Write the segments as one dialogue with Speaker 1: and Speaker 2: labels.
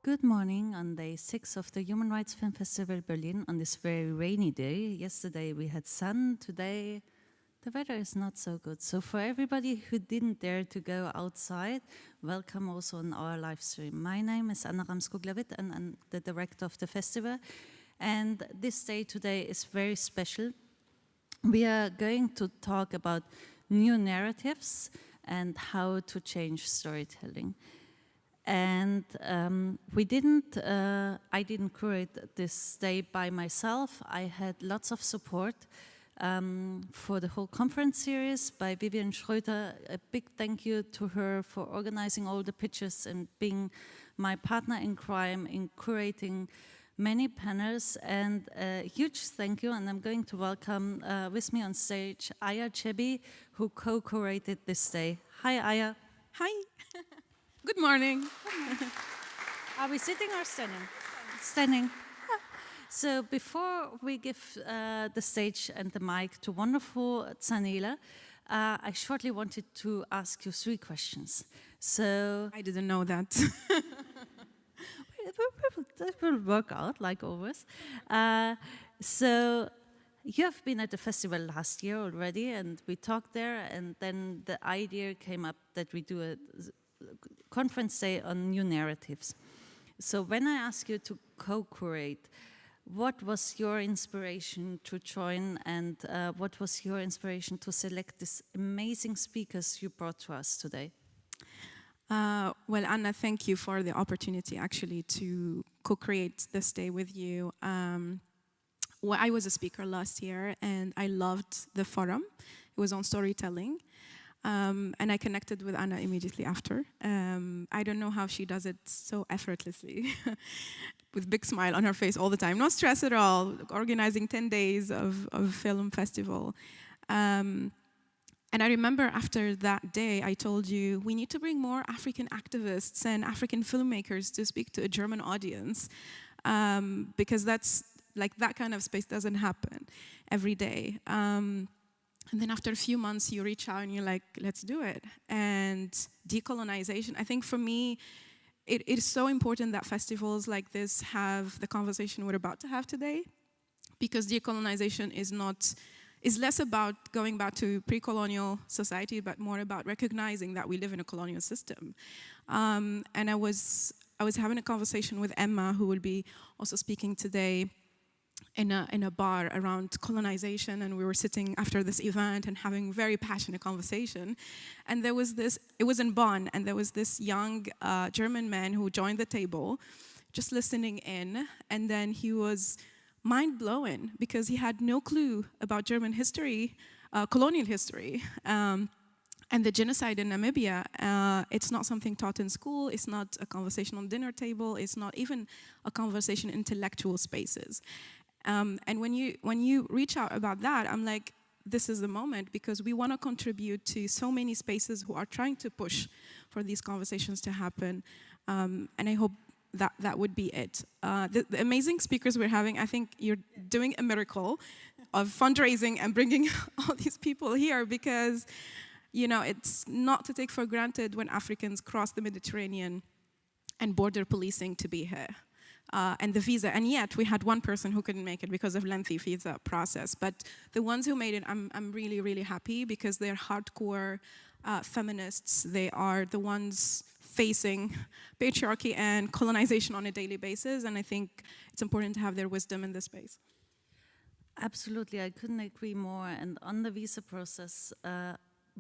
Speaker 1: Good morning on day 6 of the Human Rights Film Festival Berlin on this very rainy day. Yesterday we had sun, today the weather is not so good. So for everybody who didn't dare to go outside, welcome also on our live stream. My name is Ramskogler-Witt and I'm the director of the festival. And this day today is very special. We are going to talk about new narratives and how to change storytelling. And I didn't curate this day by myself. I had lots of support for the whole conference series by Vivuya Schröter. A big thank you to her for organizing all the pitches and being my partner in crime in curating many panels. And a huge thank you, and I'm going to welcome with me on stage Aya Chebbi, who co-curated this day. Hi, Aya.
Speaker 2: Hi. Good morning.
Speaker 1: Good morning. Are we sitting or standing? Standing. So before we give the stage and the mic to wonderful Zanele, I shortly wanted to ask you 3 questions. So
Speaker 2: I didn't know that.
Speaker 1: That will work out, like always. So you have been at the festival last year already, and we talked there, and then the idea came up that we do a conference day on new narratives. So when I ask you to co-curate, what was your inspiration to join, and what was your inspiration to select these amazing speakers you brought to us today?
Speaker 2: Well, Anna, thank you for the opportunity actually to co-create this day with you. Well, I was a speaker last year and I loved the forum. It was on storytelling. And I connected with Anna immediately after. I don't know how she does it so effortlessly, with big smile on her face all the time. No stress at all, organizing 10 days of film festival. And I remember after that day, I told you, we need to bring more African activists and African filmmakers to speak to a German audience, because that's like that kind of space doesn't happen every day. And then after a few months, you reach out and you're like, let's do it. And decolonization, I think for me, it is so important that festivals like this have the conversation we're about to have today, because decolonization is less about going back to pre-colonial society, but more about recognizing that we live in a colonial system. And I was having a conversation with Emma, who will be also speaking today, in a bar around colonization, and we were sitting after this event and having very passionate conversation. And there was this, it was in Bonn, and there was this young German man who joined the table, just listening in, and then he was mind-blowing because he had no clue about German history, colonial history. And the genocide in Namibia, it's not something taught in school, it's not a conversation on dinner table, it's not even a conversation in intellectual spaces. And when you reach out about that, I'm like, this is the moment, because we want to contribute to so many spaces who are trying to push for these conversations to happen. And I hope that would be it. The amazing speakers we're having, I think you're doing a miracle of fundraising and bringing all these people here, because you know, it's not to take for granted when Africans cross the Mediterranean and border policing to be here. And the visa, and yet we had one person who couldn't make it because of lengthy visa process. But the ones who made it, I'm really, really happy, because they're hardcore feminists. They are the ones facing patriarchy and colonization on a daily basis, and I think it's important to have their wisdom in this space.
Speaker 1: Absolutely, I couldn't agree more. And on the visa process,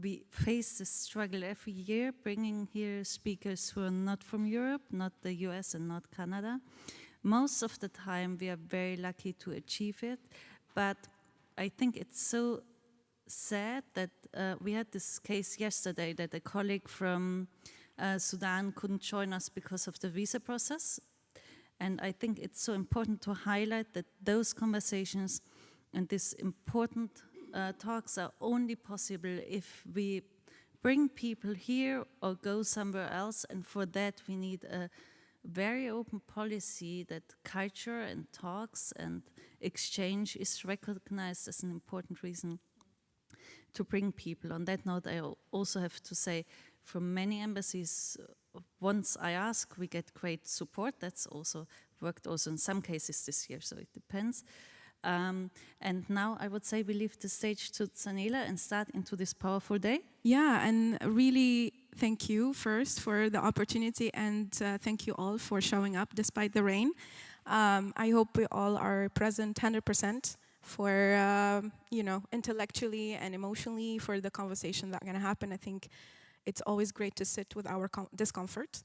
Speaker 1: we face this struggle every year, bringing here speakers who are not from Europe, not the US and not Canada. Most of the time, we are very lucky to achieve it, but I think it's so sad that we had this case yesterday that a colleague from Sudan couldn't join us because of the visa process. And I think it's so important to highlight that those conversations and these important talks are only possible if we bring people here or go somewhere else, and for that we need a very open policy that culture and talks and exchange is recognized as an important reason to bring people. On that note, I also have to say, from many embassies, once I ask, we get great support. That's also worked also in some cases this year, so it depends. And now I would say we leave the stage to Zanele and start into this powerful day.
Speaker 2: Yeah, and really thank you first for the opportunity, and thank you all for showing up despite the rain. I hope we all are present 100% for, intellectually and emotionally for the conversation that's going to happen. I think it's always great to sit with our discomfort,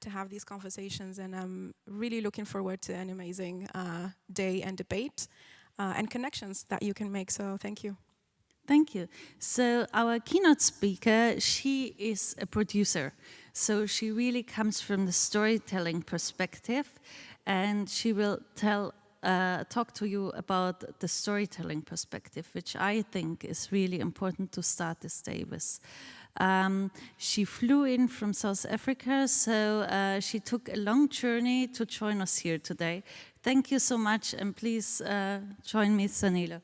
Speaker 2: to have these conversations, and I'm really looking forward to an amazing day and debate and connections that you can make, so thank you.
Speaker 1: Thank you. So our keynote speaker, she is a producer. So she really comes from the storytelling perspective, and she will talk to you about the storytelling perspective, which I think is really important to start this day with. She flew in from South Africa, so she took a long journey to join us here today. Thank you so much, and please join me, Zanele.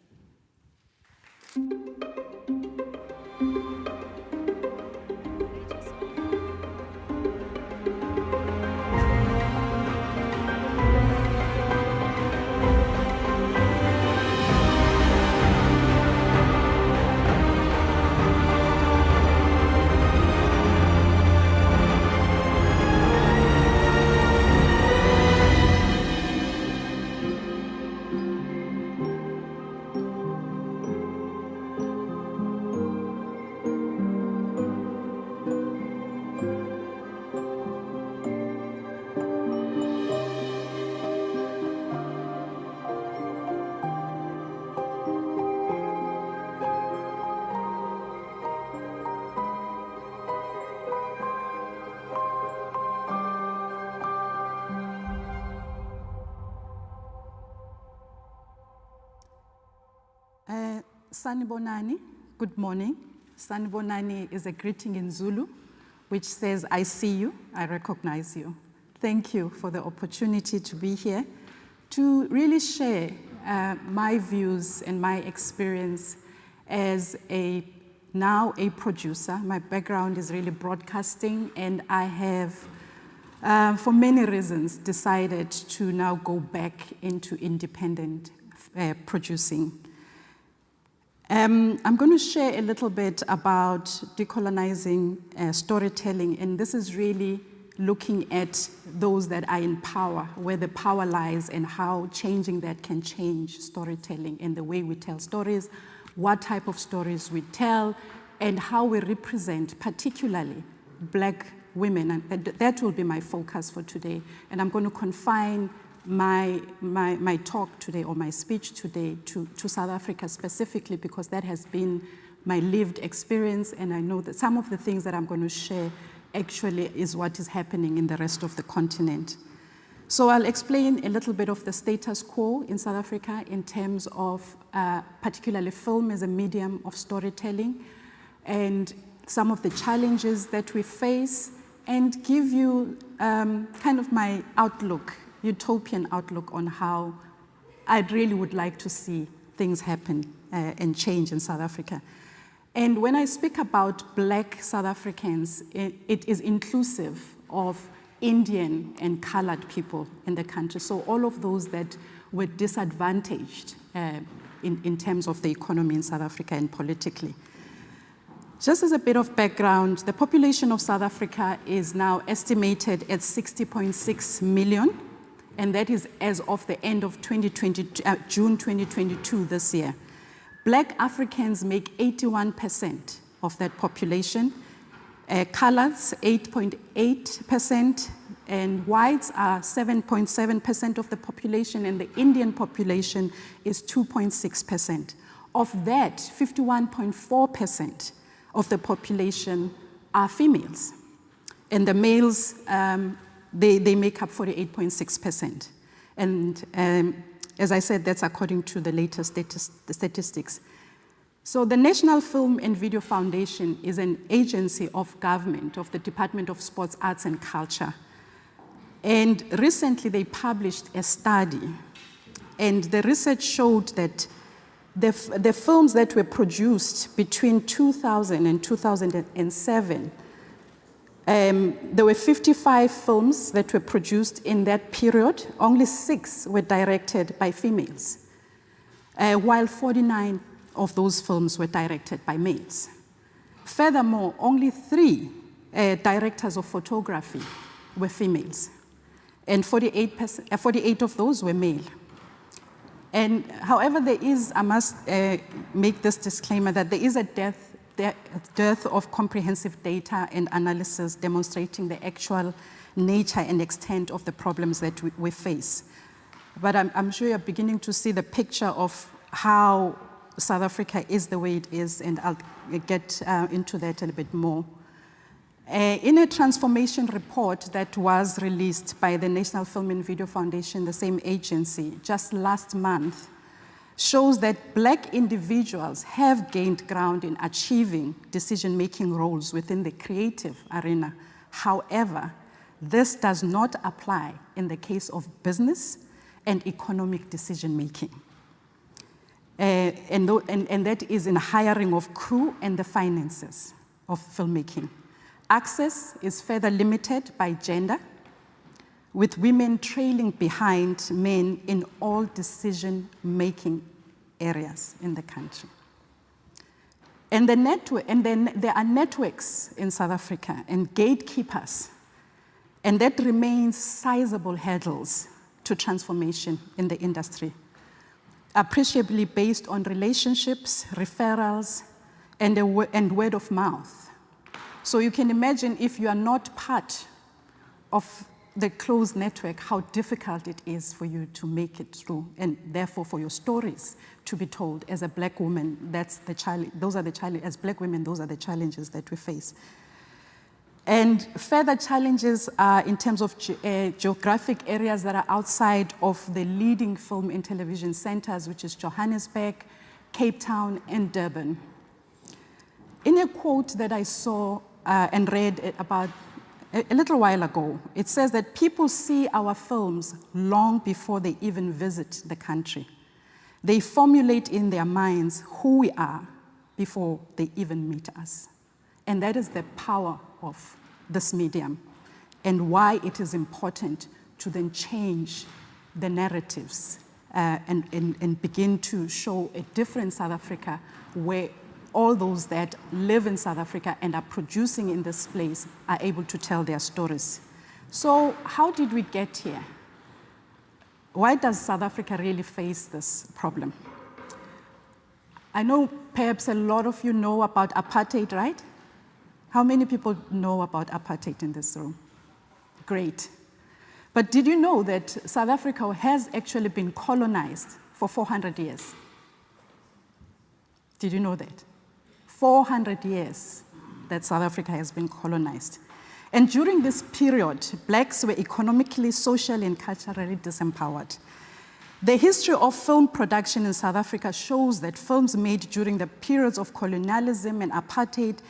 Speaker 3: Sanibonani, good morning. Sanibonani is a greeting in Zulu, which says, I see you, I recognize you. Thank you for the opportunity to be here, to really share my views and my experience as now a producer. My background is really broadcasting, and I have, for many reasons, decided to now go back into independent producing. I'm going to share a little bit about decolonizing storytelling, and this is really looking at those that are in power, where the power lies, and how changing that can change storytelling and the way we tell stories, what type of stories we tell, and how we represent particularly Black women. And that will be my focus for today. And I'm going to confine my talk today, or my speech today, to South Africa specifically, because that has been my lived experience, and I know that some of the things that I'm going to share actually is what is happening in the rest of the continent. So I'll explain a little bit of the status quo in South Africa in terms of particularly film as a medium of storytelling, and some of the challenges that we face, and give you kind of my outlook, utopian outlook on how I really would like to see things happen and change in South Africa. And when I speak about Black South Africans, it is inclusive of Indian and colored people in the country. So all of those that were disadvantaged in terms of the economy in South Africa and politically. Just as a bit of background, the population of South Africa is now estimated at 60.6 million, and that is as of the end of June 2022 this year. Black Africans make 81% of that population, colors 8.8%, and whites are 7.7% of the population, and the Indian population is 2.6%. Of that, 51.4% of the population are females. And the males, they make up 48.6%. And as I said, that's according to the latest statistics. So the National Film and Video Foundation is an agency of government, of the Department of Sports, Arts and Culture. And recently they published a study, and the research showed that the films that were produced between 2000 and 2007, there were 55 films that were produced in that period. Only 6 were directed by females, while 49 of those films were directed by males. Furthermore, only 3 directors of photography were females, and 48 of those were male. And however, there is, I must make this disclaimer, that there is a dearth of comprehensive data and analysis demonstrating the actual nature and extent of the problems that we face. But I'm sure you're beginning to see the picture of how South Africa is the way it is, and I'll get into that a little bit more. In a transformation report that was released by the National Film and Video Foundation, the same agency, just last month, shows that Black individuals have gained ground in achieving decision-making roles within the creative arena. However, this does not apply in the case of business and economic decision-making. And that is in hiring of crew and the finances of filmmaking. Access is further limited by gender, with women trailing behind men in all decision-making areas in the country. And then there are networks in South Africa and gatekeepers, and that remains sizable hurdles to transformation in the industry, appreciably based on relationships, referrals, and word of mouth. So you can imagine, if you are not part of the closed network, how difficult it is for you to make it through, and therefore for your stories to be told. As a Black woman, that's the challenge. Those are the challenges. As Black women, those are the challenges that we face. And further challenges are in terms of geographic areas that are outside of the leading film and television centers, which is Johannesburg, Cape Town, and Durban. In a quote that I saw and read about a little while ago, it says that people see our films long before they even visit the country. They formulate in their minds who we are before they even meet us. And that is the power of this medium, and why it is important to then change the narratives and begin to show a different South Africa, where all those that live in South Africa and are producing in this place are able to tell their stories. So how did we get here? Why does South Africa really face this problem? I know perhaps a lot of you know about apartheid, right? How many people know about apartheid in this room? Great. But did you know that South Africa has actually been colonized for 400 years? Did you know that? 400 years that South Africa has been colonized. And during this period, Blacks were economically, socially, and culturally disempowered. The history of film production in South Africa shows that films made during the periods of colonialism and apartheid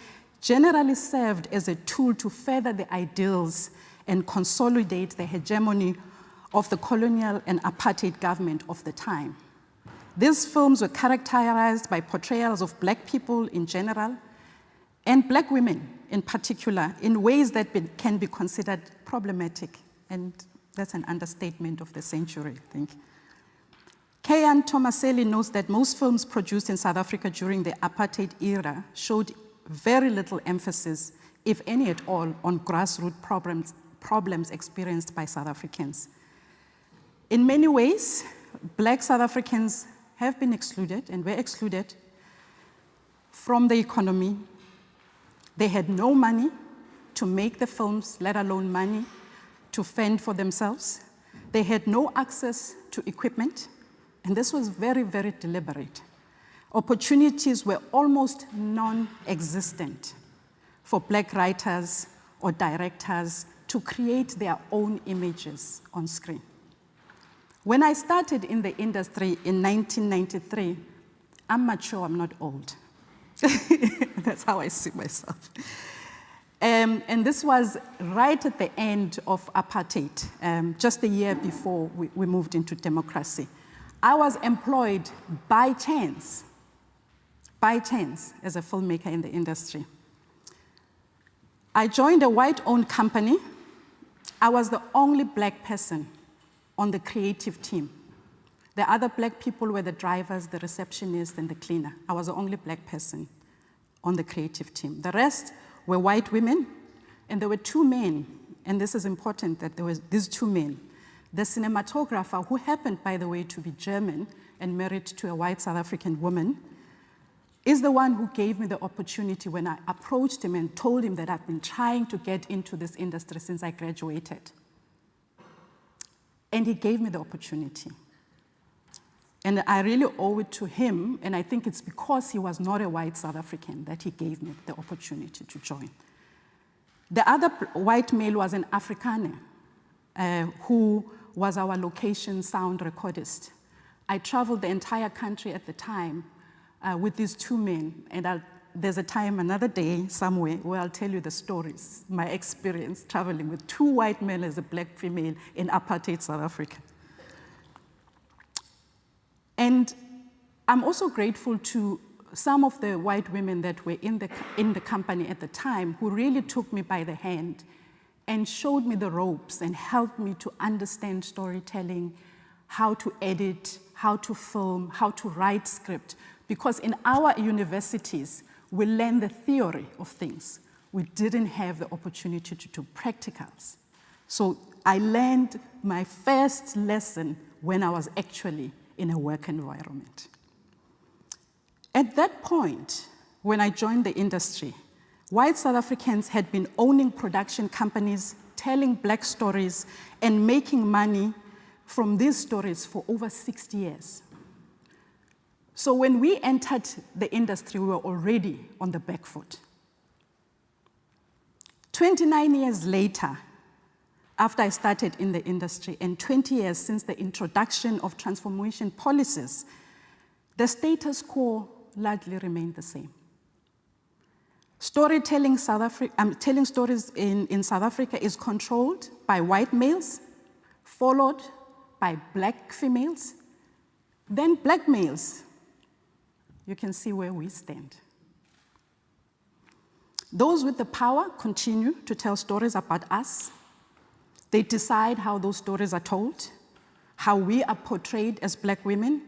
Speaker 3: generally served as a tool to further the ideals and consolidate the hegemony of the colonial and apartheid government of the time. These films were characterized by portrayals of Black people in general and Black women in particular in ways that can be considered problematic, and that's an understatement of the century, I think. Kayan Tomaselli notes that most films produced in South Africa during the apartheid era showed very little emphasis, if any at all, on grassroots problems experienced by South Africans. In many ways, Black South Africans have been excluded and were excluded from the economy. They had no money to make the films, let alone money to fend for themselves. They had no access to equipment, and this was very, very deliberate. Opportunities were almost non-existent for Black writers or directors to create their own images on screen. When I started in the industry in 1993, I'm mature, I'm not old. That's how I see myself. And this was right at the end of apartheid, just a year before we moved into democracy. I was employed by chance as a filmmaker in the industry. I joined a white-owned company. I was the only Black person on the creative team. The other Black people were the drivers, the receptionist, and the cleaner. I was the only Black person on the creative team. The rest were white women, and there were two men, and this is important that there were these two men. The cinematographer, who happened, by the way, to be German and married to a white South African woman, is the one who gave me the opportunity when I approached him and told him that I've been trying to get into this industry since I graduated. And he gave me the opportunity. And I really owe it to him, and I think it's because he was not a white South African that he gave me the opportunity to join. The other white male was an Afrikaner who was our location sound recordist. I traveled the entire country at the time with these two men, and there's a time, another day, somewhere, where I'll tell you the stories, my experience traveling with two white men as a Black female in apartheid South Africa. And I'm also grateful to some of the white women that were in the company at the time who really took me by the hand and showed me the ropes and helped me to understand storytelling, how to edit, how to film, how to write script. Because in our universities, we learn the theory of things. We didn't have the opportunity to do practicals. So I learned my first lesson when I was actually in a work environment. At that point, when I joined the industry, white South Africans had been owning production companies, telling Black stories, and making money from these stories for over 60 years. So when we entered the industry, we were already on the back foot. 29 years later, after I started in the industry, and 20 years since the introduction of transformation policies, the status quo largely remained the same. Storytelling telling stories in South Africa is controlled by white males, followed by Black females, then Black males. You can see where we stand. Those with the power continue to tell stories about us. They decide how those stories are told, how we are portrayed as Black women.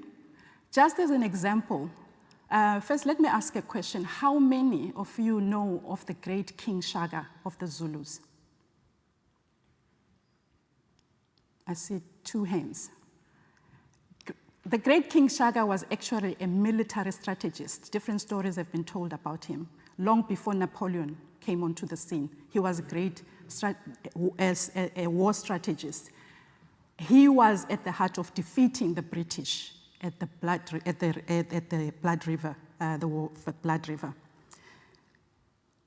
Speaker 3: Just as an example, first let me ask a question. How many of you know of the great King Shaka of the Zulus? I see two hands. The great King Shaka was actually a military strategist. Different stories have been told about him. Long before Napoleon came onto the scene, he was a great as a war strategist. He was at the heart of defeating the British at the Blood River, the War of the Blood River.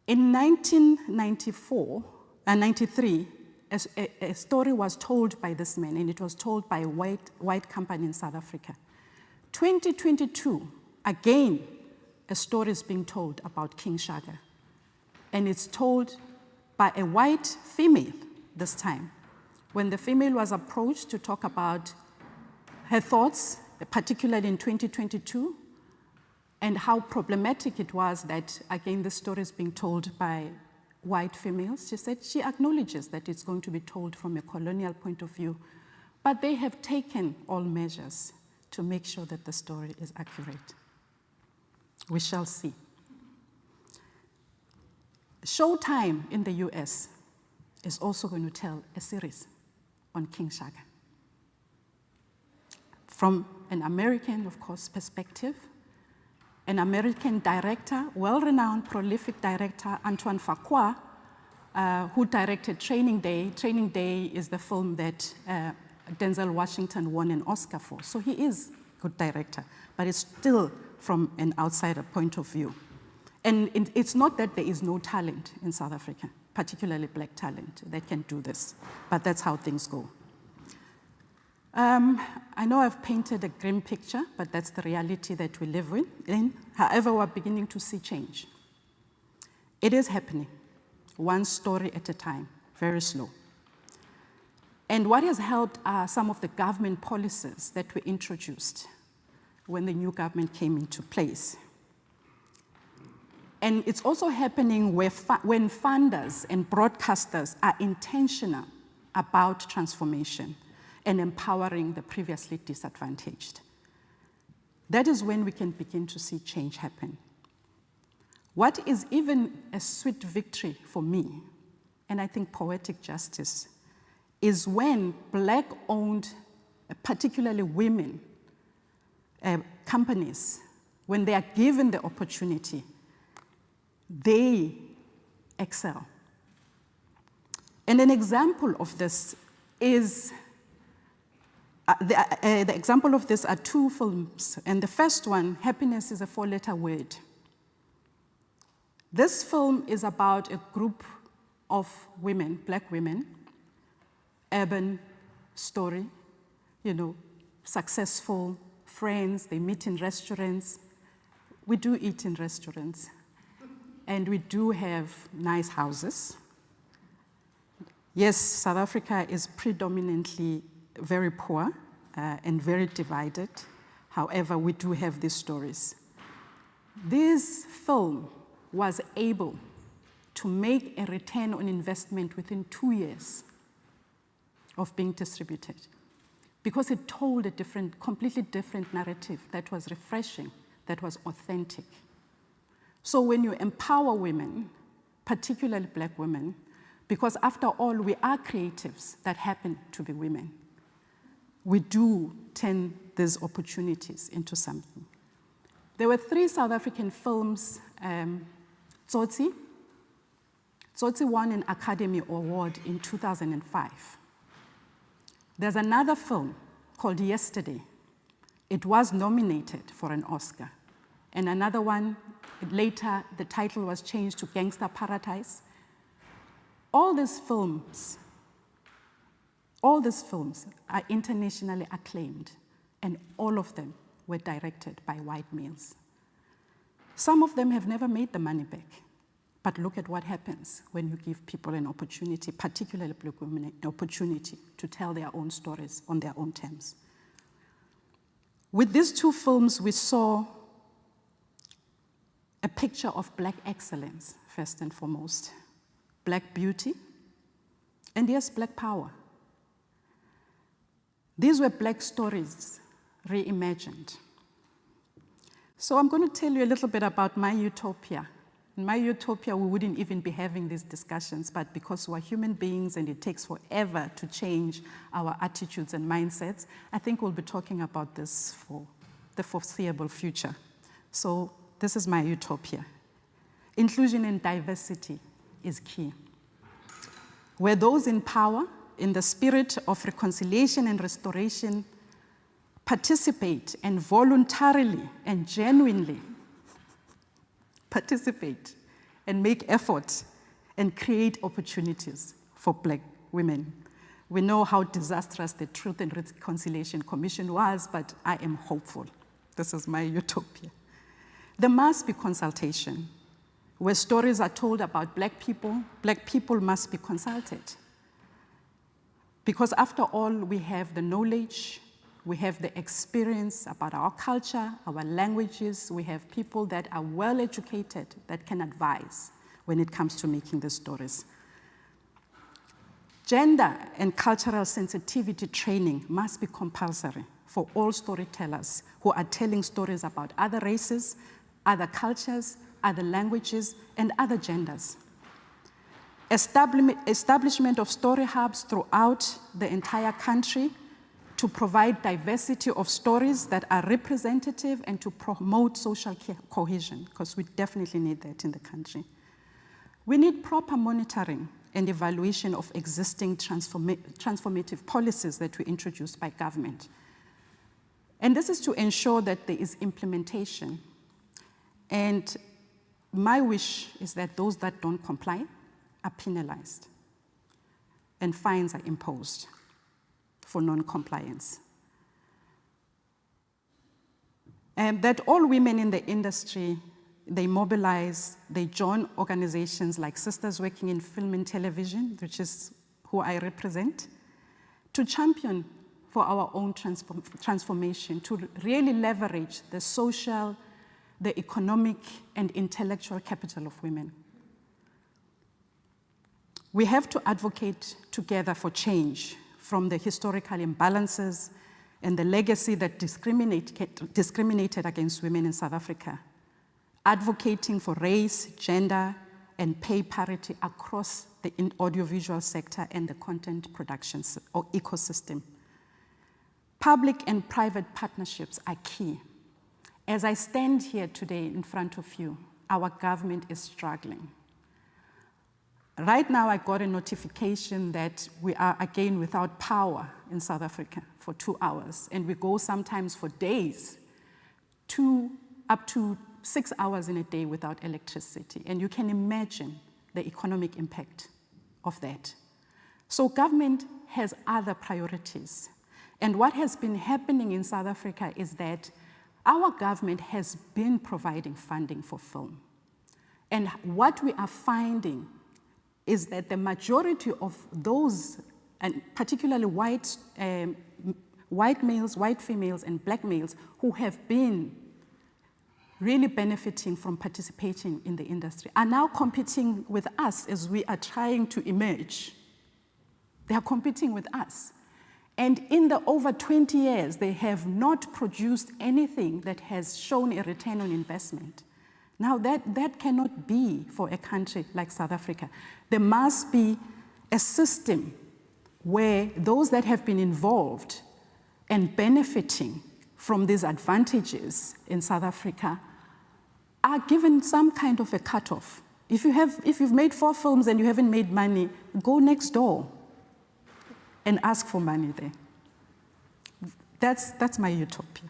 Speaker 3: In 1993, a story was told by this man, and it was told by a white company in South Africa. 2022, again, a story is being told about King Shaka, and it's told by a white female this time. When the female was approached to talk about her thoughts, particularly in 2022, and how problematic it was that, again, the story is being told by white females, she said she acknowledges that it's going to be told from a colonial point of view, but they have taken all measures to make sure that the story is accurate. We shall see. Showtime in the US is also going to tell a series on King Shaka. From an American, of course, perspective, an American director, well-renowned, prolific director, Antoine Fuqua, who directed Training Day. Training Day is the film that Denzel Washington won an Oscar for. So he is a good director, but it's still from an outsider point of view. And it's not that there is no talent in South Africa, particularly black talent, that can do this, but that's how things go. I know I've painted a grim picture, but that's the reality that we live in. However, we're beginning to see change. It is happening, one story at a time, very slow. And what has helped are some of the government policies that were introduced when the new government came into place. And it's also happening when funders and broadcasters are intentional about transformation and empowering the previously disadvantaged. That is when we can begin to see change happen. What is even a sweet victory for me, and I think poetic justice, is when black-owned, particularly women, companies, when they are given the opportunity, they excel. And an example of this is, the example of this are two films. And the first one, Happiness is a 4-letter word. This film is about a group of women, black women, urban story, successful friends, they meet in restaurants. We do eat in restaurants. And we do have nice houses. Yes, South Africa is predominantly very poor and very divided. However, we do have these stories. This film was able to make a return on investment within 2 years of being distributed, because it told a completely different narrative that was refreshing, that was authentic. So when you empower women, particularly black women, because after all, we are creatives that happen to be women, we do turn these opportunities into something. There were 3 South African films. Tsotsi won an Academy Award in 2005. There's another film called Yesterday. It was nominated for an Oscar. And another one, later the title was changed to Gangster Paradise. All these films are internationally acclaimed, and all of them were directed by white males. Some of them have never made the money back, but look at what happens when you give people an opportunity, particularly black women, an opportunity to tell their own stories on their own terms. With these 2 films, we saw a picture of black excellence, first and foremost, black beauty, and yes, black power. These were black stories reimagined. So I'm going to tell you a little bit about my utopia. In my utopia, we wouldn't even be having these discussions, but because we're human beings and it takes forever to change our attitudes and mindsets, I think we'll be talking about this for the foreseeable future. So this is my utopia. Inclusion and diversity is key. Where those in power, in the spirit of reconciliation and restoration, participate and voluntarily and genuinely participate and make effort and create opportunities for black women. We know how disastrous the Truth and Reconciliation Commission was, but I am hopeful. This is my utopia. There must be consultation. Where stories are told about black people must be consulted. Because after all, we have the knowledge, we have the experience about our culture, our languages, we have people that are well educated that can advise when it comes to making the stories. Gender and cultural sensitivity training must be compulsory for all storytellers who are telling stories about other races, other cultures, other languages, and other genders. establishment of story hubs throughout the entire country to provide diversity of stories that are representative and to promote social cohesion, because we definitely need that in the country. We need proper monitoring and evaluation of existing transformative policies that we introduce by government. And this is to ensure that there is implementation. And my wish is that those that don't comply are penalized and fines are imposed for non-compliance. And that all women in the industry, they mobilize, they join organizations like Sisters Working in Film and Television, which is who I represent, to champion for our own transformation, to really leverage the social, the economic, and intellectual capital of women. We have to advocate together for change from the historical imbalances and the legacy that discriminated against women in South Africa, advocating for race, gender, and pay parity across the audiovisual sector and the content production or ecosystem. Public and private partnerships are key. As I stand here today in front of you, our government is struggling. Right now, I got a notification that we are again without power in South Africa for 2 hours, and we go sometimes for days, up to 6 hours in a day without electricity. And you can imagine the economic impact of that. So government has other priorities. And what has been happening in South Africa is that our government has been providing funding for film. And what we are finding is that the majority of those, and particularly white males, white females, and black males who have been really benefiting from participating in the industry are now competing with us as we are trying to emerge. They are competing with us. And in the over 20 years, they have not produced anything that has shown a return on investment. Now that cannot be for a country like South Africa. There must be a system where those that have been involved and benefiting from these advantages in South Africa are given some kind of a cutoff. If you've made 4 films and you haven't made money, go next door and ask for money there. That's my utopia.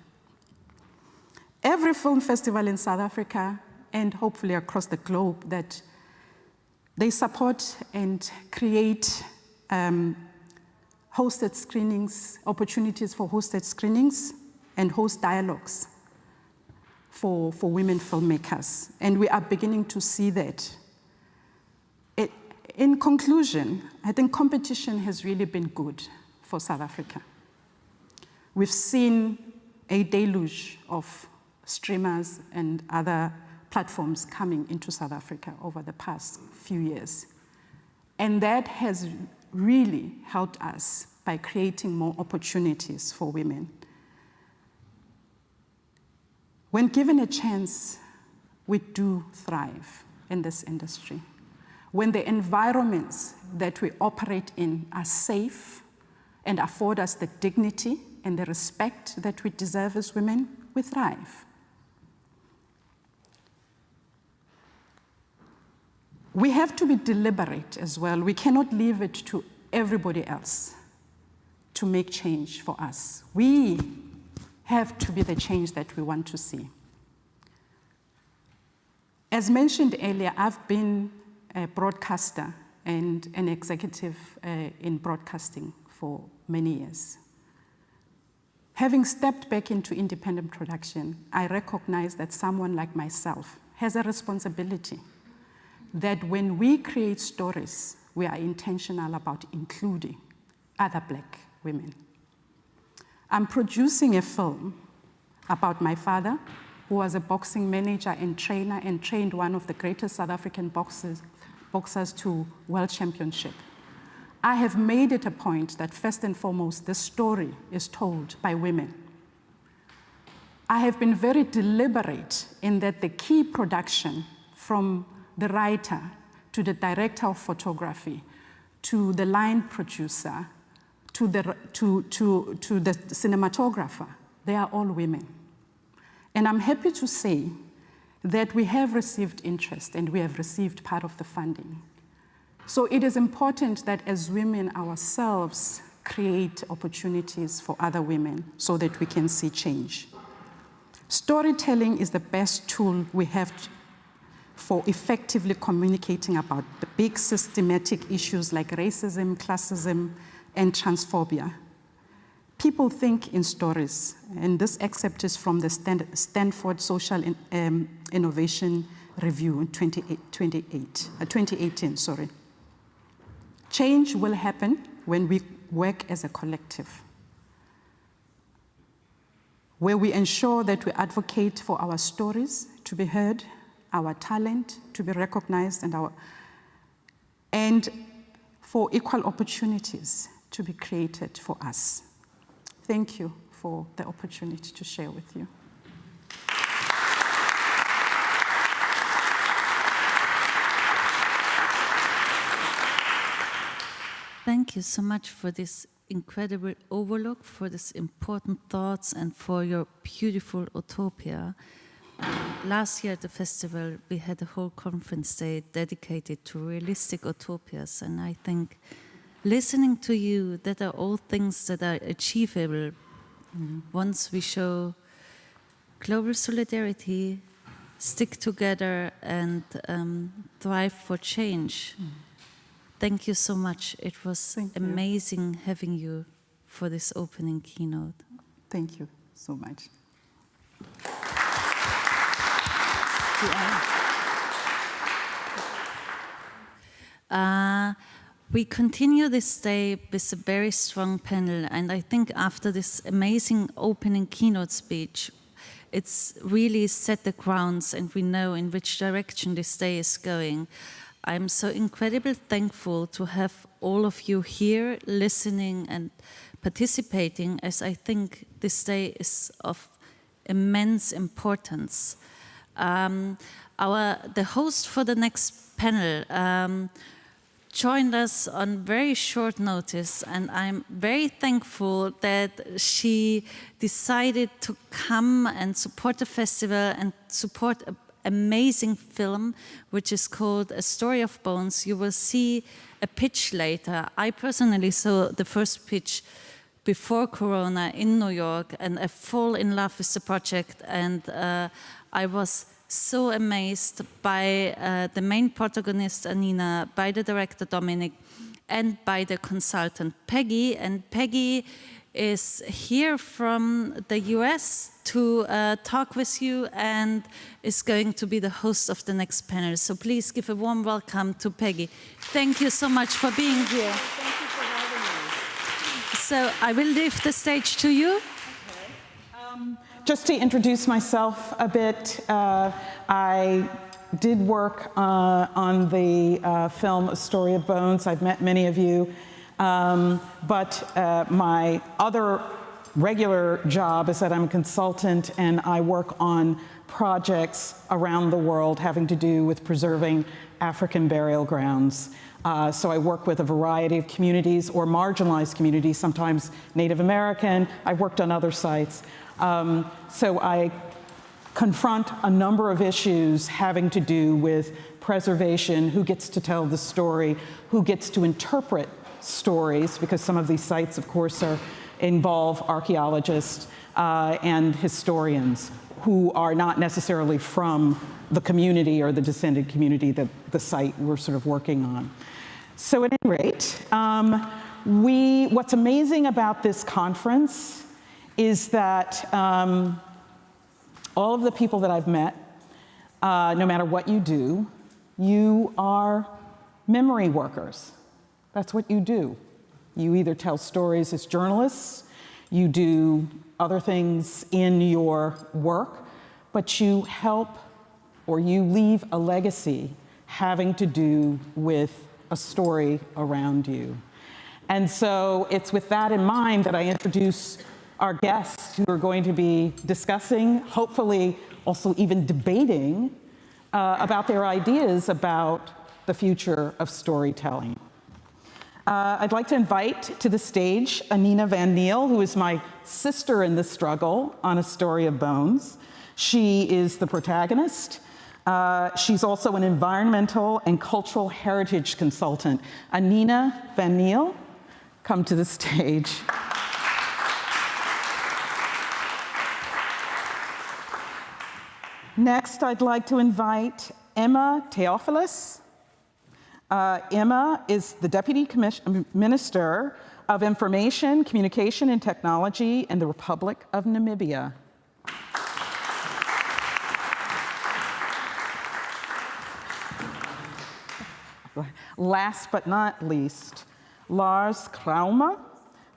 Speaker 3: Every film festival in South Africa and hopefully across the globe that they support and create hosted screenings, opportunities for hosted screenings and host dialogues for women filmmakers. And we are beginning to see that. In conclusion, I think competition has really been good for South Africa. We've seen a deluge of streamers and other platforms coming into South Africa over the past few years. And that has really helped us by creating more opportunities for women. When given a chance, we do thrive in this industry. When the environments that we operate in are safe and afford us the dignity and the respect that we deserve as women, we thrive. We have to be deliberate as well. We cannot leave it to everybody else to make change for us. We have to be the change that we want to see. As mentioned earlier, I've been a broadcaster and an executive in broadcasting for many years. Having stepped back into independent production, I recognize that someone like myself has a responsibility that when we create stories, we are intentional about including other Black women. I'm producing a film about my father, who was a boxing manager and trainer and trained one of the greatest South African boxers to world championship. I have made it a point that first and foremost, the story is told by women. I have been very deliberate in that the key production from the writer to the director of photography, to the line producer, to the cinematographer, they are all women. And I'm happy to say that we have received interest and we have received part of the funding. So it is important that as women ourselves create opportunities for other women so that we can see change. Storytelling is the best tool we have for effectively communicating about the big systematic issues like racism, classism, and transphobia. People think in stories, and this excerpt is from the Stanford Social Innovation Review in 2018. Change will happen when we work as a collective, where we ensure that we advocate for our stories to be heard, our talent to be recognized, and for equal opportunities to be created for us. Thank you for the opportunity to share with you.
Speaker 1: Thank you so much for this incredible overlook, for this important thoughts, and for your beautiful utopia. Last year at the festival, we had a whole conference day dedicated to realistic utopias, and I think listening to you, that are all things that are achievable once we show global solidarity, stick together, and thrive for change. Thank you so much. It was amazing having you for this opening keynote.
Speaker 3: Thank you so much.
Speaker 1: We continue this day with a very strong panel, and I think after this amazing opening keynote speech, it's really set the grounds and we know in which direction this day is going. I'm so incredibly thankful to have all of you here listening and participating, as I think this day is of immense importance. The host for the next panel joined us on very short notice, and I'm very thankful that she decided to come and support the festival and support an amazing film, which is called A Story of Bones. You will see a pitch later. I personally saw the first pitch before Corona in New York, and I fall in love with the project, and I was so amazed by the main protagonist, Annina, by the director, Dominic, and by the consultant, Peggy. And Peggy is here from the US to talk with you and is going to be the host of the next panel. So please give a warm welcome to Peggy. Thank you so much for being here.
Speaker 4: Thank you for having me.
Speaker 1: So I will leave the stage to you.
Speaker 4: Okay. Just to introduce myself a bit, I did work on the film A Story of Bones. I've met many of you. But my other regular job is that I'm a consultant and I work on projects around the world having to do with preserving African burial grounds. So I work with a variety of communities or marginalized communities, sometimes Native American. I've worked on other sites. So I confront a number of issues having to do with preservation, who gets to tell the story, who gets to interpret stories, because some of these sites, of course, involve archaeologists and historians who are not necessarily from the community or the descended community that the site we're sort of working on. So at any rate, what's amazing about this conference is that all of the people that I've met, no matter what you do, you are memory workers. That's what you do. You either tell stories as journalists, you do other things in your work, but you help or you leave a legacy having to do with a story around you. And so it's with that in mind that I introduce our guests who are going to be discussing, hopefully also even debating about their ideas about the future of storytelling. I'd like to invite to the stage Annina van Neel, who is my sister in the struggle on A Story of Bones. She is the protagonist. She's also an environmental and cultural heritage consultant. Annina van Neel, come to the stage. Next, I'd like to invite Emma Theofelus. Emma is the Deputy Minister of Information, Communication and Technology in the Republic of Namibia. Last but not least, Lars Kraume,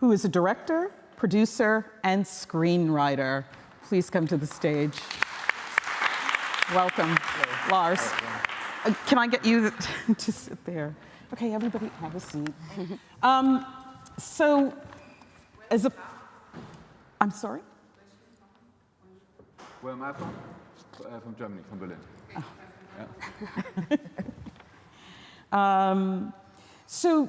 Speaker 4: who is a director, producer, and screenwriter. Please come to the stage. Welcome, Lars. Can I get you to sit there? Okay, everybody have a seat. So, as a, I'm sorry?
Speaker 5: Where am I from? From Germany, from Berlin.
Speaker 4: Oh.
Speaker 5: Yeah.
Speaker 4: So,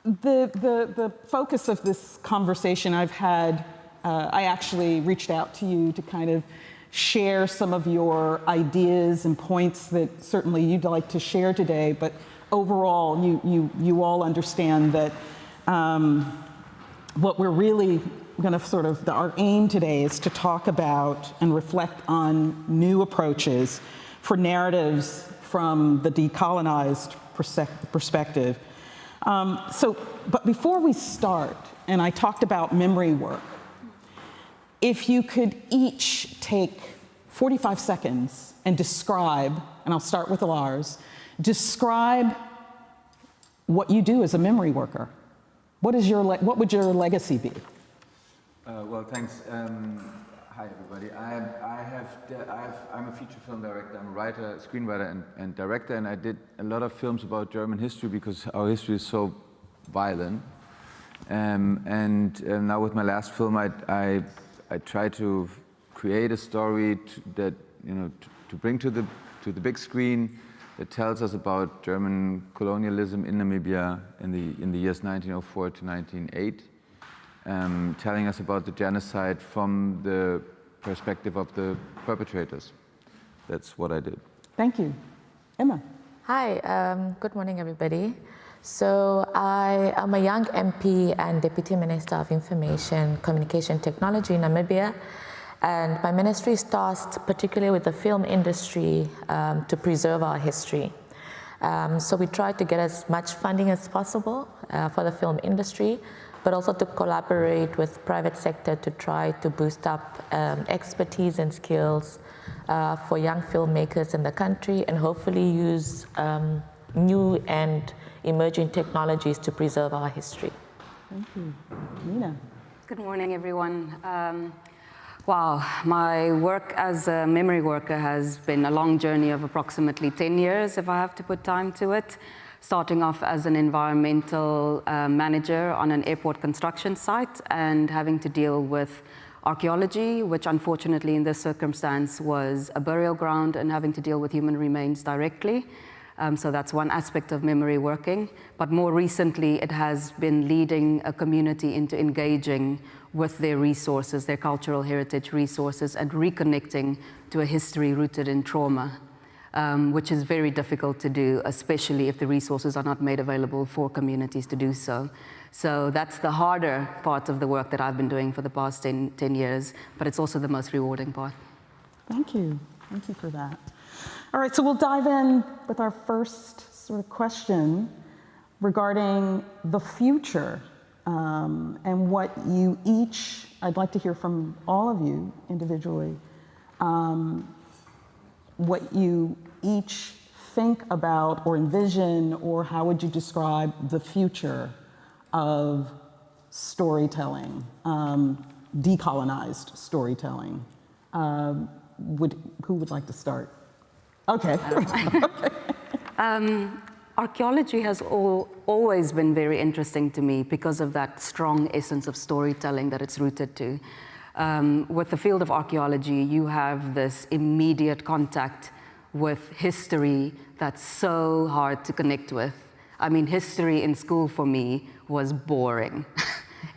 Speaker 4: the focus of this conversation I've had, I actually reached out to you to kind of share some of your ideas and points that certainly you'd like to share today, but overall, you all understand that what we're really going to sort of, our aim today is to talk about and reflect on new approaches for narratives from the decolonized perspective. But before we start, and I talked about memory work, if you could each take 45 seconds and describe, and I'll start with Lars, describe what you do as a memory worker. What would your legacy be?
Speaker 5: Well, thanks. Hi, everybody. I'm a feature film director. I'm a writer, screenwriter, and director, and I did a lot of films about German history because our history is so violent. And now with my last film, I try to create a story that to bring to the big screen that tells us about German colonialism in Namibia in the years 1904 to 1908, telling us about the genocide from the perspective of the perpetrators. That's what I did.
Speaker 4: Thank you. Emma.
Speaker 6: Hi, good morning, everybody. So I am a young MP and Deputy Minister of Information, Communication Technology in Namibia. And my ministry is tasked particularly with the film industry to preserve our history. So we try to get as much funding as possible for the film industry, but also to collaborate with private sector to try to boost up expertise and skills for young filmmakers in the country, and hopefully use new and emerging technologies to preserve our history.
Speaker 4: Thank you. Nina.
Speaker 7: Good morning, everyone. Wow, my work as a memory worker has been a long journey of approximately 10 years, if I have to put time to it. Starting off as an environmental manager on an airport construction site and having to deal with archaeology, which unfortunately in this circumstance was a burial ground, and having to deal with human remains directly. So that's one aspect of memory working. But more recently, it has been leading a community into engaging with their resources, their cultural heritage resources, and reconnecting to a history rooted in trauma, which is very difficult to do, especially if the resources are not made available for communities to do so. So that's the harder part of the work that I've been doing for the past 10 years, but it's also the most rewarding part.
Speaker 4: Thank you. Thank you for that. All right, so we'll dive in with our first sort of question regarding the future and what you each, I'd like to hear from all of you individually, what you each think about or envision, or how would you describe the future of storytelling, decolonized storytelling. Who would like to start? Okay.
Speaker 7: Archaeology has always been very interesting to me because of that strong essence of storytelling that it's rooted to. With the field of archaeology, you have this immediate contact with history that's so hard to connect with. I mean, history in school for me was boring,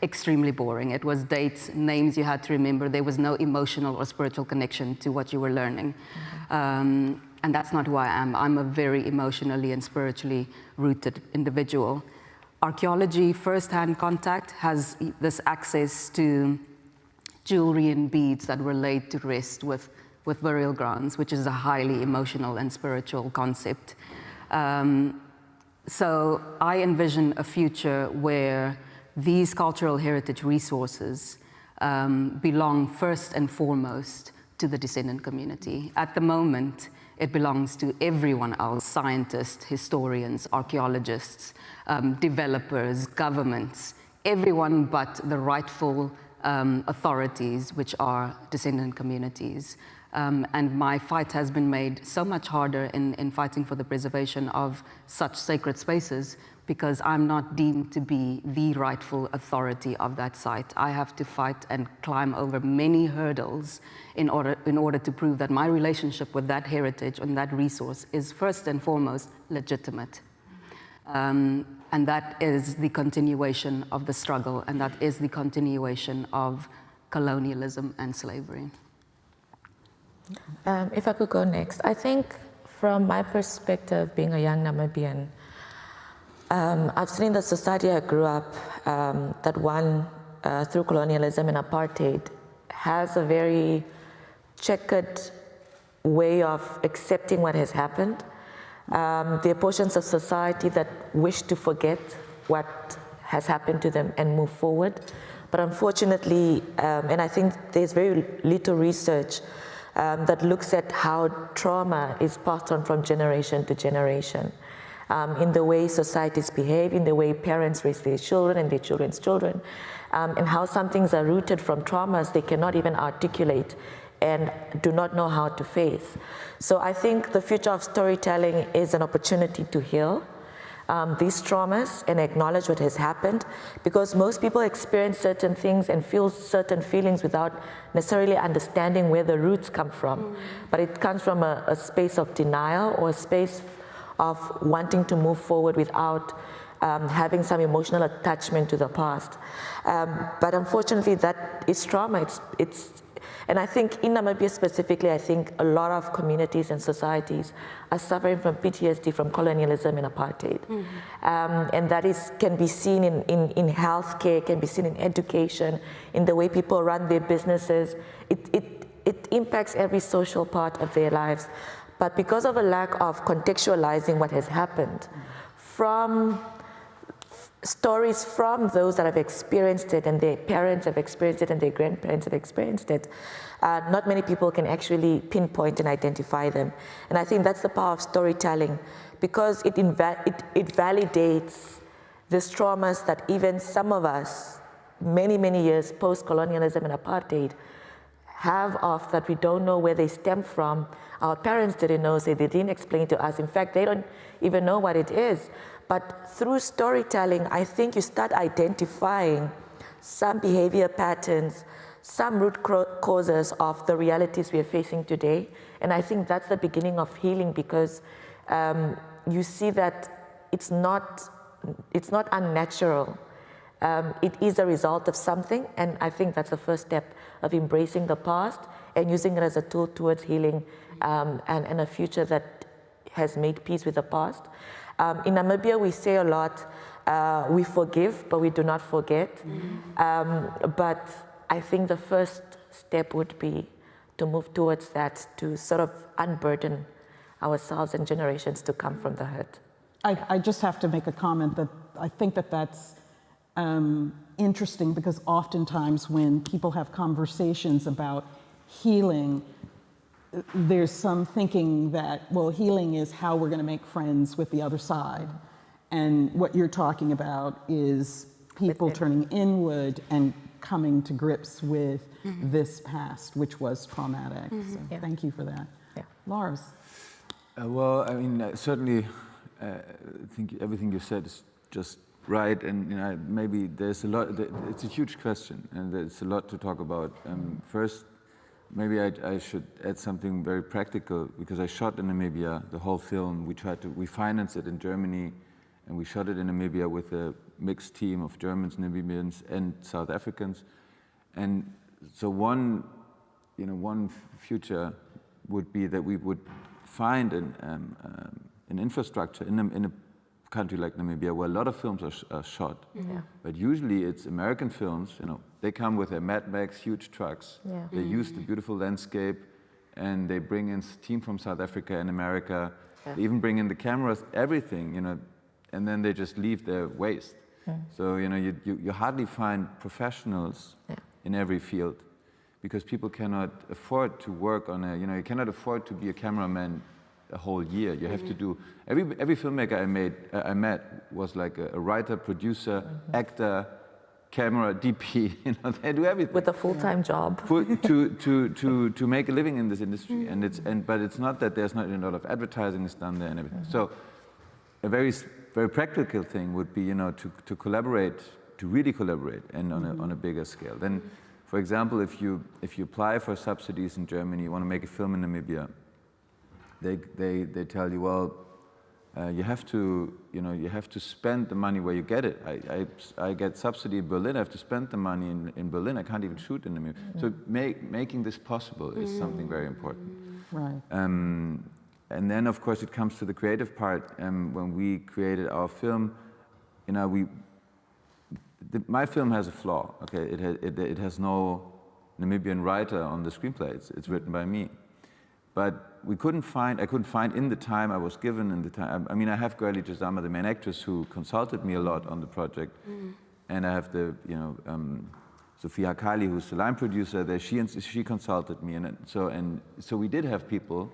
Speaker 7: extremely boring. It was dates, names you had to remember. There was no emotional or spiritual connection to what you were learning. And that's not who I am. I'm a very emotionally and spiritually rooted individual. Archaeology, first-hand contact, has this access to jewelry and beads that were laid to rest with burial grounds, which is a highly emotional and spiritual concept. So I envision a future where these cultural heritage resources belong first and foremost to the descendant community. At the moment, it belongs to everyone else: scientists, historians, archaeologists, developers, governments, everyone but the rightful authorities, which are descendant communities. And my fight has been made so much harder in fighting for the preservation of such sacred spaces, because I'm not deemed to be the rightful authority of that site. I have to fight and climb over many hurdles in order to prove that my relationship with that heritage and that resource is first and foremost legitimate. And that is the continuation of the struggle, and that is the continuation of colonialism and slavery.
Speaker 6: If I could go next, I think from my perspective, being a young Namibian, I've seen in the society I grew up that one, through colonialism and apartheid, has a very checkered way of accepting what has happened. There are portions of society that wish to forget what has happened to them and move forward. But unfortunately, and I think there's very little research that looks at how trauma is passed on from generation to generation, in the way societies behave, in the way parents raise their children and their children's children, and how some things are rooted from traumas they cannot even articulate and do not know how to face. So I think the future of storytelling is an opportunity to heal these traumas and acknowledge what has happened, because most people experience certain things and feel certain feelings without necessarily understanding where the roots come from. But it comes from a space of denial, or a space of wanting to move forward without having some emotional attachment to the past. But unfortunately, that is trauma. And I think in Namibia specifically, I think a lot of communities and societies are suffering from PTSD from colonialism and apartheid. And that can be seen in healthcare, can be seen in education, in the way people run their businesses. It impacts every social part of their lives. But because of a lack of contextualizing what has happened, from stories from those that have experienced it, and their parents have experienced it, and their grandparents have experienced it, not many people can actually pinpoint and identify them. And I think that's the power of storytelling, because it validates these traumas that even some of us, many, many years post-colonialism and apartheid, have of, that we don't know where they stem from. Our parents didn't know, so they didn't explain to us. In fact, they don't even know what it is. But through storytelling, I think you start identifying some behavior patterns, some root causes of the realities we are facing today. And I think that's the beginning of healing, because you see that it's not unnatural. It is a result of something, and I think that's the first step of embracing the past and using it as a tool towards healing and a future that has made peace with the past. In Namibia, we say a lot, we forgive, but we do not forget. But I think the first step would be to move towards that, to sort of unburden ourselves and generations to come from the hurt.
Speaker 4: I just have to make a comment that I think that's interesting, because oftentimes when people have conversations about healing, there's some thinking that, well, healing is how we're going to make friends with the other side. And what you're talking about is people turning inward and coming to grips with this past, which was traumatic. So thank you for that. Lars?
Speaker 5: Well, I mean, certainly, I think everything you said is just right, and maybe there's a lot. It's a huge question, and there's a lot to talk about. First, maybe I should add something very practical, because I shot in Namibia, the whole film. We financed it in Germany, and we shot it in Namibia with a mixed team of Germans, Namibians, and South Africans. And so one future would be that we would find an infrastructure in a country like Namibia where a lot of films are shot.
Speaker 6: Yeah.
Speaker 5: But usually it's American films, they come with their Mad Max huge trucks.
Speaker 6: Yeah.
Speaker 5: They use the beautiful landscape, and they bring in a team from South Africa and America.
Speaker 6: Yeah.
Speaker 5: They even bring in the cameras, everything, and then they just leave their waste. So you hardly find professionals in every field, because people cannot afford to work on you cannot afford to be a cameraman a whole year. You have to do, every filmmaker I met was like a writer, producer, actor, camera, DP, they do everything.
Speaker 6: With a full-time job.
Speaker 5: to make a living in this industry. But it's not that there's not a lot of advertising is done there and everything. So a very practical thing would be, to collaborate, to really collaborate, and on a bigger scale. Then, for example, if you apply for subsidies in Germany, you want to make a film in Namibia, they tell you, well, you have to spend the money where you get it. I get subsidy in Berlin. I have to spend the money in Berlin. I can't even shoot in Namibia. So making this possible is something very important.
Speaker 4: Right.
Speaker 5: And then, of course, it comes to the creative part. When we created our film, my film has a flaw. Okay, it has no Namibian writer on the screenplay. It's written by me. But I couldn't find in the time I was given, I have Gurli Jazama, the main actress, who consulted me a lot on the project. And I have the, Sophia Kali, who's the line producer there, she consulted me. And so we did have people,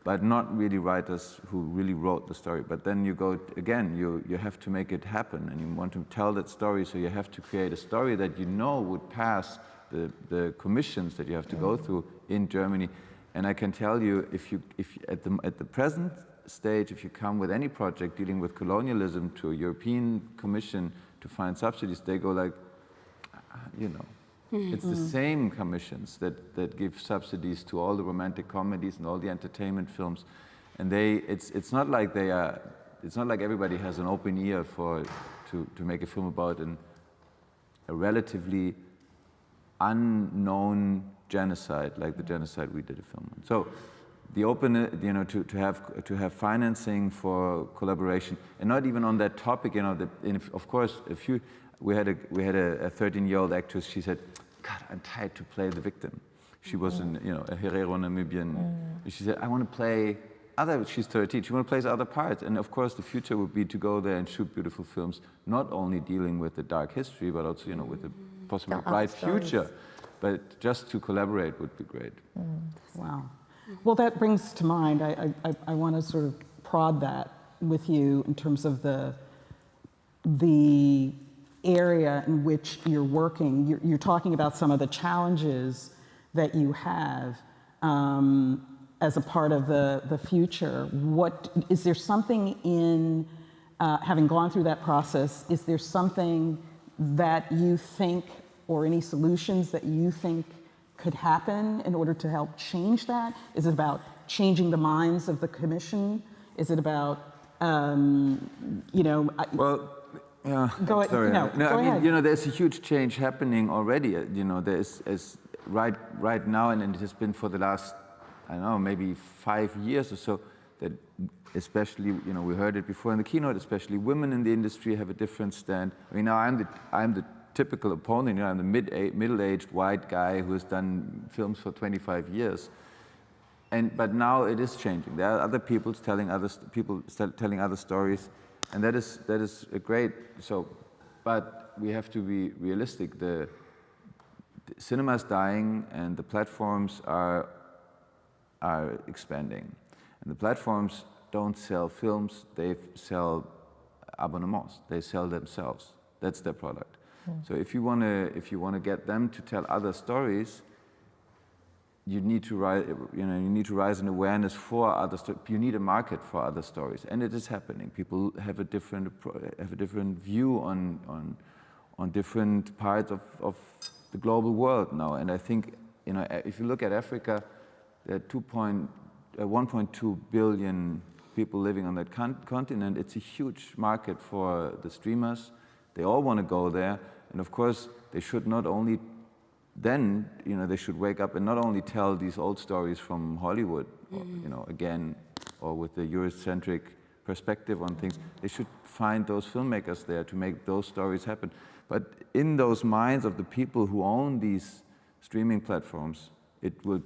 Speaker 5: but not really writers who really wrote the story. But then you go, again, you have to make it happen, and you want to tell that story, so you have to create a story that would pass the commissions that you have to go through in Germany. And I can tell you, if at the present stage, if you come with any project dealing with colonialism to a European Commission to find subsidies, they go like, it's the same commissions that give subsidies to all the romantic comedies and all the entertainment films, and it's not like everybody has an open ear to make a film about a relatively unknown genocide, like the genocide we did a film on. So the open, to have financing for collaboration, and not even on that topic, of course, we had a 13-year-old actress. She said, "God, I'm tired to play the victim." She was a Herero Namibian. She said, "I want to play other." She's 13. She want to play other parts. And of course, the future would be to go there and shoot beautiful films, not only dealing with the dark history, but also with a possibly bright future. But just to collaborate would be great.
Speaker 4: Wow. Well, that brings to mind, I want to sort of prod that with you in terms of the area in which you're working. You're talking about some of the challenges that you have as a part of the future. Is there something in, having gone through that process, is there something that you think, or any solutions that you think could happen in order to help change that? Is it about changing the minds of the commission? Is it about,
Speaker 5: Well, yeah.
Speaker 4: Go ahead.
Speaker 5: Sorry.
Speaker 4: No, go ahead.
Speaker 5: There's a huge change happening already. There's right now, and it has been for the last, I don't know, maybe 5 years or so, that especially, we heard it before in the keynote, especially women in the industry have a different stand. Now I'm the typical opponent. I'm the middle-aged white guy who has done films for 25 years. But now it is changing. There are other people telling other stories, and that is a great. But we have to be realistic. The cinema is dying, and the platforms are expanding, and the platforms don't sell films; they sell abonnements. They sell themselves. That's their product. So if you want to get them to tell other stories, you need to rise in awareness for other stories. You need a market for other stories, and it is happening. People have a different view on different parts of the global world now, and I think if you look at Africa, there are 1.2 billion people living on that continent. It's a huge market for the streamers. They all want to go there, and of course, they should not only then, they should wake up and not only tell these old stories from Hollywood, again, or with the Eurocentric perspective on things. They should find those filmmakers there to make those stories happen. But in those minds of the people who own these streaming platforms, it will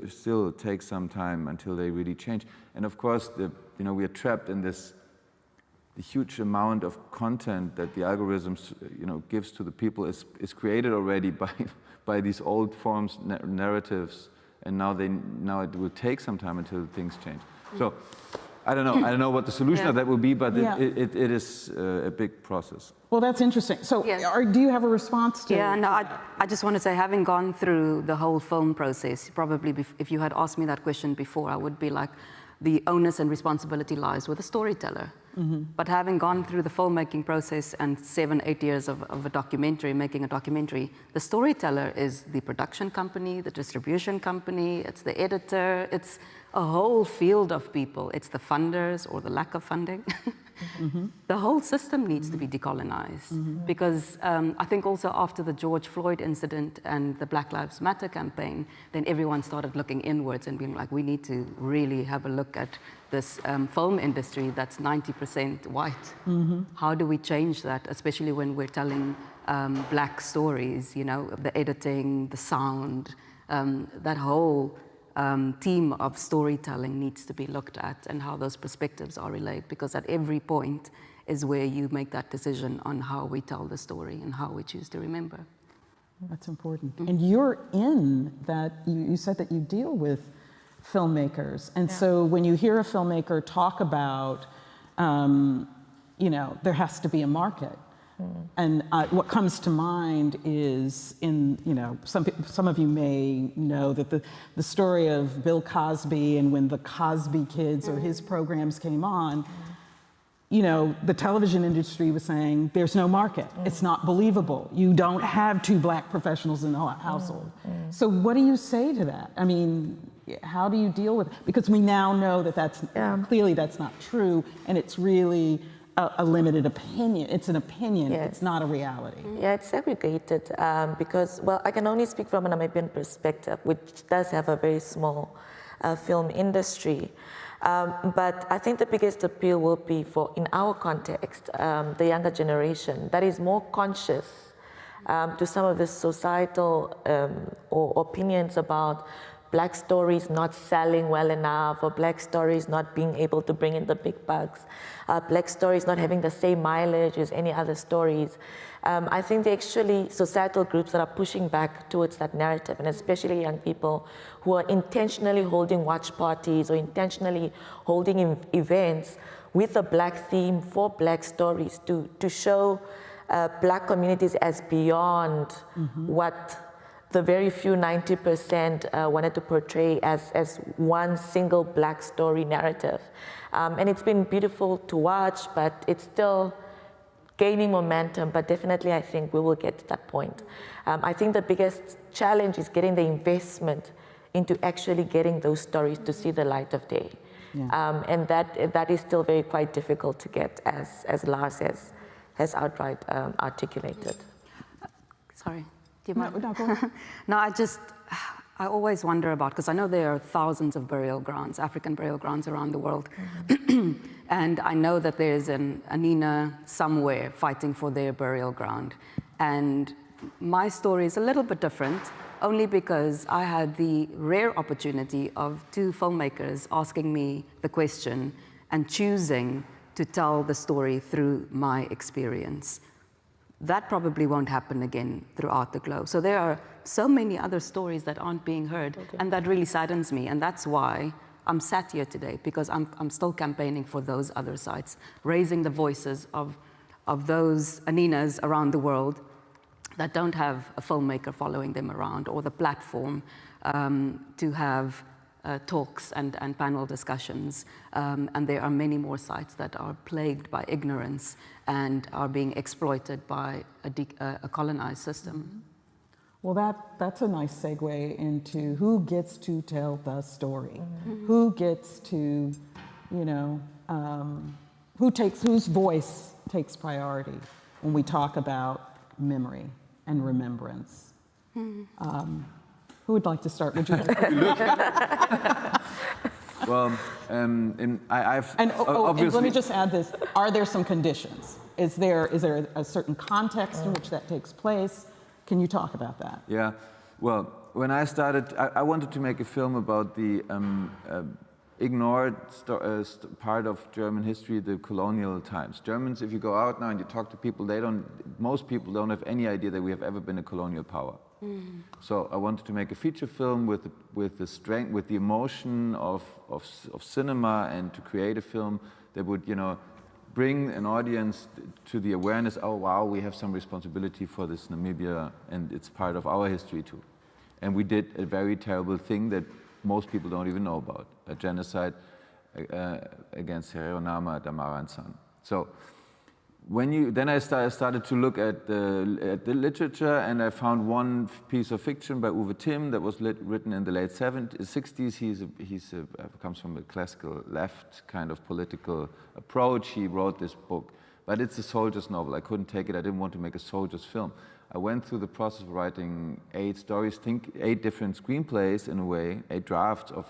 Speaker 5: still take some time until they really change. And of course, we are trapped in the huge amount of content that the algorithms, gives to the people is created already by these old forms, narratives, and now it will take some time until things change. So, I don't know what the solution of that will be, but it is a big process.
Speaker 4: Well, that's interesting. So, do you have a response to?
Speaker 7: Yeah, no, I just want to say, having gone through the whole film process, probably if you had asked me that question before, I would be like, the onus and responsibility lies with the storyteller. Mm-hmm. But having gone through the filmmaking process and 7-8 years of a documentary, making a documentary, the storyteller is the production company, the distribution company, it's the editor, it's a whole field of people. It's the funders or the lack of funding. Mm-hmm. The whole system needs to be decolonized, because I think also after the George Floyd incident and the Black Lives Matter campaign, then everyone started looking inwards and being like, we need to really have a look at this film industry that's 90% white. Mm-hmm. How do we change that, especially when we're telling black stories, the editing, the sound, that whole team of storytelling needs to be looked at, and how those perspectives are relayed, because at every point is where you make that decision on how we tell the story and how we choose to remember.
Speaker 4: That's important. Mm-hmm. And you're in that, you said that you deal with filmmakers, and so when you hear a filmmaker talk about, there has to be a market. And what comes to mind is some of you may know that the story of Bill Cosby, and when the Cosby Kids or his programs came on, the television industry was saying there's no market. It's not believable. You don't have 2 black professionals in the household. So what do you say to that? I mean, how do you deal with it? Because we now know that clearly that's not true, and it's really a limited opinion. It's an opinion, it's not a reality.
Speaker 6: Yeah, it's segregated because, I can only speak from a Namibian perspective, which does have a very small film industry. But I think the biggest appeal will be in our context, the younger generation that is more conscious to some of the societal or opinions about Black stories not selling well enough, or Black stories not being able to bring in the big bucks, Black stories not having the same mileage as any other stories. I think they're actually societal groups that are pushing back towards that narrative, and especially young people who are intentionally holding watch parties or intentionally holding events with a Black theme for Black stories to show Black communities as beyond what the very few 90% wanted to portray as one single Black story narrative. And it's been beautiful to watch, but it's still gaining momentum, but definitely I think we will get to that point. I think the biggest challenge is getting the investment into actually getting those stories to see the light of day. Yeah. And that is still quite difficult to get, as Lars has outright articulated.
Speaker 7: Sorry. Do you mind?
Speaker 4: No, go ahead.
Speaker 7: No, I always wonder about, because I know there are thousands of burial grounds, African burial grounds around the world. And I know that there's an Annina somewhere fighting for their burial ground. And my story is a little bit different, only because I had the rare opportunity of 2 filmmakers asking me the question and choosing to tell the story through my experience. That probably won't happen again throughout the globe. So there are so many other stories that aren't being heard, and that really saddens me. And that's why I'm sat here today, because I'm still campaigning for those other sides, raising the voices of those Anninas around the world that don't have a filmmaker following them around, or the platform to have talks and panel discussions. And there are many more sites that are plagued by ignorance and are being exploited by a colonized system.
Speaker 4: Well, that's a nice segue into who gets to tell the story, who gets to, you know, whose voice takes priority when we talk about memory and remembrance. Who would like to start? Would you like to?
Speaker 5: Well,
Speaker 4: and let me just add this: are there some conditions? Is there a certain context in which that takes place? Can you talk about that?
Speaker 5: Yeah. Well, when I started, I wanted to make a film about the ignored part of German history, the colonial times. Germans, if you go out now and you talk to people, most people don't have any idea that we have ever been a colonial power. So I wanted to make a feature film with the strength, with the emotion of cinema, and to create a film that would, you know, bring an audience to the awareness, oh wow, we have some responsibility for this Namibia, and it's part of our history too. And we did a very terrible thing that most people don't even know about, a genocide against Herero Nama, Damara and San. So then I started to look at the literature, and I found one piece of fiction by Uwe Timm that was written in the late 60s. He comes from a classical left kind of political approach. He wrote this book, but it's a soldier's novel. I couldn't take it. I didn't want to make a soldier's film. I went through the process of writing 8 stories, 8 different screenplays in a way, 8 drafts of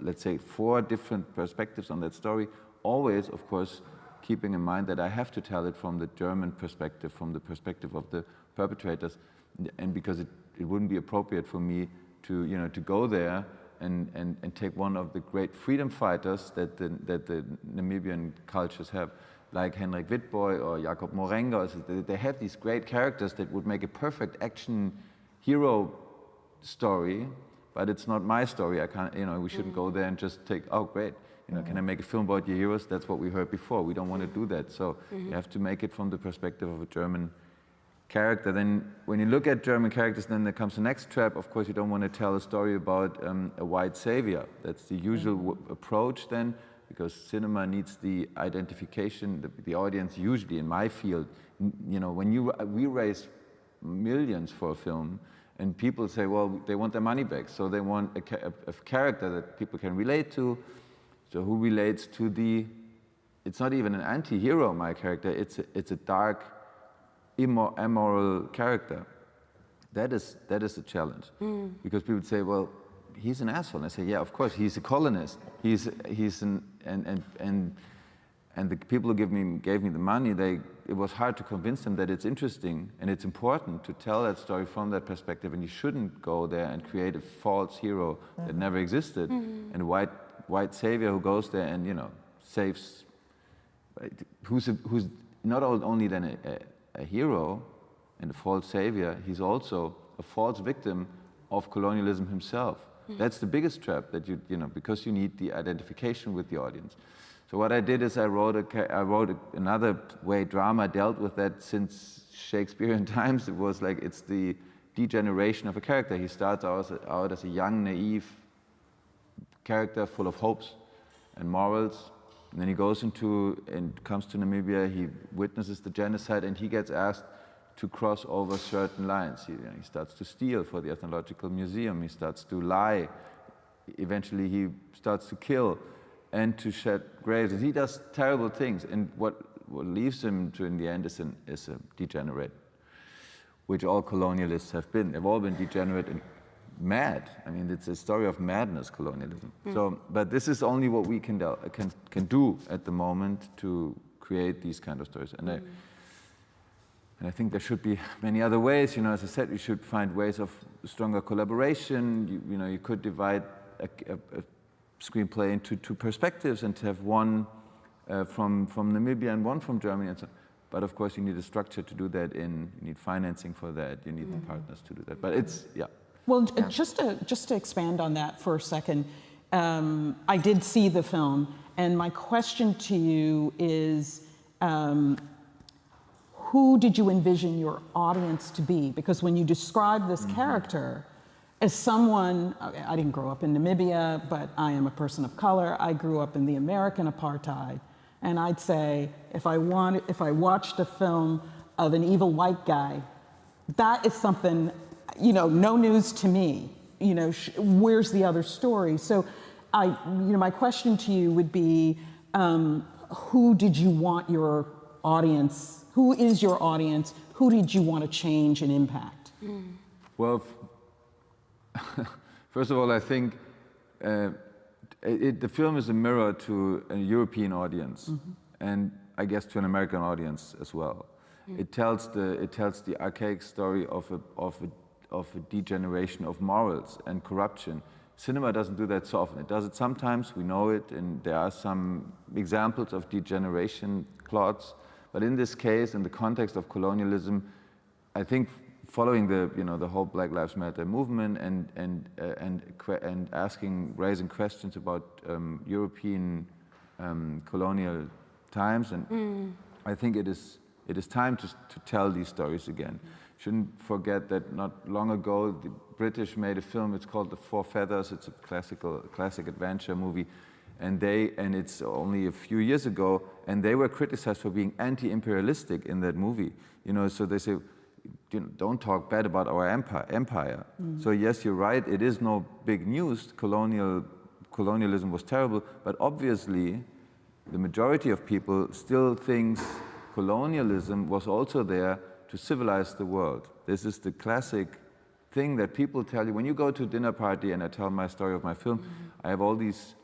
Speaker 5: let's say 4 different perspectives on that story, always, of course, keeping in mind that I have to tell it from the German perspective, from the perspective of the perpetrators, and because it wouldn't be appropriate for me to, you know, to go there and take one of the great freedom fighters that the Namibian cultures have, like Hendrik Witbooi or Jacob Morenga. They have these great characters that would make a perfect action hero story, but it's not my story. I can't, you know, we shouldn't go there and just take, oh great, you know, can I make a film about your heroes? That's what we heard before. We don't want to do that. So you have to make it from the perspective of a German character. Then when you look at German characters, then there comes the next trap. Of course, you don't want to tell a story about a white savior. That's the usual approach then, because cinema needs the identification, the audience usually in my field. You know, when we raise millions for a film, and people say, well, they want their money back. So they want a character that people can relate to. So who relates to it's not even an anti-hero, my character, it's a dark, immoral character. That is a challenge. Because people say, well, he's an asshole. And I say, yeah, of course, he's a colonist. And the people who gave me the money, it was hard to convince them that it's interesting and it's important to tell that story from that perspective, and you shouldn't go there and create a false hero that never existed, and a white savior who goes there and, you know, saves, who's not only then a hero and a false savior, he's also a false victim of colonialism himself. That's the biggest trap, that you know, because you need the identification with the audience. So what I did is I wrote another way drama dealt with that since Shakespearean times. It was like, it's the degeneration of a character. He starts out as a young, naive character full of hopes and morals, and then he goes comes to Namibia, he witnesses the genocide, and he gets asked to cross over certain lines. He starts to steal for the Ethnological Museum, he starts to lie, eventually he starts to kill and to shed graves. He does terrible things, and what leaves him to, in the end, is a degenerate, which all colonialists have been. They've all been degenerate and mad. I mean, it's a story of madness, colonialism. So, but this is only what we can do at the moment to create these kind of stories. And I think there should be many other ways. You know, as I said, we should find ways of stronger collaboration. You know, you could divide a screenplay into 2 perspectives and to have one from Namibia and one from Germany. And so, but of course, you need a structure to do that. You need financing for that. You need the partners to do that. But it's
Speaker 4: Well, just to expand on that for a second, I did see the film, and my question to you is, who did you envision your audience to be? Because when you describe this character as someone, I didn't grow up in Namibia, but I am a person of color. I grew up in the American apartheid, and I'd say if I watched a film of an evil white guy, that is something you know, no news to me. You know, where's the other story? So, you know, my question to you would be, who did you want your audience? Who is your audience? Who did you want to change and impact?
Speaker 5: Well, first of all, I think the film is a mirror to a European audience, and I guess to an American audience as well. It tells the archaic story of a degeneration of morals and corruption. Cinema doesn't do that so often. It does it sometimes, we know it, and there are some examples of degeneration plots. But in this case, in the context of colonialism, I think following the whole Black Lives Matter movement and raising questions about European colonial times, and I think it is time to tell these stories again. Shouldn't forget that not long ago the British made a film. It's called The Four Feathers. It's a classic adventure movie, and it's only a few years ago, and they were criticized for being anti-imperialistic in that movie. You know, so they say, you know, don't talk bad about our empire. So yes, you're right. It is no big news. Colonialism was terrible, but obviously, the majority of people still thinks colonialism was also there to civilize the world. This is the classic thing that people tell you. When you go to a dinner party and I tell my story of my film, I have all these,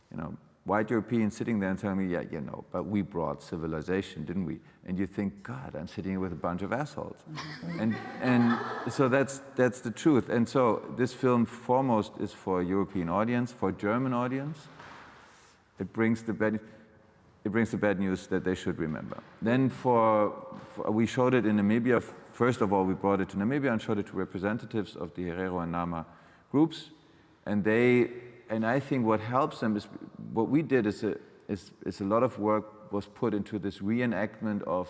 Speaker 5: you know, white Europeans sitting there and telling me, yeah, you know, but we brought civilization, didn't we? And you think, God, I'm sitting here with a bunch of assholes. And so that's the truth. And so this film foremost is for a European audience, for a German audience. It brings the bad news that they should remember. Then we showed it in Namibia. First of all, we brought it to Namibia and showed it to representatives of the Herero and Nama groups. And I think what helps them is, what we did is a lot of work was put into this reenactment of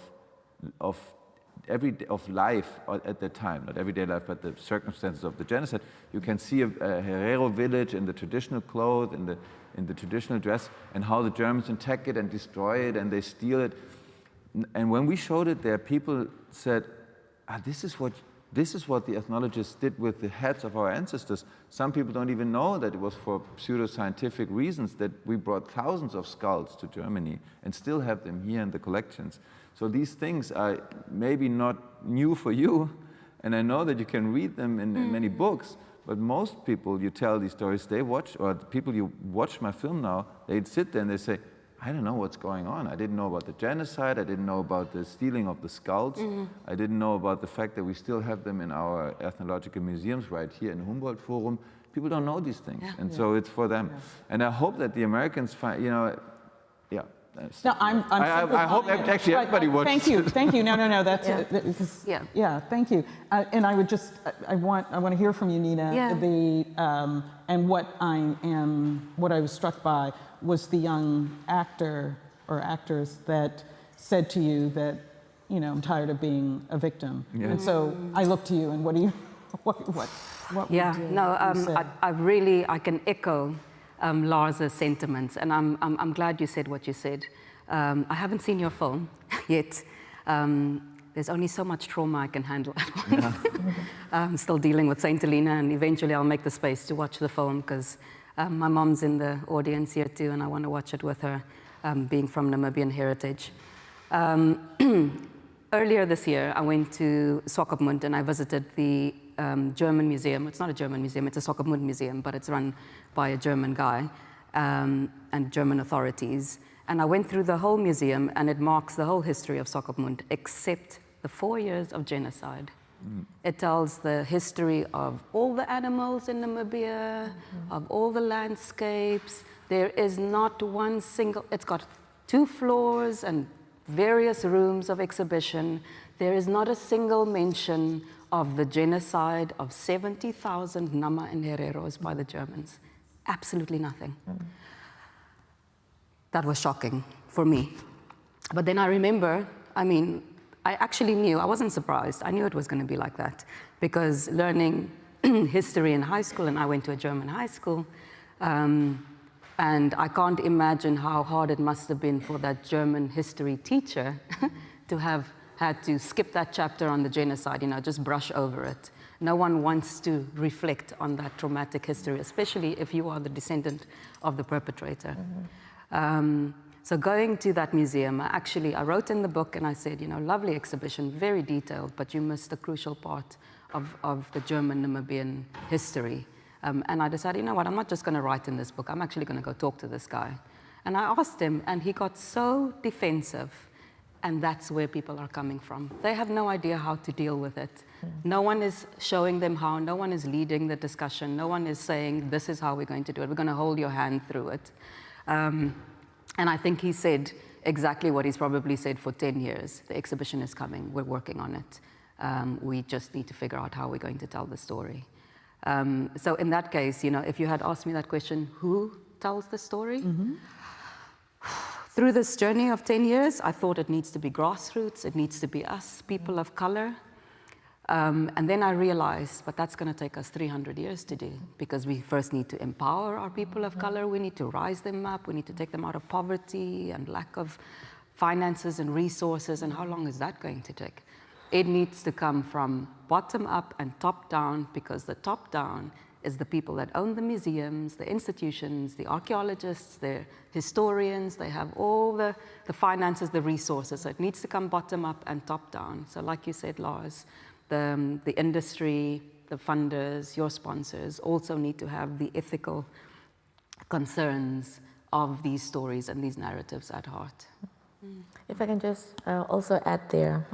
Speaker 5: life at that time, not everyday life, but the circumstances of the genocide. You can see a Herero village in the traditional clothes, in the traditional dress, and how the Germans attack it and destroy it and they steal it. And when we showed it there, people said, this is what the ethnologists did with the heads of our ancestors. Some people don't even know that it was for pseudoscientific reasons that we brought thousands of skulls to Germany and still have them here in the collections. So these things are maybe not new for you, and I know that you can read them in many books, but most people you tell these stories, they watch, or the people you watch my film now, they'd sit there and they say, I don't know what's going on. I didn't know about the genocide. I didn't know about the stealing of the skulls. I didn't know about the fact that we still have them in our ethnological museums right here in Humboldt Forum. People don't know these things, and so it's for them. And I hope that the Americans find, you know,
Speaker 4: No,
Speaker 5: I hope actually everybody watches.
Speaker 4: Thank you. No, that's thank you. And I would just, I want to hear from you, Nina. And what I was struck by was the young actor or actors that said to you that, you know, I'm tired of being a victim. Yeah. And so I look to you, and what do you, what would you say?
Speaker 7: I can echo Lars's sentiments, and I'm glad you said what you said. I haven't seen your film yet. There's only so much trauma I can handle at once. I'm still dealing with Saint Helena, and eventually I'll make the space to watch the film because my mom's in the audience here too, and I want to watch it with her, being from Namibian heritage. Earlier this year, I went to Swakopmund and I visited the German museum. It's not a German museum, it's a Swakopmund museum, but it's run by a German guy and German authorities. And I went through the whole museum, and it marks the whole history of Swakopmund, except the 4 years of genocide. It tells the history of all the animals in Namibia, of all the landscapes. There is not one single, it's got 2 floors and various rooms of exhibition. There is not a single mention of the genocide of 70,000 Nama and Hereros by the Germans. Absolutely nothing. That was shocking for me. But then I remember, I actually knew, I wasn't surprised. I knew it was going to be like that because learning history in high school, and I went to a German high school, and I can't imagine how hard it must have been for that German history teacher to have had to skip that chapter on the genocide, just brush over it. No one wants to reflect on that traumatic history, especially if you are the descendant of the perpetrator. So going to that museum, I wrote in the book and I said, you know, lovely exhibition, very detailed, but you missed a crucial part of the German-Namibian history. And I decided, you know what, I'm not just going to write in this book, I'm actually going to go talk to this guy. And I asked him, and he got so defensive, and that's where people are coming from. They have no idea how to deal with it. No one is showing them how, no one is leading the discussion, no one is saying, this is how we're going to do it, we're going to hold your hand through it. And I think he said exactly what he's probably said for 10 years. The exhibition is coming, we're working on it. We just need to figure out how we're going to tell the story. So in that case, you know, if you had asked me that question, who tells the story? Through this journey of 10 years, I thought it needs to be grassroots, it needs to be us, people of color. And then I realized, but that's going to take us 300 years to do, because we first need to empower our people of color, we need to rise them up, we need to take them out of poverty and lack of finances and resources, and how long is that going to take? It needs to come from bottom up and top down, because the top down is the people that own the museums, the institutions, the archaeologists, the historians, they have all the finances, the resources. So it needs to come bottom up and top down. So like you said, Lars, the industry, the funders, your sponsors also need to have the ethical concerns of these stories and these narratives at heart.
Speaker 6: If I can just also add there,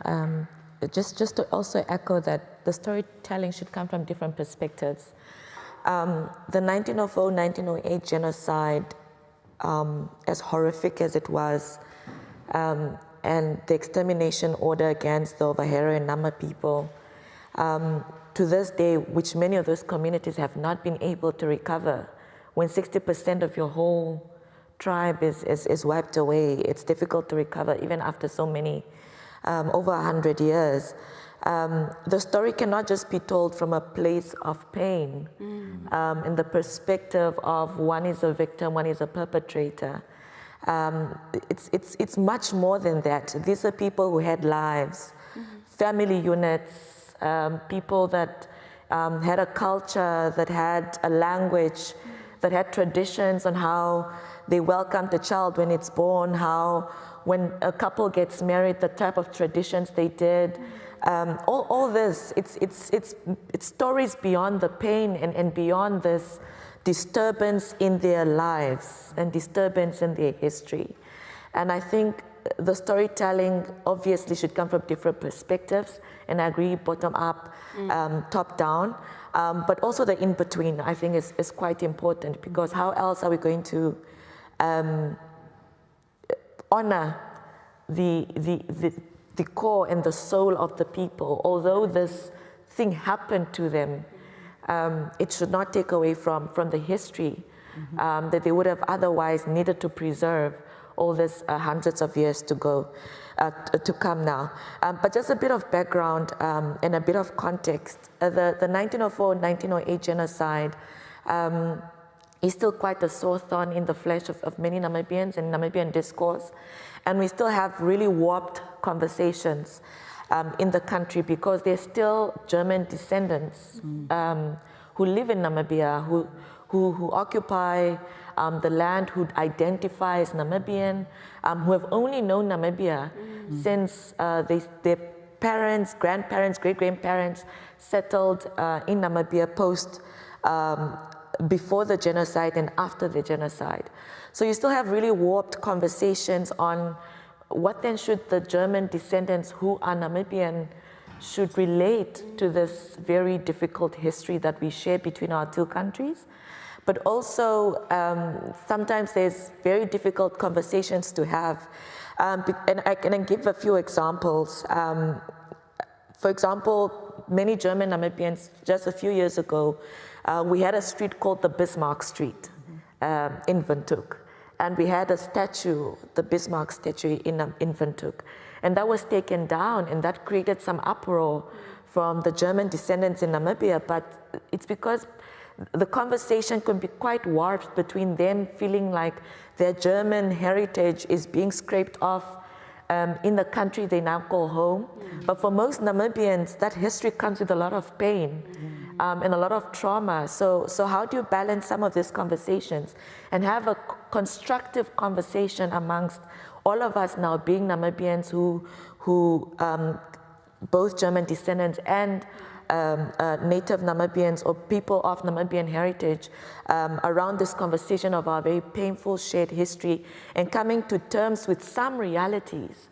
Speaker 6: just to also echo that the storytelling should come from different perspectives. The 1904-1908 genocide, as horrific as it was, and the extermination order against the Ovahero and Nama people, to this day, which many of those communities have not been able to recover. When 60% of your whole tribe is wiped away, it's difficult to recover even after so many, over 100 years. The story cannot just be told from a place of pain, in the perspective of one is a victim, one is a perpetrator. It's much more than that. These are people who had lives, family units, people that had a culture, that had a language, that had traditions on how they welcomed a child when it's born, how when a couple gets married, the type of traditions they did. All this, it's stories beyond the pain and beyond this disturbance in their lives and disturbance in their history. And I think the storytelling obviously should come from different perspectives, and I agree, bottom up, top down, but also the in-between I think is quite important, because how else are we going to honor the core and the soul of the people? Although this thing happened to them, it should not take away from the history that they would have otherwise needed to preserve all this hundreds of years to go, to come now. But just a bit of background and a bit of context. The 1904-1908 genocide is still quite a sore thorn in the flesh of many Namibians and Namibian discourse. And we still have really warped conversations in the country, because there's still German descendants who live in Namibia, who occupy the land, who identify as Namibian, who have only known Namibia since their parents, grandparents, great-grandparents settled in Namibia post, before the genocide and after the genocide. So you still have really warped conversations on what then should the German descendants who are Namibian should relate to this very difficult history that we share between our two countries. But also, sometimes there's very difficult conversations to have. And I can give a few examples. For example, many German Namibians, just a few years ago, we had a street called the Bismarck Street in Windhoek. And we had a statue, the Bismarck statue in Windhoek. And that was taken down, and that created some uproar from the German descendants in Namibia. But it's because the conversation could be quite warped between them feeling like their German heritage is being scraped off in the country they now call home. But for most Namibians, that history comes with a lot of pain and a lot of trauma. So how do you balance some of these conversations and have a constructive conversation amongst all of us now being Namibians who both German descendants and native Namibians or people of Namibian heritage around this conversation of our very painful shared history and coming to terms with some realities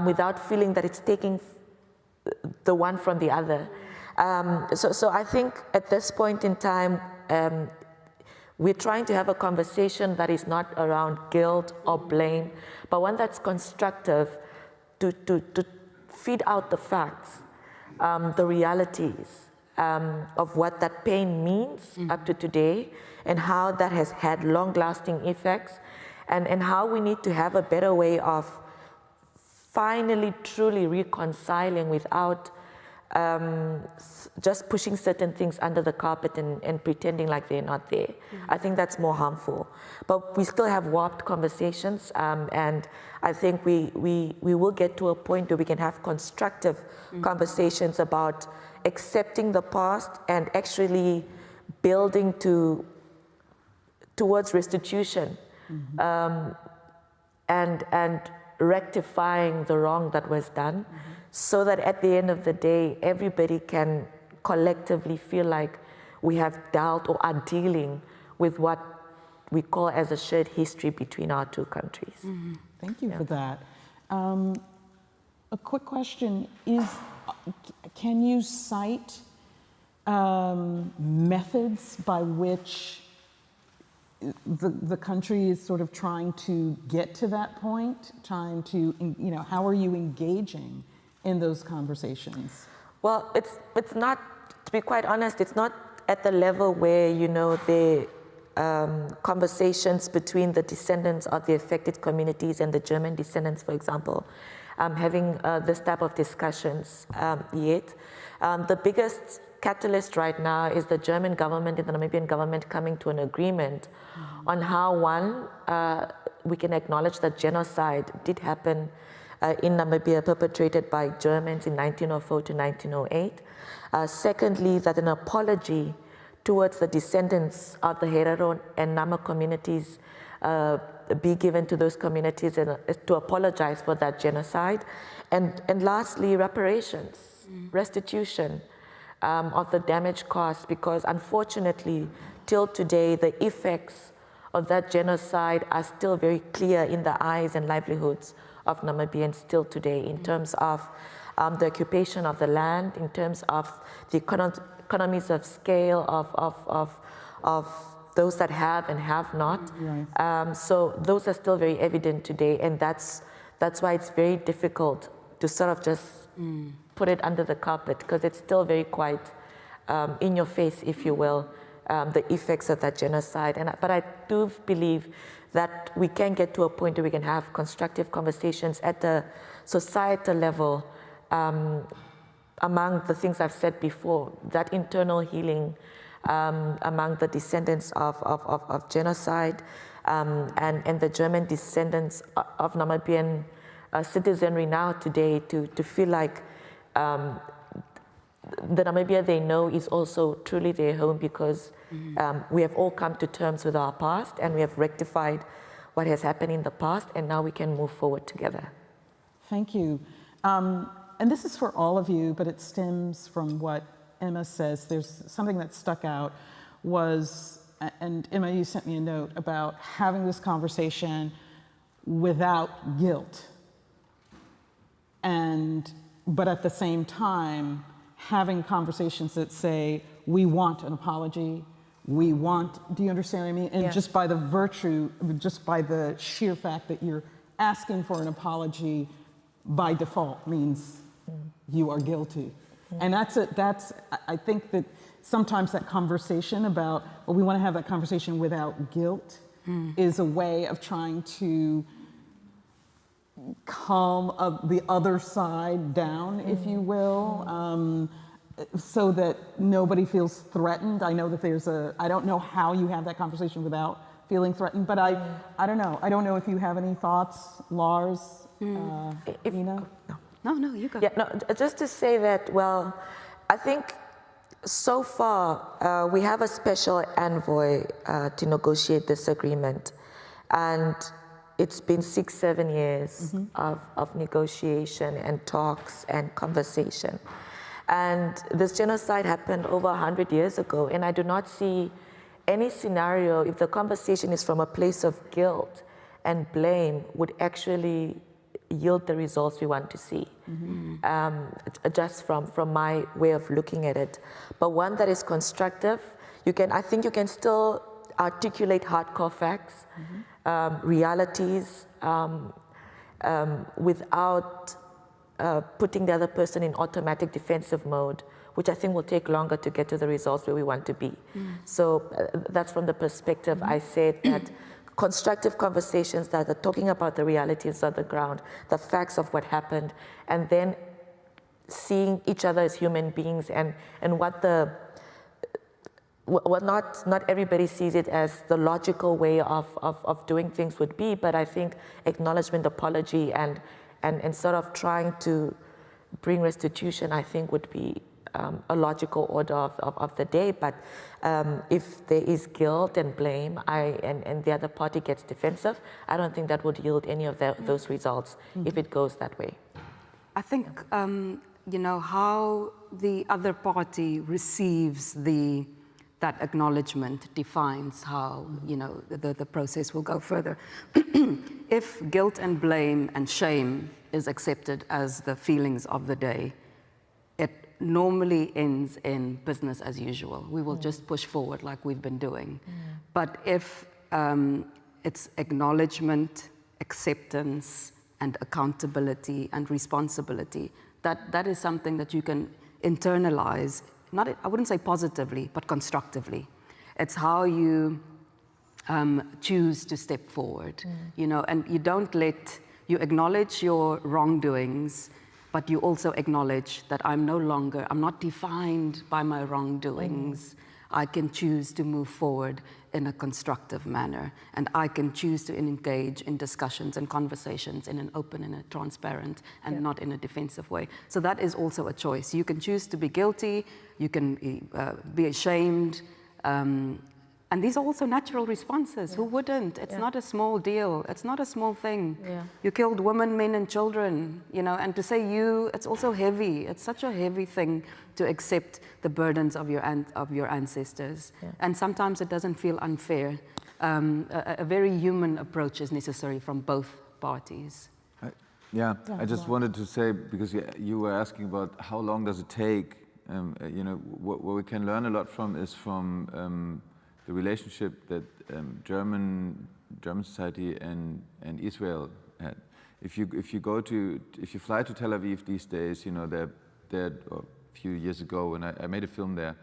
Speaker 6: without feeling that it's taking the one from the other. So I think at this point in time, we're trying to have a conversation that is not around guilt or blame, but one that's constructive to feed out the facts, the realities of what that pain means up to today and how that has had long-lasting effects and how we need to have a better way of finally truly reconciling without just pushing certain things under the carpet and pretending like they're not there. I think that's more harmful. But we still have warped conversations, and I think we will get to a point where we can have constructive conversations about accepting the past and actually building towards restitution and rectifying the wrong that was done. So that at the end of the day, everybody can collectively feel like we have dealt or are dealing with what we call as a shared history between our two countries.
Speaker 4: Thank you for that. A quick question is, can you cite methods by which the country is sort of trying to get to that point, trying to, how are you engaging in those conversations?
Speaker 6: Well, it's not, to be quite honest, it's not at the level where, the conversations between the descendants of the affected communities and the German descendants, for example, having this type of discussions yet. The biggest catalyst right now is the German government and the Namibian government coming to an agreement on how, one, we can acknowledge that genocide did happen in Namibia, perpetrated by Germans in 1904 to 1908. Secondly, that an apology towards the descendants of the Herero and Nama communities be given to those communities and to apologize for that genocide. And lastly, reparations, restitution of the damage caused, because unfortunately, till today, the effects of that genocide are still very clear in the eyes and livelihoods of Namibians still today, in terms of the occupation of the land, in terms of the economies of scale of those that have and have not. Right. So those are still very evident today, and that's why it's very difficult to sort of just put it under the carpet, because it's still very quite in your face, if you will, the effects of that genocide. But I do believe that we can get to a point where we can have constructive conversations at the societal level among the things I've said before, that internal healing among the descendants of genocide and the German descendants of Namibian citizenry now today to feel like the Namibia they know is also truly their home, because we have all come to terms with our past and we have rectified what has happened in the past, and now we can move forward together.
Speaker 4: Thank you. And this is for all of you, but it stems from what Emma says. There's something that stuck out was, and Emma, you sent me a note about having this conversation without guilt. But at the same time, having conversations that say, we want an apology, we want, do you understand what I mean? And
Speaker 6: yeah.
Speaker 4: just by the sheer fact that you're asking for an apology by default means you are guilty. And I think that sometimes that conversation about, well, we want to have that conversation without guilt is a way of trying to calm the other side down, if you will, so that nobody feels threatened. I know that I don't know how you have that conversation without feeling threatened. But I don't know. I don't know if you have any thoughts, Lars, Nina?
Speaker 7: No, you go.
Speaker 6: Yeah, no, just to say that, well, I think so far we have a special envoy to negotiate this agreement. And it's been 6-7 years of negotiation and talks and conversation. And this genocide happened over 100 years ago, and I do not see any scenario, if the conversation is from a place of guilt and blame, would actually yield the results we want to see, just from my way of looking at it. But one that is constructive, I think you can still articulate hardcore facts, realities, without putting the other person in automatic defensive mode, which I think will take longer to get to the results where we want to be. So that's from the perspective I said that constructive conversations that are talking about the realities of the ground, the facts of what happened, and then seeing each other as human beings and what not everybody sees it as the logical way of doing things would be, but I think acknowledgement, apology, and sort of trying to bring restitution, I think would be a logical order of the day. But if there is guilt and blame and the other party gets defensive, I don't think that would yield any of those results if it goes that way.
Speaker 7: I think, how the other party receives that acknowledgement defines how, the process will go further. If guilt and blame and shame is accepted as the feelings of the day, it normally ends in business as usual. We will just push forward like we've been doing. But if it's acknowledgement, acceptance, and accountability and responsibility, that is something that you can internalize, I wouldn't say positively, but constructively. It's how you choose to step forward, and you acknowledge your wrongdoings, but you also acknowledge that I'm not defined by my wrongdoings. I can choose to move forward in a constructive manner, and I can choose to engage in discussions and conversations in an open and a transparent and not in a defensive way. So that is also a choice. You can choose to be guilty, you can be ashamed, and these are also natural responses. Who wouldn't? It's not a small deal. It's not a small thing. You killed women, men, and children, and to say it's also heavy. It's such a heavy thing to accept the burdens of your ancestors. And sometimes it doesn't feel unfair. A very human approach is necessary from both parties.
Speaker 5: I just wanted to say, because you were asking about how long does it take, what we can learn a lot from is from the relationship that German society and Israel had. If you fly to Tel Aviv these days, a few years ago when I made a film there,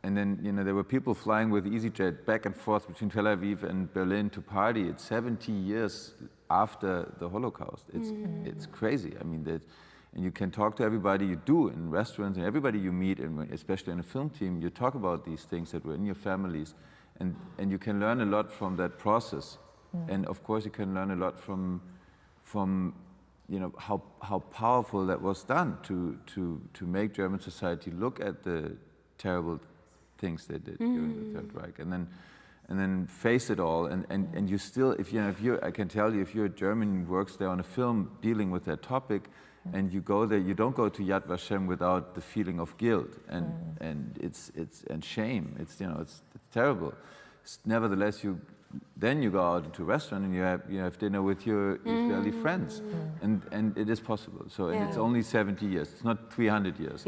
Speaker 5: and then there were people flying with EasyJet back and forth between Tel Aviv and Berlin to party. It's 70 years after the Holocaust. It's crazy. I mean, and you can talk to everybody you do in restaurants, and everybody you meet, and especially in a film team, you talk about these things that were in your families. And you can learn a lot from that process, and of course you can learn a lot from how powerful that was done to make German society look at the terrible things they did during the Third Reich, and then face it all. And you still, I can tell you, if you're a German who works there on a film dealing with that topic, and you go there, you don't go to Yad Vashem without the feeling of guilt and shame. It's terrible. Nevertheless, then you go out into a restaurant and you have dinner with your Israeli friends, and it is possible. So and it's only 70 years. It's not 300 years.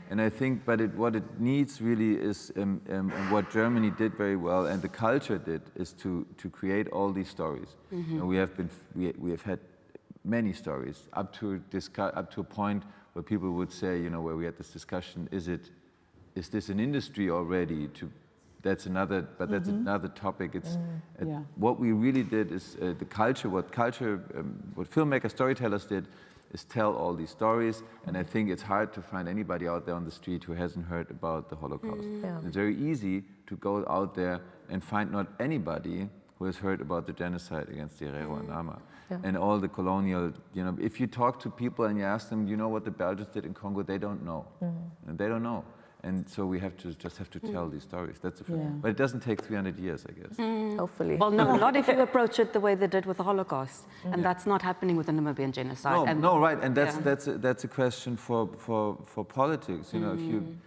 Speaker 5: And I think, but what it needs really is, and what Germany did very well, and the culture did, is to create all these stories. And we have had many stories up to a point where people would say, where we had this discussion, is this an industry already? That's another topic. What we really did is the culture. What filmmakers, storytellers did, is tell all these stories. And I think it's hard to find anybody out there on the street who hasn't heard about the Holocaust. It's very easy to go out there and find not anybody who has heard about the genocide against the Herero and Nama.
Speaker 6: Yeah.
Speaker 5: And all the colonial, you know, if you talk to people and you ask them, you know what the Belgians did in Congo, they don't know. And they don't know. And so we have to just tell these stories. That's the But it doesn't take 300 years, I guess.
Speaker 6: Hopefully.
Speaker 7: Well, no, not if you approach it the way they did with the Holocaust. And that's not happening with the Namibian genocide.
Speaker 5: No, right. And that's a question for politics. You know, if you,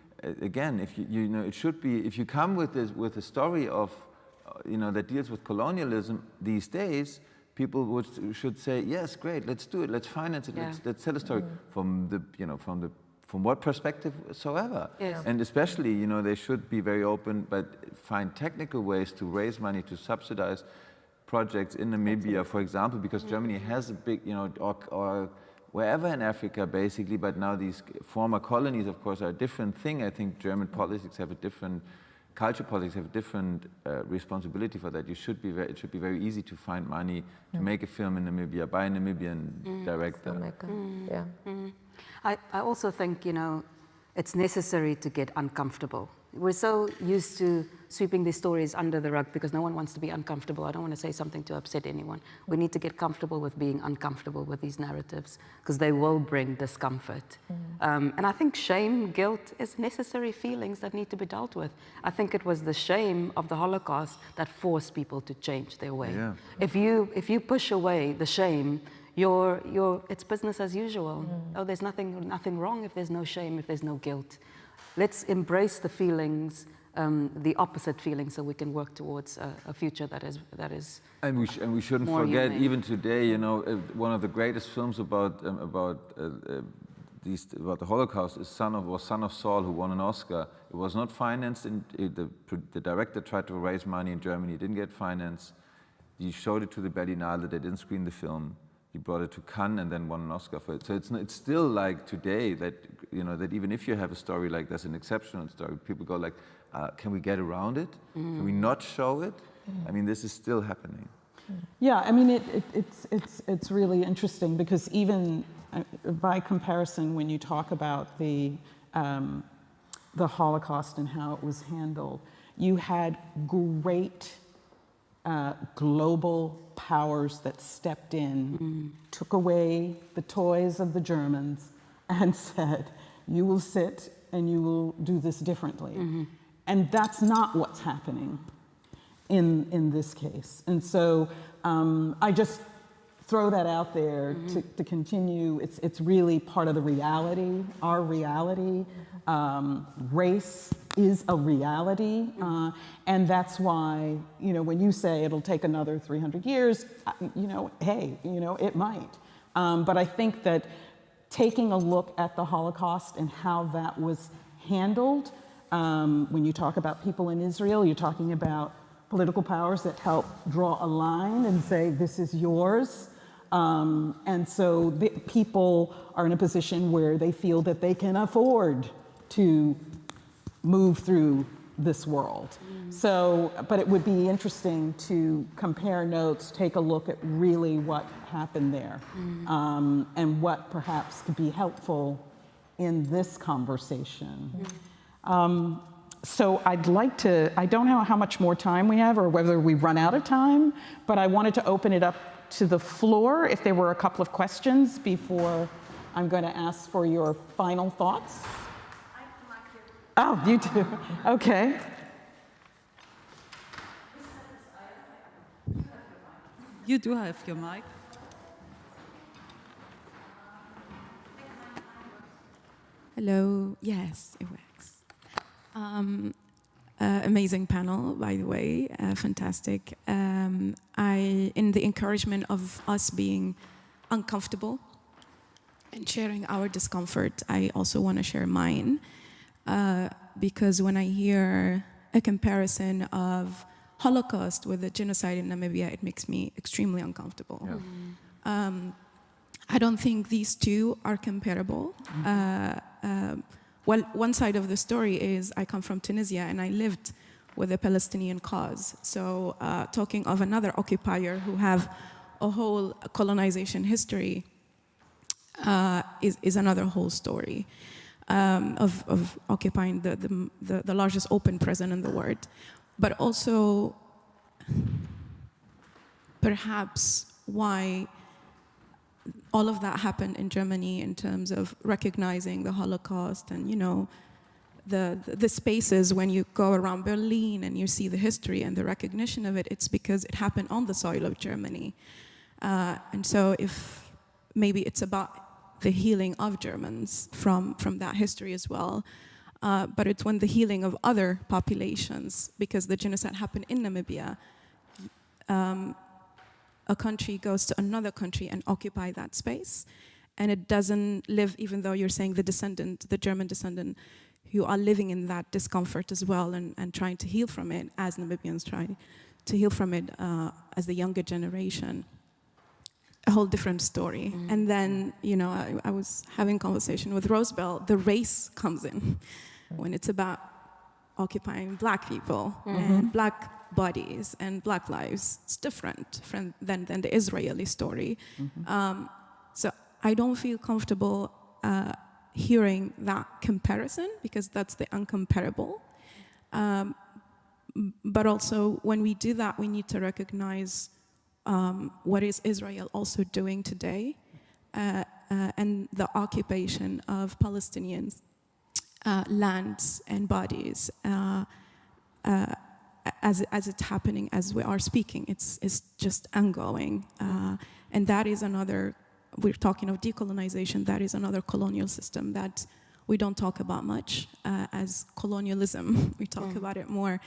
Speaker 5: again, if you know, it should be, if you come with a story of, you know, that deals with colonialism these days, people should say, yes, great, let's do it, let's finance it, let's tell a story from the, you know, from what perspective soever.
Speaker 7: Yes.
Speaker 5: And especially, you know, they should be very open, but find technical ways to raise money to subsidize projects in Namibia, for example, because Germany has a big, you know, or wherever in Africa, basically, but now these former colonies, of course, are a different thing. I think German politics have a different, culture politics have a different responsibility for that. It should be very easy to find money to make a film in Namibia by a Namibian director.
Speaker 7: I also think, you know, it's necessary to get uncomfortable. We're so used to sweeping these stories under the rug because no one wants to be uncomfortable. I don't want to say something to upset anyone. We need to get comfortable with being uncomfortable with these narratives because they will bring discomfort. And I think shame, guilt is necessary feelings that need to be dealt with. I think it was the shame of the Holocaust that forced people to change their way.
Speaker 5: Yeah.
Speaker 7: If you push away the shame, it's business as usual. Oh, there's nothing wrong if there's no shame, if there's no guilt. Let's embrace the feelings, the opposite feelings, so we can work towards a future that is. And
Speaker 5: we shouldn't forget, even today, you know, one of the greatest films about the Holocaust is Son of Saul, who won an Oscar. It was not financed, and the director tried to raise money in Germany. It didn't get financed. He showed it to the Berlinale. They didn't screen the film. He brought it to Cannes and then won an Oscar for it. So it's still like today that, you know, that even if you have a story like that's an exceptional story, people go like, can we get around it? Can we not show it? I mean, this is still happening.
Speaker 4: Yeah, I mean, it's really interesting because even by comparison, when you talk about the Holocaust and how it was handled, you had great global powers that stepped in, took away the toys of the Germans and said, you will sit and you will do this differently. And that's not what's happening in this case. And so I just throw that out there to continue. It's really part of the reality, our reality. Race is a reality, and that's why, you know, when you say it'll take another 300 years, you know, hey, you know, it might. But I think that taking a look at the Holocaust and how that was handled, when you talk about people in Israel, you're talking about political powers that help draw a line and say, this is yours. And so the people are in a position where they feel that they can afford to move through this world. So, but it would be interesting to compare notes, take a look at really what happened there, and what perhaps could be helpful in this conversation. So I'd like to, I don't know how much more time we have or whether we run out of time, but I wanted to open it up to the floor if there were a couple of questions before I'm going to ask for your final thoughts. Oh, you do? Okay.
Speaker 1: You do have your mic.
Speaker 2: Hello. Yes, it works. Amazing panel, by the way. Fantastic. In the encouragement of us being uncomfortable and sharing our discomfort, I also want to share mine. Because when I hear a comparison of Holocaust with the genocide in Namibia, it makes me extremely uncomfortable. Yeah. I don't think these two are comparable. Well, one side of the story is I come from Tunisia and I lived with the Palestinian cause. So talking of another occupier who have a whole colonization history is another whole story. Of occupying the largest open prison in the world. But also, perhaps why all of that happened in Germany in terms of recognizing the Holocaust and, you know, the spaces when you go around Berlin and you see the history and the recognition of it, it's because it happened on the soil of Germany. And so if maybe it's about the healing of Germans from that history as well, but it's when the healing of other populations, because the genocide happened in Namibia, a country goes to another country and occupy that space, and it doesn't live, even though you're saying the German descendant, who are living in that discomfort as well and trying to heal from it, as Namibians try to heal from it as the younger generation. A whole different story. Mm-hmm. And then, you know, I was having a conversation with Rosebell, the race comes in when it's about occupying black people and black bodies and black lives. It's different than the Israeli story. So I don't feel comfortable hearing that comparison, because that's the uncomparable. But also, when we do that, we need to recognize what is Israel also doing today, and the occupation of Palestinians' lands and bodies as it's happening, as we are speaking. It's just ongoing. And that is another, we're talking of decolonization, that is another colonial system that we don't talk about much as colonialism. We talk about it more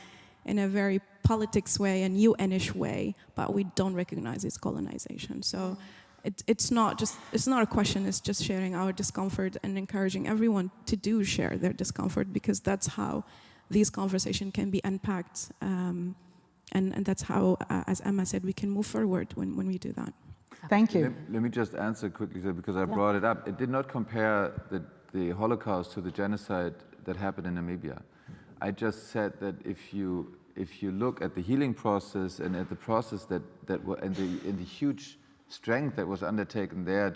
Speaker 2: in a very politics way and UN-ish way, but we don't recognize its colonization. So it's not a question, it's just sharing our discomfort and encouraging everyone to share their discomfort, because that's how these conversations can be unpacked. And that's how, as Emma said, we can move forward when we do that.
Speaker 4: Thank you.
Speaker 5: Let me just answer quickly, because I brought it up. It did not compare the Holocaust to the genocide that happened in Namibia. I just said that if you look at the healing process and at the process and the huge strength that was undertaken there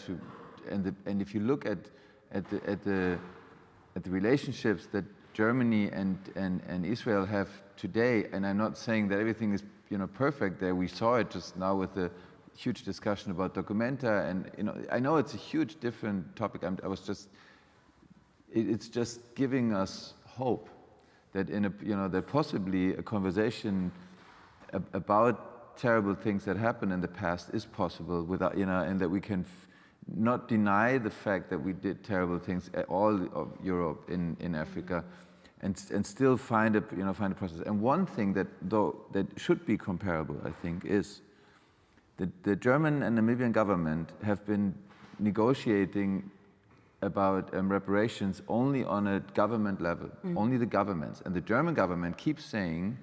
Speaker 5: and if you look at the relationships that Germany and Israel have today, and I'm not saying that everything is perfect there. We saw it just now with the huge discussion about documenta, and I know it's a huge different topic. It's just giving us hope that that possibly a conversation about terrible things that happened in the past is possible without, and that we can not deny the fact that we did terrible things at all of Europe in Africa, and still find a process. And one thing that should be comparable, I think, is that the German and Namibian government have been negotiating about reparations only on a government level, only the governments. And the German government keeps saying,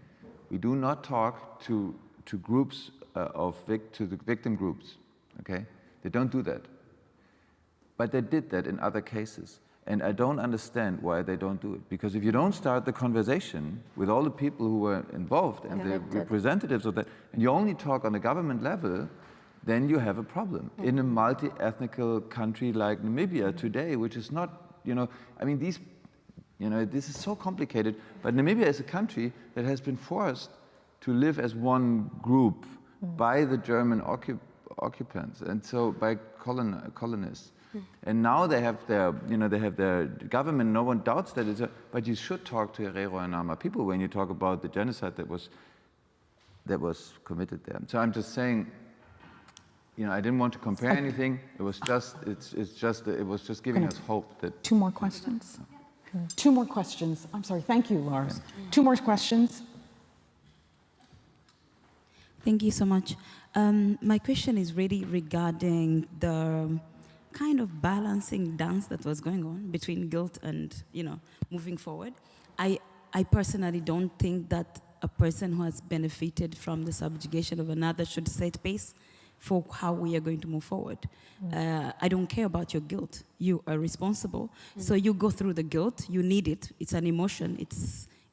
Speaker 5: we do not talk to groups to the victim groups, okay? They don't do that. But they did that in other cases. And I don't understand why they don't do it. Because if you don't start the conversation with all the people who were involved and the representatives of that, and you only talk on the government level, then you have a problem in a multi-ethnical country like Namibia today, which is not, this is so complicated, but Namibia is a country that has been forced to live as one group by the German occupants, and so by colonists. And now they have their government. No one doubts that but you should talk to Herero and Nama people when you talk about the genocide that was committed there. So I'm just saying, I didn't want to compare anything. It was just giving us hope that.
Speaker 4: Two more questions. Two more questions. I'm sorry. Thank you, Lars. Two more questions.
Speaker 8: Thank you so much. My question is really regarding the kind of balancing dance that was going on between guilt and, moving forward. I personally don't think that a person who has benefited from the subjugation of another should set pace for how we are going to move forward. I don't care about your guilt. You are responsible. So you go through the guilt. You need it. It's an emotion.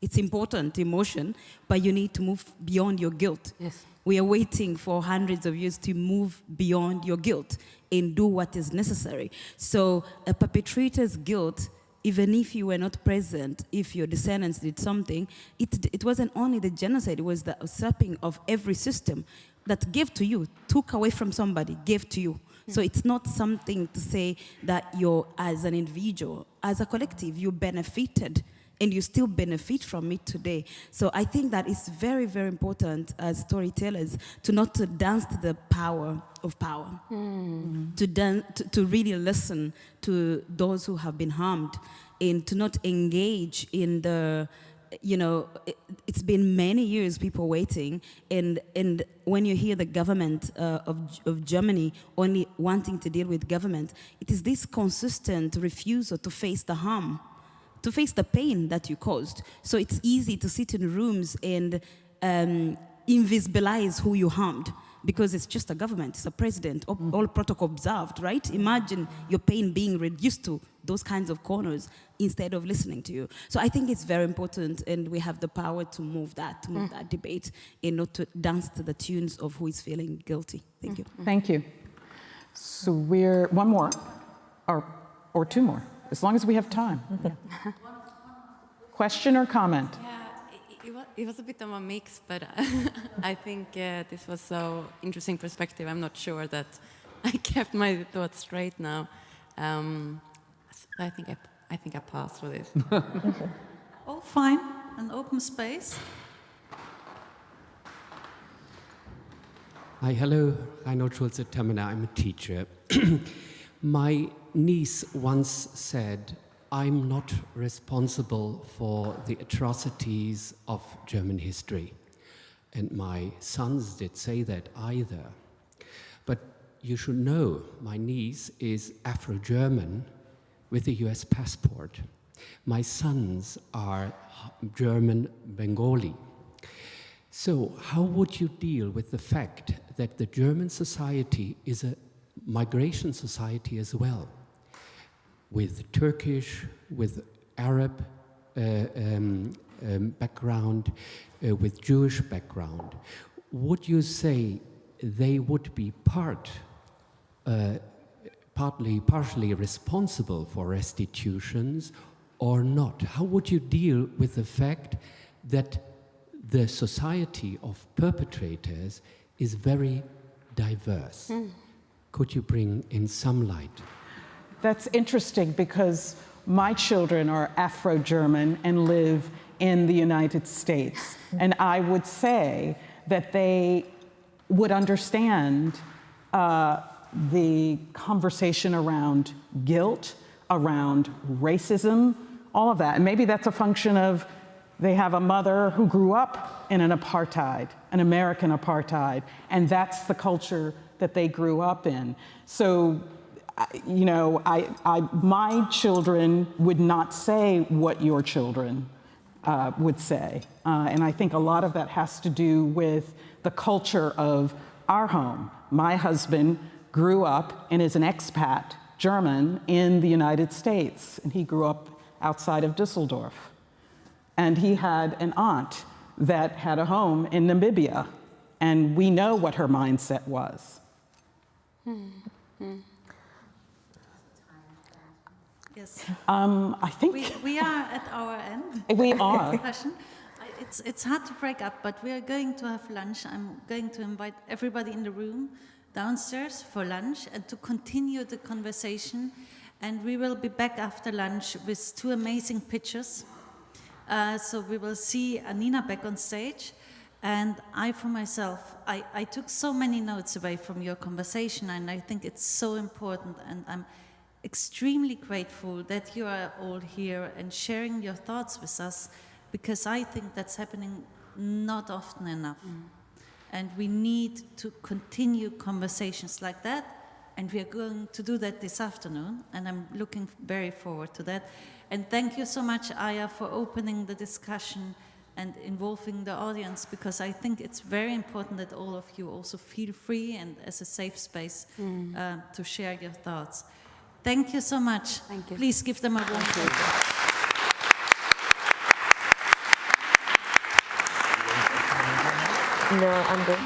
Speaker 8: It's important emotion, but you need to move beyond your guilt.
Speaker 7: Yes.
Speaker 8: We are waiting for hundreds of years to move beyond your guilt and do what is necessary. So a perpetrator's guilt, even if you were not present, if your descendants did something, it wasn't only the genocide, it was the usurping of every system. that gave to you, took away from somebody, gave to you. So it's not something to say that you're, as an individual, as a collective, you benefited and you still benefit from it today. So I think that it's very, very important as storytellers to not to dance to the power of power, to really listen to those who have been harmed, and to not engage in the, it's been many years people waiting, and when you hear the government of Germany only wanting to deal with government, it is this consistent refusal to face the harm, to face the pain that you caused. So it's easy to sit in rooms and invisibilize who you harmed, because it's just a government, it's a president, all protocol observed, right? Imagine your pain being reduced to those kinds of corners instead of listening to you. So I think it's very important, and we have the power to move that debate, and not to dance to the tunes of who is feeling guilty. Thank you.
Speaker 4: Thank you. So we're one more, or two more, as long as we have time. Question or comment?
Speaker 9: It was a bit of a mix, but I think this was so interesting perspective. I'm not sure that I kept my thoughts straight now. I think I passed through this.
Speaker 1: All fine, an open space.
Speaker 10: Hi, hello, Reinhold Schulze-Terminer, I'm a teacher. My niece once said, I'm not responsible for the atrocities of German history. And my sons did say that either. But you should know, my niece is Afro-German with a US passport. My sons are German Bengali. So how would you deal with the fact that the German society is a migration society as well, with Turkish, with Arab background, with Jewish background? Would you say they would be partially responsible for restitutions or not? How would you deal with the fact that the society of perpetrators is very diverse? Could you bring in some light?
Speaker 4: That's interesting, because my children are Afro-German and live in the United States. And I would say that they would understand the conversation around guilt, around racism, all of that. And maybe that's a function of they have a mother who grew up in an apartheid, an American apartheid, and that's the culture that they grew up in. So, my children would not say what your children would say. And I think a lot of that has to do with the culture of our home. My husband grew up and is an expat German in the United States, and he grew up outside of Düsseldorf. And he had an aunt that had a home in Namibia, and we know what her mindset was.
Speaker 1: Yes.
Speaker 4: I think
Speaker 1: we are at our end.
Speaker 4: We are.
Speaker 1: It's hard to break up, but we are going to have lunch. I'm going to invite everybody in the room downstairs for lunch and to continue the conversation. And we will be back after lunch with two amazing pictures. So we will see Annina back on stage. And I, for myself, I took so many notes away from your conversation, and I think it's so important. And I'm extremely grateful that you are all here and sharing your thoughts with us, because I think that's happening not often enough. And we need to continue conversations like that, and we are going to do that this afternoon, and I'm looking very forward to that. And thank you so much, Aya, for opening the discussion and involving the audience, because I think it's very important that all of you also feel free and as a safe space to share your thoughts. Thank you so much.
Speaker 7: Thank you.
Speaker 1: Please give them a warm welcome.
Speaker 6: No, I'm good.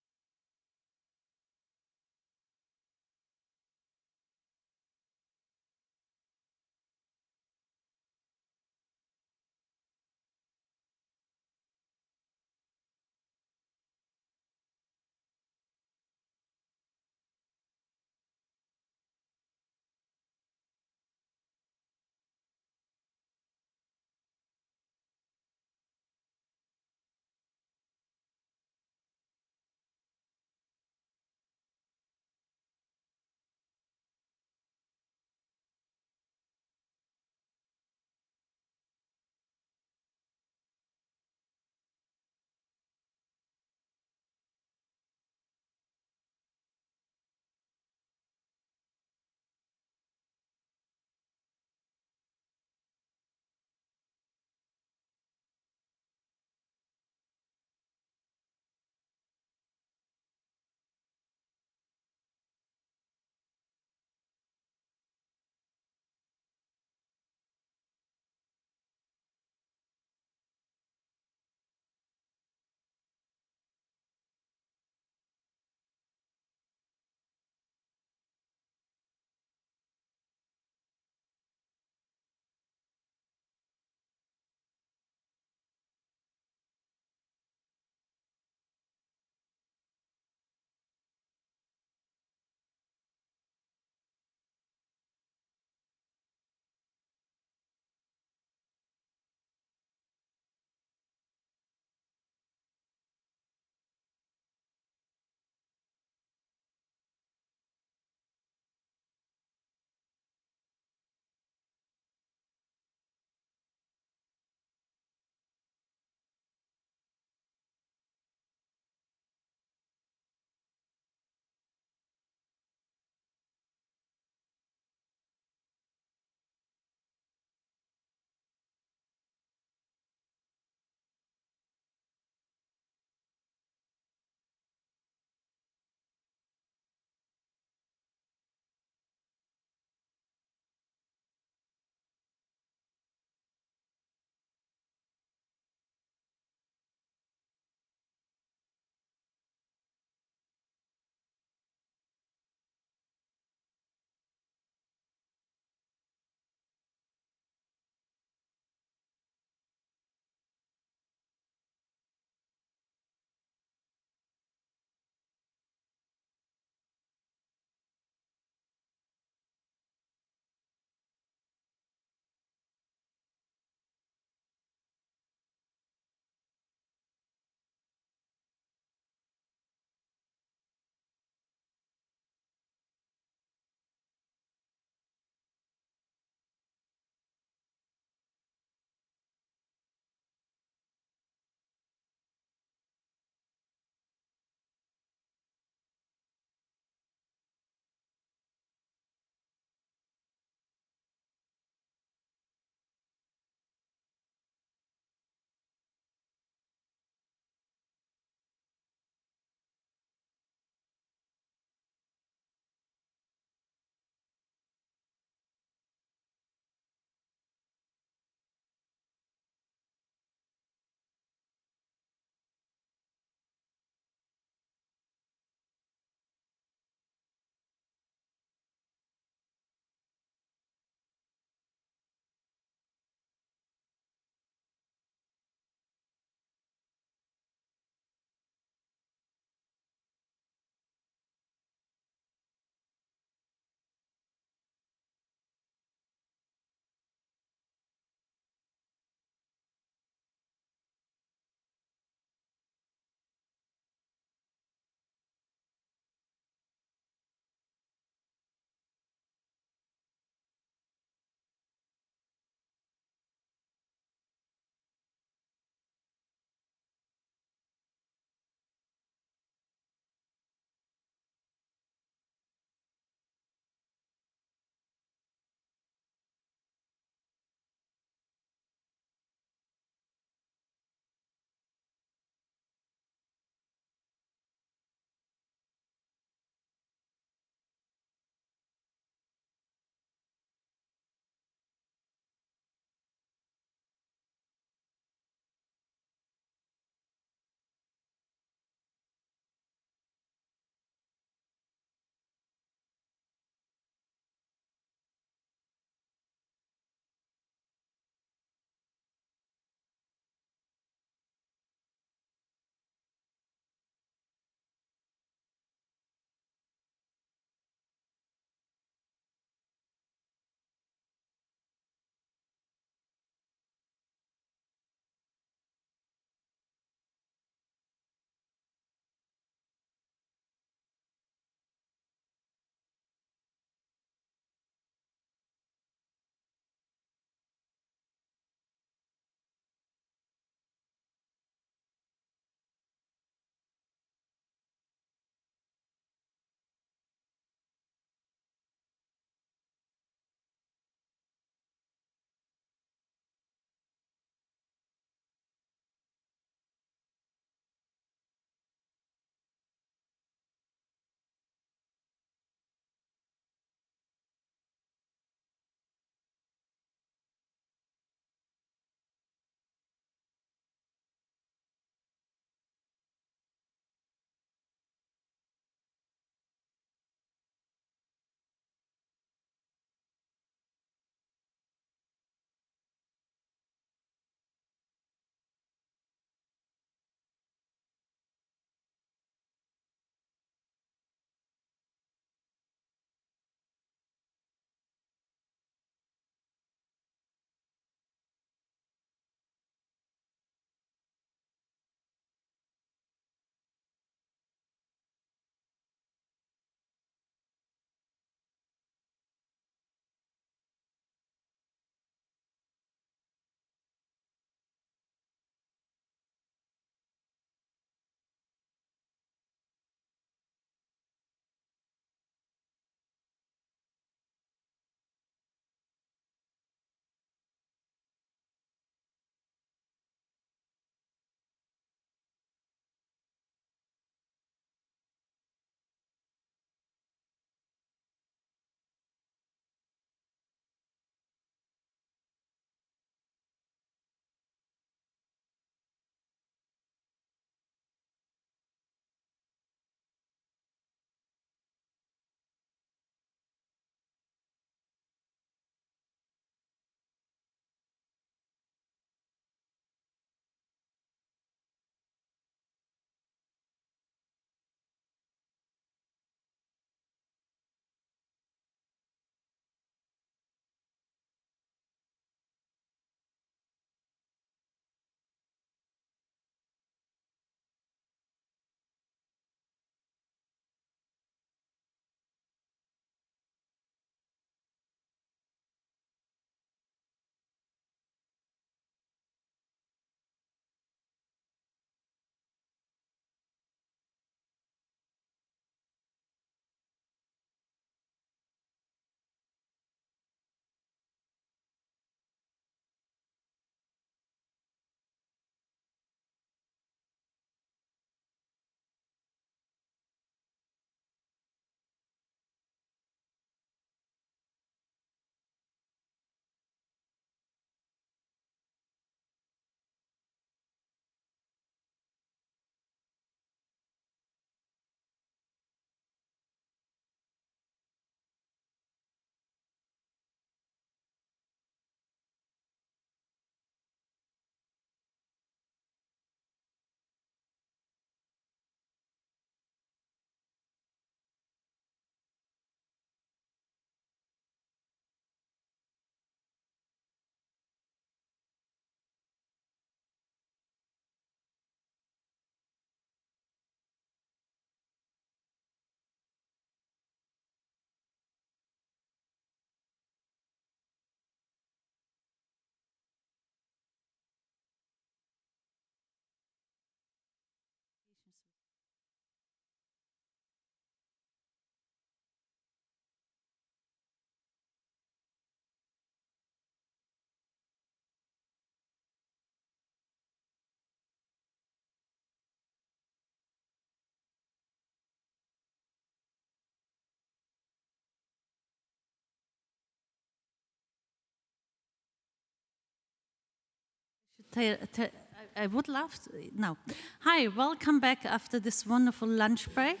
Speaker 1: I would love to. No. Hi, welcome back after this wonderful lunch break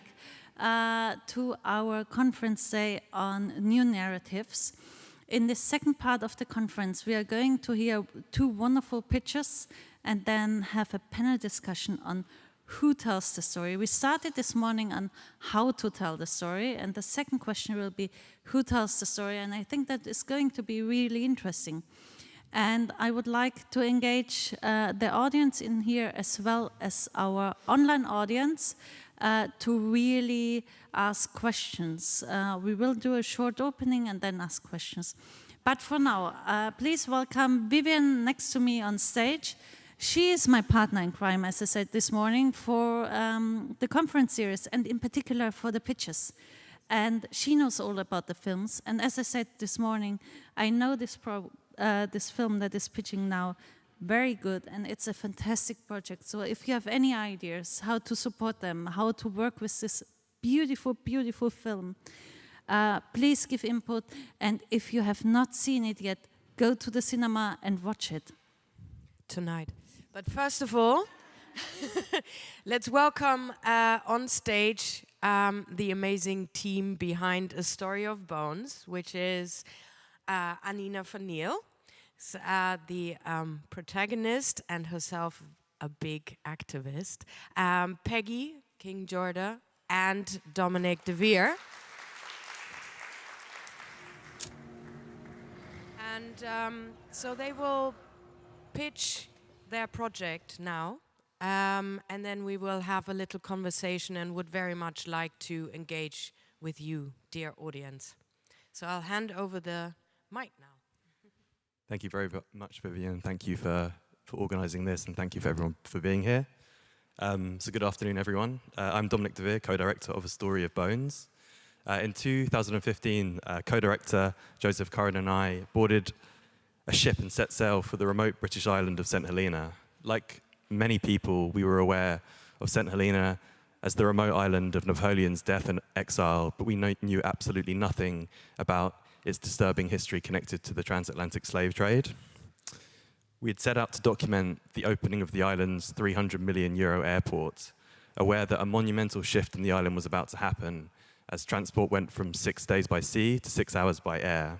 Speaker 1: to our conference day on new narratives. In the second part of the conference, we are going to hear 2 wonderful pitches and then have a panel discussion on who tells the story. We started this morning on how to tell the story, and the second question will be who tells the story, and I think that is going to be really interesting. And I would like to engage the audience in here as well as our online audience to really ask questions. We will do a short opening and then ask questions. But for now, please welcome Vivian next to me on stage. She is my partner in crime, as I said this morning, for the conference series and in particular for the pitches. And she knows all about the films. And as I said this morning, I know this film that is pitching now very good, and it's a fantastic project. So if you have any ideas how to support them, how to work with this beautiful, beautiful film, please give input. And if you have not seen it yet, go to the cinema and watch it.
Speaker 11: Tonight. But first of all, let's welcome on stage the amazing team behind A Story of Bones, which is Annina van Neel, the protagonist and herself a big activist, Peggy, King Jorde, and Dominic de Veer. And so they will pitch their project now, and then we will have a little conversation and would very much like to engage with you, dear audience. So I'll hand over the mic now.
Speaker 12: Thank you very much, Vivian. Thank you for organising this, and thank you for everyone for being here. So good afternoon, everyone. I'm Dominic de Veer, co-director of A Story of Bones. In 2015, co-director Joseph Curran and I boarded a ship and set sail for the remote British island of St. Helena. Like many people, we were aware of St. Helena as the remote island of Napoleon's death and exile, but we knew absolutely nothing about its disturbing history connected to the transatlantic slave trade. We had set out to document the opening of the island's €300 million airport, aware that a monumental shift in the island was about to happen as transport went from 6 days by sea to 6 hours by air.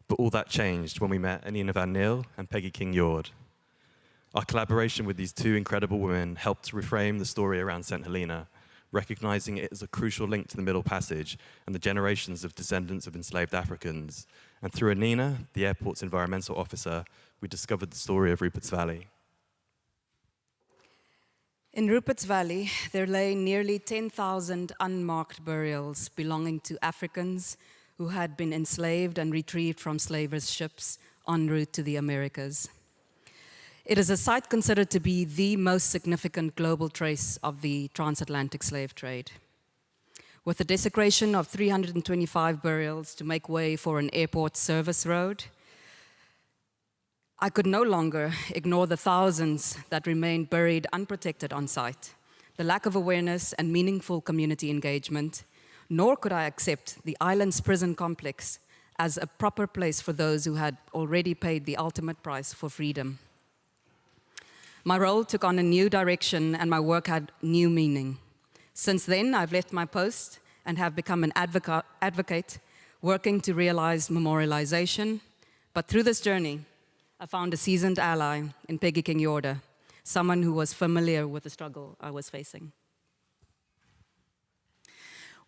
Speaker 12: But all that changed when we met Annina van Neel and Peggy King-Jorde. Our collaboration with these 2 incredible women helped reframe the story around St. Helena, recognizing it as a crucial link to the Middle Passage and the generations of descendants of enslaved Africans. And through Annina, the airport's environmental officer, we discovered the story of Rupert's Valley.
Speaker 7: In Rupert's Valley, there lay nearly 10,000 unmarked burials belonging to Africans who had been enslaved and retrieved from slavers' ships en route to the Americas. It is a site considered to be the most significant global trace of the transatlantic slave trade. With the desecration of 325 burials to make way for an airport service road, I could no longer ignore the thousands that remained buried unprotected on site, the lack of awareness and meaningful community engagement, nor could I accept the island's prison complex as a proper place for those who had already paid the ultimate price for freedom. My role took on a new direction and my work had new meaning. Since then, I've left my post and have become an advocate working to realize memorialization. But through this journey, I found a seasoned ally in Peggy King-Jorde, someone who was familiar with the struggle I was facing.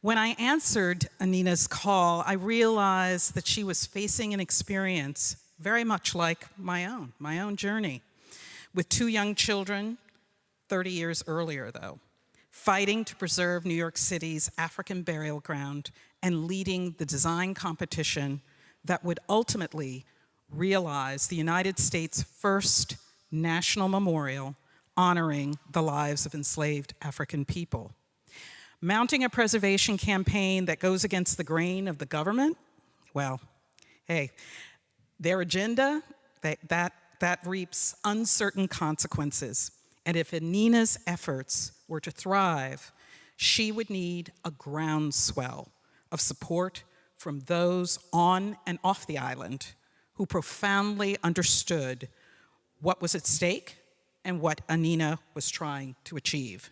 Speaker 4: When I answered Annina's call, I realized that she was facing an experience very much like my own journey, with 2 young children, 30 years earlier though, fighting to preserve New York City's African burial ground and leading the design competition that would ultimately realize the United States' first national memorial honoring the lives of enslaved African people. Mounting a preservation campaign that goes against the grain of the government, well, hey, their agenda, that reaps uncertain consequences. And if Annina's efforts were to thrive, she would need a groundswell of support from those on and off the island who profoundly understood what was at stake, and what Annina was trying to achieve.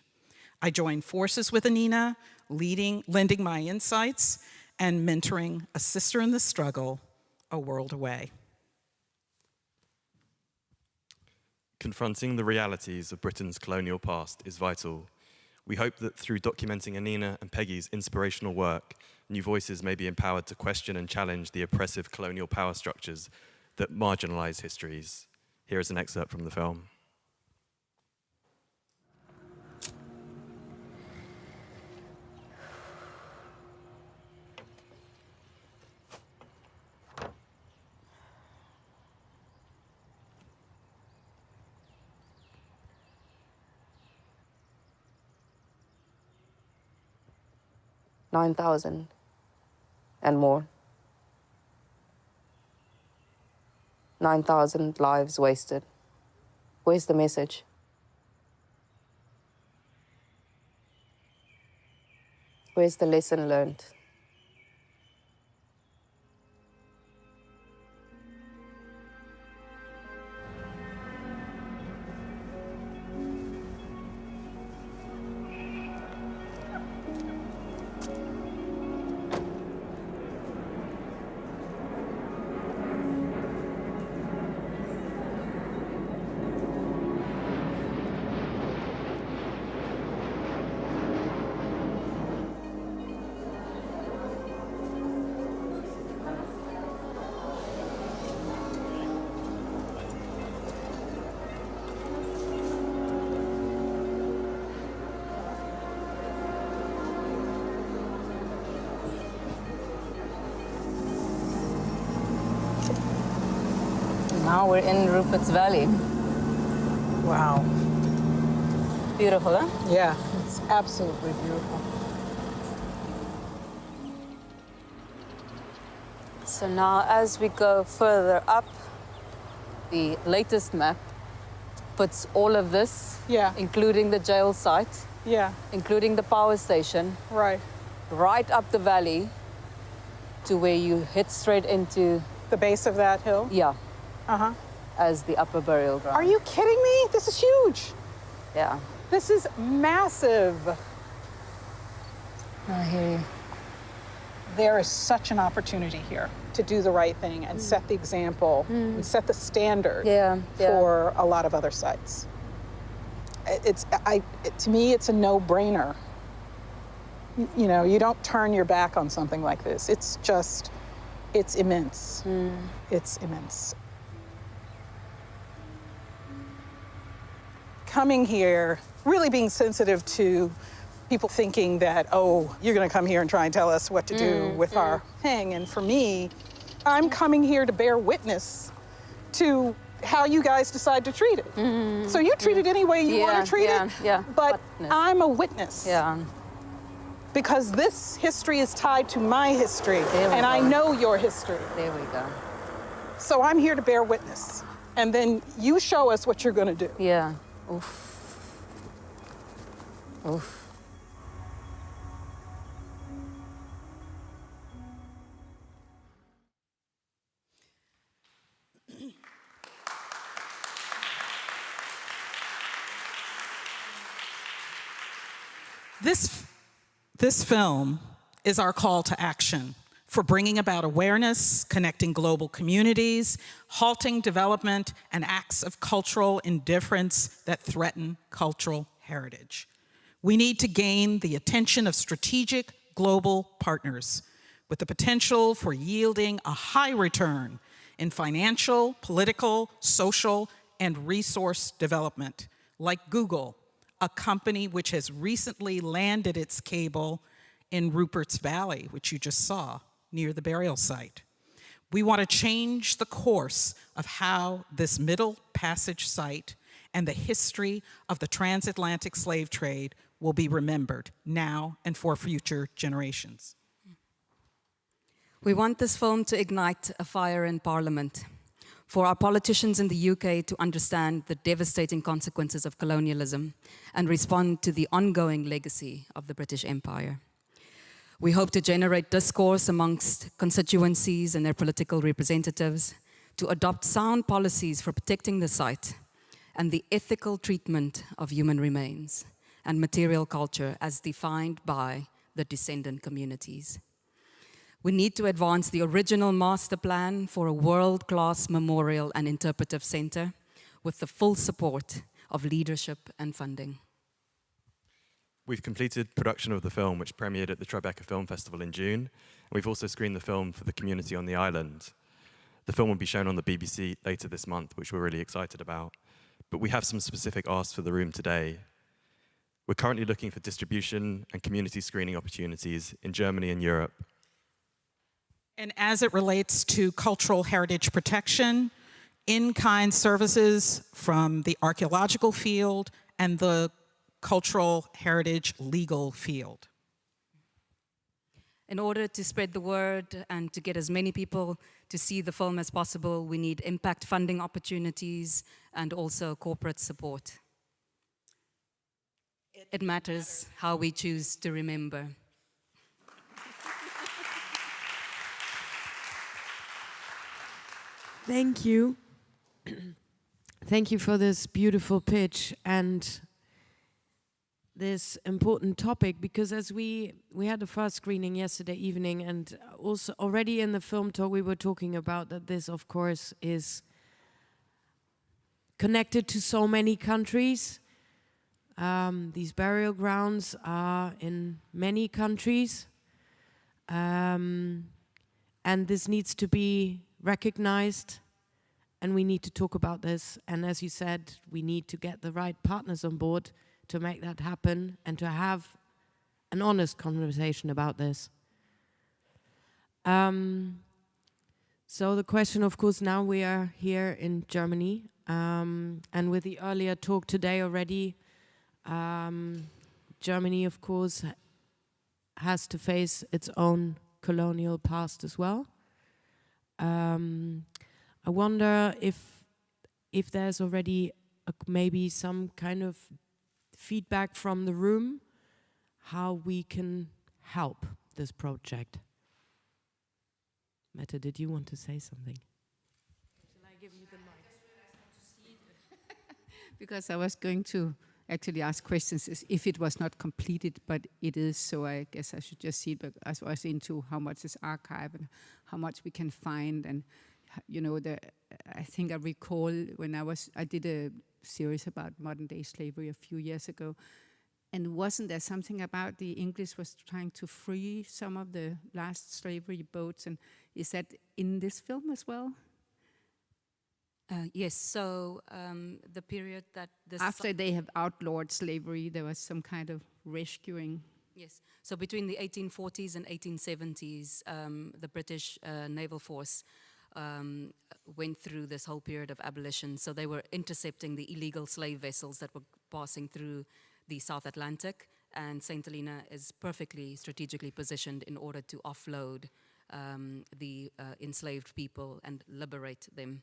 Speaker 4: I joined forces with Annina, lending my insights and mentoring a sister in the struggle a world away.
Speaker 12: Confronting the realities of Britain's colonial past is vital. We hope that through documenting Annina and Peggy's inspirational work, new voices may be empowered to question and challenge the oppressive colonial power structures that marginalize histories. Here is an excerpt from the film.
Speaker 13: $9,000 and more. 9,000 lives wasted. Where's the message? Where's the lesson learned? Now we're in Rupert's Valley.
Speaker 3: Wow.
Speaker 13: Beautiful, huh?
Speaker 3: Yeah, it's absolutely beautiful.
Speaker 13: So now as we go further up, the latest map puts all of this, including the jail site, including the power station, right up the valley to where you hit straight into...
Speaker 4: The base of that hill?
Speaker 13: Yeah. As the upper burial ground.
Speaker 4: Are you kidding me? This is huge.
Speaker 13: Yeah.
Speaker 4: This is massive.
Speaker 13: I hear you.
Speaker 4: There is such an opportunity here to do the right thing and set the example and set the standard for a lot of other sites. To me, it's a no-brainer. You know, you don't turn your back on something like this. It's just, it's immense. It's immense. Coming here, really being sensitive to people thinking that, oh, you're gonna come here and try and tell us what to do with our thing. And for me, I'm coming here to bear witness to how you guys decide to treat it. So you treat it any way you want to treat it, but I'm a witness. Because this history is tied to my history, and I know your history.
Speaker 13: There we go.
Speaker 4: So I'm here to bear witness. And then you show us what you're gonna do.
Speaker 13: Yeah. Oof. Oof.
Speaker 4: This film is our call to action for bringing about awareness, connecting global communities, halting development, and acts of cultural indifference that threaten cultural heritage. We need to gain the attention of strategic global partners with the potential for yielding a high return in financial, political, social, and resource development, like Google, a company which has recently landed its cable in Rupert's Valley, which you just saw, near the burial site. We want to change the course of how this Middle Passage site and the history of the transatlantic slave trade will be remembered now and for future generations.
Speaker 14: We want this film to ignite a fire in Parliament, for our politicians in the UK to understand the devastating consequences of colonialism and respond to the ongoing legacy of the British Empire. We hope to generate discourse amongst constituencies and their political representatives, to adopt sound policies for protecting the site and the ethical treatment of human remains and material culture as defined by the descendant communities. We need to advance the original master plan for a world-class memorial and interpretive center with the full support of leadership and funding.
Speaker 12: We've completed production of the film, which premiered at the Tribeca Film Festival in June. And we've also screened the film for the community on the island. The film will be shown on the BBC later this month, which we're really excited about. But we have some specific asks for the room today. We're currently looking for distribution and community screening opportunities in Germany and Europe.
Speaker 4: And as it relates to cultural heritage protection, in-kind services from the archaeological field and the cultural heritage legal field.
Speaker 14: In order to spread the word and to get as many people to see the film as possible, we need impact funding opportunities and also corporate support. It matters how we choose to remember.
Speaker 11: Thank you. Thank you for this beautiful pitch and this important topic, because as we had the first screening yesterday evening, and also already in the film talk we were talking about that this of course is connected to so many countries. These burial grounds are in many countries, and this needs to be recognized, and we need to talk about this. And as you said, we need to get the right partners on board to make that happen and to have an honest conversation about this. So the question, of course, now we are here in Germany, and with the earlier talk today already, Germany, of course, has to face its own colonial past as well. I wonder if there's already maybe some kind of feedback from the room, how we can help this project. Mette, did you want to say something?
Speaker 15: Shall I give you the mic? Because I was going to actually ask questions if it was not completed, but it is, so I guess I should just see it. But as I was into how much is archived and how much we can find, and you know, I think I recall when I did a series about modern day slavery a few years ago, and wasn't there something about the English was trying to free some of the last slavery boats, and is that in this film as well?
Speaker 14: Yes, so the period that
Speaker 15: after they have outlawed slavery, there was some kind of rescuing.
Speaker 14: Yes, so between the 1840s and 1870s, the British naval force went through this whole period of abolition. So they were intercepting the illegal slave vessels that were passing through the South Atlantic, and St. Helena is perfectly strategically positioned in order to offload the enslaved people and liberate them.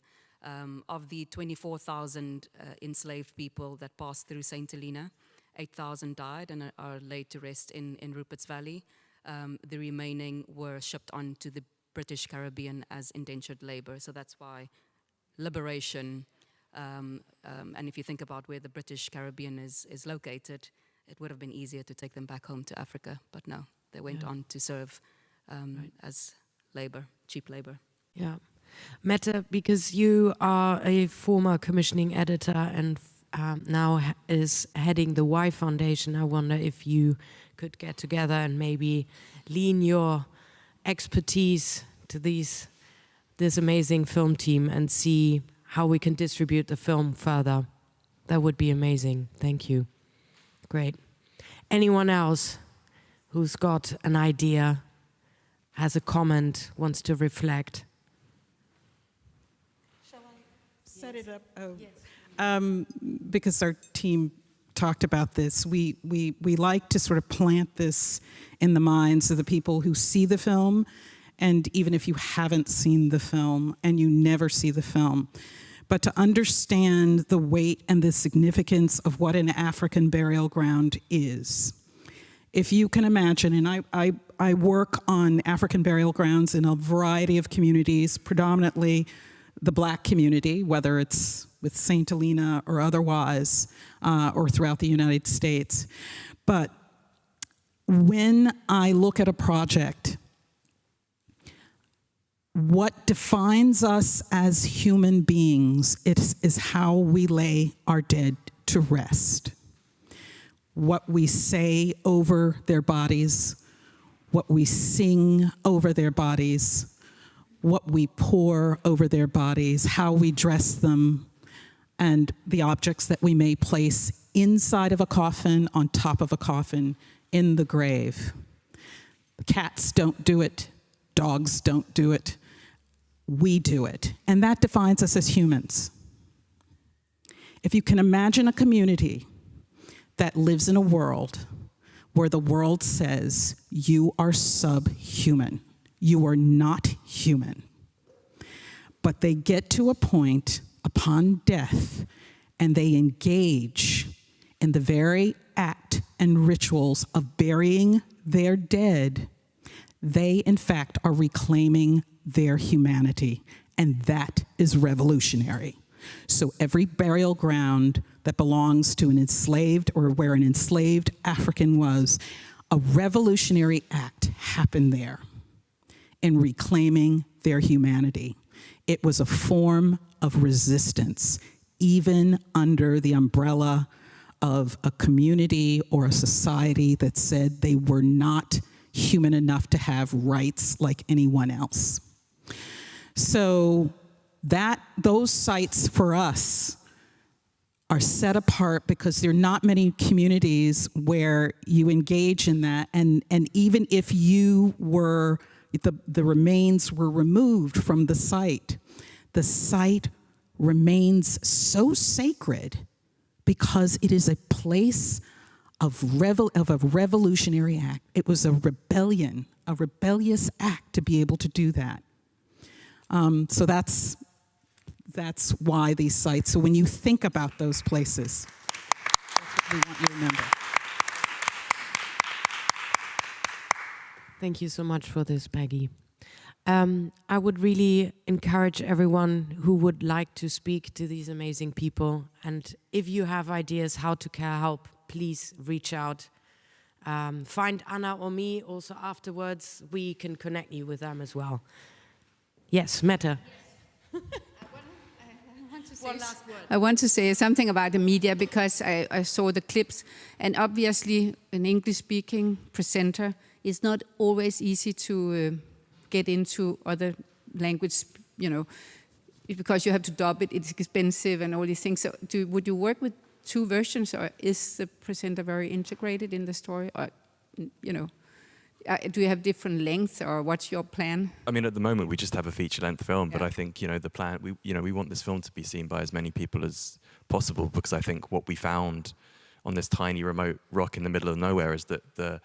Speaker 14: Of the 24,000 enslaved people that passed through St. Helena, 8,000 died and are laid to rest in Rupert's Valley. The remaining were shipped on to the British Caribbean as indentured labor. So that's why liberation, and if you think about where the British Caribbean is located, it would have been easier to take them back home to Africa. But no, they went on to serve as labor, cheap labor.
Speaker 11: Yeah. Mette, because you are a former commissioning editor and now is heading the Y Foundation, I wonder if you could get together and maybe lean your expertise to this amazing film team and see how we can distribute the film further. That would be amazing. Thank you. Great. Anyone else who's got an idea, has a comment, wants to reflect?
Speaker 4: Set it up. Oh. Yes. Because our team talked about this, we like to sort of plant this in the minds of the people who see the film, and even if you haven't seen the film and you never see the film, but to understand the weight and the significance of what an African burial ground is. If you can imagine, and I work on African burial grounds in a variety of communities, predominantly the Black community, whether it's with St. Helena or otherwise, or throughout the United States. But when I look at a project, what defines us as human beings is how we lay our dead to rest. What we say over their bodies, what we sing over their bodies, what we pour over their bodies, how we dress them, and the objects that we may place inside of a coffin, on top of a coffin, in the grave. Cats don't do it, dogs don't do it, we do it. And that defines us as humans. If you can imagine a community that lives in a world where the world says, you are subhuman, you are not human, but they get to a point upon death and they engage in the very act and rituals of burying their dead, they in fact are reclaiming their humanity, and that is revolutionary. So every burial ground that belongs to an enslaved or where an enslaved African was, a revolutionary act happened there in reclaiming their humanity. It was a form of resistance, even under the umbrella of a community or a society that said they were not human enough to have rights like anyone else. So those sites for us are set apart because there are not many communities where you engage in that. And even if you were, the remains were removed from the site remains so sacred because it is a place of a revolutionary act. It was a rebellion, a rebellious act to be able to do that. So that's why these sites, so when you think about those places, that's what we want you to remember.
Speaker 11: Thank you so much for this, Peggy. I would really encourage everyone who would like to speak to these amazing people. And if you have ideas how to help, please reach out. Find Anna or me also afterwards. We can connect you with them as well. Yes, Mette.
Speaker 15: I want to say something about the media because I saw the clips, and obviously an English-speaking presenter, it's not always easy to get into other language, because you have to dub it, it's expensive and all these things. So would you work with two versions, or is the presenter very integrated in the story? Or, do you have different lengths, or what's your plan?
Speaker 12: I mean, at the moment, we just have a feature-length film, but I think, the plan, we want this film to be seen by as many people as possible, because I think what we found on this tiny remote rock in the middle of nowhere is that the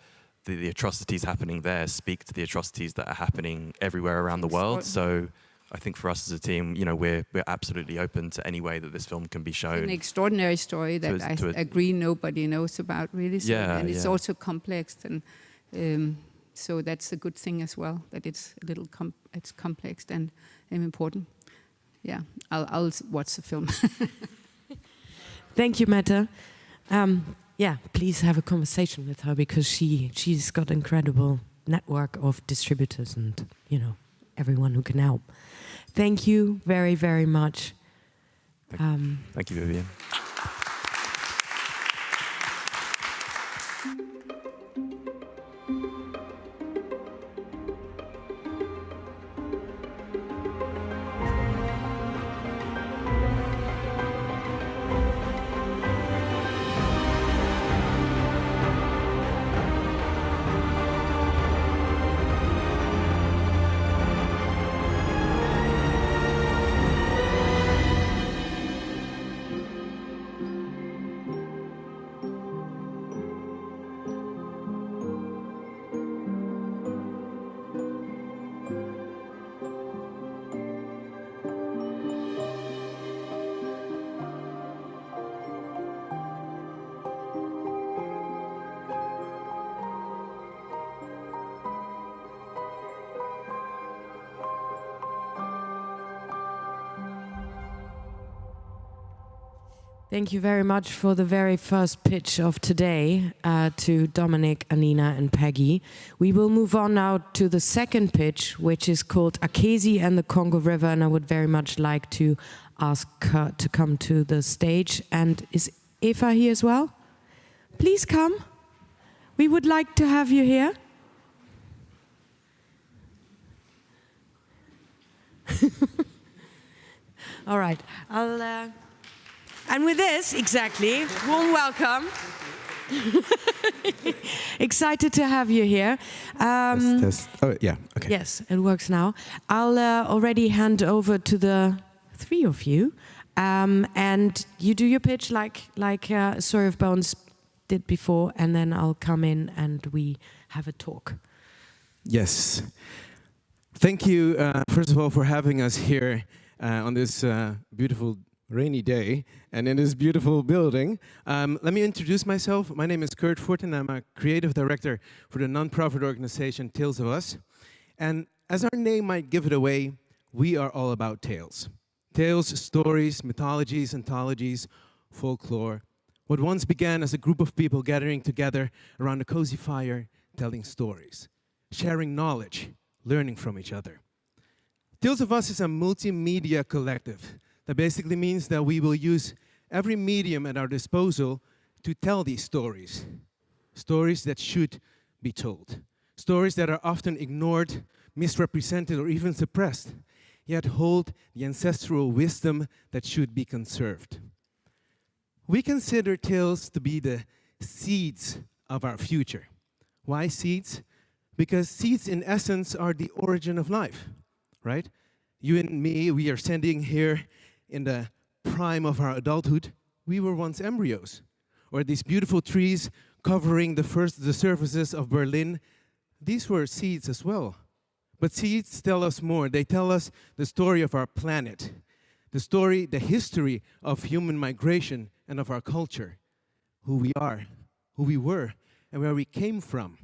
Speaker 12: atrocities happening there speak to the atrocities that are happening everywhere around the world. So I think for us as a team, we're absolutely open to any way that this film can be shown.
Speaker 15: It's an extraordinary story that I agree nobody knows about, really. So, and it's also complex, and so that's a good thing as well, that it's a little it's complex and important. Yeah, I'll watch the film.
Speaker 11: Thank you, Mette. Please have a conversation with her, because she's got an incredible network of distributors and, everyone who can help. Thank you very, very much.
Speaker 12: Thank you, Vivian.
Speaker 11: Thank you very much for the very first pitch of today to Dominic, Annina, and Peggy. We will move on now to the second pitch, which is called Akezi and the Congo River, and I would very much like to ask her to come to the stage. And is Eva here as well? Please come. We would like to have you here. All right. And with this, exactly, warm welcome. Excited to have you here.
Speaker 16: Test. Oh, yeah, okay.
Speaker 11: Yes, it works now. I'll already hand over to the three of you. And you do your pitch like Story of Bones did before, and then I'll come in and we have a talk.
Speaker 16: Yes. Thank you, first of all, for having us here on this beautiful rainy day and in this beautiful building. Let me introduce myself. My name is Kurt Fortin. I'm a creative director for the nonprofit organization Tales of Us. And as our name might give it away, we are all about tales. Tales, stories, mythologies, anthologies, folklore. What once began as a group of people gathering together around a cozy fire, telling stories, sharing knowledge, learning from each other. Tales of Us is a multimedia collective. That basically means that we will use every medium at our disposal to tell these stories. Stories that should be told. Stories that are often ignored, misrepresented, or even suppressed, yet hold the ancestral wisdom that should be conserved. We consider tales to be the seeds of our future. Why seeds? Because seeds, in essence, are the origin of life, right? You and me, we are standing here in the prime of our adulthood. We were once embryos. Or these beautiful trees covering the surfaces of Berlin, these were seeds as well. But seeds tell us more. They tell us the story of our planet, the story, the history of human migration and of our culture, who we are, who we were, and where we came from.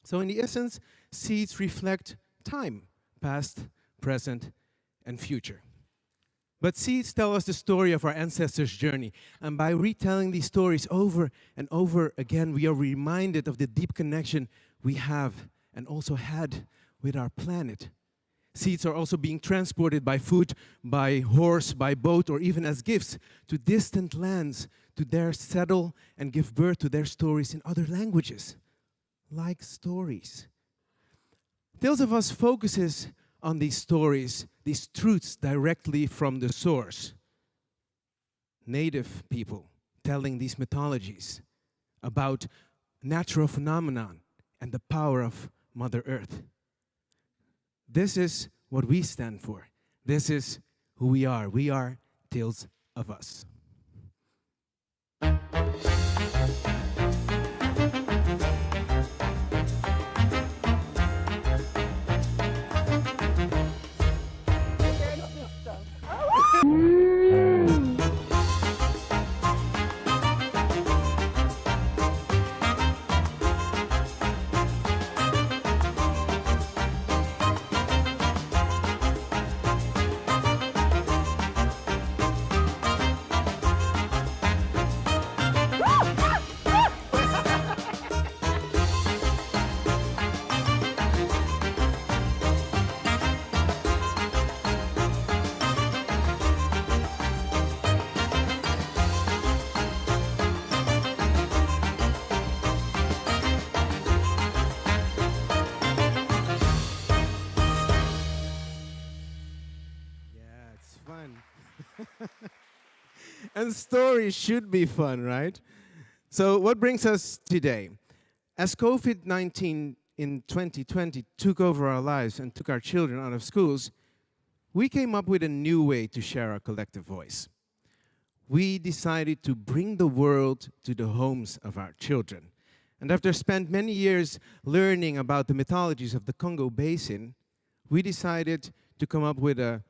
Speaker 16: So in the essence, seeds reflect time, past, present, and future. But seeds tell us the story of our ancestors' journey. And by retelling these stories over and over again, we are reminded of the deep connection we have and also had with our planet. Seeds are also being transported by foot, by horse, by boat, or even as gifts to distant lands to there settle and give birth to their stories in other languages, like stories. Tales of Us focuses on these stories, these truths directly from the source. Native people telling these mythologies about natural phenomenon and the power of Mother Earth. This is what we stand for. This is who we are. We are Tales of Us. And stories should be fun, right? So what brings us today? As COVID-19 in 2020 took over our lives and took our children out of schools, we came up with a new way to share our collective voice. We decided to bring the world to the homes of our children. And after spending many years learning about the mythologies of the Congo Basin, we decided to come up with a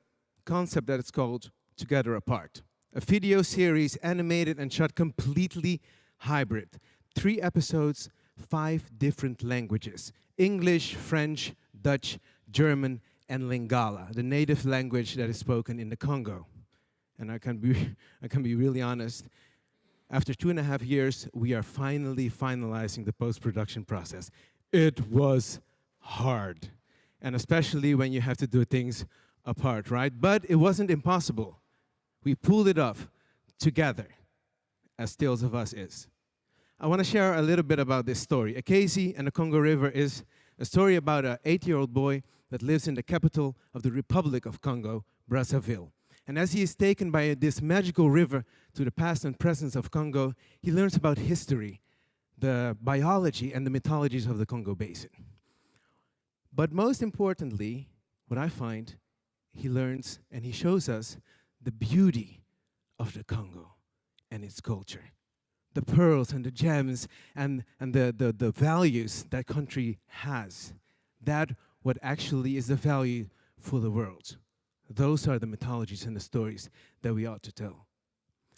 Speaker 16: concept that is called Together Apart. A video series animated and shot completely hybrid. 3 episodes, 5 different languages. English, French, Dutch, German, and Lingala, the native language that is spoken in the Congo. and I can be really honest, after 2.5 years, we are finally finalizing the post-production process. It was hard, and especially when you have to do things apart, right? But it wasn't impossible. We pulled it off together, as Tales of Us is. I want to share a little bit about this story. Akesi and the Congo River is a story about an 8-year-old boy that lives in the capital of the Republic of Congo, Brazzaville. And as he is taken by this magical river to the past and present of Congo, he learns about history, the biology and the mythologies of the Congo Basin. But most importantly, what I find, he learns and he shows us the beauty of the Congo and its culture. The pearls and the gems and the values that country has. That what actually is the value for the world. Those are the mythologies and the stories that we ought to tell.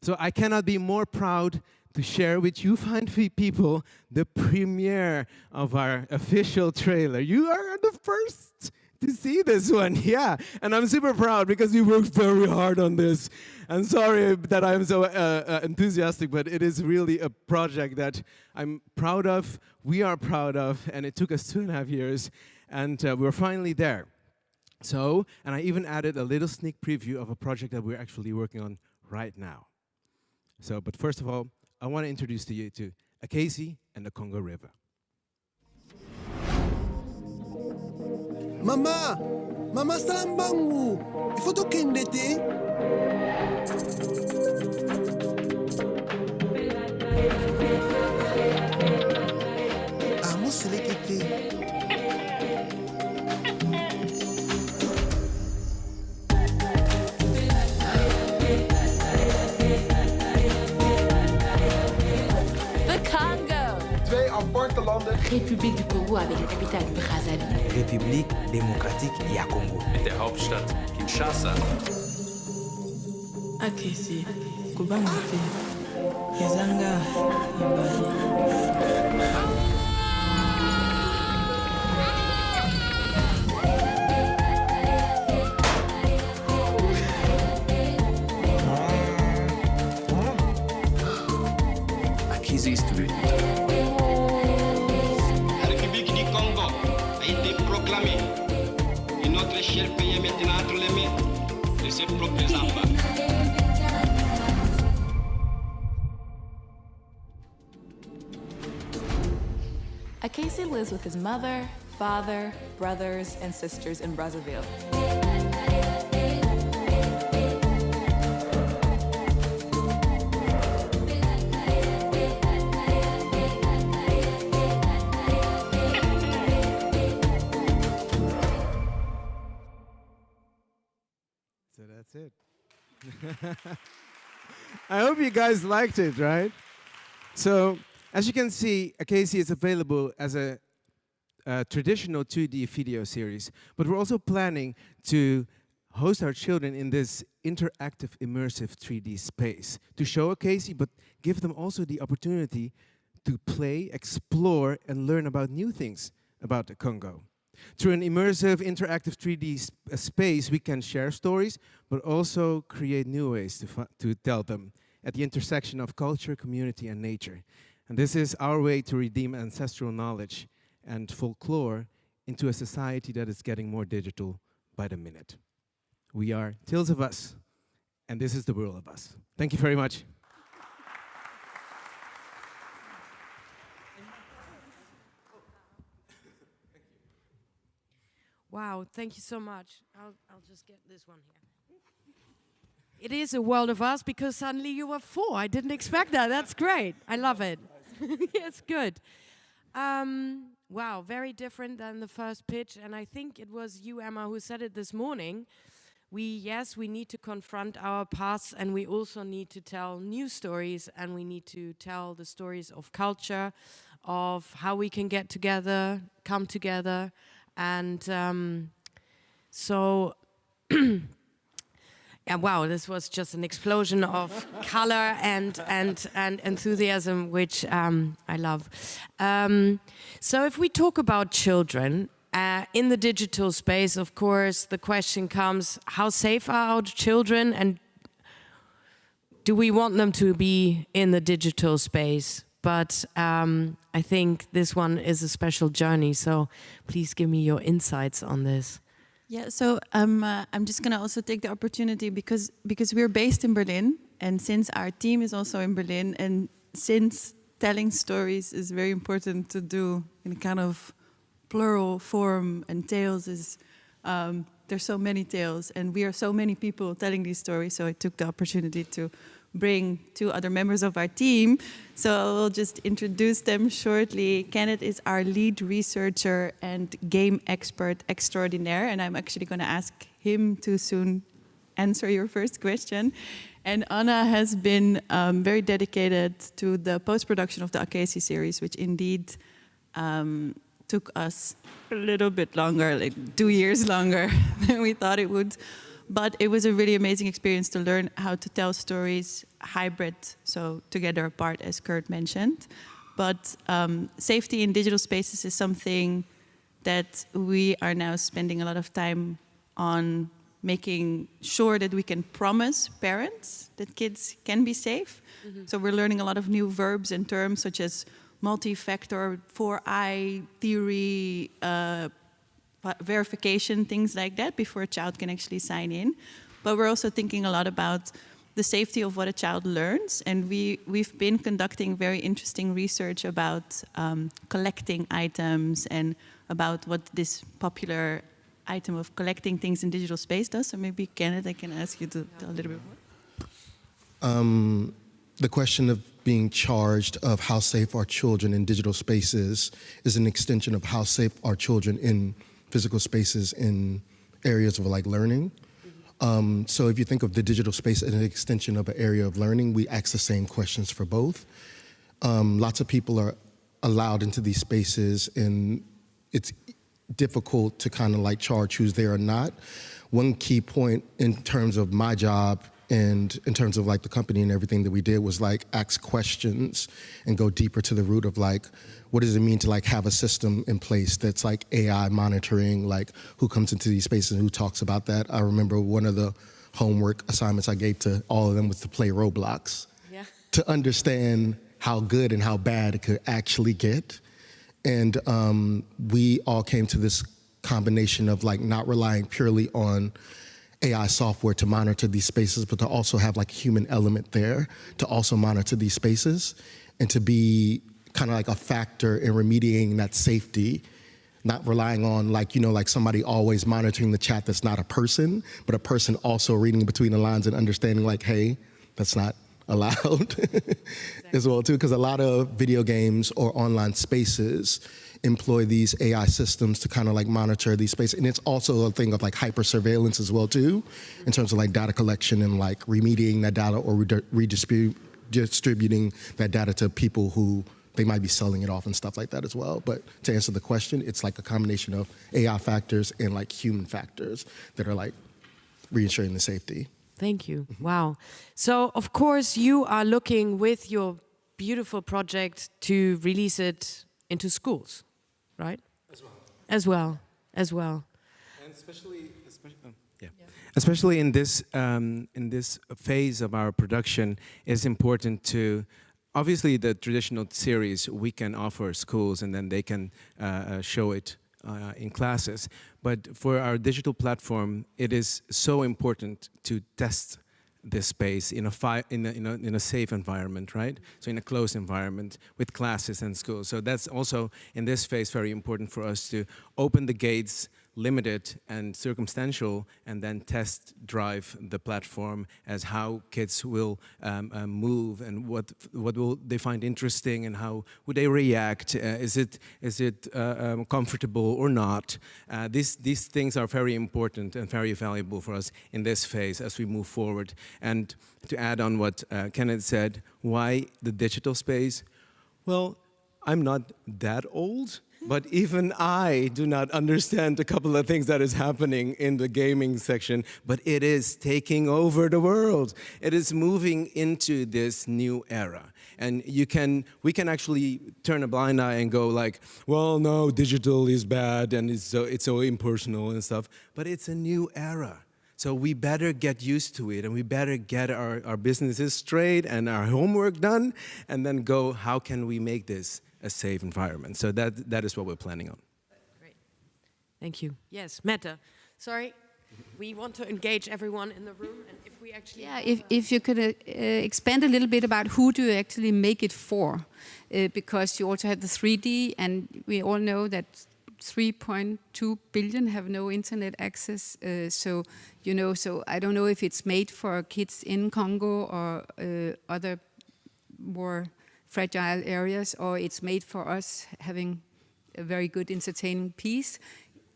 Speaker 16: So I cannot be more proud to share with you fine people the premiere of our official trailer. You are the first to see this one, yeah. And I'm super proud because we worked very hard on this. And sorry that I'm so enthusiastic, but it is really a project that I'm proud of, we are proud of, and it took us 2.5 years, and we're finally there. So, and I even added a little sneak preview of a project that we're actually working on right now. So, but first of all, I want to introduce to you to Akesi and the Congo River.
Speaker 17: Mama, mama sambangu, il faut tokende te. Amo selekete.
Speaker 18: République du Congo avec la capitale Brazzaville.
Speaker 19: République démocratique du Congo. Mit der Hauptstadt Kinshasa.
Speaker 20: Akesi, Kubangate, Yazanga, Yabari.
Speaker 19: Akesi ist wütend.
Speaker 21: Et notre cher pays est maintenant entre les mains de ses propres enfants.
Speaker 22: Akesi lives with his mother, father, brothers, and sisters in Brazzaville.
Speaker 16: That's it. I hope you guys liked it, right? So, as you can see, Akesi is available as a traditional 2D video series, but we're also planning to host our children in this interactive, immersive 3D space to show Akesi, but give them also the opportunity to play, explore, and learn about new things about the Congo. Through an immersive, interactive 3D space, we can share stories, but also create new ways to tell them at the intersection of culture, community, and nature. And this is our way to redeem ancestral knowledge and folklore into a society that is getting more digital by the minute. We are Tales of Us, and this is the world of us. Thank you very much.
Speaker 11: Wow, thank you so much. I'll just get this one here. It is a world of us because suddenly you were 4. I didn't expect that. That's great. I love it. It's good. Wow, very different than the first pitch. And I think it was you, Emma, who said it this morning. Yes, we need to confront our past, and we also need to tell new stories, and we need to tell the stories of culture, of how we can get together, come together. And so, yeah, wow, this was just an explosion of color and enthusiasm, which I love. So if we talk about children, in the digital space, of course, the question comes, how safe are our children, and do we want them to be in the digital space? But I think this one is a special journey. So please give me your insights on this.
Speaker 2: Yeah, so I'm just gonna also take the opportunity because we're based in Berlin, and since our team is also in Berlin, and since telling stories is very important to do in a kind of plural form, and tales is, there's so many tales, and we are so many people telling these stories, so I took the opportunity to bring 2 other members of our team. So I'll just introduce them shortly. Kenneth is our lead researcher and game expert extraordinaire, and I'm actually going to ask him to soon answer your first question. And Anna has been very dedicated to the post-production of the Akesi series, which indeed took us a little bit longer, like 2 years longer than we thought it would. But it was a really amazing experience to learn how to tell stories hybrid, so together apart, as Kurt mentioned. But safety in digital spaces is something that we are now spending a lot of time on, making sure that we can promise parents that kids can be safe. Mm-hmm. So we're learning a lot of new verbs and terms such as multi-factor, 4I theory, verification, things like that, before a child can actually sign in. But we're also thinking a lot about the safety of what a child learns. And we've been conducting very interesting research about collecting items and about what this popular item of collecting things in digital space does. So maybe, Kenneth, I can ask you to tell a little bit more.
Speaker 17: The question of being charged of how safe are children in digital spaces is an extension of how safe are children in physical spaces in areas of like learning. So if you think of the digital space as an extension of an area of learning, we ask the same questions for both. Lots of people are allowed into these spaces, and it's difficult to kind of like charge who's there or not. One key point in terms of my job and in terms of like the company and everything that we did was like ask questions and go deeper to the root of like, what does it mean to like have a system in place that's like AI monitoring, like who comes into these spaces and who talks about that. I remember one of the homework assignments I gave to all of them was to play Roblox, to understand how good and how bad it could actually get. And we all came to this combination of like not relying purely on AI software to monitor these spaces, but to also have like a human element there to also monitor these spaces and to be kind of like a factor in remediating that safety, not relying on like, you know, like somebody always monitoring the chat that's not a person, but a person also reading between the lines and understanding like, hey, that's not allowed as well too, because a lot of video games or online spaces employ these AI systems to kind of like monitor these spaces. And it's also a thing of like hyper surveillance as well too, in terms of like data collection and like remediating that data or distributing that data to people who they might be selling it off and stuff like that as well. But to answer the question, it's like a combination of AI factors and like human factors that are like reassuring the safety.
Speaker 11: Thank you. Wow. So, of course, you are looking with your beautiful project to release it into schools, right? As well.
Speaker 16: And especially in this phase of our production, it's important to, obviously the traditional series we can offer schools and then they can show it in classes. But for our digital platform, it is so important to test this space in a safe environment, right? So in a closed environment with classes and schools. So that's also in this phase very important for us to open the gates, limited and circumstantial, and then test drive the platform as how kids will move and what will they find interesting and how would they react. Is it comfortable or not? These things are very important and very valuable for us in this phase as we move forward. And to add on what Kenneth said, why the digital space? Well, I'm not that old. But even I do not understand a couple of things that is happening in the gaming section, but it is taking over the world. It is moving into this new era. And we can actually turn a blind eye and go like, well, no, digital is bad and it's so impersonal and stuff, but it's a new era. So we better get used to it, and we better get our businesses straight and our homework done, and then go, how can we make this a safe environment? So that is what we're planning on.
Speaker 11: Great. Thank you. Yes, Mette. Sorry, we want to engage everyone in the room, and if we actually...
Speaker 5: Yeah, if you could expand a little bit about who do you actually make it for? Because you also have the 3D, and we all know that 3.2 billion have no internet access. So I don't know if it's made for kids in Congo or other more fragile areas, or it's made for us having a very good entertaining piece.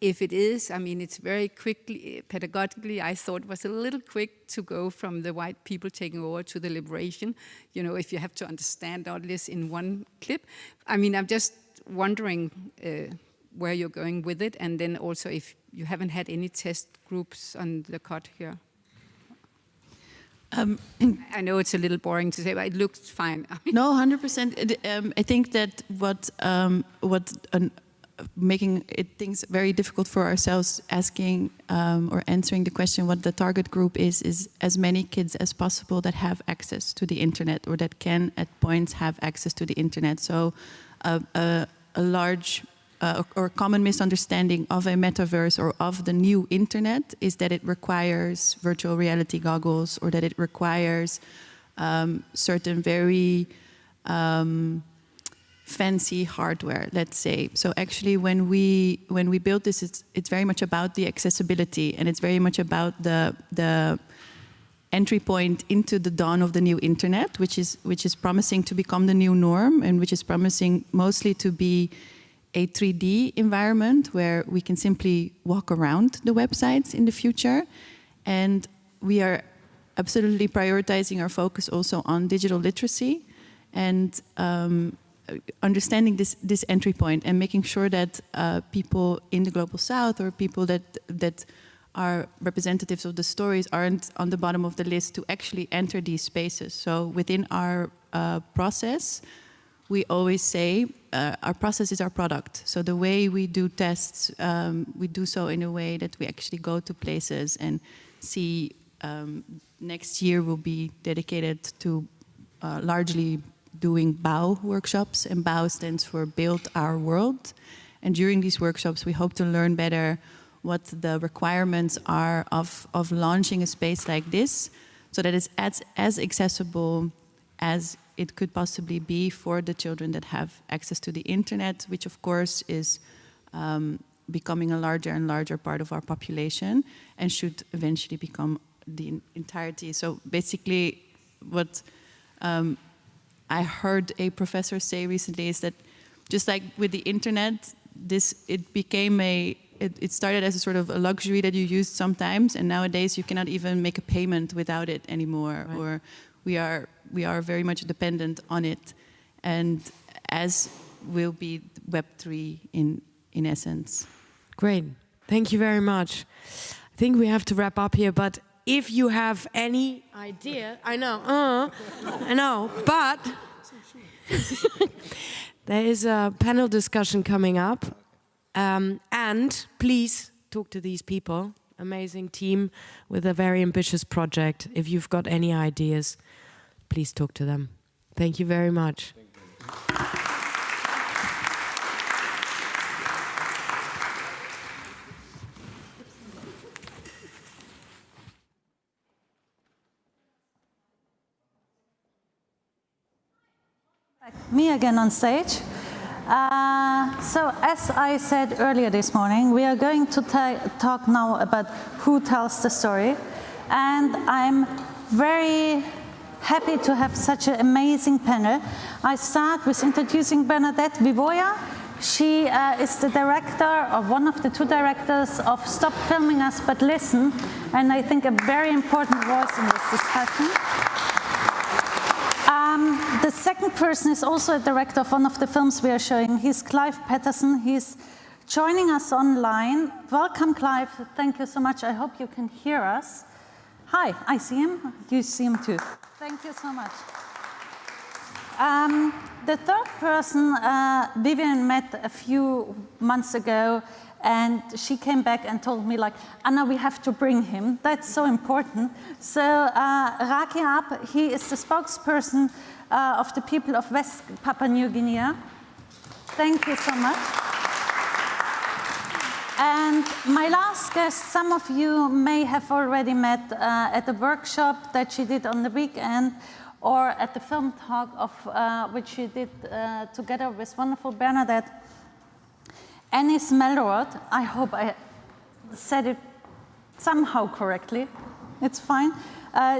Speaker 5: If it is, I mean, it's very quickly, pedagogically, I thought it was a little quick to go from the white people taking over to the liberation. You know, if you have to understand all this in one clip. I mean, I'm just wondering where you're going with it, and then also if you haven't had any test groups on the cut here. I know it's a little boring to say, but it looks fine.
Speaker 2: No, 100%. I think that making things very difficult for ourselves, asking or answering the question what the target group is as many kids as possible that have access to the internet, or that can at points have access to the internet. So a large or common misunderstanding of a metaverse or of the new internet is that it requires virtual reality goggles, or that it requires certain very fancy hardware, let's say. So actually, when we built this, it's very much about the accessibility, and it's very much about the entry point into the dawn of the new internet, which is promising to become the new norm, and which is promising mostly to be a 3D environment where we can simply walk around the websites in the future. And we are absolutely prioritizing our focus also on digital literacy and understanding this entry point, and making sure that people in the Global South, or people that are representatives of the stories, aren't on the bottom of the list to actually enter these spaces. So within our process, we always say our process is our product. So the way we do tests, we do so in a way that we actually go to places and see. Next year will be dedicated to largely doing BOW workshops, and BOW stands for Build Our World. And during these workshops, we hope to learn better what the requirements are of launching a space like this, so that it's as accessible as it could possibly be for the children that have access to the internet, which of course is becoming a larger and larger part of our population, and should eventually become the entirety. So basically what I heard a professor say recently is that just like with the internet, it started as a sort of a luxury that you used sometimes, and nowadays you cannot even make a payment without it anymore, right. Or we are very much dependent on it, and as will be Web3 in essence.
Speaker 11: Great, thank you very much. I think we have to wrap up here, but if you have any idea, I know, but there is a panel discussion coming up, and please talk to these people, amazing team with a very ambitious project. If you've got any ideas, please talk to them. Thank you very much.
Speaker 1: Me again on stage. So as I said earlier this morning, we are going to talk now about who tells the story. And I'm very happy to have such an amazing panel. I start with introducing Bernadette Vivuya. She is the director, or one of the two directors of Stop Filming Us But Listen, and I think a very important voice in this discussion. The second person is also a director of one of the films we are showing. He's Clive Patterson. He's joining us online. Welcome, Clive. Thank you so much. I hope you can hear us. Hi, I see him. You see him too. Thank you so much. The third person Vivian met a few months ago And she came back and told me, like, Anna, we have to bring him. That's so important. So Raki, he is the spokesperson of the people of West Papua New Guinea. Thank you so much. And my last guest, some of you may have already met at the workshop that she did on the weekend, or at the film talk of which she did together with wonderful Bernadette. Slemrod, I hope I said it somehow correctly. It's fine.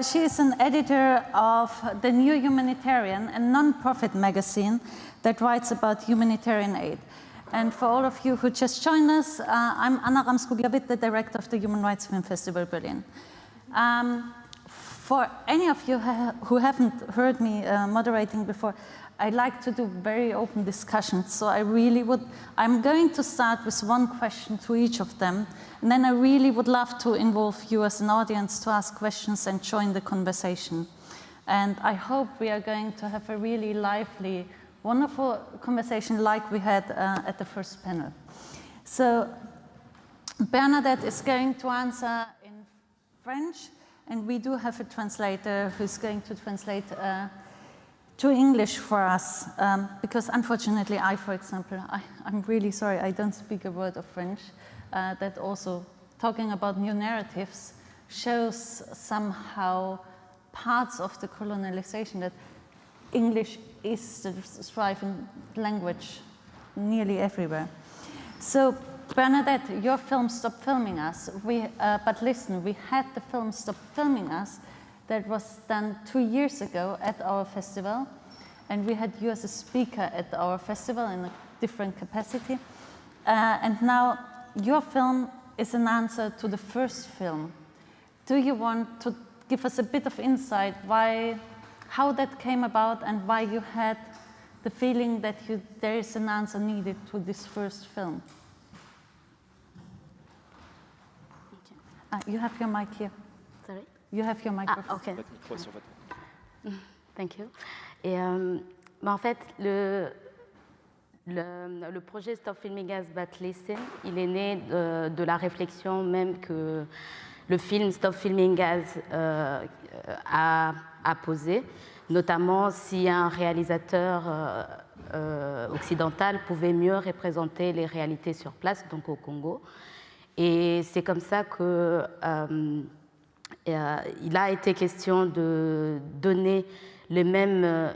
Speaker 1: She is an editor of the New Humanitarian, a non-profit magazine that writes about humanitarian aid. And for all of you who just joined us, I'm Ramskogler-Witt, the director of the Human Rights Film Festival Berlin. For any of you who haven't heard me moderating before, I like to do very open discussions. So I'm going to start with one question to each of them. And then I really would love to involve you as an audience to ask questions and join the conversation. And I hope we are going to have a really lively, wonderful conversation like we had at the first panel. So Bernadette is going to answer in French, and we do have a translator who's going to translate to English for us, because unfortunately for example, I'm really sorry, I don't speak a word of French. That also, talking about new narratives, shows somehow parts of the colonialization that English is the thriving language nearly everywhere. So Bernadette, your film Stop Filming Us, but listen, we had the film Stop Filming Us that was done 2 years ago at our festival, and we had you as a speaker at our festival in a different capacity. And now your film is an answer to the first film. Do you want to give us a bit of insight how that came about and why you had the feeling that there is an answer needed to this first film? You have your mic here.
Speaker 8: Sorry?
Speaker 1: You have your microphone.
Speaker 8: OK. Thank you. Et en fait, le projet Stop Filming Us But Listen, il est né de la réflexion même que le film Stop Filming Us a posé, notamment si un réalisateur occidental pouvait mieux représenter les réalités sur place, donc au Congo. Et c'est comme ça que il a été question de donner les mêmes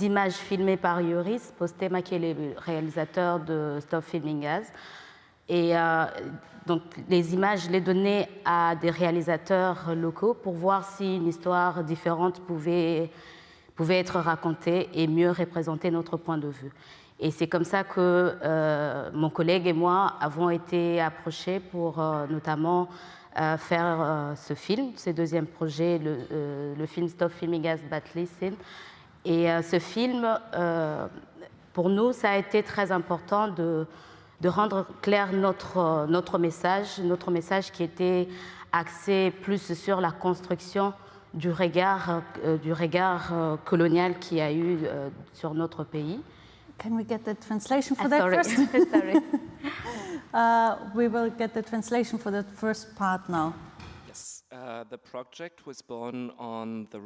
Speaker 8: images filmées par Joris Postema, qui est le réalisateur de Stop Filming Us. Et donc les images, les donner à des réalisateurs locaux pour voir si une histoire différente pouvait être racontée et mieux représenter notre point de vue. Et c'est comme ça que mon collègue et moi avons été approchés pour notamment faire ce film, ce deuxième projet, le film Stop Filming Us But Listen. Et ce film, pour nous, ça a été très important de rendre clair notre message qui était axé plus sur la construction du regard colonial qu'il y a eu sur notre pays.
Speaker 1: Can we get the translation for that first?
Speaker 8: Sorry.
Speaker 1: We will get the translation for the first part now.
Speaker 9: Yes, the project was born on the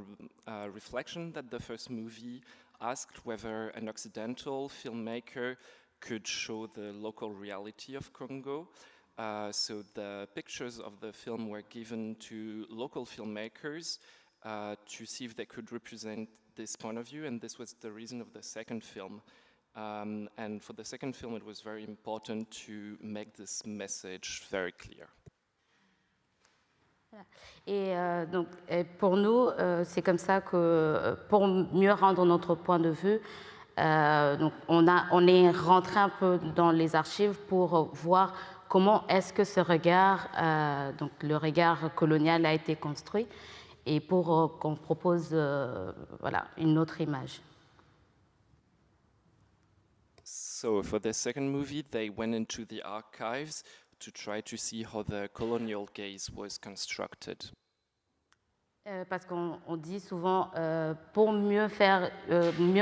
Speaker 9: reflection that the first movie asked whether an Occidental filmmaker could show the local reality of Congo. So the pictures of the film were given to local filmmakers to see if they could represent this point of view, and this was the reason of the second film. And for the second film, it was very important to make this message very clear.
Speaker 8: Et donc, pour nous, c'est comme ça que, pour mieux rendre notre point de vue, donc on est rentré un peu dans les archives pour voir comment est-ce que ce regard, donc le regard colonial a été construit, et pour qu'on propose voilà, une autre image.
Speaker 9: So for the second movie, they went into the archives to try to see how the colonial gaze was constructed.
Speaker 8: Parce qu'on dit souvent, pour mieux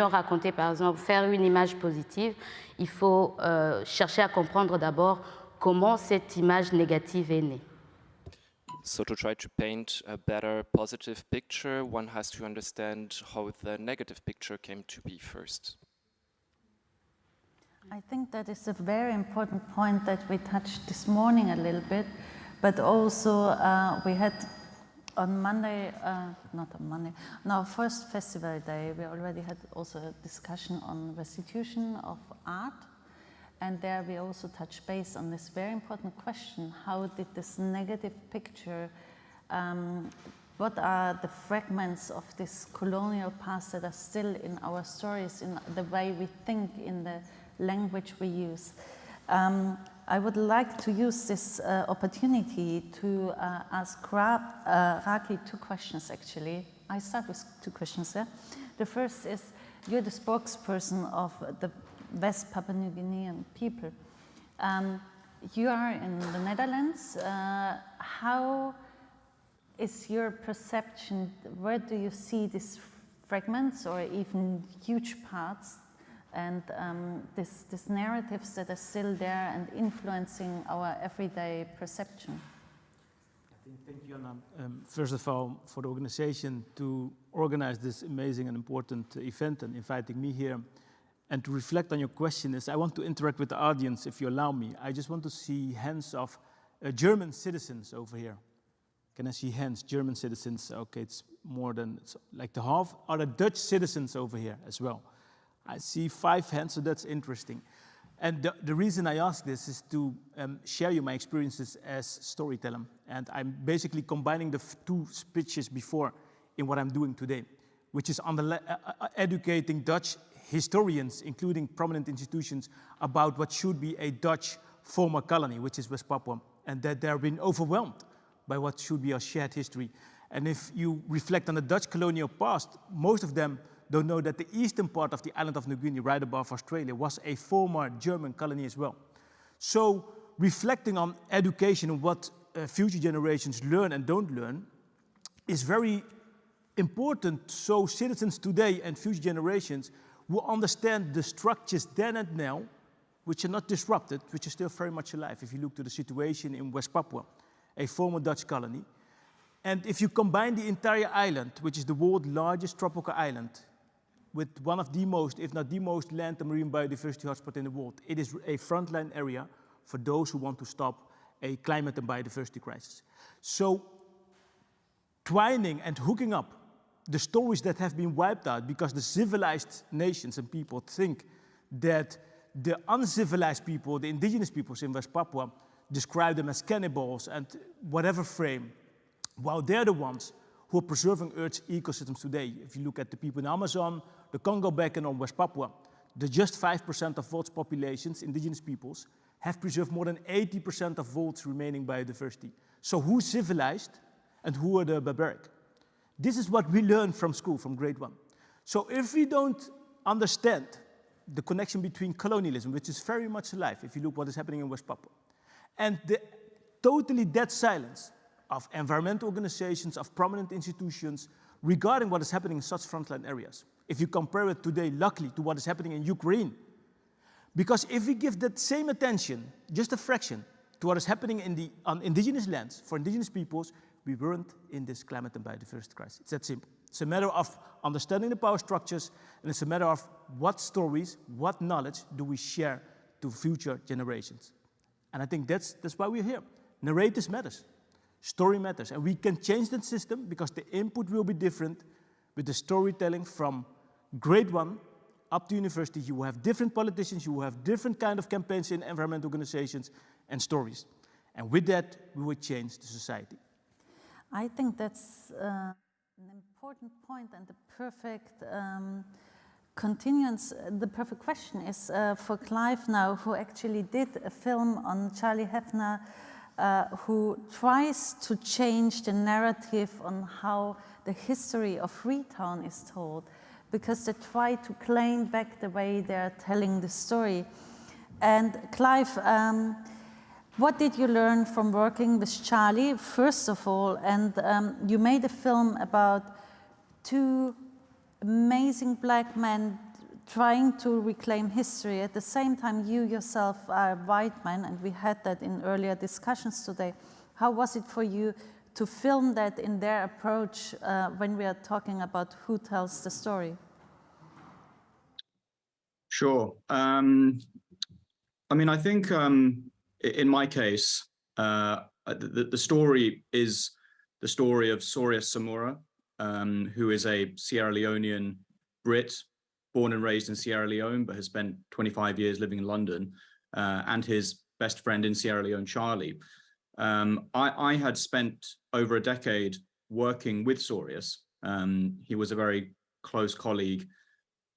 Speaker 8: raconter, par exemple, faire une image positive, il faut chercher à comprendre d'abord comment cette image négative est née.
Speaker 9: So to try to paint a better positive picture, one has to understand how the negative picture came to be first.
Speaker 1: I think that is a very important point that we touched this morning a little bit, but also we had on Monday, not on Monday, on our first festival day, we already had also a discussion on restitution of art. And there we also touched base on this very important question: how did this negative picture, what are the fragments of this colonial past that are still in our stories, in the way we think, in the language we use? I would like to use this opportunity to ask Raki two questions, actually. I start with two questions there. The first is, you're the spokesperson of the West Papua New Guinean people. You are in the Netherlands. How is your perception? Where do you see these fragments or even huge parts and these narratives that are still there and influencing our everyday perception?
Speaker 6: Thank you, Anna. First of all, for the organization to organize this amazing and important event and inviting me here. And to reflect on your question is, I want to interact with the audience, if you allow me. I just want to see hands of German citizens over here. Can I see hands, German citizens? Okay, it's more than, it's like the half. Are there Dutch citizens over here as well? I see 5 hands, so that's interesting. And the reason I ask this is to share you my experiences as storyteller. And I'm basically combining the 2 speeches before in what I'm doing today, which is on the educating Dutch historians, including prominent institutions, about what should be a Dutch former colony, which is West Papua, and that they're being overwhelmed by what should be our shared history. And if you reflect on the Dutch colonial past, most of them don't know that the eastern part of the island of New Guinea, right above Australia, was a former German colony as well. So reflecting on education and what future generations learn and don't learn is very important, so citizens today and future generations will understand the structures then and now, which are not disrupted, which are still very much alive. If you look to the situation in West Papua, a former Dutch colony. And if you combine the entire island, which is the world's largest tropical island, with one of the most, if not the most, land and marine biodiversity hotspot in the world, it is a frontline area for those who want to stop a climate and biodiversity crisis. So, twining and hooking up the stories that have been wiped out because the civilized nations and people think that the uncivilized people, the indigenous peoples in West Papua, describe them as cannibals and whatever frame, while they're the ones who are preserving Earth's ecosystems today. If you look at the people in Amazon, the Congo back and on West Papua, the just 5% of world's populations, indigenous peoples, have preserved more than 80% of world's remaining biodiversity. So who's civilized and who are the barbaric? This is what we learn from school, from grade 1. So if we don't understand the connection between colonialism, which is very much alive, if you look what is happening in West Papua, and the totally dead silence of environmental organizations, of prominent institutions, regarding what is happening in such frontline areas. If you compare it today, luckily, to what is happening in Ukraine. Because if we give that same attention, just a fraction, to what is happening on indigenous lands, for indigenous peoples, we weren't in this climate and biodiversity crisis. It's that simple. It's a matter of understanding the power structures, and it's a matter of what stories, what knowledge do we share to future generations. And I think that's why we're here. Narratives matters. Story matters. And we can change that system because the input will be different with the storytelling from grade 1 up to university. You will have different politicians, you will have different kind of campaigns in environmental organizations and stories. And with that, we will change the society.
Speaker 1: I think that's an important point, and the perfect continuance. The perfect question is for Clive now, who actually did a film on Charlie Hefner, who tries to change the narrative on how the history of Freetown is told, because they try to claim back the way they're telling the story. And Clive, what did you learn from working with Charlie, first of all? And you made a film about 2 amazing black men trying to reclaim history. At the same time, you yourself are a white man, and we had that in earlier discussions today. How was it for you to film that in their approach when we are talking about who tells the story?
Speaker 7: Sure. I mean, I think in my case, the story is the story of Sorius Samora, who is a Sierra Leonean Brit, born and raised in Sierra Leone, but has spent 25 years living in London, and his best friend in Sierra Leone, Charlie. I had spent over a decade working with Sorius. He was a very close colleague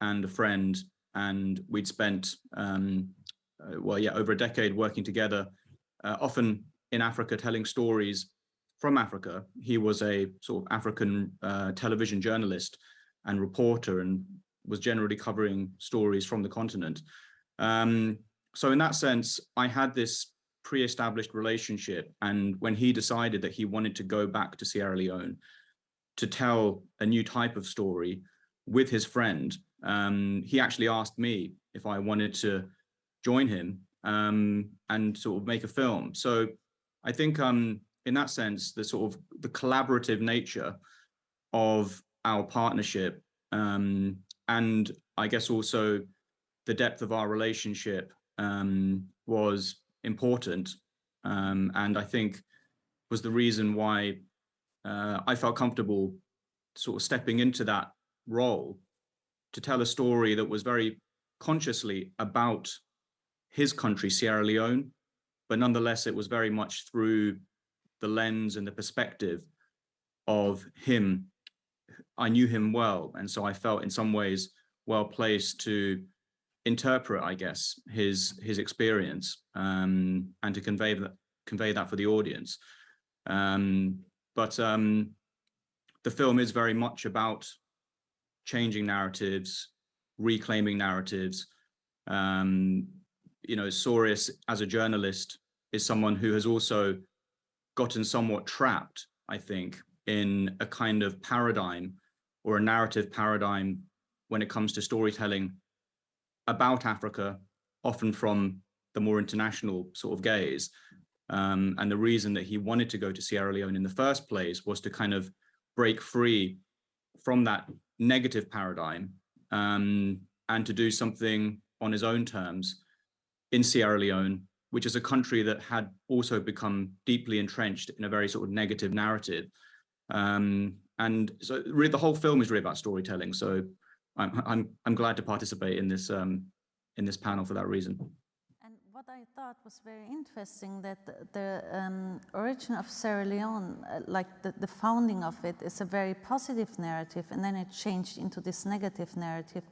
Speaker 7: and a friend, and we'd spent, over a decade working together, often in Africa, telling stories from Africa. He was a sort of African television journalist and reporter, and was generally covering stories from the continent. So in that sense, I had this pre-established relationship, and when he decided that he wanted to go back to Sierra Leone to tell a new type of story with his friend, he actually asked me if I wanted to join him and sort of make a film. So I think in that sense, the sort of the collaborative nature of our partnership, and I guess also the depth of our relationship was important, and I think was the reason why I felt comfortable sort of stepping into that role to tell a story that was very consciously about his country, Sierra Leone, but nonetheless it was very much through the lens and the perspective of him. I knew him well, and so I felt in some ways well placed to interpret, I guess, his experience, and to convey that for the audience. But the film is very much about changing narratives, reclaiming narratives. You know, Sorius as a journalist is someone who has also gotten somewhat trapped, I think, in a kind of paradigm or a narrative paradigm when it comes to storytelling about Africa, often from the more international sort of gaze. And the reason that he wanted to go to Sierra Leone in the first place was to kind of break free from that negative paradigm, and to do something on his own terms in Sierra Leone, which is a country that had also become deeply entrenched in a very sort of negative narrative. And so really the whole film is really about storytelling. So I'm glad to participate in this panel for that reason.
Speaker 1: And what I thought was very interesting, that the origin of Sierra Leone, like the founding of it, is a very positive narrative, and then it changed into this negative narrative.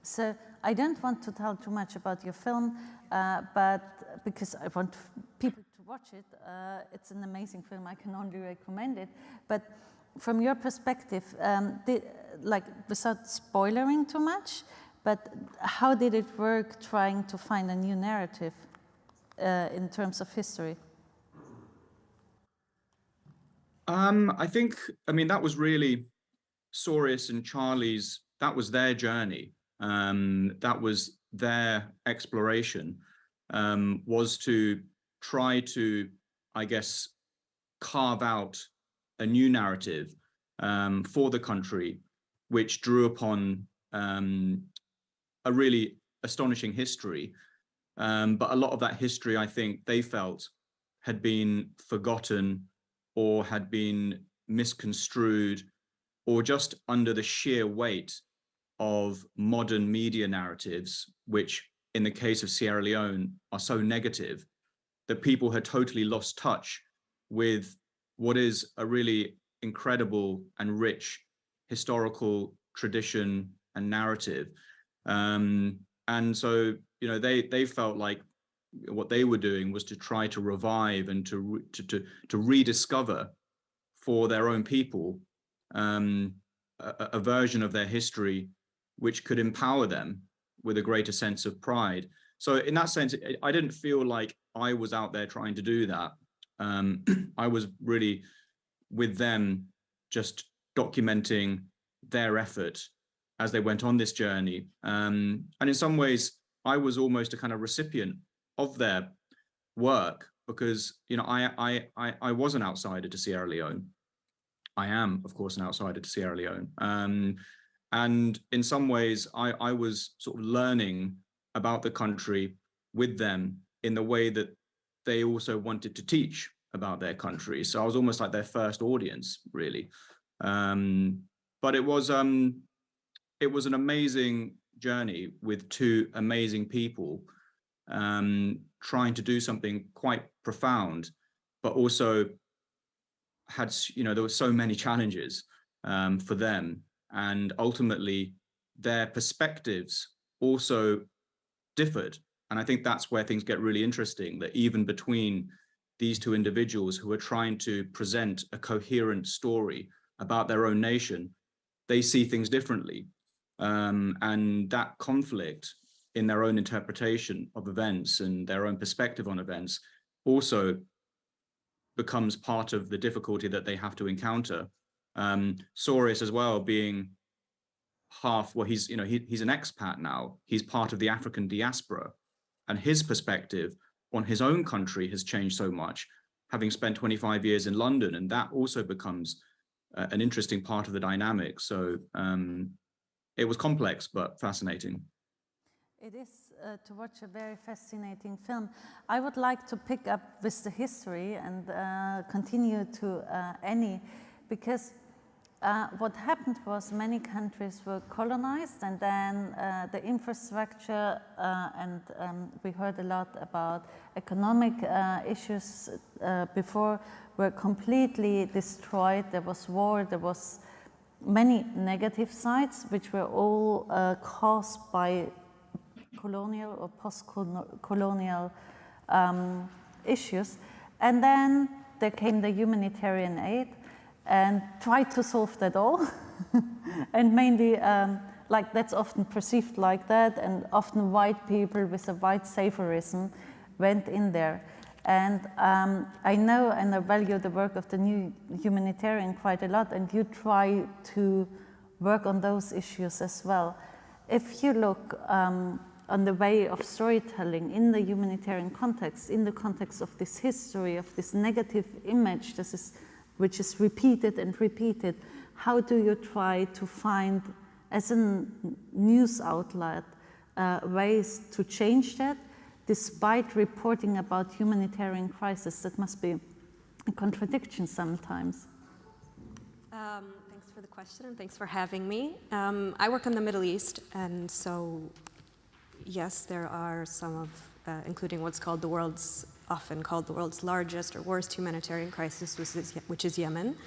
Speaker 1: So I don't want to tell too much about your film, but because I want people to watch it. It's an amazing film. I can only recommend it. But from your perspective, like without spoiling too much, but how did it work trying to find a new narrative in terms of history?
Speaker 7: I think, I mean, that was really Sorius and Charlie's, that was their journey. That was their exploration, was to try to, I guess, carve out a new narrative for the country, which drew upon a really astonishing history. But a lot of that history, I think they felt, had been forgotten or had been misconstrued, or just under the sheer weight of modern media narratives, which in the case of Sierra Leone are so negative that people had totally lost touch with what is a really incredible and rich historical tradition and narrative. And so, you know, they felt like what they were doing was to try to revive and to rediscover for their own people a version of their history which could empower them with a greater sense of pride. So in that sense, I didn't feel like I was out there trying to do that. I was really with them, just documenting their effort as they went on this journey. And in some ways, I was almost a kind of recipient of their work because, you know, I was an outsider to Sierra Leone. I am, of course, an outsider to Sierra Leone. And in some ways, I was sort of learning about the country with them in the way that they also wanted to teach about their country. So I was almost like their first audience, really. But it was an amazing journey with two amazing people trying to do something quite profound, but also had, you know, there were so many challenges for them. And ultimately, their perspectives also differed. And I think that's where things get really interesting, that even between these two individuals who are trying to present a coherent story about their own nation, they see things differently. And that conflict in their own interpretation of events and their own perspective on events also becomes part of the difficulty that they have to encounter. Sorius as well, being half, well, he's, you know, he's an expat now. He's part of the African diaspora, and his perspective on his own country has changed so much, having spent 25 years in London, and that also becomes an interesting part of the dynamic. So it was complex, but fascinating.
Speaker 1: It is to watch a very fascinating film. I would like to pick up with the history and continue to Annie, because what happened was many countries were colonized, and then the infrastructure and we heard a lot about economic issues before were completely destroyed. There was war, there was many negative sides, which were all caused by colonial or post-colonial issues. And then there came the humanitarian aid and tried to solve that all. And mainly, like that's often perceived like that, and often white people with a white saviorism went in there. And I know and I value the work of the new humanitarian quite a lot, and you try to work on those issues as well. If you look on the way of storytelling in the humanitarian context, in the context of this history, of this negative image, which is repeated and repeated, how do you try to find, as a news outlet, ways to change that, despite reporting about humanitarian crisis? That must be a contradiction sometimes.
Speaker 3: Thanks for the question, and thanks for having me. I work in the Middle East, and so yes, there are some of, including what's called often called the world's largest or worst humanitarian crisis, which is Yemen.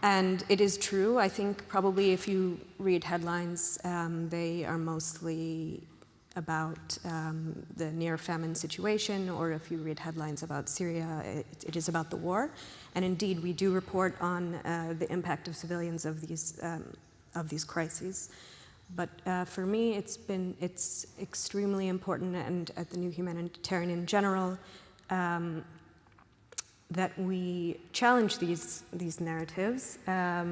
Speaker 3: And it is true, I think probably if you read headlines, they are mostly about the near famine situation, or if you read headlines about Syria, it is about the war. And indeed, we do report on the impact of civilians of these crises. But for me, it's extremely important, and at the New Humanitarian in general, that we challenge these narratives. I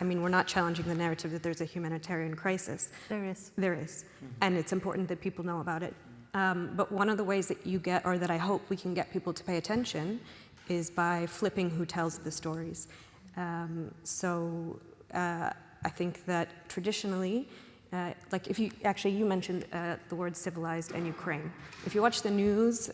Speaker 3: mean, we're not challenging the narrative that there's a humanitarian crisis.
Speaker 1: There is.
Speaker 3: There is, and it's important that people know about it. But one of the ways that you get, or that I hope we can get people to pay attention, is by flipping who tells the stories. I think that traditionally, like if you mentioned the word civilized and Ukraine. If you watch the news,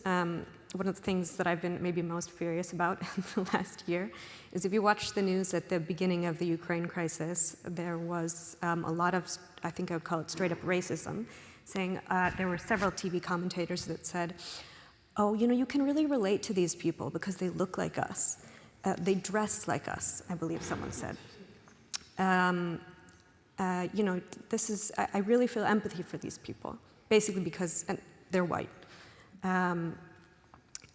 Speaker 3: one of the things that I've been maybe most furious about in the last year is if you watch the news at the beginning of the Ukraine crisis, there was a lot of, I think I would call it straight up racism, saying there were several TV commentators that said, oh, you know, you can really relate to these people because they look like us. They dress like us, I believe someone said. You know, I really feel empathy for these people, basically because they're white.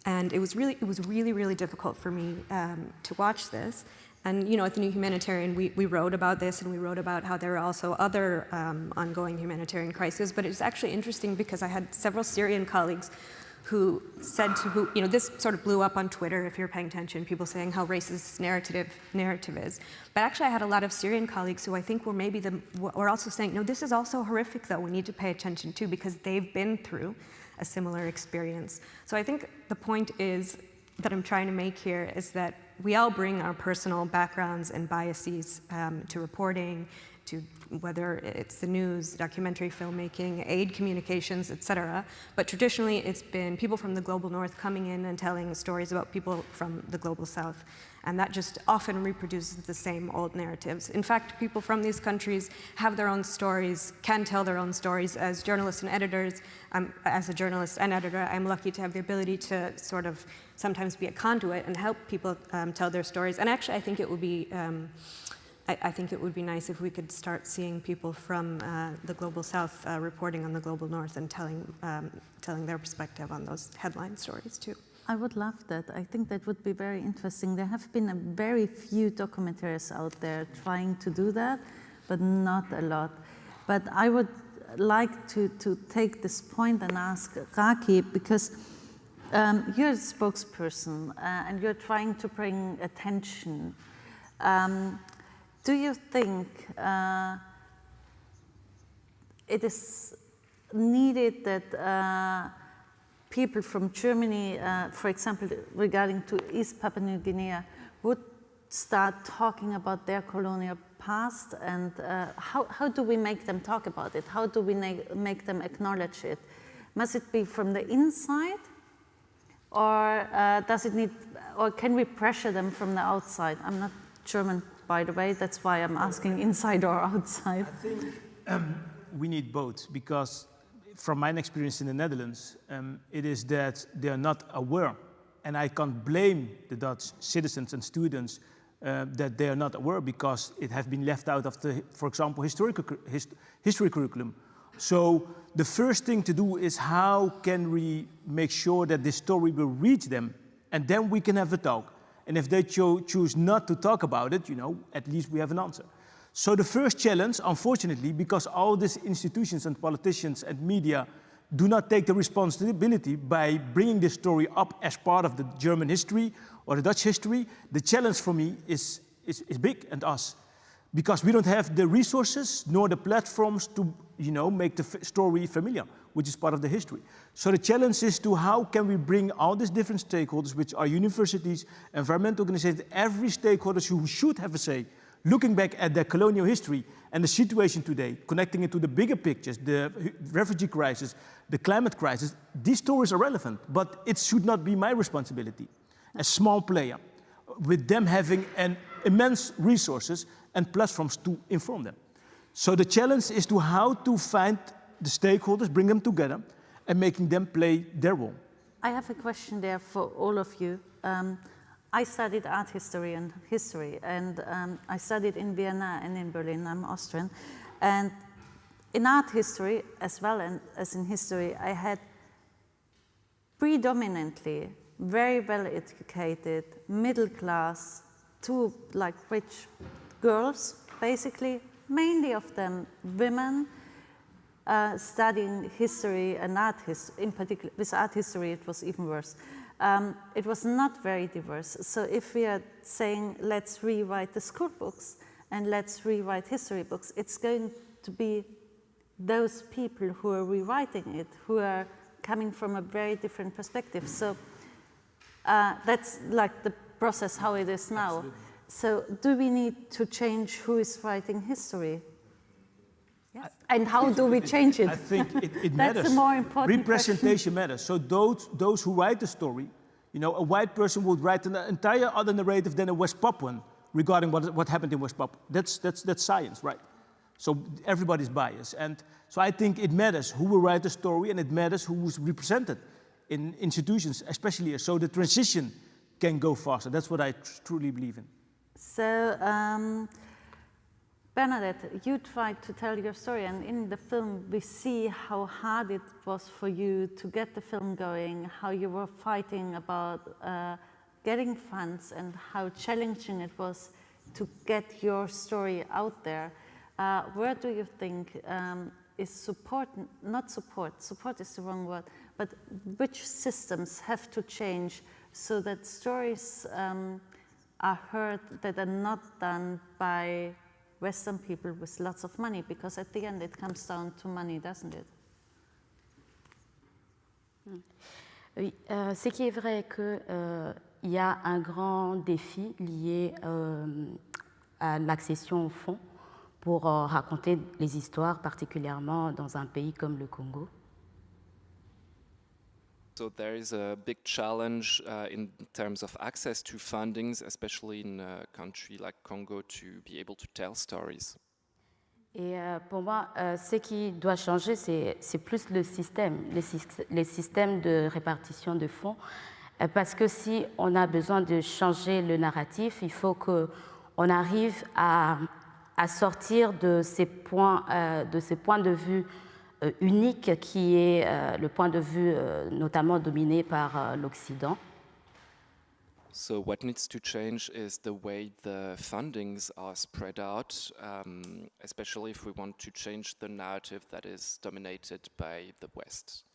Speaker 3: And it was really difficult for me to watch this. And you know, at the New Humanitarian, we wrote about this, and we wrote about how there are also other ongoing humanitarian crises. But it's actually interesting because I had several Syrian colleagues who said to who, this sort of blew up on Twitter, if you're paying attention, people saying how racist this narrative is. But actually I had a lot of Syrian colleagues who I think were also saying, no, this is also horrific though, we need to pay attention to, because they've been through a similar experience. So I think the point that I'm trying to make here is that we all bring our personal backgrounds and biases to reporting, to whether it's the news, documentary filmmaking, aid communications, etc. But traditionally, it's been people from the global north coming in and telling stories about people from the global south. And that just often reproduces the same old narratives. In fact, people from these countries have their own stories, can tell their own stories. As journalists and editors, as a journalist and editor, I'm lucky to have the ability to sort of sometimes be a conduit and help people tell their stories. And actually, I think it would be nice if we could start seeing people from the global south reporting on the global north and telling their perspective on those headline stories too.
Speaker 1: I would love that. I think that would be very interesting. There have been a very few documentaries out there trying to do that, but not a lot. But I would like to take this point and ask Raki, because you're a spokesperson and you're trying to bring attention. Do you think it is needed that people from Germany, for example, regarding to East Papua New Guinea, would start talking about their colonial past, and how do we make them talk about it? How do we make them acknowledge it? Must it be from the inside, or does it need, or can we pressure them from the outside? I'm not German, by the way, that's why I'm asking inside or outside.
Speaker 6: I think we need both, because from my experience in the Netherlands, it is that they are not aware, and I can't blame the Dutch citizens and students that they are not aware, because it has been left out of the, for example, history curriculum. So the first thing to do is how can we make sure that this story will reach them, and then we can have a talk. And if they choose not to talk about it, at least we have an answer. So the first challenge, unfortunately, because all these institutions and politicians and media do not take the responsibility by bringing this story up as part of the German history or the Dutch history, the challenge for me is big, and us. Because we don't have the resources nor the platforms to make the story familiar, which is part of the history. So the challenge is to how can we bring all these different stakeholders, which are universities, environmental organizations, every stakeholder who should have a say, looking back at their colonial history and the situation today, connecting it to the bigger pictures, the refugee crisis, the climate crisis. These stories are relevant, but it should not be my responsibility, a small player, with them having an immense resources and platforms to inform them. So the challenge is to how to find the stakeholders, bring them together, and making them play their role.
Speaker 1: I have a question there for all of you. I studied art history and I studied in Vienna and in Berlin. I'm Austrian. And in art history, as well as in history, I had predominantly very well educated, middle class, rich girls, basically, mainly of them women, studying history and art history. In particular, with art history, it was even worse. It was not very diverse. So if we are saying, let's rewrite the school books and let's rewrite history books, it's going to be those people who are rewriting it, who are coming from a very different perspective. So that's like the process, how it is now. Absolutely. So do we need to change who is writing history? Yes. And how do we change it?
Speaker 6: I think it matters.
Speaker 1: That's a more important
Speaker 6: Representation matters. So those who write the story, a white person would write an entire other narrative than a West Papuan regarding what happened in West Papua. That's science, right? So everybody's biased. And so I think it matters who will write the story, and it matters who is represented in institutions, especially so the transition can go faster. That's what I truly believe in.
Speaker 1: So, Bernadette, you tried to tell your story, and in the film we see how hard it was for you to get the film going, how you were fighting about getting funds, and how challenging it was to get your story out there. Where do you think is support, not support, support is the wrong word, but which systems have to change so that stories are heard that are not done by Western people with lots of money, because at the end it comes down to money, doesn't it?
Speaker 8: Oui, ce qui est vrai que il y a un grand défi lié à l'accession aux fonds pour raconter les histoires, particulièrement dans un pays comme le Congo.
Speaker 9: So there is a big challenge in terms of access to fundings, especially in a country like Congo, to be able to tell stories.
Speaker 8: Et pour moi, ce qui doit changer, c'est plus le système, les systèmes de répartition de fonds. Parce que si on a besoin de changer le narratif, il faut qu'on arrive à sortir de ces points de vue uniques qui est le point de vue notamment dominé par l'Occident.
Speaker 9: So what needs to change is the way the fundings are spread out, especially if we want to change the narrative that is dominated by the West.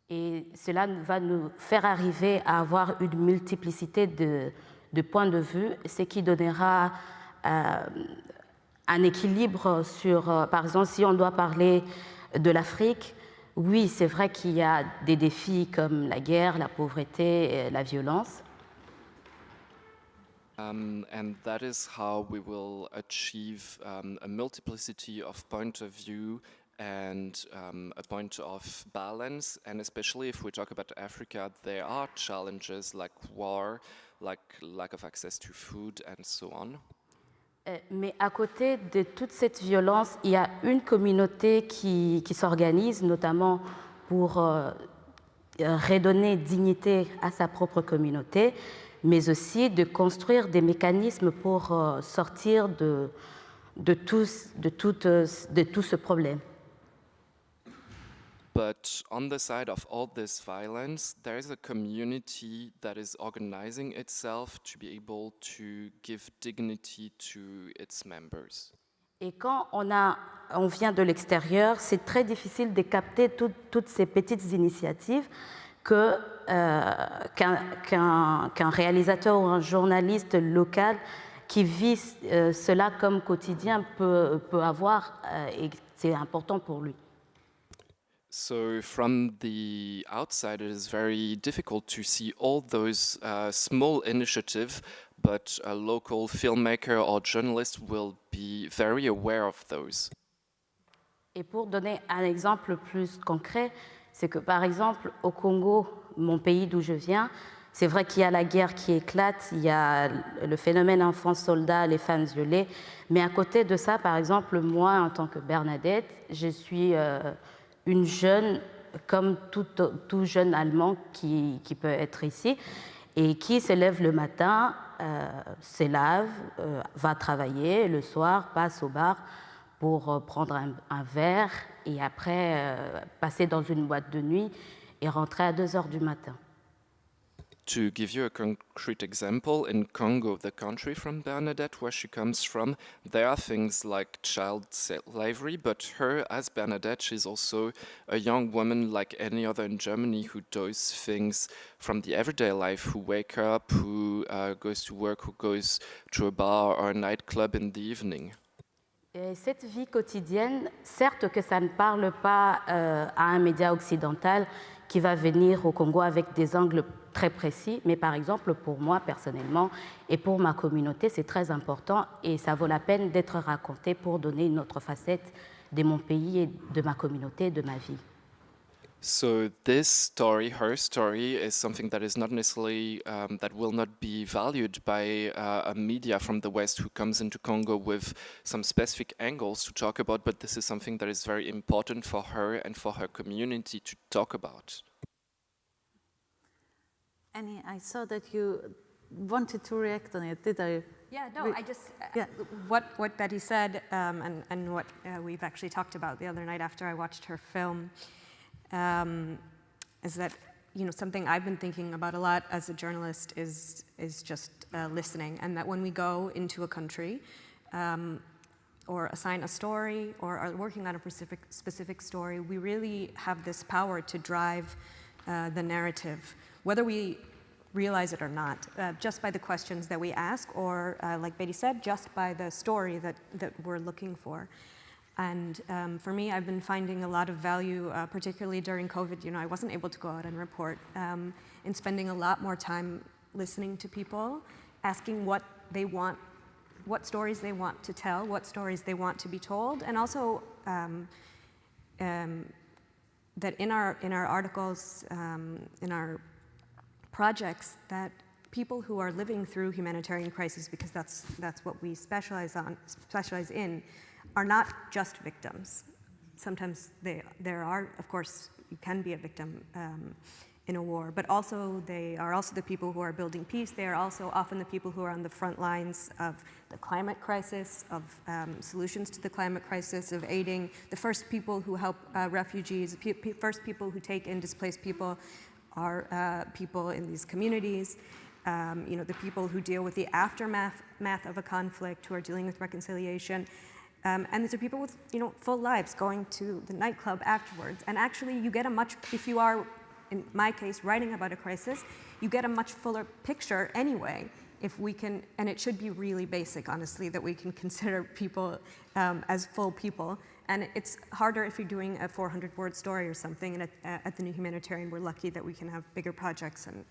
Speaker 8: Et cela va nous faire arriver à avoir une multiplicité de points de vue, ce qui donnera un équilibre sur, par exemple, si on doit parler de l'Afrique, oui, c'est vrai qu'il y a des défis comme la guerre, la pauvreté, et la violence.
Speaker 9: And that is how we will achieve a multiplicity of point of view and a point of balance. And especially if we talk about Africa, there are challenges like war, like lack of access to food and so on.
Speaker 8: Mais à côté de toute cette violence, il y a une communauté qui s'organise, notamment pour redonner dignité à sa propre communauté, mais aussi de construire des mécanismes pour sortir de tout ce problème.
Speaker 9: But on the side of all this violence, there is a community that is organizing itself to be able to give dignity to its members.
Speaker 8: Et quand on vient de l'extérieur, c'est très difficile de capter toutes ces petites initiatives qu'un réalisateur ou un journaliste local qui vit cela comme quotidien peut avoir, et c'est important pour lui.
Speaker 9: So from the outside, it is very difficult to see all those small initiatives, but a local filmmaker or journalist will be very aware of those.
Speaker 8: Et pour donner un exemple plus concret, c'est que par exemple au Congo, mon pays d'où je viens, c'est vrai qu'il y a la guerre qui éclate, il y a le phénomène enfants-soldats, les femmes violées, mais à côté de ça, par exemple, moi en tant que Bernadette, je suis une jeune, comme tout jeune Allemand qui peut être ici, et qui se lève le matin, se lave, va travailler, le soir, passe au bar pour prendre un verre, et après passer dans une boîte de nuit et rentrer à 2 heures du matin.
Speaker 9: To give you a concrete example, in Congo, the country from Bernadette, where she comes from, there are things like child slavery, but her, as Bernadette, she's also a young woman like any other in Germany who does things from the everyday life, who wake up, who goes to work, who goes to a bar or a nightclub in the evening.
Speaker 8: Et cette vie quotidienne, certes que ça ne parle pas à un média occidental qui va venir au Congo avec des angles très précis, mais par exemple pour moi personnellement et pour ma communauté, c'est très important et ça vaut la peine d'être raconté pour donner une autre facette de mon pays et de ma communauté, de ma vie.
Speaker 9: So this story, her story, is something that is not necessarily, that will not be valued by a media from the West who comes into Congo with some specific angles to talk about, but this is something that is very important for her and for her community to talk about.
Speaker 1: Annie, I saw that you wanted to react on it, did I?
Speaker 3: Yeah, no, I just, what Betty said and what we've actually talked about the other night after I watched her film, is that, you know, something I've been thinking about a lot as a journalist is just listening, and that when we go into a country, or assign a story or are working on a specific story, we really have this power to drive the narrative, whether we realize it or not, just by the questions that we ask, or like Betty said, just by the story that we're looking for. And for me, I've been finding a lot of value, particularly during COVID. You know, I wasn't able to go out and report, in spending a lot more time listening to people, asking what they want, what stories they want to tell, what stories they want to be told, and also that in our articles, in our projects, that people who are living through humanitarian crises, because that's what we specialize in, are not just victims. Sometimes there are, of course, you can be a victim in a war, but also they are also the people who are building peace. They are also often the people who are on the front lines of the climate crisis, of solutions to the climate crisis, of aiding the first people who help refugees, first people who take in displaced people are people in these communities. You know, the people who deal with the aftermath of a conflict, who are dealing with reconciliation. And these are people with, you know, full lives, going to the nightclub afterwards. And actually, you get a much, if you are, in my case, writing about a crisis, you get a much fuller picture anyway, if we can, and it should be really basic, honestly, that we can consider people as full people. And it's harder if you're doing a 400-word story or something. And at the New Humanitarian, we're lucky that we can have bigger projects and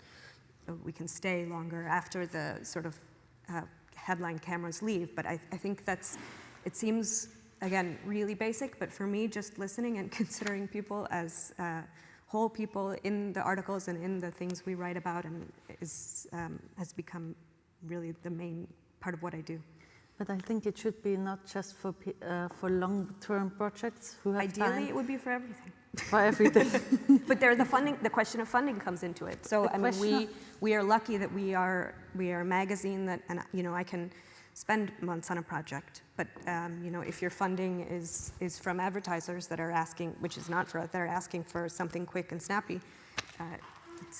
Speaker 3: we can stay longer after the sort of headline cameras leave. But I think it seems, again, really basic, but for me, just listening and considering people as whole people in the articles and in the things we write about and has become really the main part of what I do.
Speaker 1: But I think it should be not just for long-term projects who have
Speaker 3: Ideally,
Speaker 1: time.
Speaker 3: It would be for everything.
Speaker 1: For everything.
Speaker 3: But there, the question of funding comes into it. So I mean, we are lucky that we are a magazine that, and you know, I can spend months on a project. But you know, if your funding is from advertisers that are asking, which is not for us, that are asking for something quick and snappy.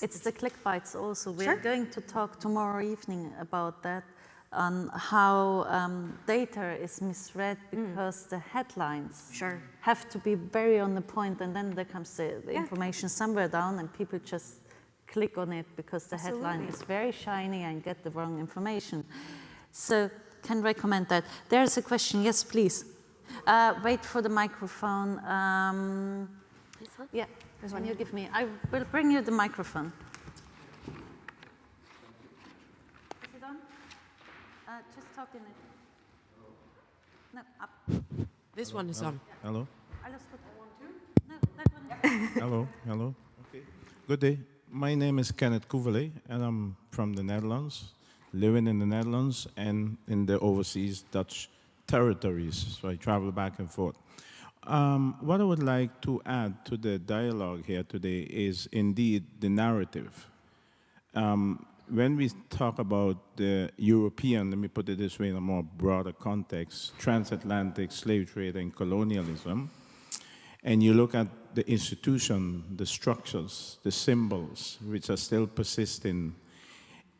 Speaker 1: It's the click bites also.
Speaker 3: Sure.
Speaker 1: We're going to talk tomorrow evening about that, on how data is misread because the headlines have to be very on the point, and then there comes the information somewhere down and people just click on it because the headline is very shiny and get the wrong information. So can recommend that. There's a question. Yes, please. Wait for the microphone.
Speaker 3: This one?
Speaker 1: Yeah, this one you give me. I will bring you the microphone. Is it on? Just talk in it. No, up.
Speaker 11: This one is on.
Speaker 10: Hello.
Speaker 1: No, that one is
Speaker 10: Hello. Hello. Okay. Good day. My name is Kenneth Koevele, and I'm from the Netherlands, living in the Netherlands and in the overseas Dutch territories. So I travel back and forth. What I would like to add to the dialogue here today is indeed the narrative. When we talk about the European, let me put it this way in a more broader context, transatlantic slave trade and colonialism, and you look at the institution, the structures, the symbols, which are still persisting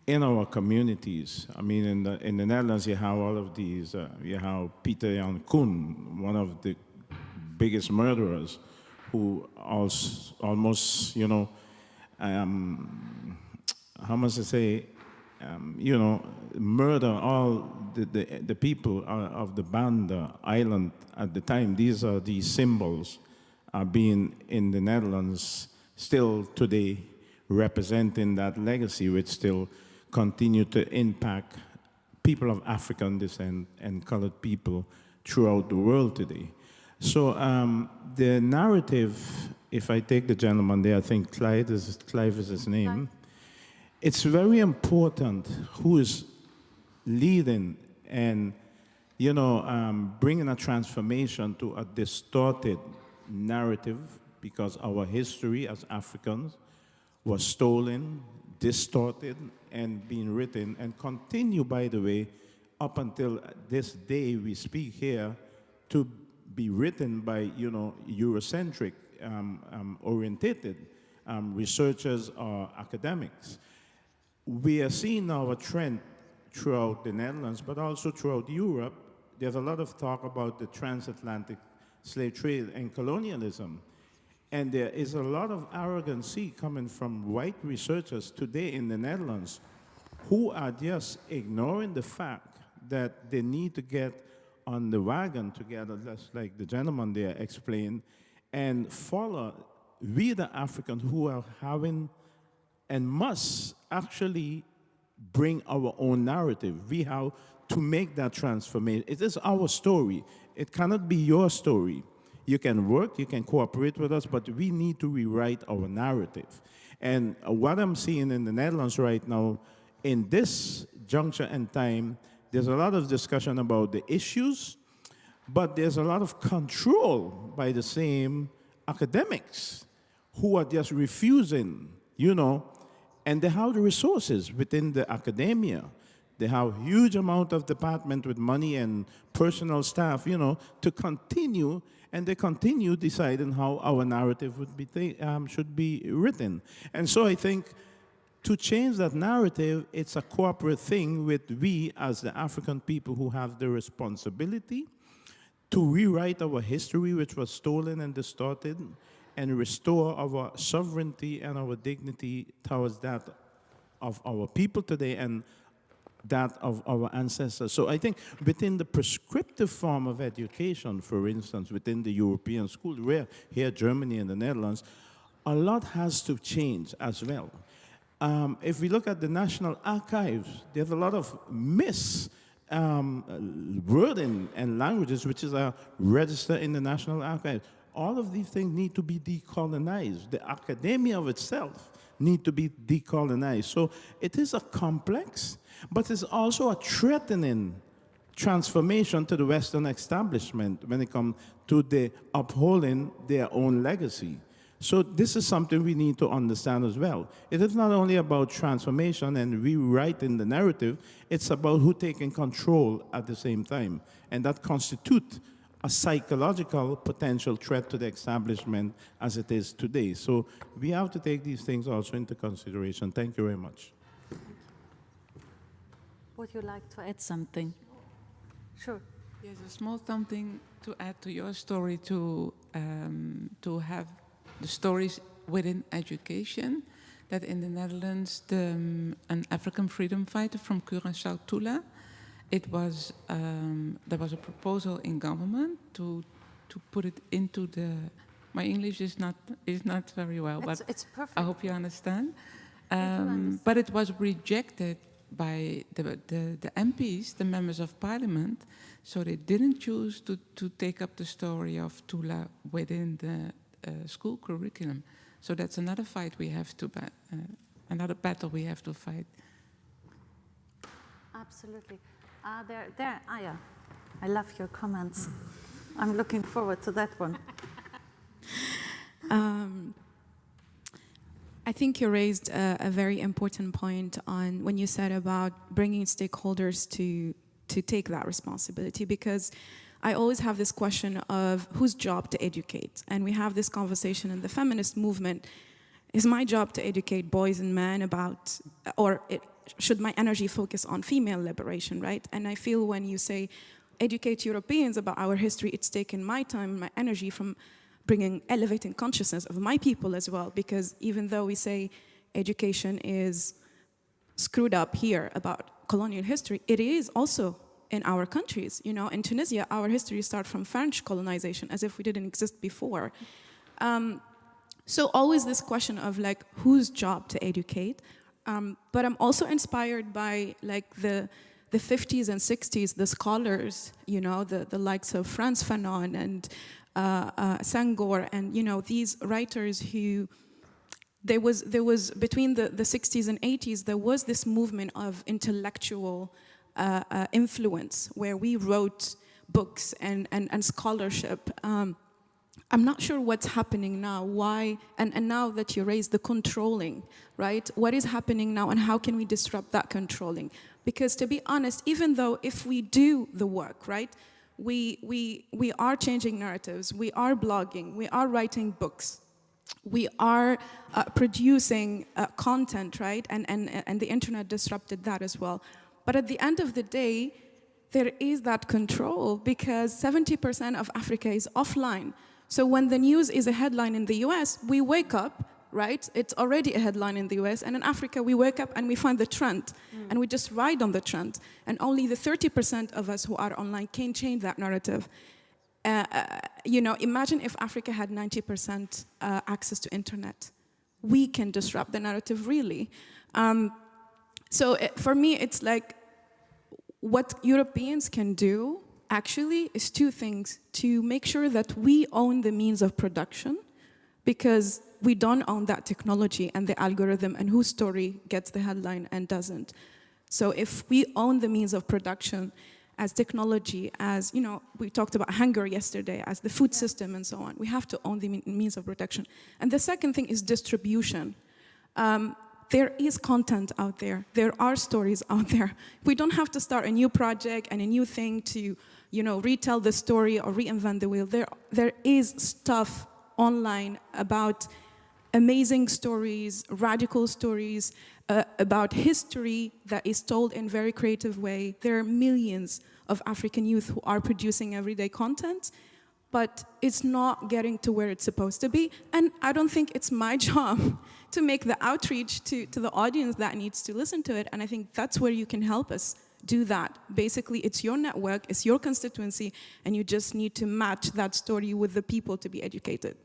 Speaker 10: in our communities. I mean, in the Netherlands, you have all of these. You have Pieter Jan Koen, one of the biggest murderers, who almost, you know, how must I say, you know, murder all the people of the Banda Island at the time. These are the symbols being in the Netherlands still today, representing that legacy, which still continue to impact people of African descent and colored people throughout the world today. So the narrative, if I take the gentleman there, I think Clive is his name. It's very important who is leading and, you know, bringing a transformation to a distorted narrative, because our history as Africans was stolen, distorted, and being written, and continue, by the way, up until this day we speak here, to be written by, you know, Eurocentric orientated researchers or academics. We are seeing now a trend throughout the Netherlands, but also throughout Europe, there's a lot of talk about the transatlantic slave trade and colonialism. And there is a lot of arrogancy coming from white researchers today in the Netherlands who are just ignoring the fact that they need to get on the wagon together, just like the gentleman there explained, and follow. We, the Africans, who are having and must actually bring our own narrative. We have to make that transformation. It is our story. It cannot be your story. You can work, you can cooperate with us, but we need to rewrite our narrative. And what I'm seeing in the Netherlands right now, in this juncture and time, there's a lot of discussion about the issues, but there's a lot of control by the same academics who are just refusing, you know, and they have the resources within the academia. They have a huge amount of department with money and personal staff, you know, to continue, and they continue deciding how our narrative would be should be written. And so I think to change that narrative, it's a corporate thing with we as the African people who have the responsibility to rewrite our history, which was stolen and distorted, and restore our sovereignty and our dignity towards that of our people today and that of our ancestors. So I think within the prescriptive form of education, for instance, within the European school, where here Germany and the Netherlands, a lot has to change as well. If we look at the National Archives, there's a lot of wording and languages which is registered in the National Archives. All of these things need to be decolonized. The academia of itself need to be decolonized. So it is a complex, but it's also a threatening transformation to the Western establishment when it comes to the upholding their own legacy. So this is something we need to understand as well. It is not only about transformation and rewriting the narrative, it's about who taking control at the same time. And that constitutes a psychological potential threat to the establishment as it is today. So we have to take these things also into consideration. Thank you very much.
Speaker 1: Would you like to add something? Sure.
Speaker 13: Yes, a small something to add to your story, to have the stories within education, that in the Netherlands, an African freedom fighter from Curaçao, Tula, there was a proposal in government to put it into the. My English is not very well, but
Speaker 1: it's perfect.
Speaker 13: I hope you understand. But it was rejected by the MPs, the members of parliament, so they didn't choose to take up the story of Tula within the school curriculum. So that's another fight we have to another battle we have to fight.
Speaker 1: Absolutely. There, Aya. I love your comments. I'm looking forward to that one.
Speaker 22: I think you raised a very important point on when you said about bringing stakeholders to take that responsibility, because I always have this question of whose job to educate. And we have this conversation in the feminist movement. Is my job to educate boys and men about, should my energy focus on female liberation, right? And I feel when you say educate Europeans about our history, it's taken my time and my energy from elevating consciousness of my people as well, because even though we say education is screwed up here about colonial history, it is also in our countries. You know, in Tunisia, our history starts from French colonization, as if we didn't exist before. So always this question of like, whose job to educate? But I'm also inspired by like the 50s and 60s, the scholars, you know, the likes of Frantz Fanon and Senghor, and you know, these writers who, there was between the 60s and 80s, there was this movement of intellectual influence where we wrote books and scholarship. I'm not sure what's happening now, why, and now that you raised the controlling, right? What is happening now and how can we disrupt that controlling? Because to be honest, even though if we do the work, right, we are changing narratives, we are blogging, we are writing books, we are producing content, right? And the internet disrupted that as well. But at the end of the day, there is that control because 70% of Africa is offline. So when the news is a headline in the US, we wake up, right? It's already a headline in the US, and in Africa we wake up and we find the trend, and we just ride on the trend. And only the 30% of us who are online can change that narrative. You know, imagine if Africa had 90% access to internet. We can disrupt the narrative really. For me, it's like what Europeans can do actually is two things: to make sure that we own the means of production, because we don't own that technology and the algorithm and whose story gets the headline and doesn't. So if we own the means of production as technology, as, you know, we talked about hunger yesterday, as the food system and so on, we have to own the means of production. And the second thing is distribution. There is content out there. There are stories out there. We don't have to start a new project and a new thing to, you know, retell the story or reinvent the wheel. There is stuff online about amazing stories, radical stories, about history that is told in a very creative way. There are millions of African youth who are producing everyday content, but it's not getting to where it's supposed to be. And I don't think it's my job to make the outreach to the audience that needs to listen to it. And I think that's where you can help us do that. Basically, it's your network, it's your constituency, and you just need to match that story with the people to be educated.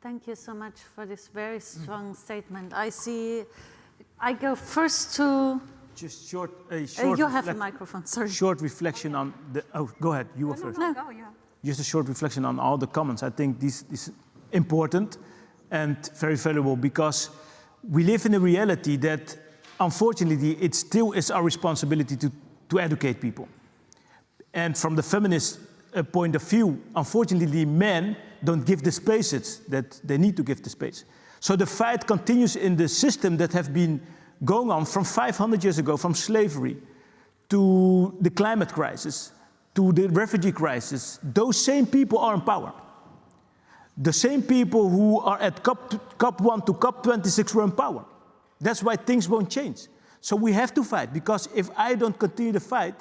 Speaker 1: Thank you so much for this very strong statement. I go first to...
Speaker 6: Just short
Speaker 1: you have a microphone, sorry.
Speaker 6: Short reflection on the... Oh, go ahead, you were first.
Speaker 1: No.
Speaker 3: Go, yeah.
Speaker 6: Just a short reflection on all the comments. I think this is important and very valuable, because we live in a reality that, unfortunately, it still is our responsibility to educate people. And from the feminist point of view, unfortunately, men don't give the spaces that they need to give the space. So the fight continues in the system that have been going on from 500 years ago, from slavery to the climate crisis, to the refugee crisis. Those same people are in power. The same people who are at COP1 to COP26 were in power. That's why things won't change. So we have to fight, because if I don't continue the fight,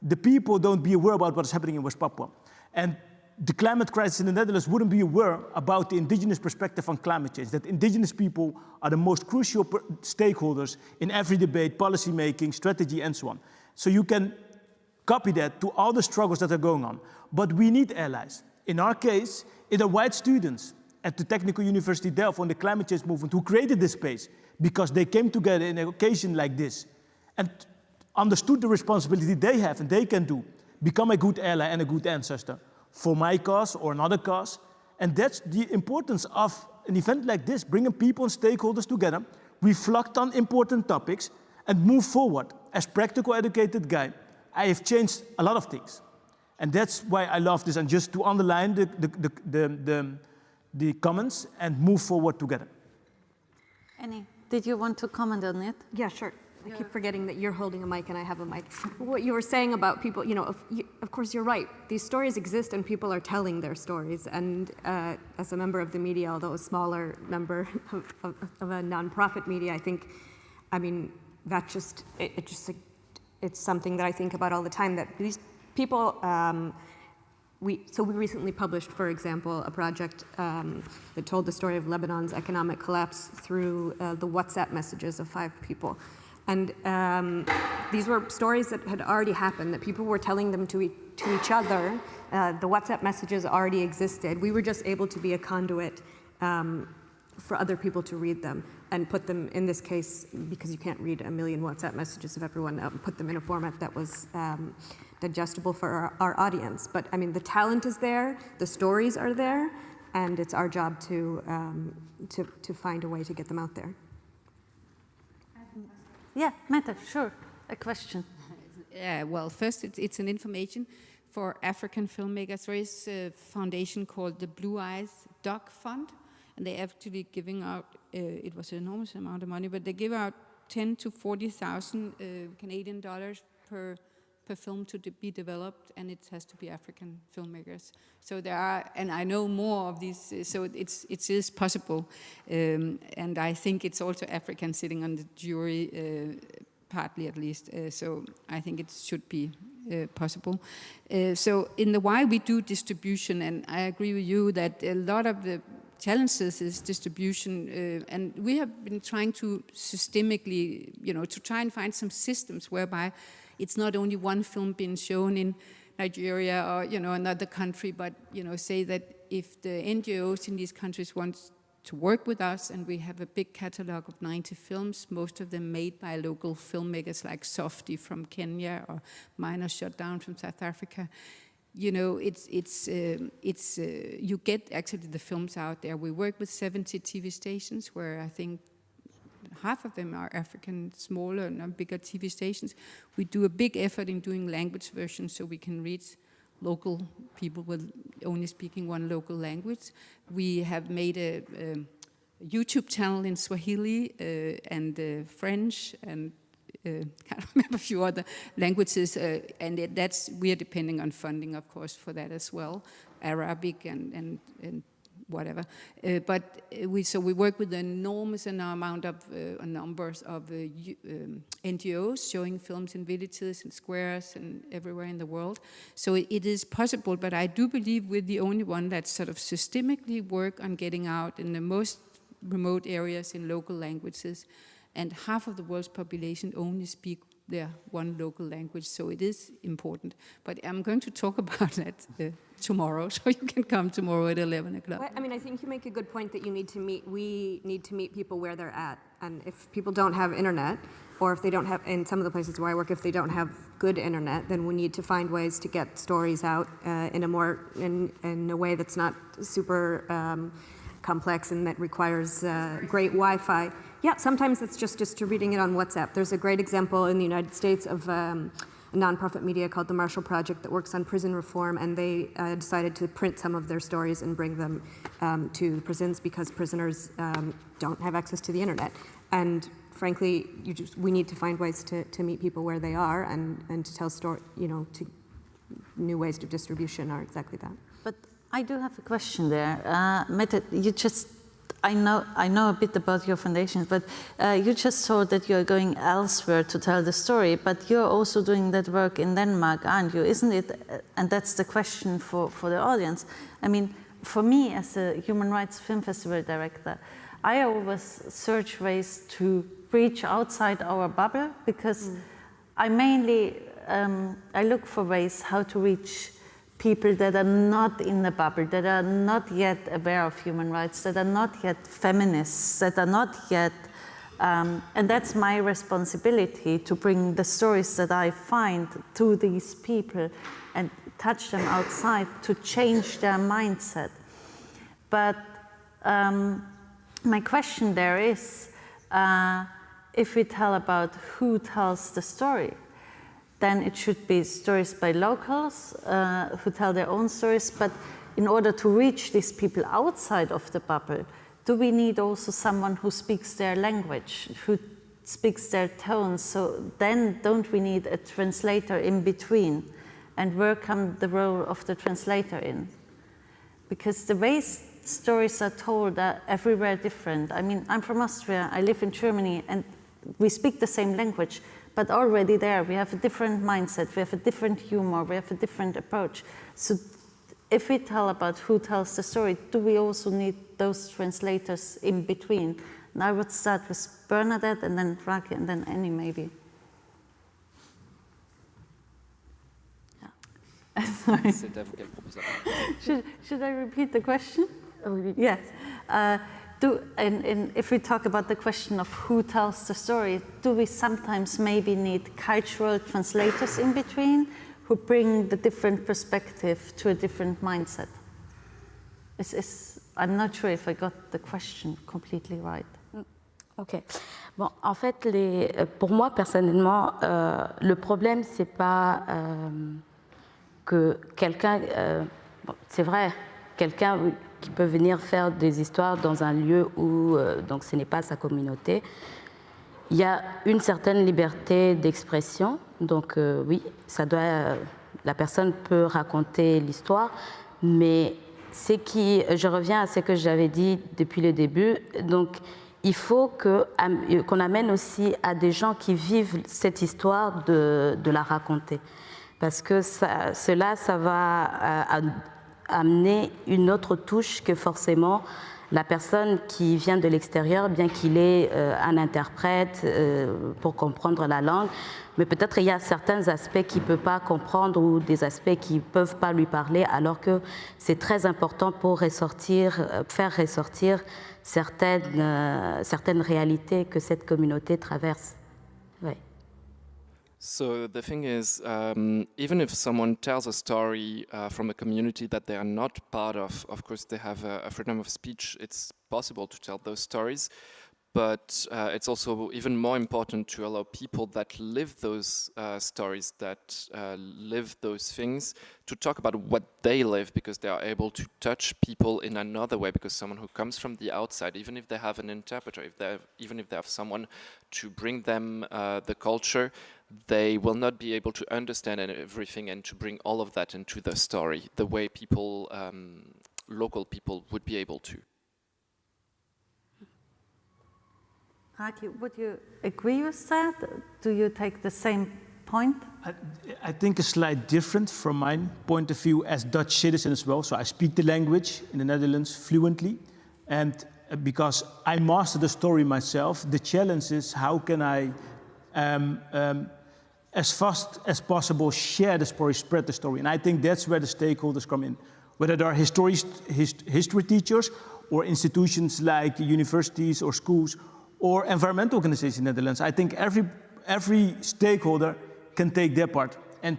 Speaker 6: the people don't be aware about what's happening in West Papua. And the climate crisis in the Netherlands wouldn't be aware about the indigenous perspective on climate change, that indigenous people are the most crucial stakeholders in every debate, policy making, strategy, and so on. So you can copy that to all the struggles that are going on. But we need allies. In our case, it are white students at the Technical University Delft on the climate change movement who created this space, because they came together in an occasion like this and understood the responsibility they have and they can do, become a good ally and a good ancestor for my cause or another cause. And that's the importance of an event like this, bringing people and stakeholders together, reflect on important topics, and move forward. As practical, educated guy, I have changed a lot of things. And that's why I love this, and just to underline the comments and move forward together.
Speaker 1: Annie, did you want to comment on it?
Speaker 3: Yeah, sure. I keep forgetting that you're holding a mic and I have a mic. What you were saying about people, you know, of course you're right. These stories exist and people are telling their stories. And as a member of the media, although a smaller member of a nonprofit media, I think, I mean, that just, it's something that I think about all the time, that these people, we recently published, for example, a project that told the story of Lebanon's economic collapse through the WhatsApp messages of 5 people. And these were stories that had already happened, that people were telling them to each other. The WhatsApp messages already existed. We were just able to be a conduit for other people to read them and put them, in this case, because you can't read a million WhatsApp messages of everyone, put them in a format that was digestible for our audience. But I mean, the talent is there, the stories are there, and it's our job to find a way to get them out there.
Speaker 1: Yeah, Meta, sure, a question.
Speaker 5: Yeah, well, first it's an information for African filmmakers. There is a foundation called the Blue Eyes Dog Fund, and they're actually giving out, it was an enormous amount of money, but they give out 10 to 40,000 Canadian dollars per film to be developed, and it has to be African filmmakers. So there are, and I know more of these, so it is possible. And I think it's also African sitting on the jury, partly at least. So I think it should be possible. So in the why we do distribution, and I agree with you that a lot of the challenges is distribution, and we have been trying to systemically, to try and find some systems whereby it's not only one film being shown in Nigeria or another country, but say that if the NGOs in these countries want to work with us, and we have a big catalog of 90 films, most of them made by local filmmakers like Softy from Kenya or Minor Shut Down from South Africa. You get actually the films out there. We work with 70 TV stations where I think half of them are African, smaller and bigger TV stations. We do a big effort in doing language versions so we can reach local people with only speaking one local language. We have made a YouTube channel in Swahili and French and can't remember a few other languages, and we are depending on funding, of course, for that as well, Arabic and whatever. But we work with an enormous amount of numbers of NGOs showing films in villages and squares and everywhere in the world. So it is possible, but I do believe we're the only one that sort of systemically work on getting out in the most remote areas in local languages. And half of the world's population only speak their one local language, so it is important. But I'm going to talk about that tomorrow, so you can come tomorrow at 11 o'clock.
Speaker 3: Well, I mean, I think you make a good point that we need to meet people where they're at. And if people don't have internet, or if they don't have, in some of the places where I work, if they don't have good internet, then we need to find ways to get stories out in a way that's not super complex and that requires great Wi-Fi. Yeah, sometimes it's just distributing it on WhatsApp. There's a great example in the United States of a nonprofit media called the Marshall Project that works on prison reform, and they decided to print some of their stories and bring them to prisons because prisoners don't have access to the internet. And frankly, we need to find ways to meet people where they are and to tell new ways of distribution are exactly that.
Speaker 1: But I do have a question there. Mette, I know a bit about your foundations, but you just told that you're going elsewhere to tell the story, but you're also doing that work in Denmark, aren't you? Isn't it? And that's the question for the audience. I mean, for me as a Human Rights Film Festival director, I always search ways to reach outside our bubble because I mainly, I look for ways how to reach people that are not in the bubble, that are not yet aware of human rights, that are not yet feminists, that are not yet, and that's my responsibility to bring the stories that I find to these people and touch them outside to change their mindset. But my question there is, if we tell about who tells the story, then it should be stories by locals who tell their own stories. But in order to reach these people outside of the bubble, do we need also someone who speaks their language, who speaks their tone? So then don't we need a translator in between? And where comes the role of the translator in? Because the ways stories are told are everywhere different. I mean, I'm from Austria, I live in Germany, and we speak the same language. But already there, we have a different mindset, we have a different humor, we have a different approach. So if we tell about who tells the story, do we also need those translators in between? And I would start with Bernadette, and then Raki, and then Annie, maybe. Yeah. Sorry. Should I repeat the question? Yes. And if we talk about the question of who tells the story, do we sometimes maybe need cultural translators in between who bring the different perspective to a different mindset? I'm not sure if I got the question completely right.
Speaker 8: Ok. Bon, en fait, pour moi, personnellement, le problème, c'est pas que quelqu'un... c'est vrai, quelqu'un... qui peut venir faire des histoires dans un lieu où donc ce n'est pas sa communauté. Il y a une certaine liberté d'expression, donc oui, la personne peut raconter l'histoire, mais je reviens à ce que j'avais dit depuis le début, donc il faut qu'on amène aussi à des gens qui vivent cette histoire de la raconter. Parce que ça va amener une autre touche que forcément la personne qui vient de l'extérieur, bien qu'il ait un interprète pour comprendre la langue, mais peut-être il y a certains aspects qu'il ne peut pas comprendre ou des aspects qui ne peuvent pas lui parler, alors que c'est très important pour faire ressortir certaines réalités que cette communauté traverse. Ouais.
Speaker 9: So the thing is, even if someone tells a story from a community that they are not part of course they have a freedom of speech, it's possible to tell those stories, but it's also even more important to allow people that live those stories, that live those things, to talk about what they live, because they are able to touch people in another way, because someone who comes from the outside, even if they have an interpreter, even if they have someone to bring them the culture, they will not be able to understand everything and to bring all of that into the story the way people, local people, would be able to.
Speaker 1: Raki, would you agree with that? Do you take the same point?
Speaker 6: I think a slight different from my point of view as Dutch citizen as well. So I speak the language in the Netherlands fluently. And because I master the story myself, the challenge is how can I, as fast as possible, share the story, spread the story. And I think that's where the stakeholders come in. Whether there are history teachers or institutions like universities or schools, or environmental organizations in the Netherlands. I think every stakeholder can take their part and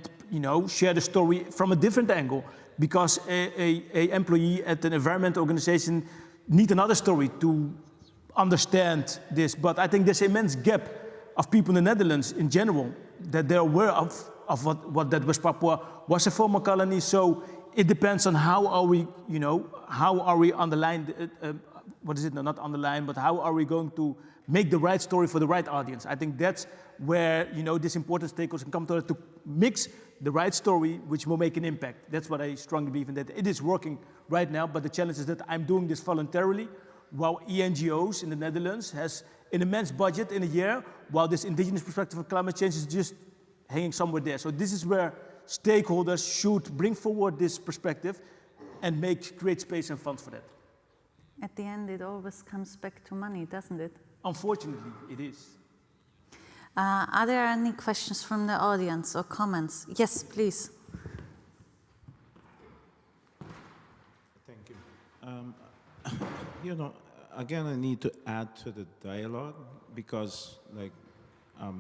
Speaker 6: share the story from a different angle, because a employee at an environmental organization needs another story to understand this. But I think there's an immense gap of people in the Netherlands in general that they're aware of what that West Papua was a former colony. So it depends on how are we underlined, what is it? No, not underlined, but how are we going to make the right story for the right audience? I think that's where this important stakeholders can come together to mix the right story, which will make an impact. That's what I strongly believe in, that it is working right now, but the challenge is that I'm doing this voluntarily, while ENGOs in the Netherlands has an immense budget in a year, while this indigenous perspective of climate change is just hanging somewhere there. So this is where stakeholders should bring forward this perspective and create space and funds for that.
Speaker 1: At the end, it always comes back to money, doesn't it?
Speaker 6: Unfortunately, it is.
Speaker 1: Are there any questions from the audience or comments? Yes, please.
Speaker 10: Thank you. Again, I need to add to the dialogue because, like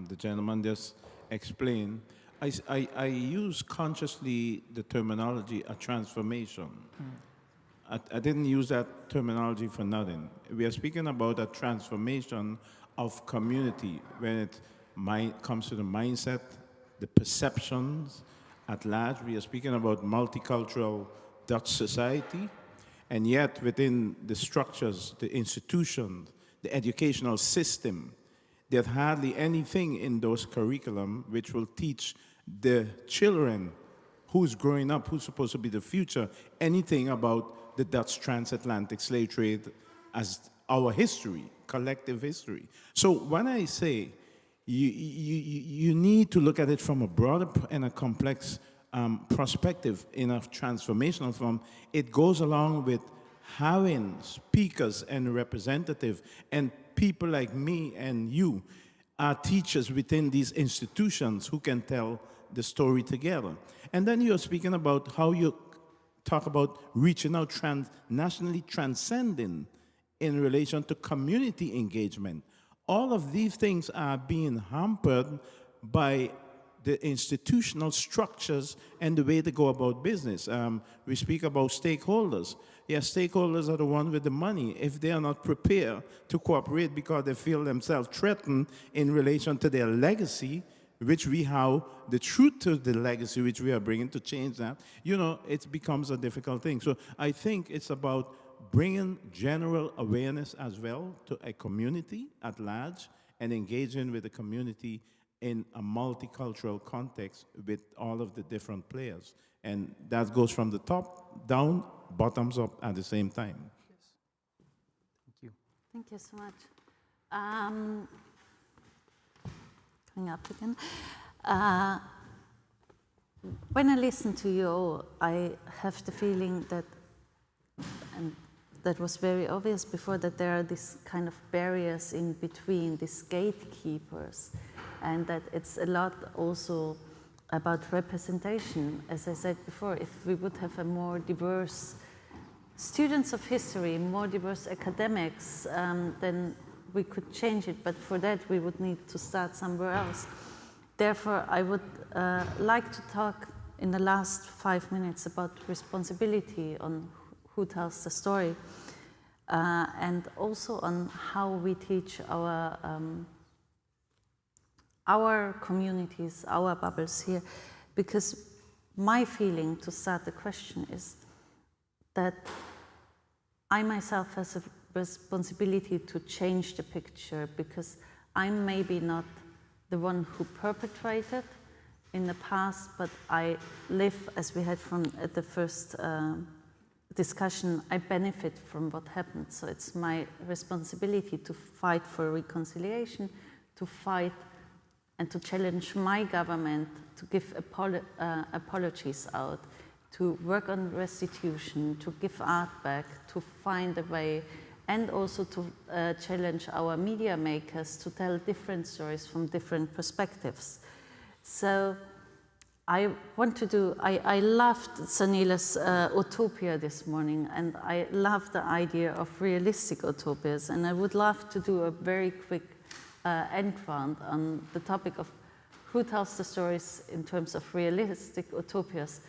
Speaker 10: the gentleman just explained, I use consciously the terminology a transformation. I didn't use that terminology for nothing. We are speaking about a transformation of community when it comes to the mindset, the perceptions at large. We are speaking about multicultural Dutch society, and yet within the structures, the institutions, the educational system, there's hardly anything in those curriculum which will teach the children who's growing up, who's supposed to be the future, anything about the Dutch transatlantic slave trade as our history, collective history. So when I say you need to look at it from a broader and a complex perspective in a transformational form, it goes along with having speakers and representatives and people like me and you are teachers within these institutions who can tell the story together. And then you're speaking about how you talk about reaching out nationally transcending in relation to community engagement. All of these things are being hampered by the institutional structures and the way they go about business. We speak about stakeholders. Yes, stakeholders are the ones with the money. If they are not prepared to cooperate because they feel themselves threatened in relation to their legacy, which we have the truth to the legacy which we are bringing to change that, it becomes a difficult thing. So I think it's about bringing general awareness as well to a community at large and engaging with the community in a multicultural context with all of the different players. And that goes from the top down, bottoms up at the same time.
Speaker 6: Yes. Thank you.
Speaker 1: Thank you so much. Coming up again. When I listen to you all, I have the feeling that, and that was very obvious before, that there are these kind of barriers in between, these gatekeepers, and that it's a lot also about representation. As I said before, if we would have a more diverse students of history, more diverse academics, then we could change it, but for that we would need to start somewhere else. Therefore, I would like to talk in the last 5 minutes about responsibility on who tells the story, and also on how we teach our communities, our bubbles here, because my feeling to start the question is that I myself have a responsibility to change the picture, because I'm maybe not the one who perpetrated in the past, but I live, as we had from at the first discussion, I benefit from what happened. So it's my responsibility to fight for reconciliation, to fight and to challenge my government to give apologies out, to work on restitution, to give art back, to find a way, and also to challenge our media makers to tell different stories from different perspectives. So I want to do, I loved Zanele's utopia this morning, and I love the idea of realistic utopias, and I would love to do a very quick end round on the topic of who tells the stories in terms of realistic utopias.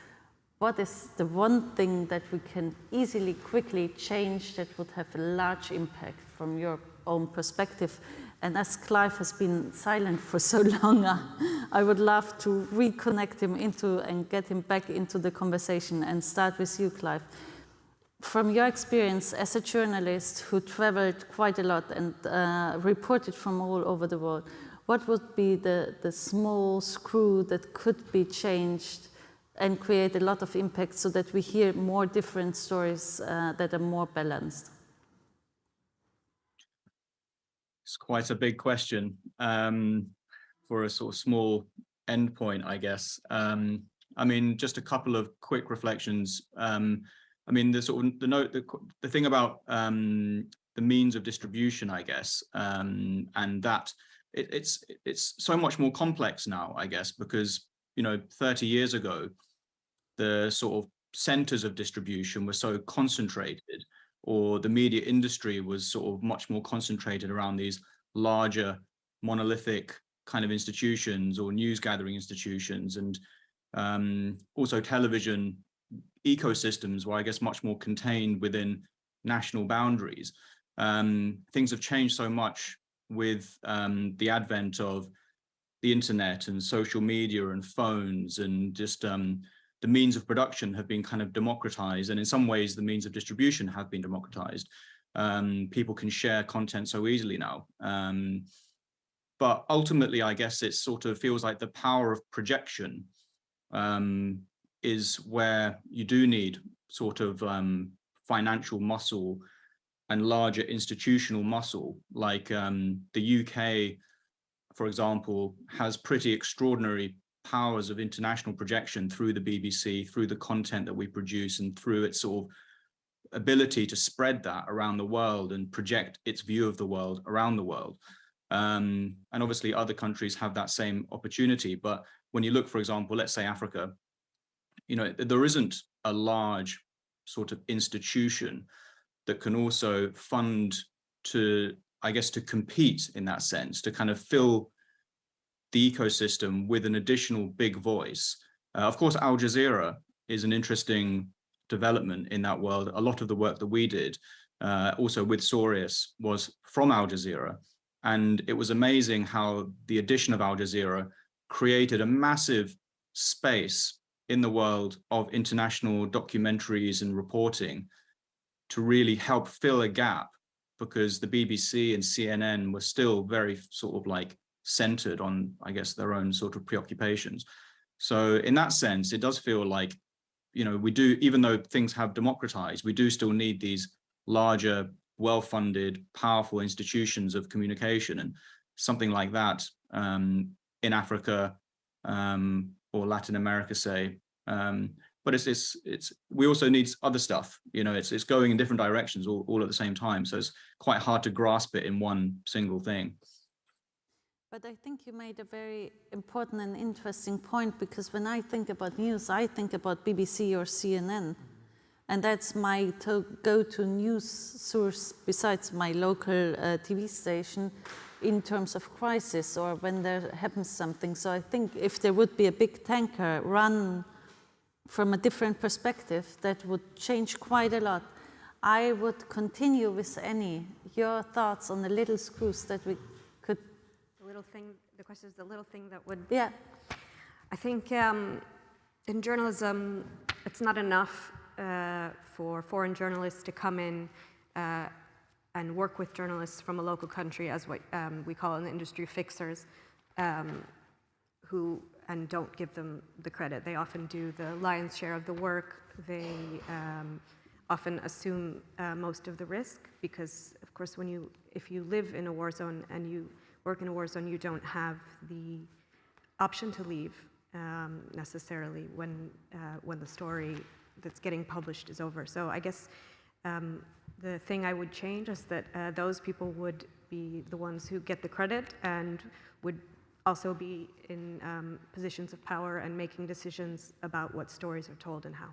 Speaker 1: What is the one thing that we can easily, quickly change that would have a large impact from your own perspective? And as Clive has been silent for so long, I would love to reconnect him into and get him back into the conversation, and start with you, Clive. From your experience as a journalist who traveled quite a lot and reported from all over the world, what would be the small screw that could be changed and create a lot of impact so that we hear more different stories that are more balanced?
Speaker 7: It's quite a big question for a sort of small endpoint, I guess. I mean, just a couple of quick reflections. I mean, the thing about the means of distribution, I guess, and that it's so much more complex now, I guess, because 30 years ago, the sort of centers of distribution were so concentrated, or the media industry was sort of much more concentrated around these larger monolithic kind of institutions or news gathering institutions, and also television ecosystems were, I guess, much more contained within national boundaries. Things have changed so much with the advent of the internet and social media and phones, and just the means of production have been kind of democratized, and in some ways the means of distribution have been democratized. People can share content so easily now. But ultimately, I guess it sort of feels like the power of projection is where you do need sort of financial muscle and larger institutional muscle. Like the UK, for example, has pretty extraordinary powers of international projection through the BBC, through the content that we produce, and through its sort of ability to spread that around the world and project its view of the world around the world. And obviously other countries have that same opportunity. But when you look, for example, let's say Africa, there isn't a large sort of institution that can also fund to, I guess, to compete in that sense, to kind of fill the ecosystem with an additional big voice. Of course, Al Jazeera is an interesting development in that world. A lot of the work that we did, also with Sorius, was from Al Jazeera. And it was amazing how the addition of Al Jazeera created a massive space in the world of international documentaries and reporting to really help fill a gap, because the BBC and CNN were still very sort of like centered on, I guess, their own sort of preoccupations. So in that sense, it does feel like, we do, even though things have democratized, we do still need these larger well-funded, powerful institutions of communication, and something like that in Africa or Latin America, say. But we also need other stuff. You know, it's going in different directions all at the same time. So it's quite hard to grasp it in one single thing.
Speaker 1: But I think you made a very important and interesting point, because when I think about news, I think about BBC or CNN. And that's my go-to news source besides my local TV station in terms of crisis or when there happens something. So I think if there would be a big tanker run from a different perspective, that would change quite a lot. I would continue with your thoughts on the little screws that we could...
Speaker 3: The little thing, the question is the little thing that would...
Speaker 1: Yeah.
Speaker 3: I think in journalism, it's not enough for foreign journalists to come in and work with journalists from a local country, as what we call in the industry fixers, who and don't give them the credit. They often do the lion's share of the work. They often assume most of the risk, because of course if you live in a war zone and you work in a war zone, you don't have the option to leave necessarily when the story that's getting published is over. So I guess the thing I would change is that those people would be the ones who get the credit and would also be in positions of power and making decisions about what stories are told and how.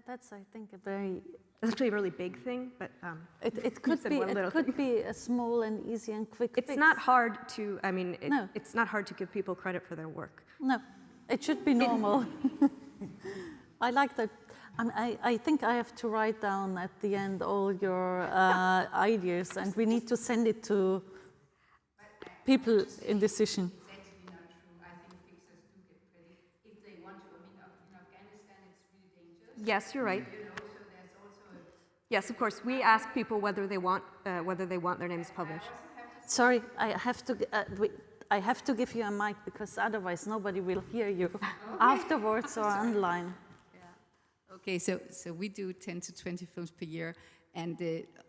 Speaker 1: That's, I think, a very...
Speaker 3: It's actually a really big thing, but
Speaker 1: it could be a small and easy and quick
Speaker 3: fix. It's not hard to, I mean, it's not hard to give people credit for their work.
Speaker 1: No, it should be normal. I like that. I think I have to write down at the end all your ideas, and we need to send it to people in decision.
Speaker 3: Yes, you're right. Yes, of course. We ask people whether they want their names published.
Speaker 1: Sorry, I have to give you a mic, because otherwise nobody will hear you afterwards or online.
Speaker 15: Yeah. Okay, so we do 10 to 20 films per year, and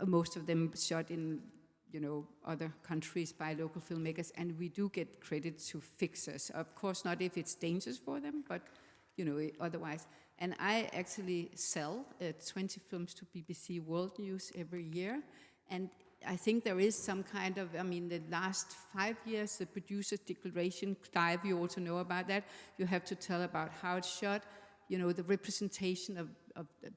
Speaker 15: most of them shot in other countries by local filmmakers, and we do get credit to fixers. Of course, not if it's dangerous for them, but otherwise. And I actually sell 20 films to BBC World News every year. And I think there is some kind of, the last 5 years, the producer's declaration, Clive, you also know about that. You have to tell about how it's shot, the representation of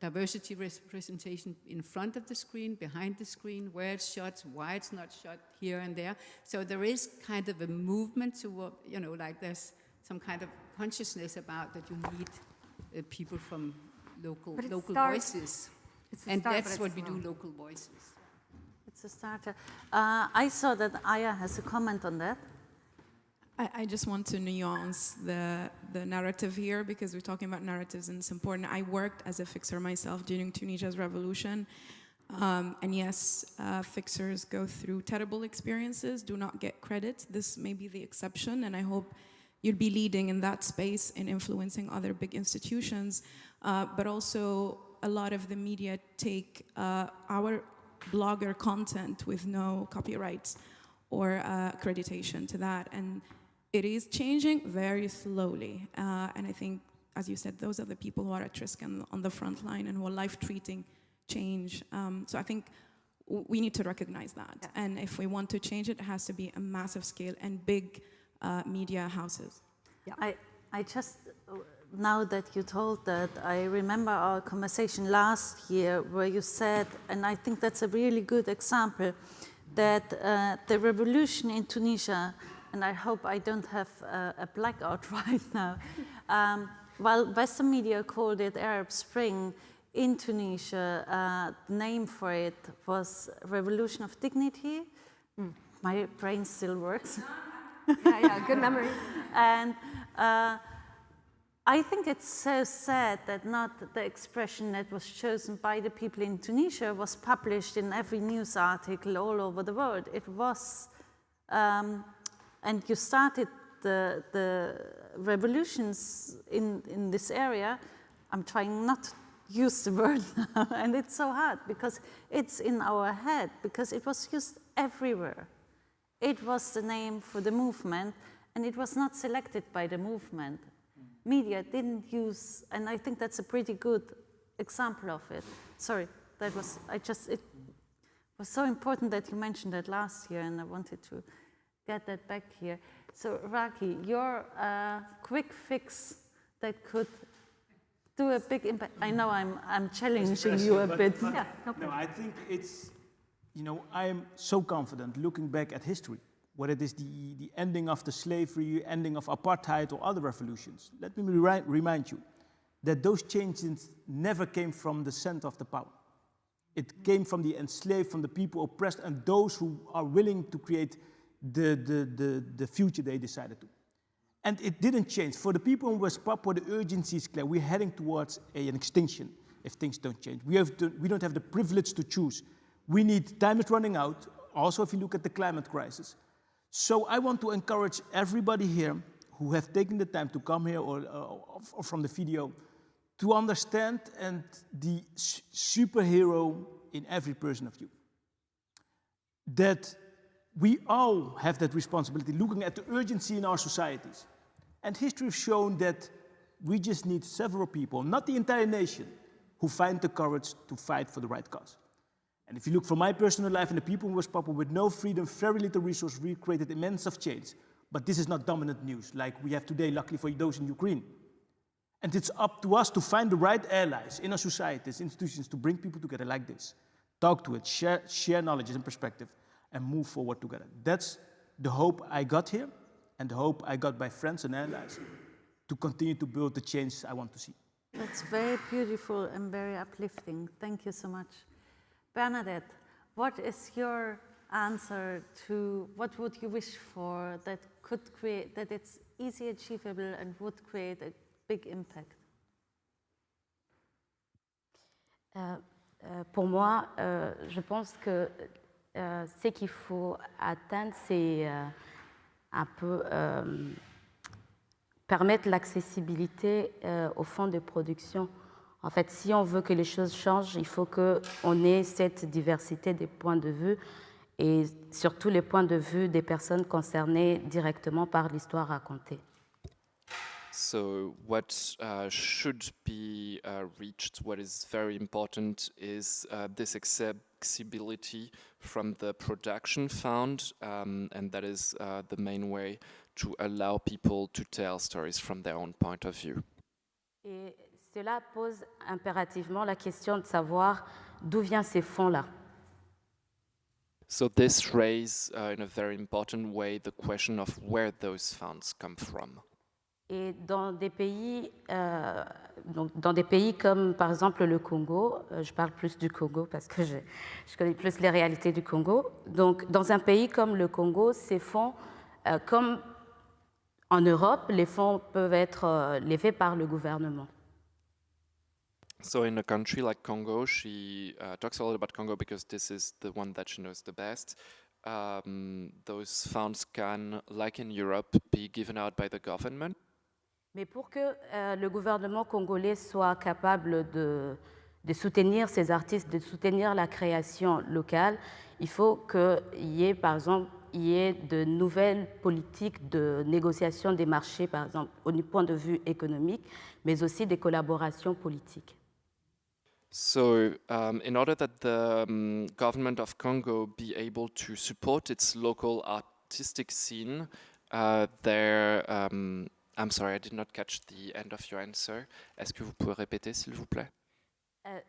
Speaker 15: diversity representation in front of the screen, behind the screen, where it's shot, why it's not shot here and there. So there is kind of a movement to, like there's some kind of consciousness about that you need people from local voices. And that's what we do, local voices.
Speaker 1: It's a starter. I saw that Aya has a comment on that.
Speaker 22: I just want to nuance the narrative here, because we're talking about narratives and it's important. I worked as a fixer myself during Tunisia's revolution. And yes, fixers go through terrible experiences, do not get credit. This may be the exception, and I hope you'll be leading in that space and influencing other big institutions. But also, a lot of the media take our blogger content with no copyrights or accreditation to that. And it is changing very slowly. And I think, as you said, those are the people who are at risk and on the front line and who are life-treating change. So I think we need to recognize that. Yeah. And if we want to change it, it has to be a massive scale and big media houses.
Speaker 1: Yeah. I just, now that you told that, I remember our conversation last year where you said, and I think that's a really good example, that the revolution in Tunisia, and I hope I don't have a blackout right now, while Western media called it Arab Spring, in Tunisia, the name for it was Revolution of Dignity. My brain still works.
Speaker 3: Yeah, good memory.
Speaker 1: And I think it's so sad that not the expression that was chosen by the people in Tunisia was published in every news article all over the world. It was, and you started the revolutions in this area. I'm trying not use the word now, and it's so hard because it's in our head, because it was used everywhere. It was the name for the movement, and it was not selected by the movement. Media didn't use, and I think that's a pretty good example of it. Sorry, that was, it was so important that you mentioned that last year, and I wanted to get that back here. So Raki, your quick fix that could do a big impact. I know I'm challenging you a bit.
Speaker 6: Yeah, no, I think it's, you know, I'm so confident looking back at history, whether it is the ending of the slavery, ending of apartheid or other revolutions. Let me remind you that those changes never came from the center of the power. It came from the enslaved, from the people oppressed, and those who are willing to create the future they decided to. And it didn't change. For the people in West Papua, the urgency is clear. We're heading towards an extinction if things don't change. We don't have the privilege to choose. We need, time is running out, also if you look at the climate crisis. So I want to encourage everybody here who have taken the time to come here or from the video to understand and the superhero in every person of you. That we all have that responsibility, looking at the urgency in our societies. And history has shown that we just need several people, not the entire nation, who find the courage to fight for the right cause. And if you look from my personal life and the people in West Papua with no freedom, very little resource, we created immense of change. But this is not dominant news like we have today, luckily for those in Ukraine. And it's up to us to find the right allies in our societies, institutions, to bring people together like this. Talk to it, share knowledge and perspective, and move forward together. That's the hope I got here, and the hope I got by friends and allies to continue to build the change I want to see.
Speaker 1: That's very beautiful and very uplifting. Thank you so much. Bernadette, what is your answer to what would you wish for that could create, that it's easy achievable and would create a big impact?
Speaker 8: Pour moi, je pense que ce qu'il faut atteindre, c'est un peu permettre l'accessibilité aux fonds de production. En fait, si on veut que les choses changent, il faut qu'on ait cette diversité des points de vue et surtout les points de vue des personnes concernées directement par l'histoire racontée.
Speaker 9: So what should be reached, what is very important, is this accessibility from the production fund, and that is the main way to allow people to tell stories from their own point of view.
Speaker 8: Et cela pose impérativement la question de savoir d'où viennent ces fonds-là.
Speaker 9: So this raises in a very important way the question of where those funds come from.
Speaker 8: Et dans des pays comme par exemple le Congo, je parle plus du Congo parce que je connais plus les réalités du Congo. Donc dans un pays comme le Congo, ces fonds, comme en Europe, les fonds peuvent être levés par le gouvernement.
Speaker 9: So in a country like Congo, she talks a lot about Congo because this is the one that she knows the best. Those funds can, like in Europe, be given out by the government.
Speaker 8: Mais pour que le gouvernement congolais soit capable de soutenir ces artistes, de soutenir la création locale, il faut qu'il y ait, par exemple, de nouvelles politiques de négociation des marchés, par exemple, au point de vue économique, mais aussi des collaborations politiques.
Speaker 9: So in order that the government of Congo be able to support its local artistic scene, I'm sorry, I did not catch the end of your answer. Est-ce que vous pouvez répéter, s'il vous plaît?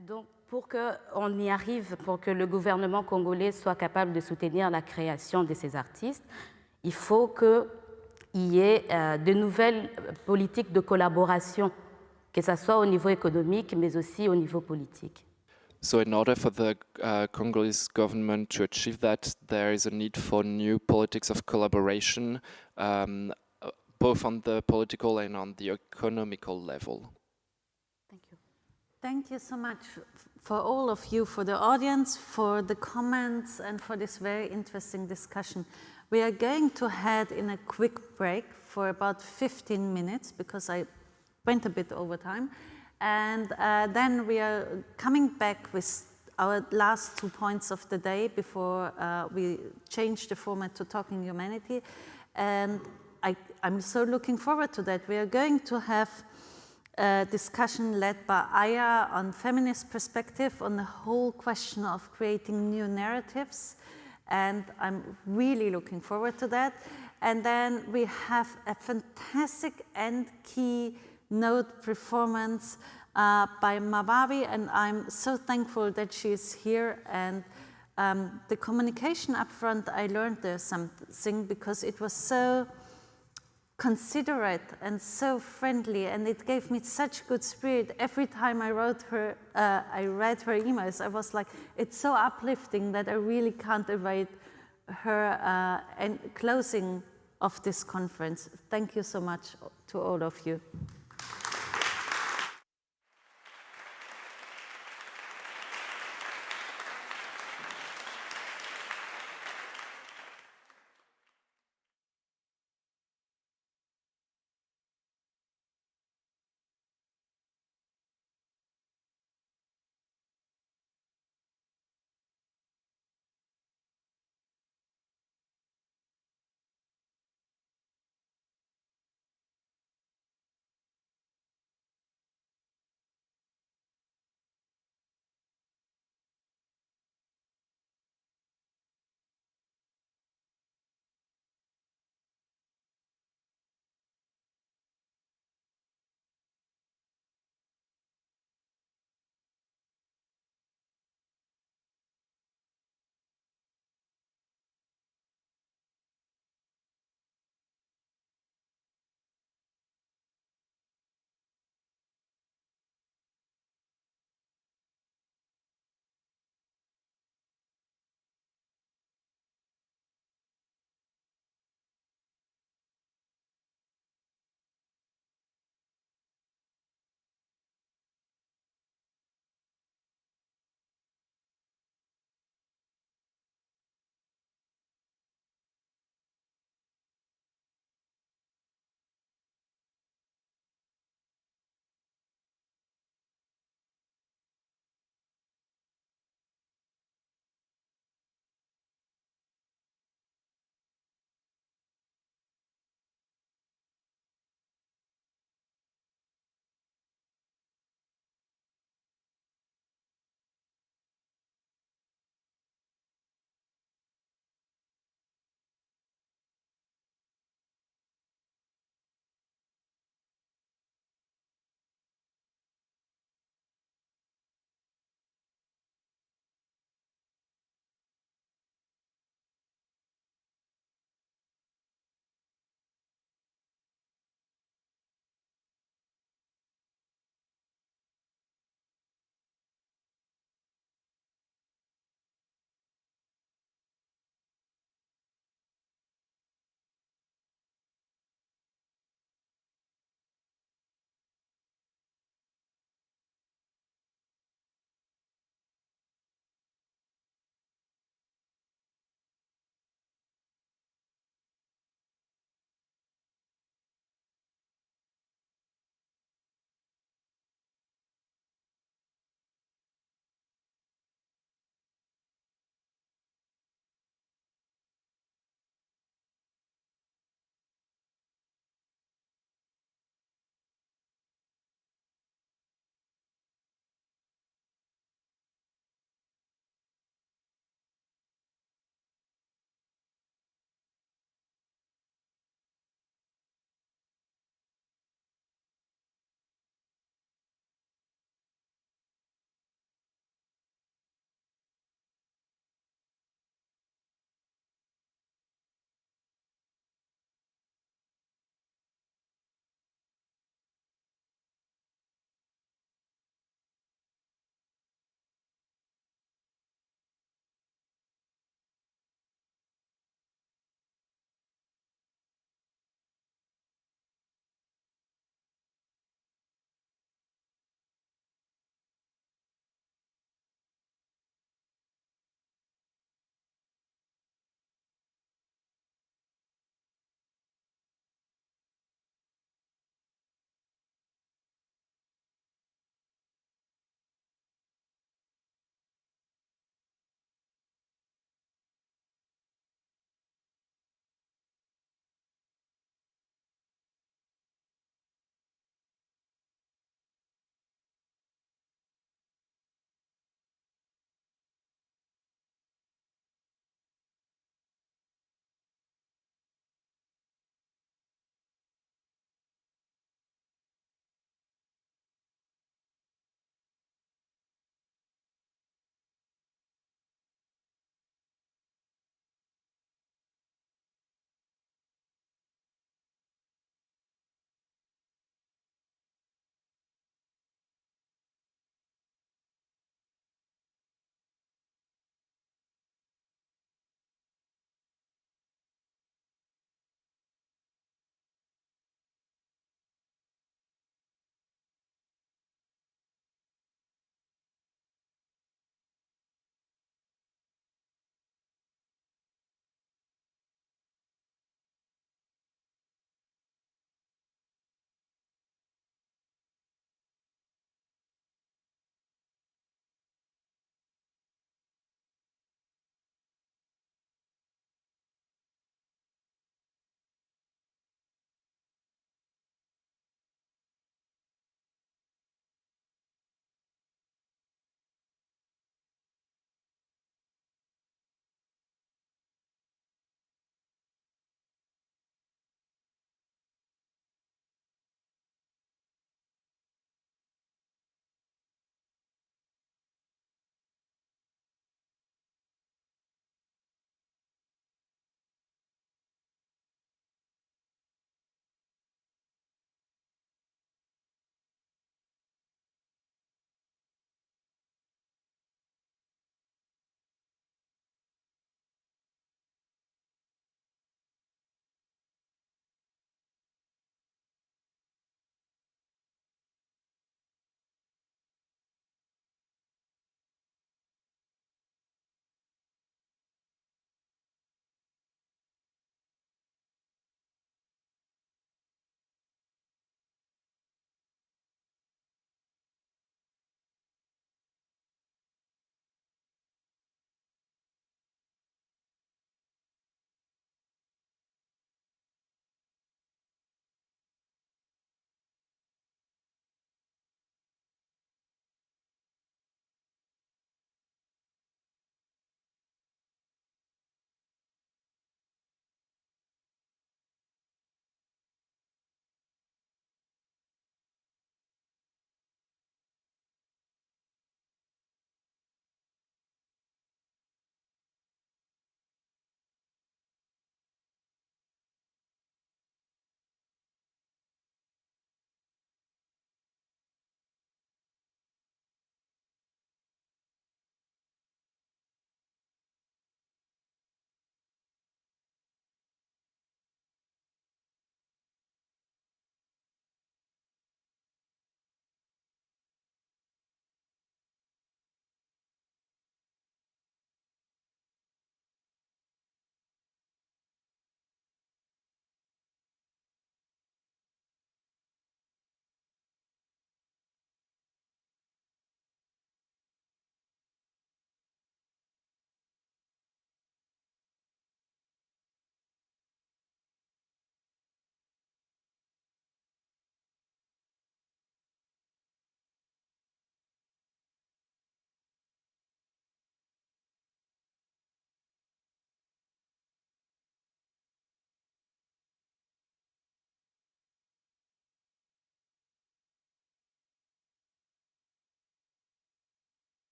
Speaker 8: Donc, pour qu'on y arrive, pour que le gouvernement congolais soit capable de soutenir la création de ces artistes, il faut qu'il y ait de nouvelles politiques de collaboration, que ce soit au niveau économique, mais aussi au niveau politique.
Speaker 9: So in order for the Congolese government to achieve that, there is a need for new politics of collaboration, both on the political and on the economical level.
Speaker 8: Thank you.
Speaker 1: Thank you so much for all of you, for the audience, for the comments, and for this very interesting discussion. We are going to head in a quick break for about 15 minutes because I went a bit over time. And then we are coming back with our last 2 points of the day before we change the format to Talking Humanity. And I'm so looking forward to that. We are going to have a discussion led by Aya on feminist perspective on the whole question of creating new narratives. And I'm really looking forward to that. And then we have a fantastic end keynote performance by Mawawi, and I'm so thankful that she's here. And the communication up front, I learned there something because it was so considerate and so friendly, and it gave me such good spirit. Every time I read her emails, I was like, it's so uplifting that I really can't avoid her closing of this conference. Thank you so much to all of you.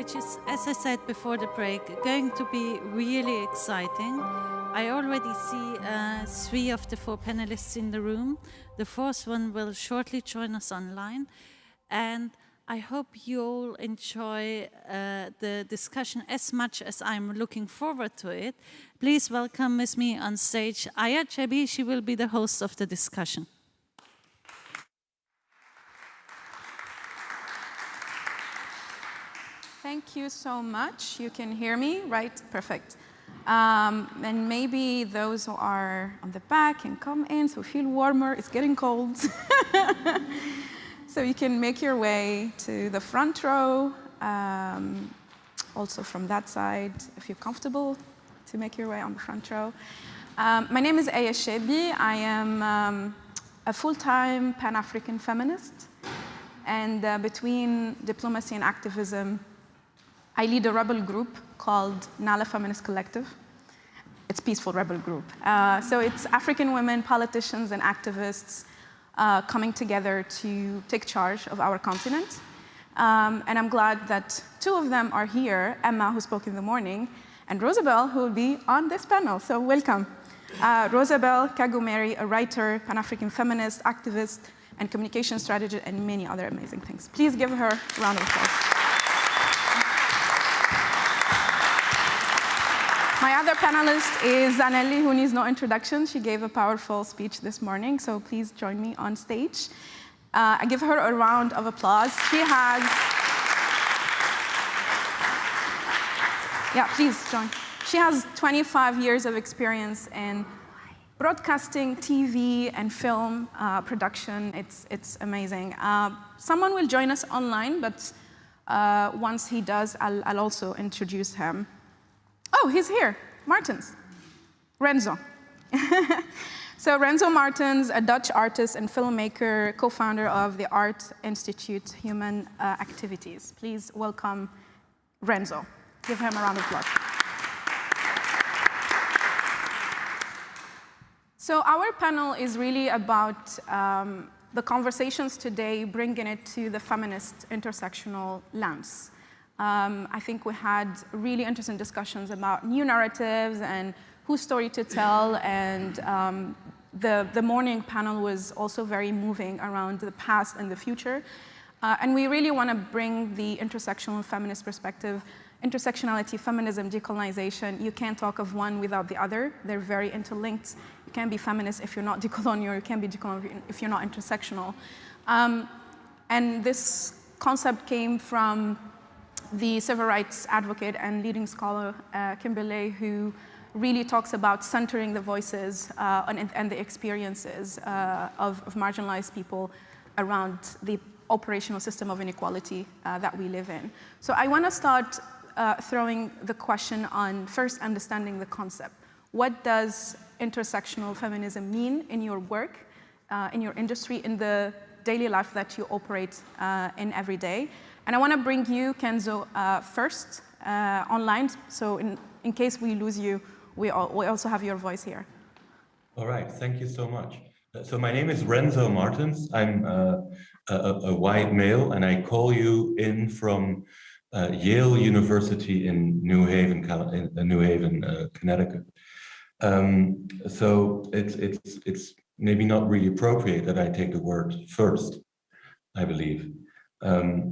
Speaker 1: which is, as I said before the break, going to be really exciting. I already see 3 of the 4 panelists in the room. The 4th one will shortly join us online. And I hope you all enjoy the discussion as much as I'm looking forward to it. Please welcome with me on stage Aya Chebbi. She will be the host of the discussion.
Speaker 22: Thank you so much. You can hear me, right? Perfect. And maybe those who are on the back can come in, so feel warmer. It's getting cold. So you can make your way to the front row. Also from that side, if you're comfortable to make your way on the front row. My name is Aya Chebbi. I am a full-time Pan-African feminist. And between diplomacy and activism, I lead a rebel group called Neel Feminist Collective. It's a peaceful rebel group. So it's African women, politicians, and activists coming together to take charge of our continent. And I'm glad that 2 of them are here, Emma, who spoke in the morning, and Rosabelle, who will be on this panel. So welcome. Rosabelle Kagumeri, a writer, Pan-African feminist, activist, and communication strategist, and many other amazing things. Please give her a round of applause. My other panelist is Zanele, who needs no introduction. She gave a powerful speech this morning, so please join me on stage. I give her a round of applause. She has... Yeah, please join. She has 25 years of experience in broadcasting, TV, and film production. It's amazing. Someone will join us online, but once he does, I'll also introduce him. Oh, he's here, Martens. Renzo. So Renzo Martens, a Dutch artist and filmmaker, co-founder of the Art Institute Human Activities. Please welcome Renzo. Give him a round of applause. So our panel is really about the conversations today, bringing it to the feminist intersectional lens. I think we had really interesting discussions about new narratives and whose story to tell, and the morning panel was also very moving around the past and the future. And we really want to bring the intersectional feminist perspective, intersectionality, feminism, decolonization. You can't talk of one without the other. They're very interlinked. You can't be feminist if you're not decolonial. You can't be decolonial if you're not intersectional. And this concept came from the civil rights advocate and leading scholar, Kimberley, who really talks about centering the voices and the experiences of marginalized people around the operational system of inequality that we live in. So I want to start throwing the question on first understanding the concept. What does intersectional feminism mean in your work, in your industry, in the daily life that you operate in every day? And I want to bring you, Kenzo, first online. So in case we lose you, we also have your voice here.
Speaker 4: All right, thank you so much. So my name is Renzo Martens. I'm a white male, and I call you in from Yale University in New Haven, Connecticut. So it's maybe not really appropriate that I take the word first, I believe.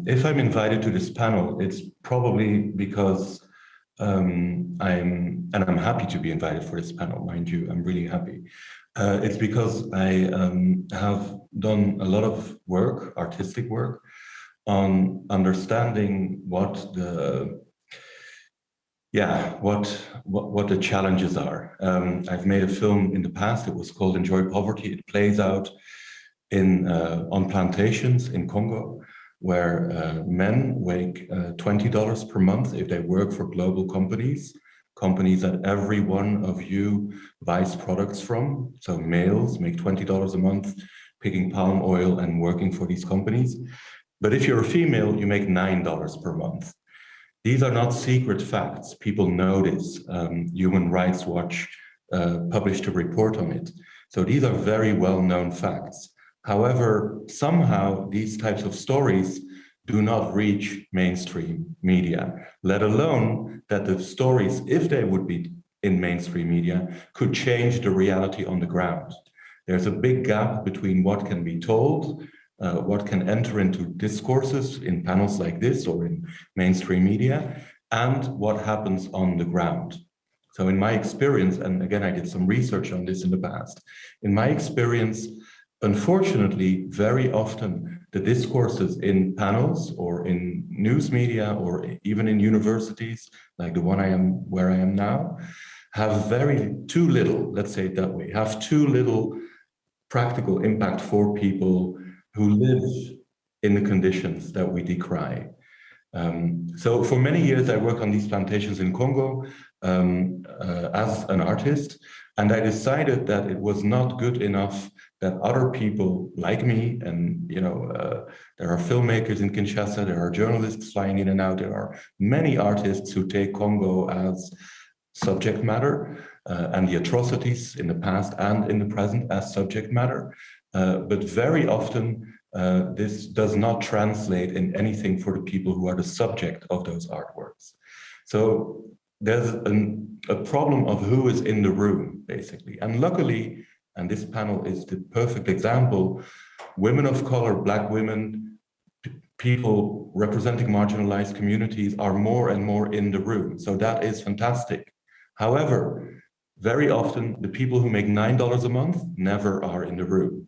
Speaker 4: If I'm invited to this panel, it's probably because I'm happy to be invited for this panel, mind you, I'm really happy. It's because I have done a lot of work, artistic work, on understanding what the challenges are. I've made a film in the past. It was called Enjoy Poverty. It plays out on plantations in Congo, where men make $20 per month if they work for global companies that every one of you buys products from. So males make $20 a month picking palm oil and working for these companies. But if you're a female, you make $9 per month. These are not secret facts. People know this. Human Rights Watch published a report on it. So these are very well-known facts. However, somehow these types of stories do not reach mainstream media, let alone that the stories, if they would be in mainstream media, could change the reality on the ground. There's a big gap between what can be told, what can enter into discourses in panels like this or in mainstream media, and what happens on the ground. So in my experience, and again, I did some research on this in the past, in my experience, unfortunately, very often the discourses in panels or in news media or even in universities, like the one where I am now, have too little, let's say it that way, have too little practical impact for people who live in the conditions that we decry. So for many years, I worked on these plantations in Congo as an artist, and I decided that it was not good enough that other people like me, and there are filmmakers in Kinshasa, there are journalists flying in and out, there are many artists who take Congo as subject matter, and the atrocities in the past and in the present as subject matter. But very often, this does not translate in anything for the people who are the subject of those artworks. So there's a problem of who is in the room, basically. And luckily, and this panel is the perfect example, women of color, Black women, people representing marginalized communities are more and more in the room. So that is fantastic. However, very often the people who make $9 a month never are in the room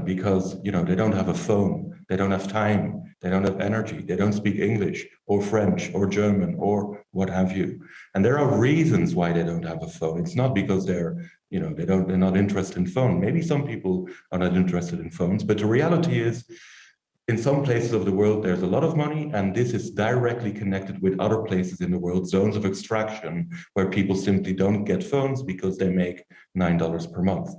Speaker 4: because they don't have a phone, they don't have time, they don't have energy, they don't speak English or French or German or what have you. And there are reasons why they don't have a phone. It's not because they're not interested in phone. Maybe some people are not interested in phones, but the reality is, in some places of the world, there's a lot of money, and this is directly connected with other places in the world, zones of extraction, where people simply don't get phones because they make $9 per month.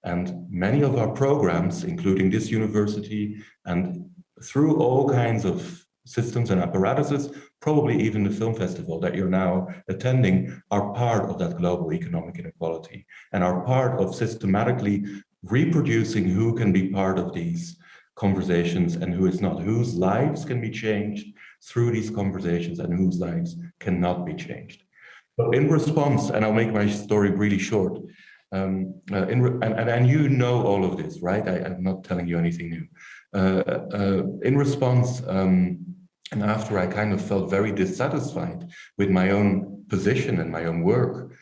Speaker 4: And many of our programs, including this university, and through all kinds of systems and apparatuses, probably even the film festival that you're now attending, are part of that global economic inequality and are part of systematically reproducing who can be part of these conversations and who is not, whose lives can be changed through these conversations and whose lives cannot be changed. So in response, and I'll make my story really short, and you know all of this, right? I'm not telling you anything new. In response, and after I kind of felt very dissatisfied with my own position and my own work,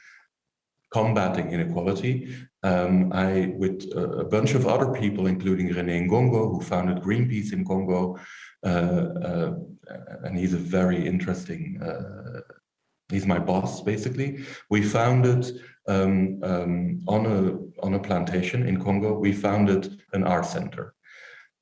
Speaker 4: combating inequality, I, with a bunch of other people, including René Ngongo, who founded Greenpeace in Congo, and he's a very interesting, he's my boss, basically. We founded, on a plantation in Congo, we founded an art center.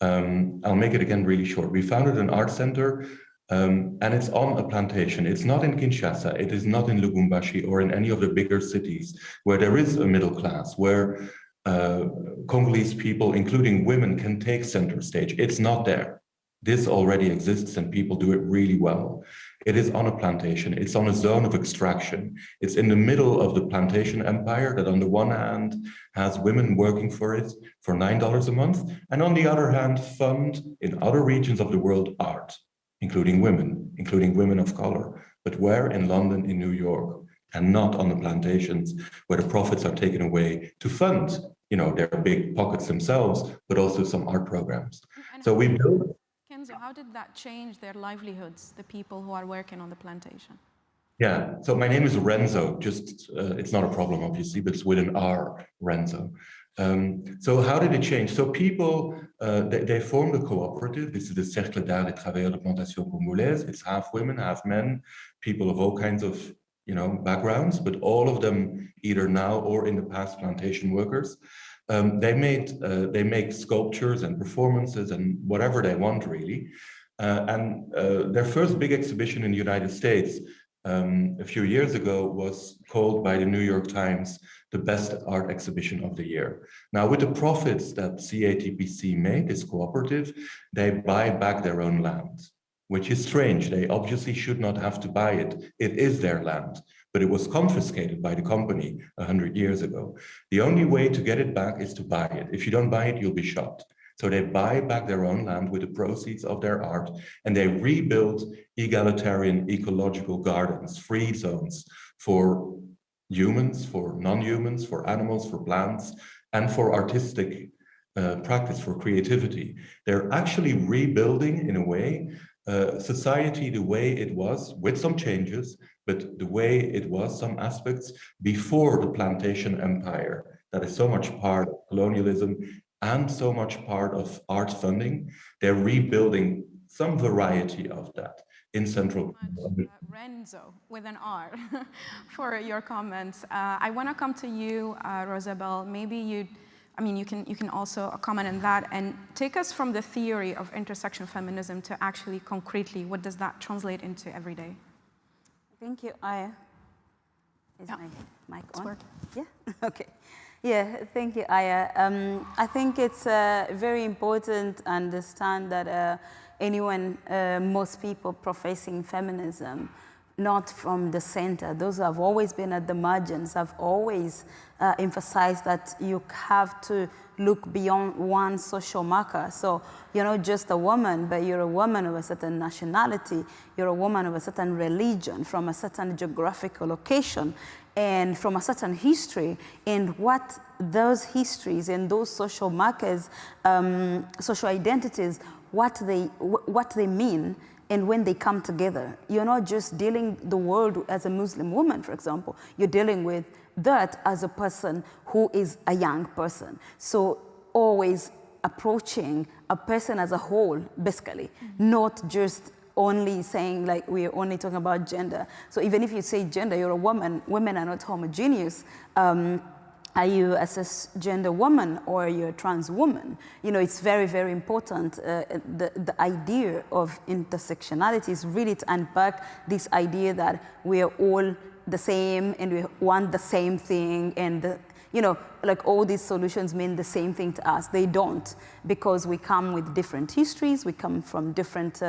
Speaker 4: I'll make it again really short. We founded an art center, and it's on a plantation. It's not in Kinshasa, it is not in Lubumbashi or in any of the bigger cities where there is a middle class, where Congolese people, including women, can take center stage. It's not there. This already exists and people do it really well. It is on a plantation. It's on a zone of extraction. It's in the middle of the plantation empire that on the one hand has women working for it for $9 a month, and on the other hand fund in other regions of the world art, including women of color, but where? In London, in New York, and not on the plantations where the profits are taken away to fund, their big pockets themselves, but also some art programs. So we build.
Speaker 22: Kenzo, how did that change their livelihoods, the people who are working on the plantation?
Speaker 4: Yeah, so my name is Renzo, it's not a problem, obviously, but it's with an R, Renzo. So how did it change? So people, they formed a cooperative. This is the Cercle d'Art et Travailleurs de Plantation Congolaise. It's half women, half men, people of all kinds of backgrounds, but all of them either now or in the past plantation workers. They make sculptures and performances and whatever they want, really. And their first big exhibition in the United States a few years ago was called by the New York Times the best art exhibition of the year. Now, with the profits that CATPC made, this cooperative, they buy back their own land, which is strange. They obviously should not have to buy it. It is their land, but it was confiscated by the company 100 years ago. The only way to get it back is to buy it. If you don't buy it, you'll be shot. So they buy back their own land with the proceeds of their art, and they rebuild egalitarian ecological gardens, free zones for humans, for non-humans, for animals, for plants, and for artistic practice, for creativity. They're actually rebuilding, in a way, society the way it was, with some changes, but the way it was, some aspects, before the plantation empire that is so much part of colonialism and so much part of art funding. They're rebuilding some variety of that in Central.
Speaker 22: Renzo, with an R, for your comments. I want to come to you, Rosabelle. Maybe you can also comment on that and take us from the theory of intersection feminism to actually concretely, what does that translate into every day?
Speaker 12: Thank you, Aya. Is my mic on?
Speaker 22: Working.
Speaker 12: Yeah, okay. Yeah, thank you, Aya. I think it's very important to understand that most people professing feminism, not from the center, those who have always been at the margins, have always emphasized that you have to look beyond one social marker. So you're not just a woman, but you're a woman of a certain nationality, you're a woman of a certain religion, from a certain geographical location, and from a certain history, and what those histories and those social markers, social identities, what they mean, and when they come together. You're not just dealing the world as a Muslim woman, for example. You're dealing with that as a person who is a young person. So always approaching a person as a whole, basically, not just only saying like we're only talking about gender. So even if you say gender, you're a woman, women are not homogeneous. Are you a cisgender woman or you're a trans woman? You know, it's very, very important. The idea of intersectionality is really to unpack this idea that we are all the same and we want the same thing, and you know, like all these solutions mean the same thing to us. They don't, because we come with different histories, we come from different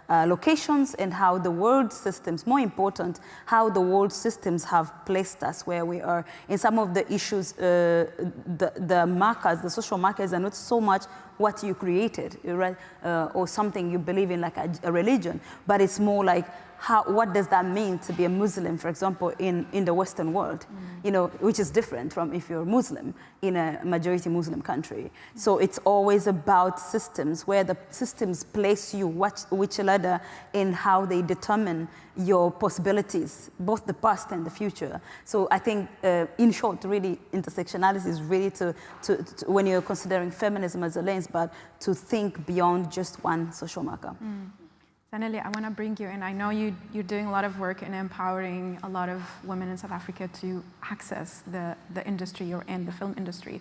Speaker 12: locations, and how the world systems, more important, how the world systems have placed us where we are. In some of the issues, the markers, the social markers are not so much what you created, right? Or something you believe in, like a religion, but it's more like, what does that mean to be a Muslim, for example, in the Western world, you know, which is different from if you're Muslim in a majority Muslim country. So it's always about systems, where the systems place you, which ladder, and how they determine your possibilities, both the past and the future. So I think, in short, really, intersectionality is really to when you're considering feminism as a lens, but to think beyond just one social marker.
Speaker 22: Zanele, I want to bring you in. I know you're doing a lot of work in empowering a lot of women in South Africa to access the industry you're in, the film industry.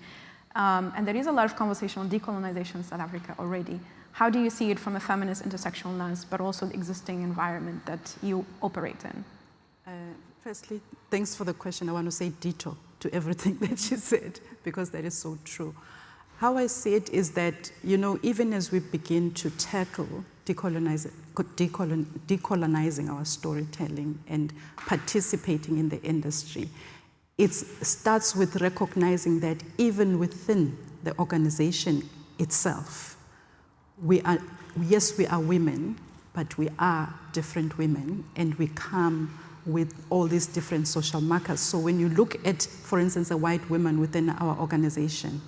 Speaker 22: And there is a lot of conversation on decolonization in South Africa already. How do you see it from a feminist intersectional lens, but also the existing environment that you operate in?
Speaker 14: Firstly, thanks for the question. I want to say ditto to everything that you said, because that is so true. How I see it is that, you know, even as we begin to tackle decolonizing our storytelling and participating in the industry, it starts with recognizing that even within the organization itself, we are women, but we are different women, and we come with all these different social markers. So when you look at, for instance, a white woman within our organization,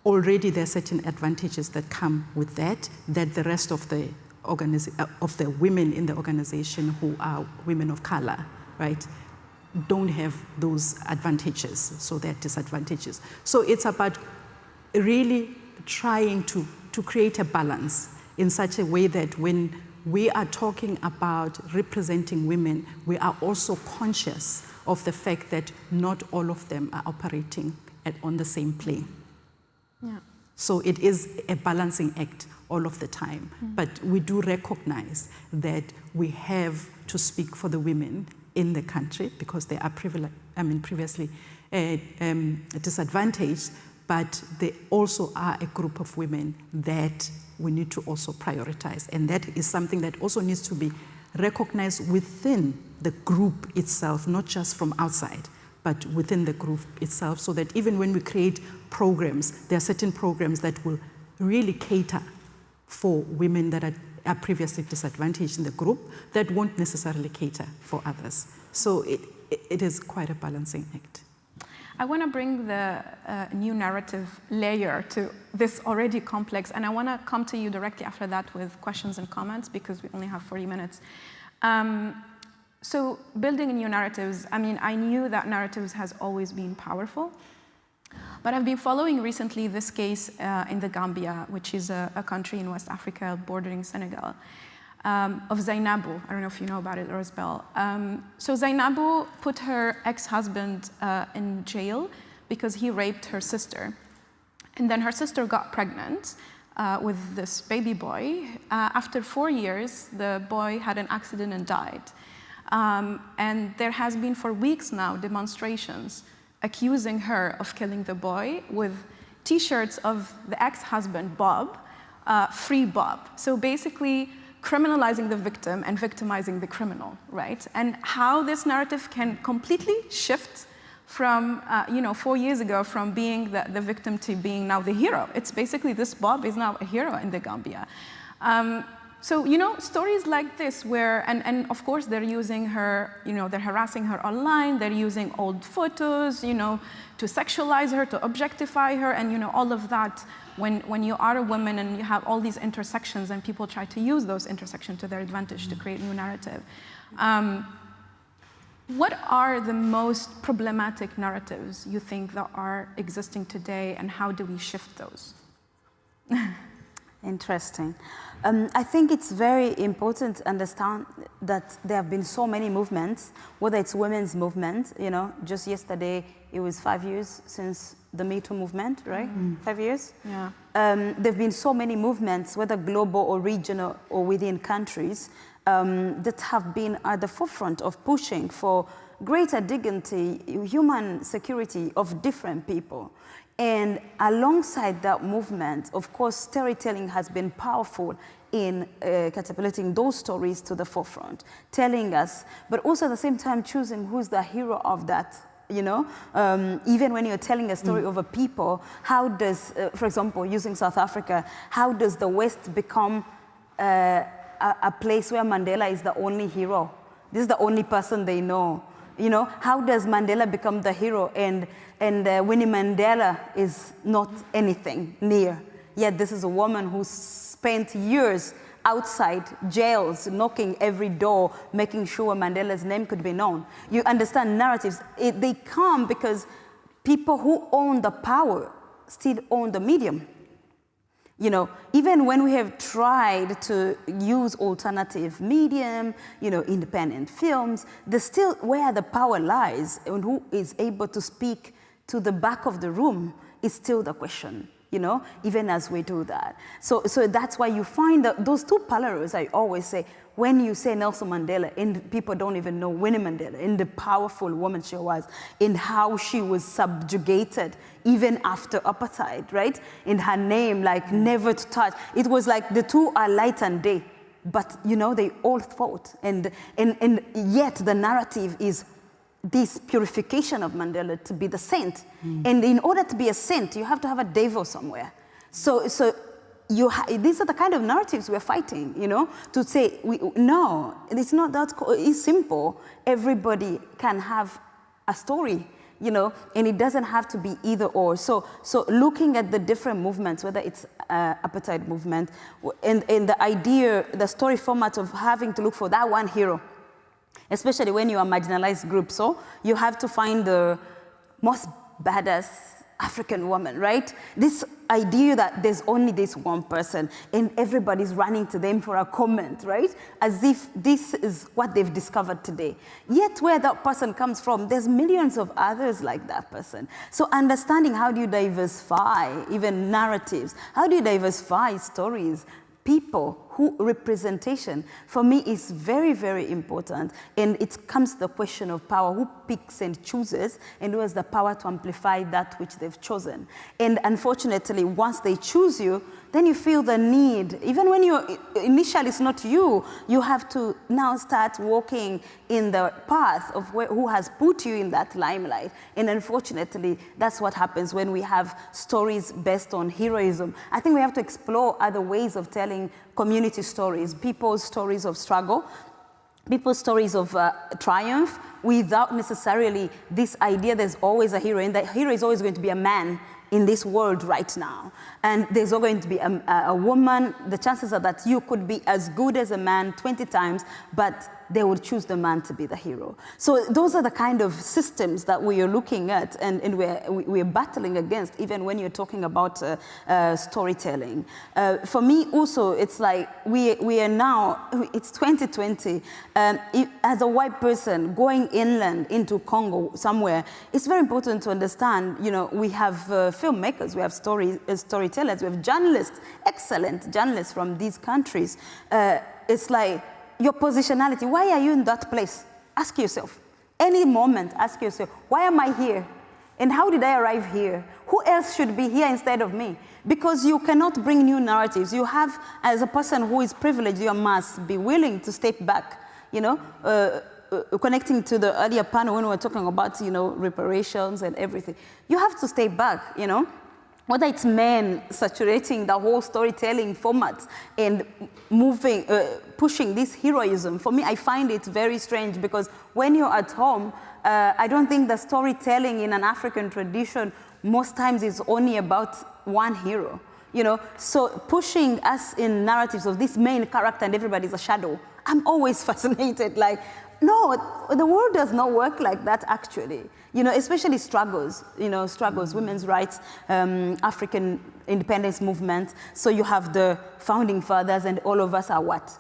Speaker 14: already there are certain advantages that come with that the rest of the women in the organization who are women of color, right, don't have those advantages, so they're disadvantages. So it's about really trying to create a balance in such a way that when we are talking about representing women, we are also conscious of the fact that not all of them are operating on the same plane.
Speaker 22: Yeah.
Speaker 14: So it is a balancing act all of the time. But we do recognize that we have to speak for the women in the country because they are previously disadvantaged, but they also are a group of women that we need to also prioritize. And that is something that also needs to be recognized within the group itself, not just from outside, but within the group itself, so that even when we create programs, there are certain programs that will really cater for women that are previously disadvantaged in the group that won't necessarily cater for others. So it is quite a balancing act.
Speaker 22: I want to bring the new narrative layer to this already complex, and I want to come to you directly after that with questions and comments because we only have 40 minutes. So building new narratives, I mean, I knew that narratives has always been powerful, but I've been following recently this case in the Gambia, which is a country in West Africa bordering Senegal, of Zainabu. I don't know if you know about it, Rosbel. So Zainabu put her ex-husband in jail because he raped her sister. And then her sister got pregnant with this baby boy. After 4 years, the boy had an accident and died. And there has been for weeks now demonstrations accusing her of killing the boy with T-shirts of the ex-husband, Bob, free Bob. So basically criminalizing the victim and victimizing the criminal, right? And how this narrative can completely shift from, 4 years ago, from being the victim to being now the hero. It's basically this Bob is now a hero in the Gambia. So, stories like this where, and of course they're using her, they're harassing her online, they're using old photos, to sexualize her, to objectify her, and all of that. When you are a woman and you have all these intersections and people try to use those intersections to their advantage to create new narrative. What are the most problematic narratives you think that are existing today, and how do we shift those?
Speaker 12: Interesting. I think it's very important to understand that there have been so many movements, whether it's women's movement, just yesterday it was 5 years since the Me Too movement, right? 5 years?
Speaker 22: Yeah.
Speaker 12: There have been so many movements, whether global or regional or within countries, that have been at the forefront of pushing for greater dignity, human security of different people. And alongside that movement, of course, storytelling has been powerful in catapulting those stories to the forefront, telling us, but also at the same time choosing who's the hero of that. Even when you're telling a story of a people, how does, for example, using South Africa, how does the West become a place where Mandela is the only hero? This is the only person they know. How does Mandela become the hero and Winnie Mandela is not anything near? Yet this is a woman who spent years outside jails, knocking every door, making sure Mandela's name could be known. You understand narratives, they come because people who own the power still own the medium. Even when we have tried to use alternative medium, independent films, there's still where the power lies and who is able to speak to the back of the room is still the question, even as we do that. So that's why you find that those two parallels, I always say, when you say Nelson Mandela, and people don't even know Winnie Mandela, and the powerful woman she was, and how she was subjugated even after apartheid, right? In her name, like never to touch. It was like the two are light and day, but they all fought. And yet the narrative is this purification of Mandela to be the saint. And in order to be a saint, you have to have a devil somewhere. So these are the kind of narratives we're fighting, to say, no, it's not that, it's simple. Everybody can have a story, and it doesn't have to be either or. So looking at the different movements, whether it's apartheid movement, and the idea, the story format of having to look for that one hero, especially when you are a marginalized group. So you have to find the most badass African woman, right? This idea that there's only this one person and everybody's running to them for a comment, right? As if this is what they've discovered today. Yet where that person comes from, there's millions of others like that person. So understanding how do you diversify even narratives, how do you diversify stories, people who representation for me is very, very important. And it comes to the question of power, who picks and chooses and who has the power to amplify that which they've chosen. And unfortunately, once they choose you, then you feel the need, even when initially it's not you, you have to now start walking in the path of who has put you in that limelight. And unfortunately, that's what happens when we have stories based on heroism. I think we have to explore other ways of telling community stories, people's stories of struggle, people's stories of triumph, without necessarily this idea there's always a hero, and that hero is always going to be a man in this world right now. And there's always going to be a woman. The chances are that you could be as good as a man 20 times, but they would choose the man to be the hero. So those are the kind of systems that we are looking at and we're battling against, even when you're talking about storytelling. For me also, it's like we are now, it's 2020, as a white person going inland into Congo somewhere, it's very important to understand, you know, we have filmmakers, we have storytellers, we have journalists, excellent journalists from these countries. It's like, your positionality, why are you in that place? Ask yourself. Any moment, ask yourself, why am I here? And how did I arrive here? Who else should be here instead of me? Because you cannot bring new narratives. You have, as a person who is privileged, you must be willing to step back, you know? Connecting to the earlier panel when we were talking about, you know, reparations and everything. You have to stay back, you know? Whether it's men saturating the whole storytelling format and moving, pushing this heroism, for me, I find it very strange because when you're at home, I don't think the storytelling in an African tradition most times is only about one hero, you know? So pushing us in narratives of this main character and everybody's a shadow, I'm always fascinated, like, no, the world does not work like that, actually. You know, especially struggles, you know, struggles, women's rights, African independence movement. So you have the founding fathers and all of us are what?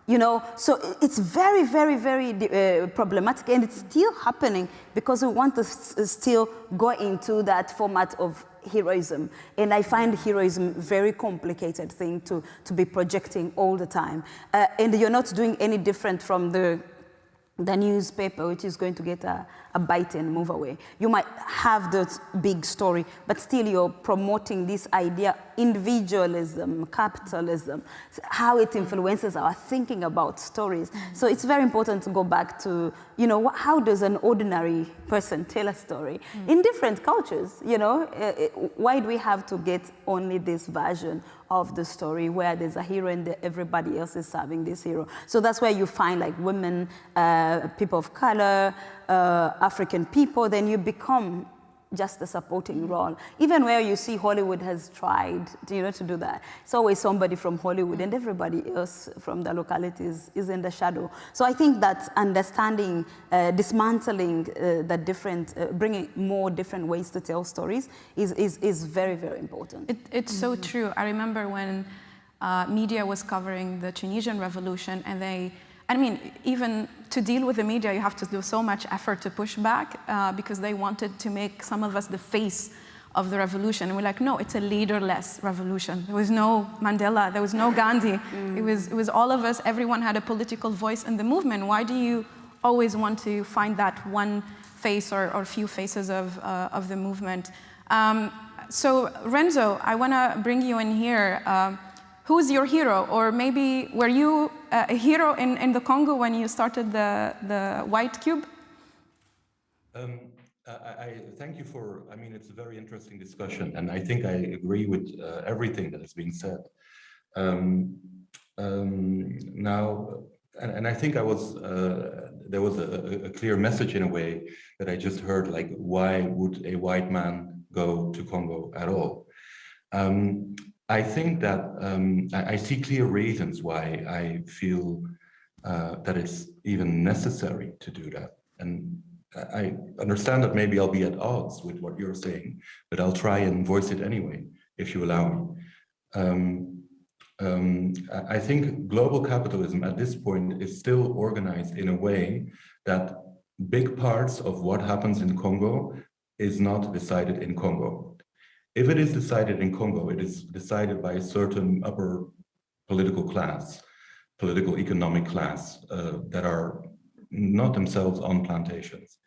Speaker 12: You know, so it's very, very, very problematic, and it's still happening because we want to still go into that format of heroism. And I find heroism a very complicated thing to be projecting all the time. And you're not doing any different from the newspaper, which is going to get a bite and move away. You might have the big story, but still you're promoting this idea, individualism, capitalism, how it influences our thinking about stories. So it's very important to go back to, you know, how does an ordinary person tell a story in different cultures, you know? Why do we have to get only this version of the story where there's a hero and everybody else is serving this hero? So that's where you find like women, people of color, African people, then you become just a supporting role. Even where you see Hollywood has tried, you know, to do that. It's always somebody from Hollywood and everybody else from the localities is in the shadow. So I think that understanding, dismantling the different, bringing more different ways to tell stories is very, very important.
Speaker 22: It's so true. I remember when media was covering the Tunisian revolution, and I mean, even to deal with the media, you have to do so much effort to push back because they wanted to make some of us the face of the revolution. And we're like, no, it's a leaderless revolution. There was no Mandela, there was no Gandhi. It was all of us, everyone had a political voice in the movement. Why do you always want to find that one face or few faces of the movement? So Renzo, I want to bring you in here. Who's your hero? Or maybe were you a hero in the Congo when you started the White Cube?
Speaker 4: I thank you for, I mean, it's a very interesting discussion, and I think I agree with everything that is being said. Now, and I think I was, there was a clear message in a way that I just heard, like, why would a white man go to Congo at all? I think that I see clear reasons why I feel that it's even necessary to do that. And I understand that maybe I'll be at odds with what you're saying, but I'll try and voice it anyway, if you allow me. I think global capitalism at this point is still organized in a way that big parts of what happens in Congo is not decided in Congo. If it is decided in Congo, it is decided by a certain upper political class. political economic class that are not themselves on plantations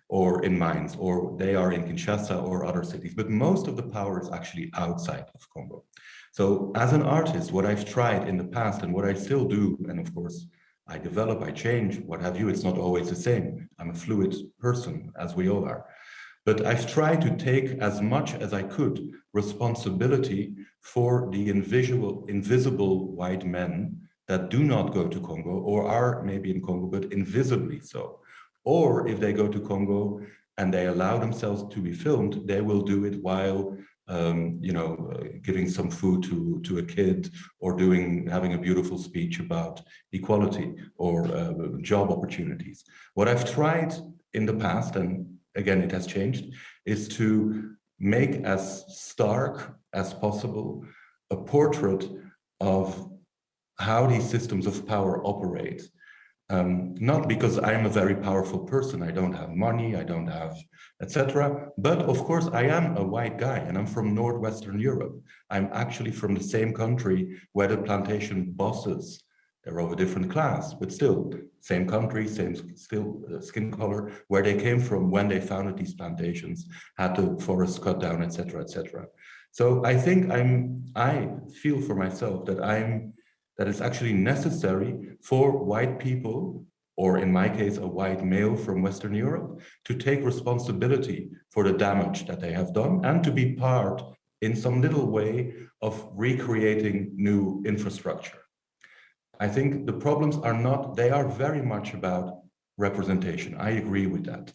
Speaker 4: or in mines, or they are in Kinshasa or other cities, but most of the power is actually outside of Congo. So as an artist, what I've tried in the past and what I still do, and of course, I develop, I change, what have you, it's not always the same. I'm a fluid person, as we all are. But I've tried to take as much as I could responsibility for the invisible white men that do not go to Congo or are maybe in Congo, but invisibly so. Or if they go to Congo and they allow themselves to be filmed, they will do it while giving some food to a kid or having a beautiful speech about equality or job opportunities. What I've tried in the past, and again, it has changed, is to make as stark as possible a portrait of how these systems of power operate. Not because I'm a very powerful person, I don't have money, I don't have, etc. But of course, I am a white guy and I'm from Northwestern Europe. I'm actually from the same country where the plantation bosses, they're of a different class, but still same country, same skin color, where they came from when they founded these plantations, had the forests cut down, etc., etc. So I think I feel for myself that it's actually necessary for white people, or in my case, a white male from Western Europe, to take responsibility for the damage that they have done and to be part in some little way of recreating new infrastructure. I think the problems are not, they are very much about representation. I agree with that.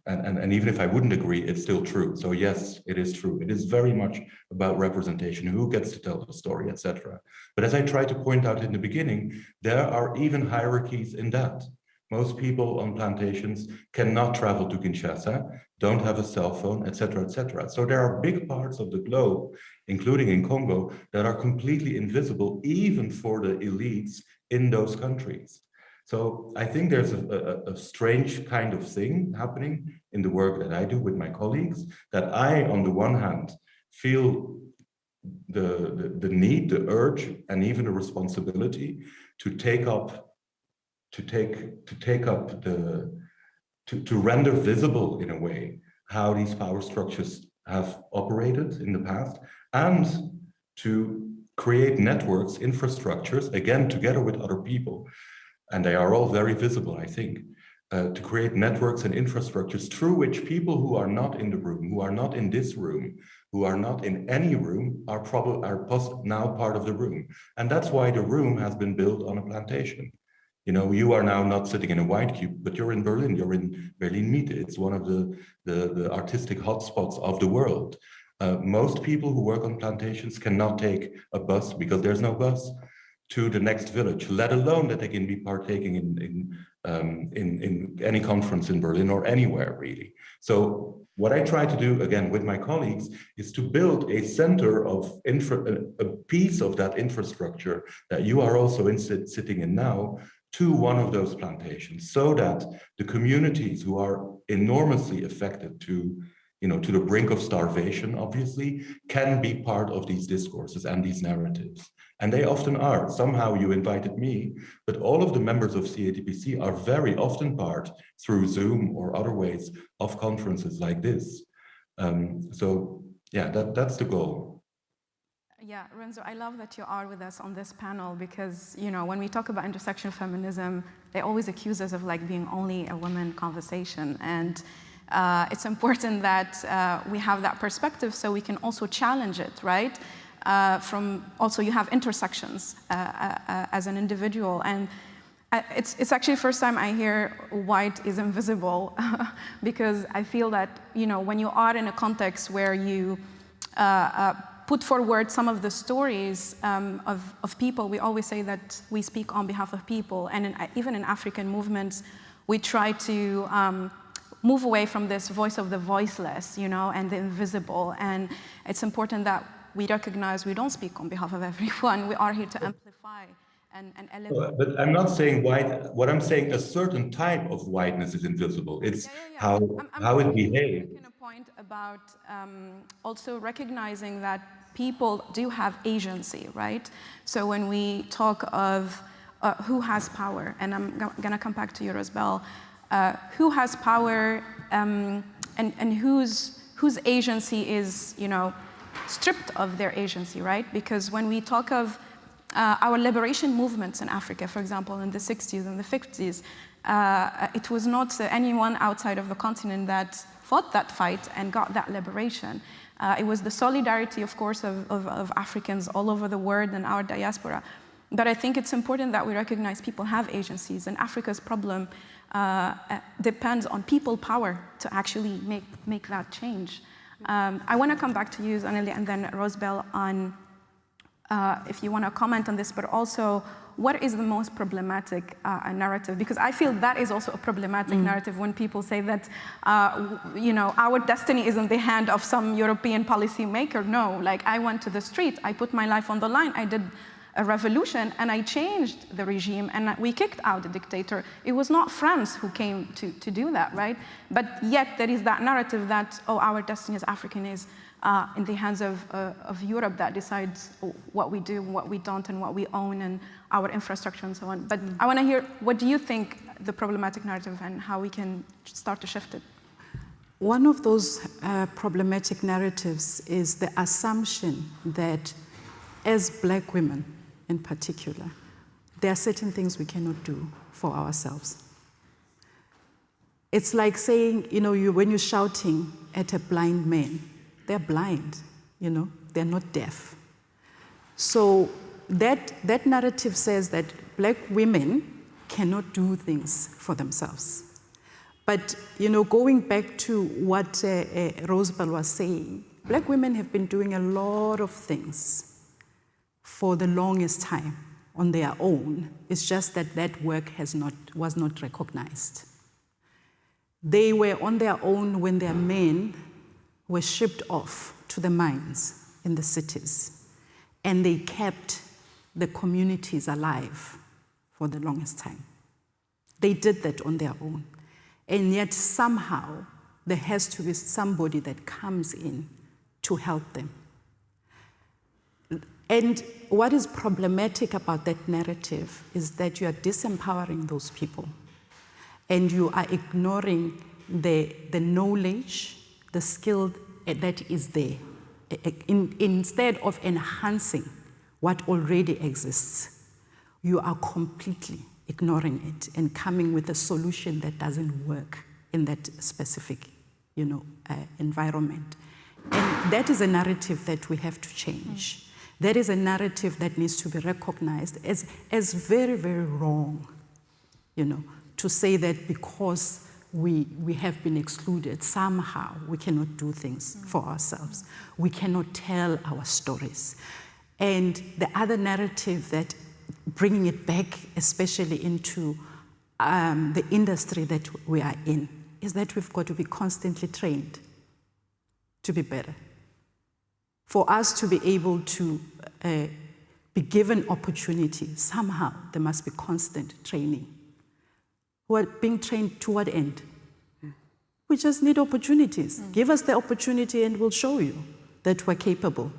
Speaker 4: And even if I wouldn't agree, it's still true. So yes, it is true. It is very much about representation, who gets to tell the story, etc. But as I tried to point out in the beginning, there are even hierarchies in that. Most people on plantations cannot travel to Kinshasa, don't have a cell phone, etc., etc. So there are big parts of the globe, including in Congo, that are completely invisible, even for the elites in those countries. So I think there's a strange kind of thing happening in the work that I do with my colleagues, that I, on the one hand, feel the need, the urge, and even the responsibility to render visible in a way how these power structures have operated in the past, and to create networks, infrastructures, again, together with other people. And they are all very visible, I think, to create networks and infrastructures through which people who are not in the room, who are not in this room, who are not in any room, are now part of the room. And that's why the room has been built on a plantation. You know, you are now not sitting in a white cube, but you're in Berlin. You're in Berlin Mitte. It's one of the artistic hotspots of the world. Most people who work on plantations cannot take a bus because there's no bus to the next village, let alone that they can be partaking in any conference in Berlin or anywhere really. So what I try to do again with my colleagues is to build a center of a piece of that infrastructure that you are also sitting in now to one of those plantations, so that the communities who are enormously affected to the brink of starvation, obviously, can be part of these discourses and these narratives. And they often are. Somehow you invited me, but all of the members of CATPC are very often part, through Zoom or other ways, of conferences like this. So yeah, that's the goal.
Speaker 22: Yeah, Renzo, I love that you are with us on this panel because, you know, when we talk about intersectional feminism, they always accuse us of like being only a women conversation. And it's important that we have that perspective so we can also challenge it, right? Also you have intersections as an individual, and it's actually the first time I hear white is invisible because I feel that, you know, when you are in a context where you put forward some of the stories of people, we always say that we speak on behalf of people, and even in African movements, we try to move away from this voice of the voiceless, you know, and the invisible. And it's important that we recognize we don't speak on behalf of everyone. We are here to amplify and elevate.
Speaker 4: But I'm not saying white. What I'm saying, a certain type of whiteness is invisible. It's how it behaves.
Speaker 22: I'm making a point about also recognizing that people do have agency, right? So when we talk of who has power, and I'm gonna come back to you, Rosbel, who has power and whose agency is, you know, stripped of their agency, right? Because when we talk of our liberation movements in Africa, for example, in the 60s and the 50s, it was not anyone outside of the continent that fought that fight and got that liberation. It was the solidarity, of course, of Africans all over the world and our diaspora. But I think it's important that we recognize people have agencies, and Africa's problem depends on people power to actually make that change. I want to come back to you, Zanele, and then Rosbel on if you want to comment on this, but also what is the most problematic narrative? Because I feel that is also a problematic narrative when people say that, you know, our destiny is in the hand of some European policy maker. No, like I went to the street, I put my life on the line, I did a revolution and I changed the regime and we kicked out the dictator. It was not France who came to do that, right? But yet there is that narrative that, oh, our destiny as African is in the hands of Europe that decides what we do, what we don't, and what we own, and our infrastructure and so on. But I want to hear, what do you think the problematic narrative and how we can start to shift it?
Speaker 14: One of those problematic narratives is the assumption that as Black women in particular, there are certain things we cannot do for ourselves. It's like saying, you know, when you're shouting at a blind man, they're blind, you know, they're not deaf. So that narrative says that Black women cannot do things for themselves. But, you know, going back to what Rosbel was saying, Black women have been doing a lot of things for the longest time on their own. It's just that that work was not recognized. They were on their own when their men were shipped off to the mines in the cities, and they kept the communities alive for the longest time. They did that on their own. And yet somehow there has to be somebody that comes in to help them. And what is problematic about that narrative is that you are disempowering those people and you are ignoring the knowledge, the skill that is there, instead of enhancing what already exists. You are completely ignoring it and coming with a solution that doesn't work in that specific, you know, environment. And that is a narrative that we have to change. That is a narrative that needs to be recognized as very, very wrong, you know, to say that because we have been excluded, somehow we cannot do things for ourselves. We cannot tell our stories. And the other narrative that bringing it back, especially into the industry that we are in, is that we've got to be constantly trained to be better. For us to be able to be given opportunity, somehow there must be constant training. Well, being trained to what end? We just need opportunities. Give us the opportunity and we'll show you that we're capable.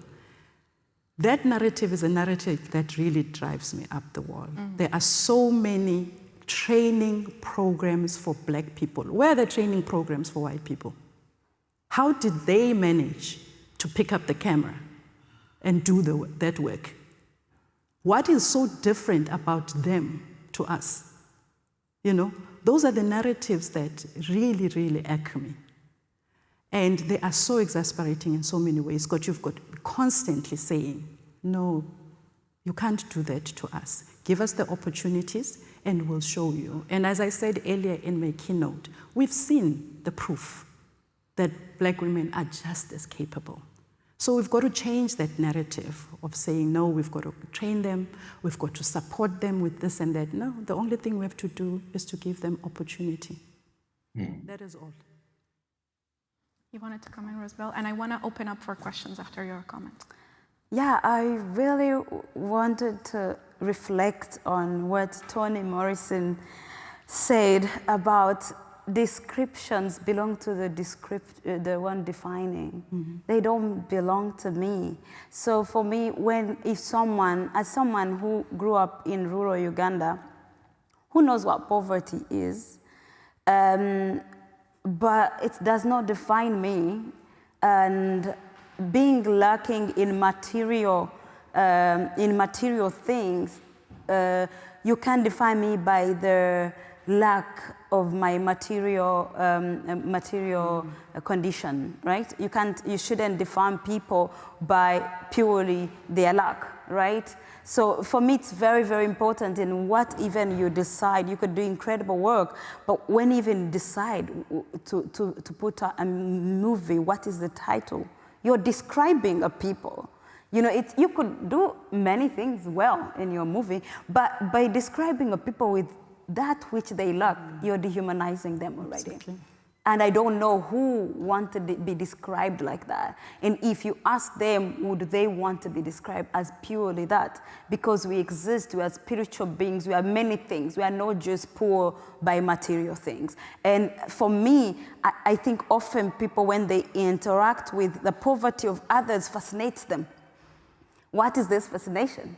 Speaker 14: That narrative is a narrative that really drives me up the wall. There are so many training programs for Black people. Where are the training programs for white people? How did they manage to pick up the camera and do that work? What is so different about them to us? You know, those are the narratives that really, really echo me. And they are so exasperating in so many ways. You've got to be constantly saying, no, you can't do that to us. Give us the opportunities and we'll show you. And as I said earlier in my keynote, we've seen the proof that Black women are just as capable. So we've got to change that narrative of saying, no, we've got to train them, we've got to support them with this and that. No, the only thing we have to do is to give them opportunity. That is all.
Speaker 22: You wanted to comment, Rosbel? And I want to open up for questions after your comment.
Speaker 12: Yeah, I really wanted to reflect on what Toni Morrison said about descriptions belong to the one defining. They don't belong to me. So for me, as someone who grew up in rural Uganda, who knows what poverty is, but it does not define me. And being lacking in material things, you can define me by the lack of my material condition, right? You shouldn't define people by purely their lack, right? So for me, it's very, very important in what even you decide. You could do incredible work, but when you even decide to put a movie, what is the title? You're describing a people. You know, you could do many things well in your movie, but by describing a people with that which they lack, you're dehumanizing them already. Exactly. And I don't know who want to be described like that. And if you ask them, would they want to be described as purely that? Because we exist, we are spiritual beings, we are many things. We are not just poor by material things. And for me, I think often people, when they interact with the poverty of others, fascinates them. What is this fascination?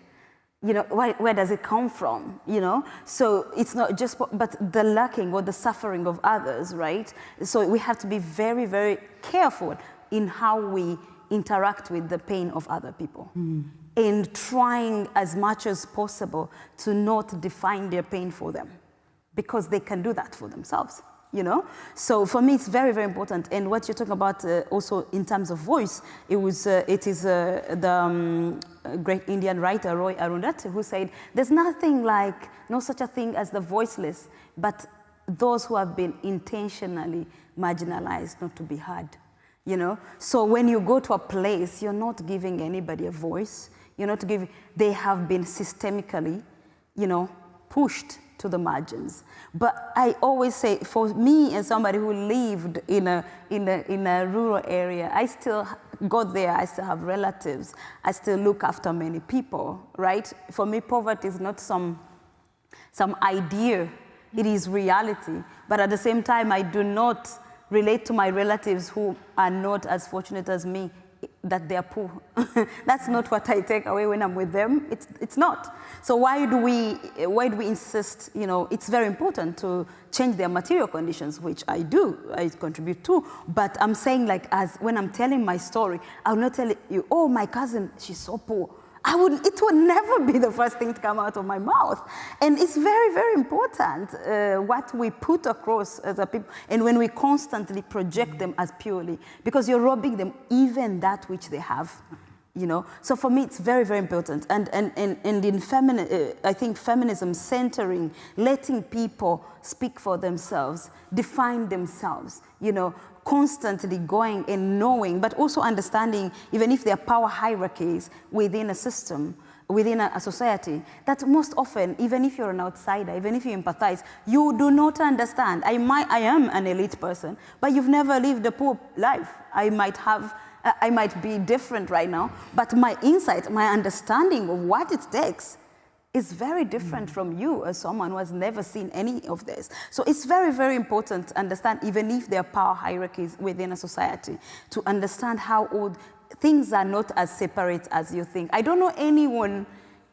Speaker 12: You know, where does it come from, you know? So it's not just, but the lacking or the suffering of others, right? So we have to be very, very careful in how we interact with the pain of other people. And trying as much as possible to not define their pain for them, because they can do that for themselves. You know, so for me it's very, very important. And what you're talking about also in terms of voice, it is the great Indian writer Roy Arundhati who said, "There's no such a thing as the voiceless, but those who have been intentionally marginalized, not to be heard." You know, so when you go to a place, you're not giving anybody a voice. You're not giving. They have been systemically, you know, pushed to the margins. But I always say, for me as somebody who lived in a rural area, I still go there, I still have relatives, I still look after many people, right? For me, poverty is not some idea, it is reality. But at the same time, I do not relate to my relatives who are not as fortunate as me, that they are poor. That's not what I take away when I'm with them. It's not. So why do we insist? You know, it's very important to change their material conditions, which I contribute to. But I'm saying, like, as when I'm telling my story, I'll not tell you, oh, my cousin, she's so poor. It would never be the first thing to come out of my mouth. And it's very, very important what we put across as a people, and when we constantly project them as purely, because you're robbing them even that which they have, you know. So for me, it's very, very important. And in I think feminism centering, letting people speak for themselves, define themselves, you know, constantly going and knowing, but also understanding, even if there are power hierarchies within a system, within a society, that most often, even if you're an outsider, even if you empathize, you do not understand. I am an elite person, but you've never lived a poor life. I might be different right now, but my insight, my understanding of what it takes is very different from you as someone who has never seen any of this. So it's very, very important to understand, even if there are power hierarchies within a society, to understand how things are not as separate as you think. I don't know anyone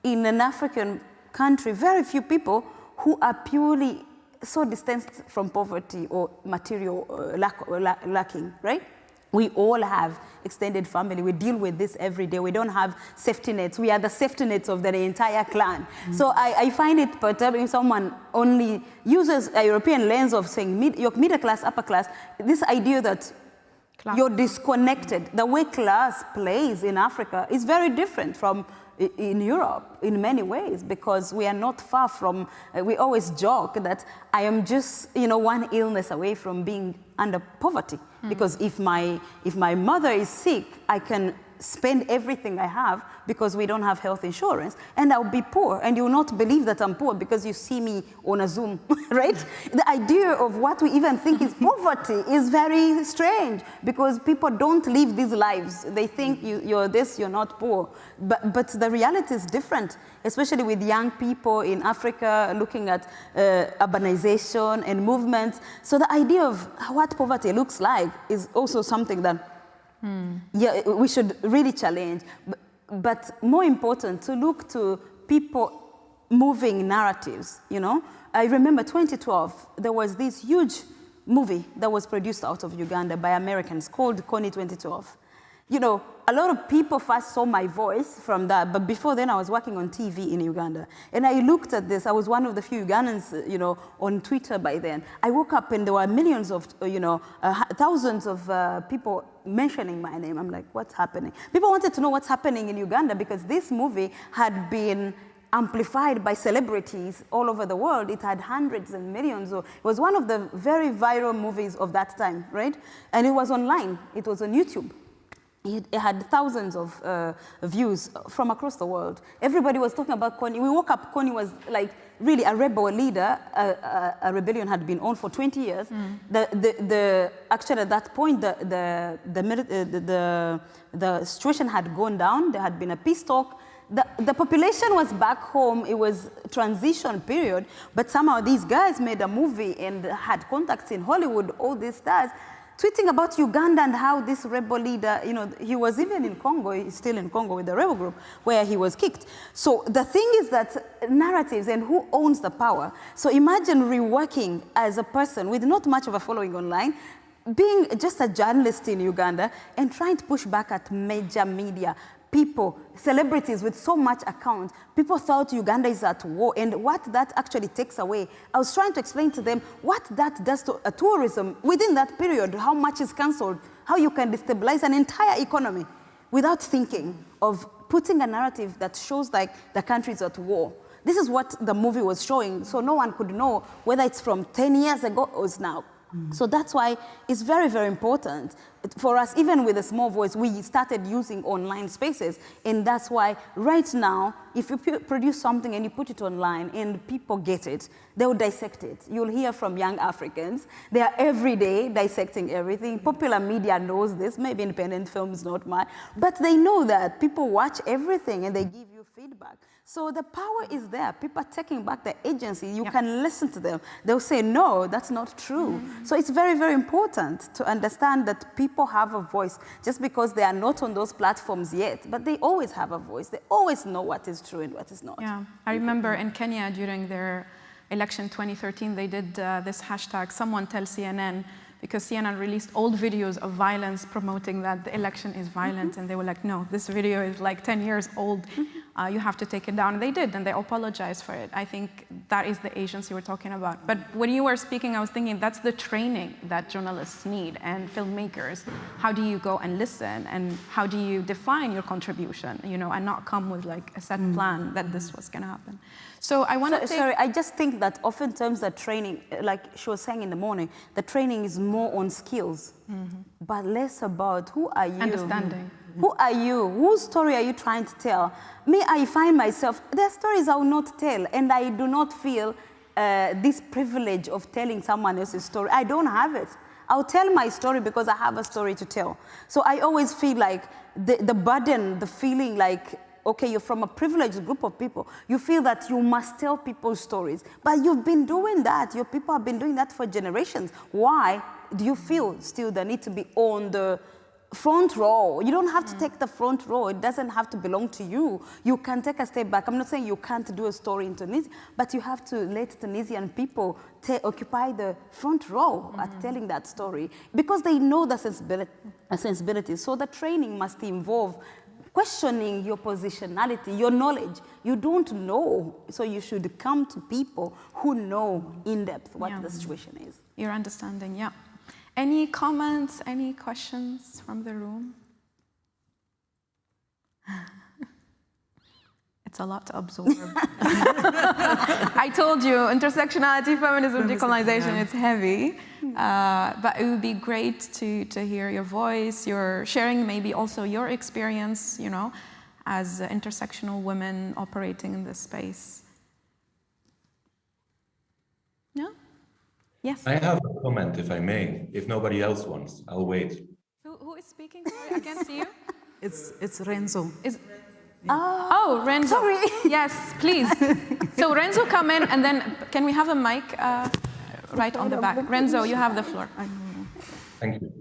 Speaker 12: in an African country, very few people, who are purely so distanced from poverty or material lacking, right? We all have extended family. We deal with this every day. We don't have safety nets. We are the safety nets of the entire clan. So I find it perturbing if someone only uses a European lens of saying you're middle class, upper class. This idea that you're disconnected. The way class plays in Africa is very different from in Europe in many ways, because we are not far from, we always joke that I am just, you know, one illness away from being under poverty. Because if my mother is sick, I can spend everything I have because we don't have health insurance, and I'll be poor, and you'll not believe that I'm poor because you see me on a Zoom, right? The idea of what we even think is poverty is very strange because people don't live these lives. They think you're this, you're not poor. But the reality is different, especially with young people in Africa looking at urbanization and movements. So the idea of what poverty looks like is also something that we should really challenge. But more important, to look to people moving narratives, you know? I remember 2012, there was this huge movie that was produced out of Uganda by Americans called Kony 2012. You know, a lot of people first saw my voice from that, but before then I was working on TV in Uganda. And I looked at this, I was one of the few Ugandans, you know, on Twitter by then. I woke up and there were millions of, you know, thousands of people mentioning my name. I'm like, what's happening? People wanted to know what's happening in Uganda because this movie had been amplified by celebrities all over the world. It had hundreds and millions. So it was one of the very viral movies of that time, right? And it was online. It was on YouTube. It had thousands of views from across the world. Everybody was talking about Kony. We woke up, Kony was like really a rebel leader. A rebellion had been on for 20 years. Actually, at that point, the situation had gone down. There had been a peace talk. The population was back home. It was transition period. But somehow these guys made a movie and had contacts in Hollywood, all these stars, tweeting about Uganda and how this rebel leader, you know, he was even in Congo, he's still in Congo with the rebel group, where he was kicked. So the thing is that narratives and who owns the power. So imagine reworking as a person with not much of a following online, being just a journalist in Uganda and trying to push back at major media. People, celebrities with so much account, people thought Uganda is at war, and what that actually takes away. I was trying to explain to them what that does to tourism within that period, how much is cancelled, how you can destabilize an entire economy without thinking of putting a narrative that shows like the country is at war. This is what the movie was showing, so no one could know whether it's from 10 years ago or it's now. So that's why it's very, very important for us, even with a small voice, we started using online spaces. And that's why right now, if you produce something and you put it online and people get it, they will dissect it. You'll hear from young Africans. They are every day dissecting everything. Popular media knows this, maybe independent films, not mine. But they know that people watch everything and they give you feedback. So the power is there. People are taking back their agency. You can listen to them. They'll say, no, that's not true. So it's very, very important to understand that people have a voice just because they are not on those platforms yet, but they always have a voice. They always know what is true and what is not.
Speaker 22: Yeah, I remember in Kenya during their election 2013, they did this hashtag, someone tell CNN, because CNN released old videos of violence promoting that the election is violent, and they were like, no, this video is like 10 years old, you have to take it down. And they did, and they apologized for it. I think that is the agency we're talking about. But when you were speaking, I was thinking that's the training that journalists need and filmmakers. How do you go and listen, and how do you define your contribution, you know, and not come with like a set plan that this was gonna happen. So I want to
Speaker 12: Sorry, I just think that oftentimes the training, like she was saying in the morning, the training is more on skills, but less about who are you?
Speaker 22: Understanding.
Speaker 12: Who are you? Whose story are you trying to tell? Me, I find myself, there are stories I will not tell, and I do not feel this privilege of telling someone else's story. I don't have it. I'll tell my story because I have a story to tell. So I always feel like the burden, the feeling like, okay, you're from a privileged group of people. You feel that you must tell people's stories. But you've been doing that. Your people have been doing that for generations. Why do you feel still the need to be on the front row? You don't have to take the front row. It doesn't have to belong to you. You can take a step back. I'm not saying you can't do a story in Tunisia, but you have to let Tunisian people occupy the front row at telling that story because they know the sensibility. So the training must involve questioning your positionality, your knowledge. You don't know, so you should come to people who know in depth what the situation is.
Speaker 22: Your understanding, yeah. Any comments, any questions from the room?
Speaker 18: It's a lot to absorb. I told you, intersectionality, feminism, decolonization, it's heavy. But it would be great to hear your voice, your sharing maybe also your experience, you know, as intersectional women operating in this space. No? Yes?
Speaker 4: I have a comment, if I may. If nobody else wants, I'll wait.
Speaker 18: Who is speaking? Sorry, I can't see you.
Speaker 14: It's Renzo.
Speaker 18: Oh, Renzo. Sorry. Yes, please. So Renzo, come in, and then can we have a mic right on the back? Renzo, you have the floor.
Speaker 4: Thank you.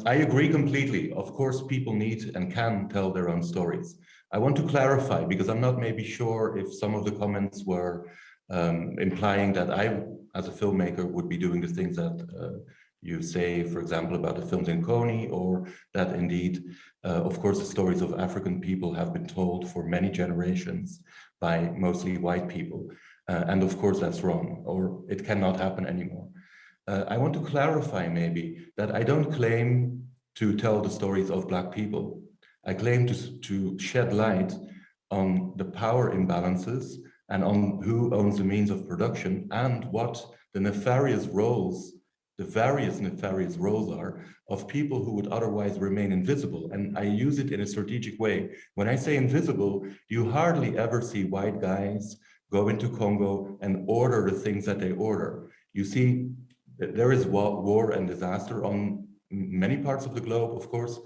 Speaker 4: I agree completely. Of course, people need and can tell their own stories. I want to clarify, because I'm not maybe sure if some of the comments were implying that I, as a filmmaker, would be doing the things that you say, for example, about the films in Coney, or that indeed, of course, the stories of African people have been told for many generations by mostly white people. And of course, that's wrong, or it cannot happen anymore. I want to clarify maybe that I don't claim to tell the stories of Black people. I claim to shed light on the power imbalances and on who owns the means of production and what the nefarious roles, the various nefarious roles are of people who would otherwise remain invisible. And I use it in a strategic way. When I say invisible, you hardly ever see white guys go into Congo and order the things that they order. You see, there is war and disaster on many parts of the globe, of course.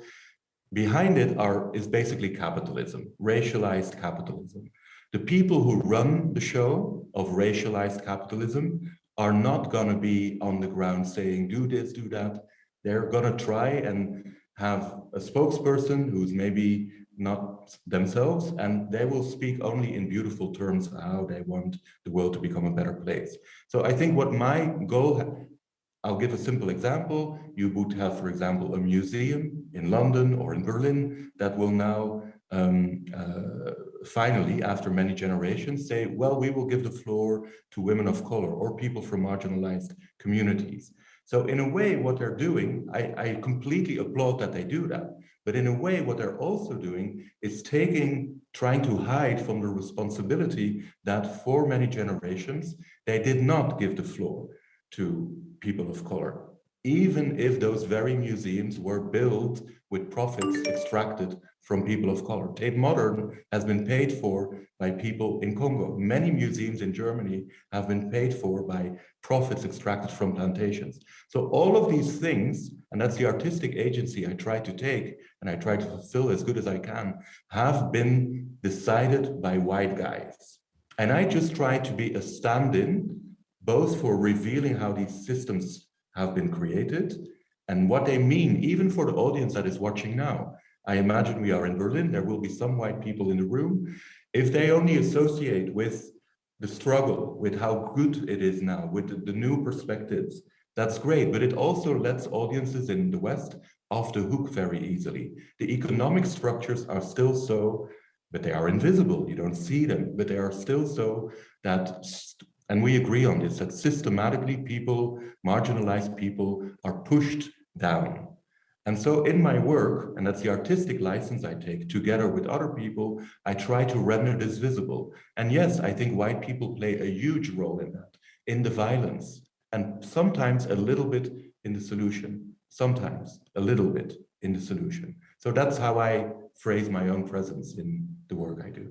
Speaker 4: Behind it is basically capitalism, racialized capitalism. The people who run the show of racialized capitalism are not going to be on the ground saying, do this, do that. They're going to try and have a spokesperson who's maybe not themselves, and they will speak only in beautiful terms how they want the world to become a better place. So I think what my goal, I'll give a simple example. You would have, for example, a museum in London or in Berlin that will now finally, after many generations, say, well, we will give the floor to women of color or people from marginalized communities. So in a way, what they're doing, I completely applaud that they do that. But in a way, what they're also doing is trying to hide from the responsibility that for many generations, they did not give the floor to people of color, even if those very museums were built with profits extracted from people of color. Tate Modern has been paid for by people in Congo. Many museums in Germany have been paid for by profits extracted from plantations. So all of these things, and that's the artistic agency I try to take and I try to fulfill as good as I can, have been decided by white guys. And I just try to be a stand-in, both for revealing how these systems have been created and what they mean, even for the audience that is watching now. I imagine we are in Berlin, there will be some white people in the room. If they only associate with the struggle, with how good it is now, with the new perspectives, that's great, but it also lets audiences in the West off the hook very easily. The economic structures are still so, but they are invisible, you don't see them, but they are still so that, and we agree on this, that systematically people, marginalized people, are pushed down. And so in my work, and that's the artistic license I take, together with other people, I try to render this visible. And yes, I think white people play a huge role in that, in the violence, and sometimes a little bit in the solution, sometimes a little bit in the solution. So that's how I phrase my own presence in the work I do.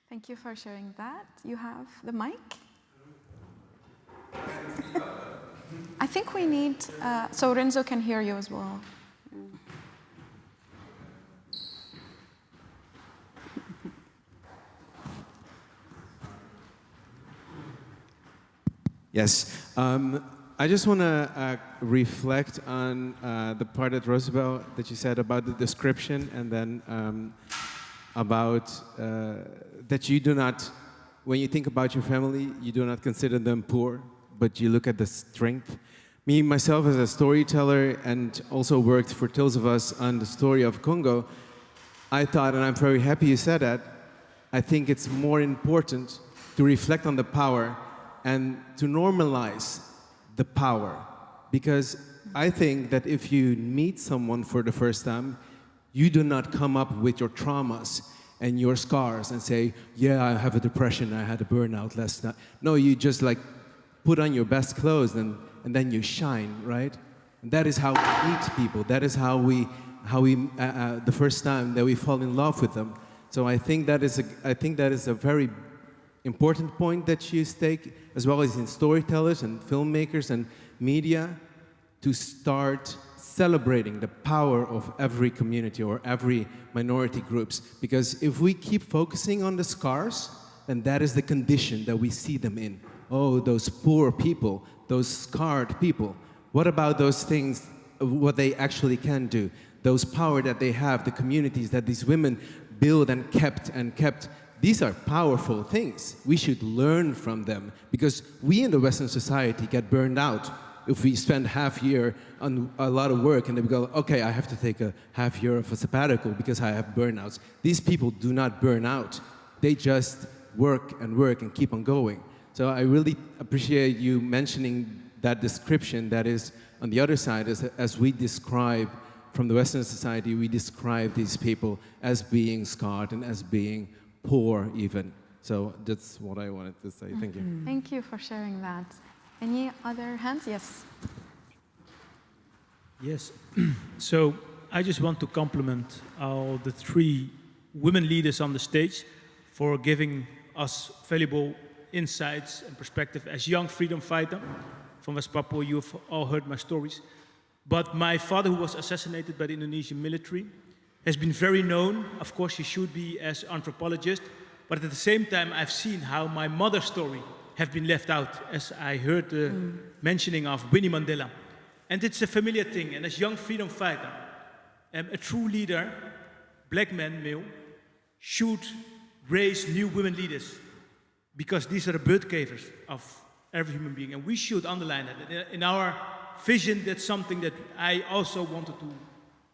Speaker 18: Thank you for sharing that. You have the mic. I think we need, so Renzo can hear you as well.
Speaker 16: Yes, I just want to reflect on the part at Roosevelt that you said about the description, and then about that you do not, when you think about your family, you do not consider them poor, but you look at the strength. Me, myself, as a storyteller, and also worked for Tales of Us on the story of Congo, I thought, and I'm very happy you said that, I think it's more important to reflect on the power and to normalize the power. Because I think that if you meet someone for the first time, you do not come up with your traumas. and your scars and say, yeah, I have a depression, I had a burnout last night. No, you just like put on your best clothes and then you shine, right? And that is how we meet people. That is how we the first time that we fall in love with them. So I think that is a very important point that you take, as well as in storytellers and filmmakers and media, to start celebrating the power of every community or every minority groups. Because if we keep focusing on the scars, then that is the condition that we see them in. Oh, those poor people, those scarred people. What about those things, what they actually can do? Those power that they have, the communities that these women build and kept. These are powerful things. We should learn from them, because we in the Western society get burned out if we spend half year on a lot of work and then we go, okay, I have to take a half year of a sabbatical because I have burnouts. These people do not burn out. They just work and keep on going. So I really appreciate you mentioning that description that is on the other side, as we describe from the Western society, we describe these people as being scarred and as being poor even. So that's what I wanted to say. Thank you.
Speaker 18: Thank you for sharing that. Any other hands? Yes.
Speaker 6: Yes. So I just want to compliment all the 3 women leaders on the stage for giving us valuable insights and perspective as young freedom fighter from West Papua. You've all heard my stories. But my father, who was assassinated by the Indonesian military, has been very known. Of course, he should be as anthropologist. But at the same time, I've seen how my mother's story have been left out, as I heard the mentioning of Winnie Mandela. And it's a familiar thing. And as young freedom fighter, a true leader, black man, male, should raise new women leaders, because these are the birth givers of every human being. And we should underline that. In our vision, that's something that I also wanted to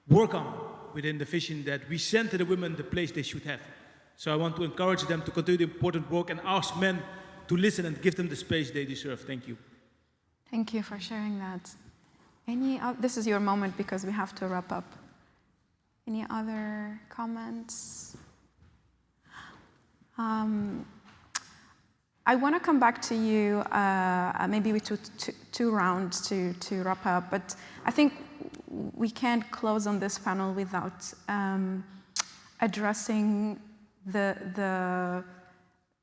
Speaker 6: work on within the vision, that we send to the women the place they should have. So I want to encourage them to continue the important work and ask men to listen and give them the space they deserve. Thank you.
Speaker 18: Thank you for sharing that. This is your moment because we have to wrap up. Any other comments? I want to come back to you, maybe with two rounds to wrap up, but I think we can't close on this panel without addressing the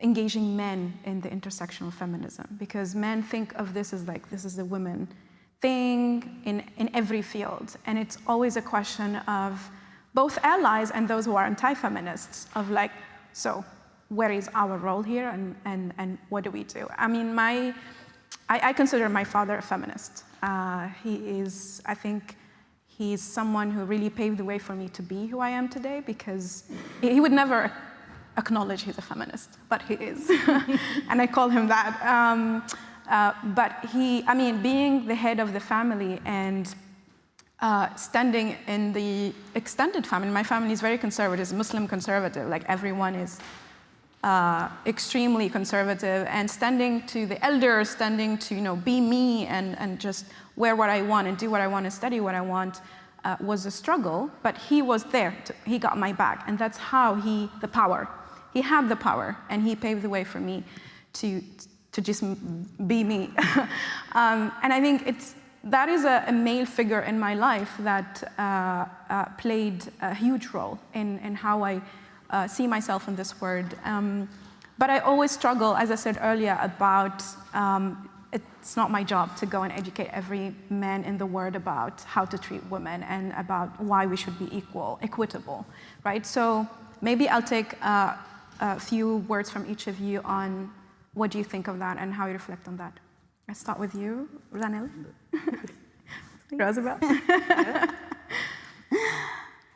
Speaker 18: engaging men in the intersectional feminism, because men think of this as like, this is a women thing in every field, and it's always a question of both allies and those who are anti-feminists, of like, so where is our role here, and what do we do? I mean, I consider my father a feminist. He is, I think, he's someone who really paved the way for me to be who I am today, because he would never acknowledge he's a feminist, but he is, and I call him that. But I mean, being the head of the family and standing in the extended family, my family is very conservative, Muslim conservative, like everyone is extremely conservative, and standing to the elders, standing to, be me and just wear what I want and do what I want and study what I want was a struggle, but he was there, he got my back, and that's how he had the power, and he paved the way for me to just be me. And I think that is a male figure in my life that played a huge role in how I see myself in this world. But I always struggle, as I said earlier, about it's not my job to go and educate every man in the world about how to treat women and about why we should be equitable, right? So maybe I'll take a few words from each of you on what do you think of that and how you reflect on that. I start with you, Zanele. Roosevelt.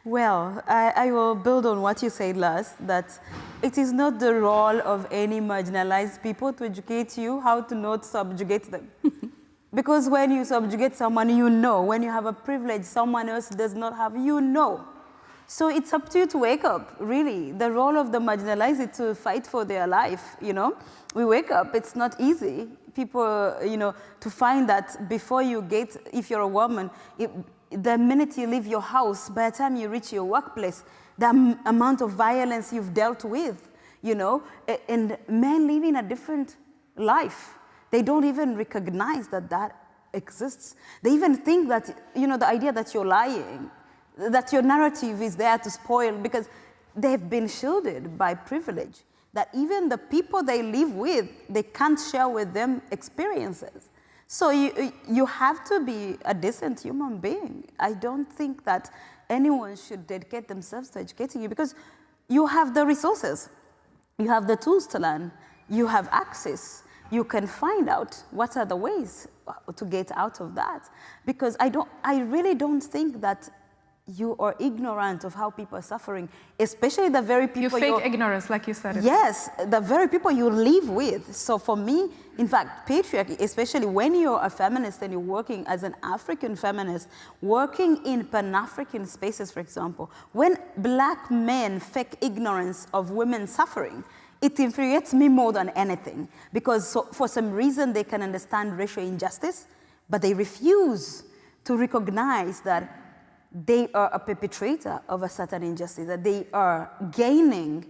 Speaker 12: Well, I will build on what you said, Lars, that it is not the role of any marginalized people to educate you how to not subjugate them. Because when you subjugate someone, when you have a privilege someone else does not have, So it's up to you to wake up, really. The role of the marginalized is to fight for their life, We wake up, it's not easy. People, to find that before you get, if you're a woman, the minute you leave your house, by the time you reach your workplace, the amount of violence you've dealt with, you know, and men living a different life. They don't even recognize that that exists. They even think that, you know, the idea that you're lying, that your narrative is there to spoil, because they've been shielded by privilege, that even the people they live with, they can't share with them experiences. So you have to be a decent human being. I don't think that anyone should dedicate themselves to educating you, because you have the resources, you have the tools to learn, you have access, you can find out what are the ways to get out of that. Because I really don't think that you are ignorant of how people are suffering, especially the very people
Speaker 18: you fake ignorance, like you said.
Speaker 12: Yes, the very people you live with. So for me, in fact, patriarchy, especially when you're a feminist and you're working as an African feminist, working in Pan-African spaces, for example, when black men fake ignorance of women suffering, it infuriates me more than anything, because for some reason they can understand racial injustice, but they refuse to recognize that they are a perpetrator of a certain injustice, that they are gaining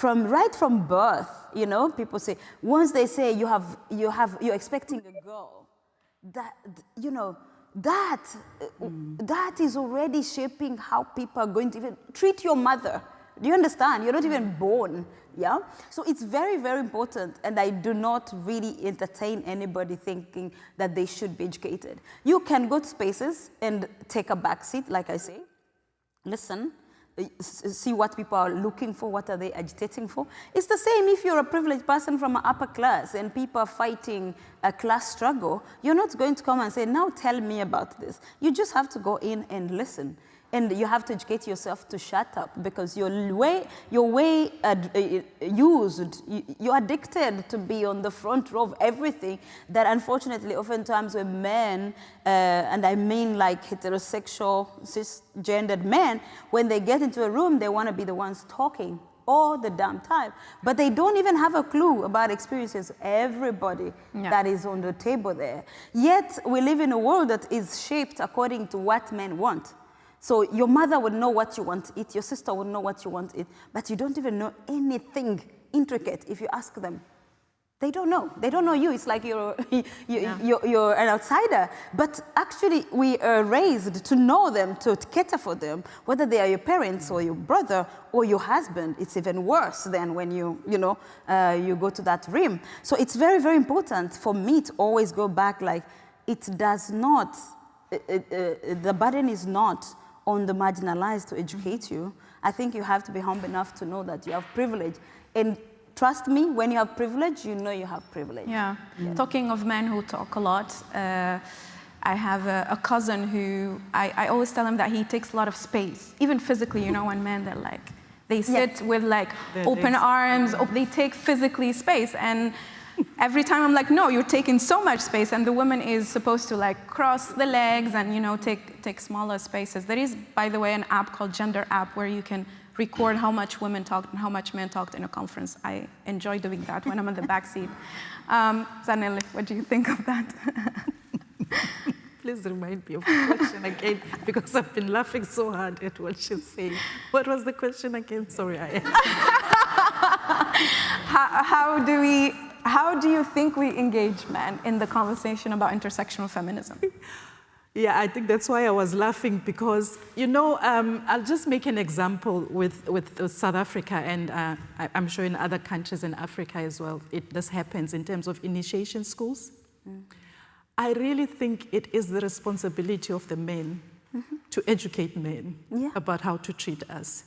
Speaker 12: right from birth. You know, people say, once they say you're expecting a girl, that, you know, that is already shaping how people are going to even treat your mother. Do you understand? You're not even born, yeah? So it's very, very important, and I do not really entertain anybody thinking that they should be educated. You can go to spaces and take a back seat, like I say, listen, see what people are looking for, what are they agitating for. It's the same if you're a privileged person from an upper class and people are fighting a class struggle. You're not going to come and say, now tell me about this. You just have to go in and listen. And you have to educate yourself to shut up, because you're way used, you're addicted to be on the front row of everything that unfortunately oftentimes with men, and I mean like heterosexual, cisgendered men, when they get into a room, they want to be the ones talking all the damn time. But they don't even have a clue about experiences everybody that is on the table there. Yet we live in a world that is shaped according to what men want. So your mother would know what you want to eat, your sister would know what you want to eat, but you don't even know anything intricate if you ask them. They don't know. They don't know you. It's like you're an outsider. But actually, we are raised to know them, to cater for them, whether they are your parents or your brother or your husband. It's even worse than when you go to that rim. So it's very, very important for me to always go back, like, it does not, the burden is not on the marginalized to educate you. I think you have to be humble enough to know that you have privilege. And trust me, when you have privilege, you know you have privilege.
Speaker 18: Yeah. Talking of men who talk a lot, I have a cousin who, I always tell him that he takes a lot of space, even physically, you know, when men, they're like, they sit with like open arms, they take physically space. And every time I'm like, no, you're taking so much space, and the woman is supposed to like cross the legs and, you know, take smaller spaces. There is, by the way, an app called Gender App where you can record how much women talked and how much men talked in a conference. I enjoy doing that when I'm in the back seat. Zanele, what do you think of that?
Speaker 14: Please remind me of the question again, because I've been laughing so hard at what she's saying. What was the question again? Sorry,
Speaker 18: How do you think we engage men in the conversation about intersectional feminism?
Speaker 14: Yeah, I think that's why I was laughing, because, you know, I'll just make an example with South Africa, and I'm sure in other countries in Africa as well, this happens in terms of initiation schools. I really think it is the responsibility of the men to educate men about how to treat us.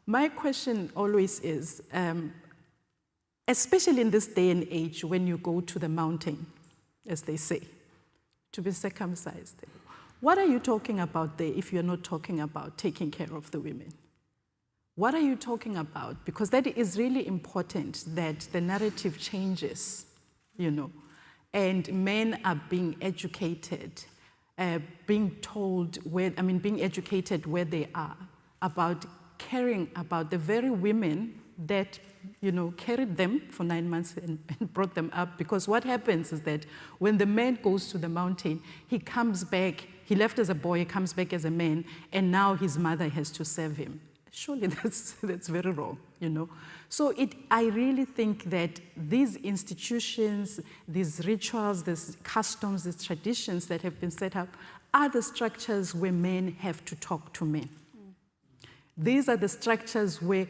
Speaker 14: My question always is, especially in this day and age when you go to the mountain, as they say, to be circumcised, what are you talking about there if you're not talking about taking care of the women? What are you talking about? Because that is really important, that the narrative changes, you know, and men are being educated, being educated where they are, about caring about the very women that, you know, carried them for 9 months and brought them up. Because what happens is that when the man goes to the mountain, he comes back he left as a boy, he comes back as a man, and now his mother has to serve him. Surely that's very wrong, you know. So I really think that these institutions, these rituals, these customs, these traditions that have been set up are the structures where men have to talk to men. These are the structures where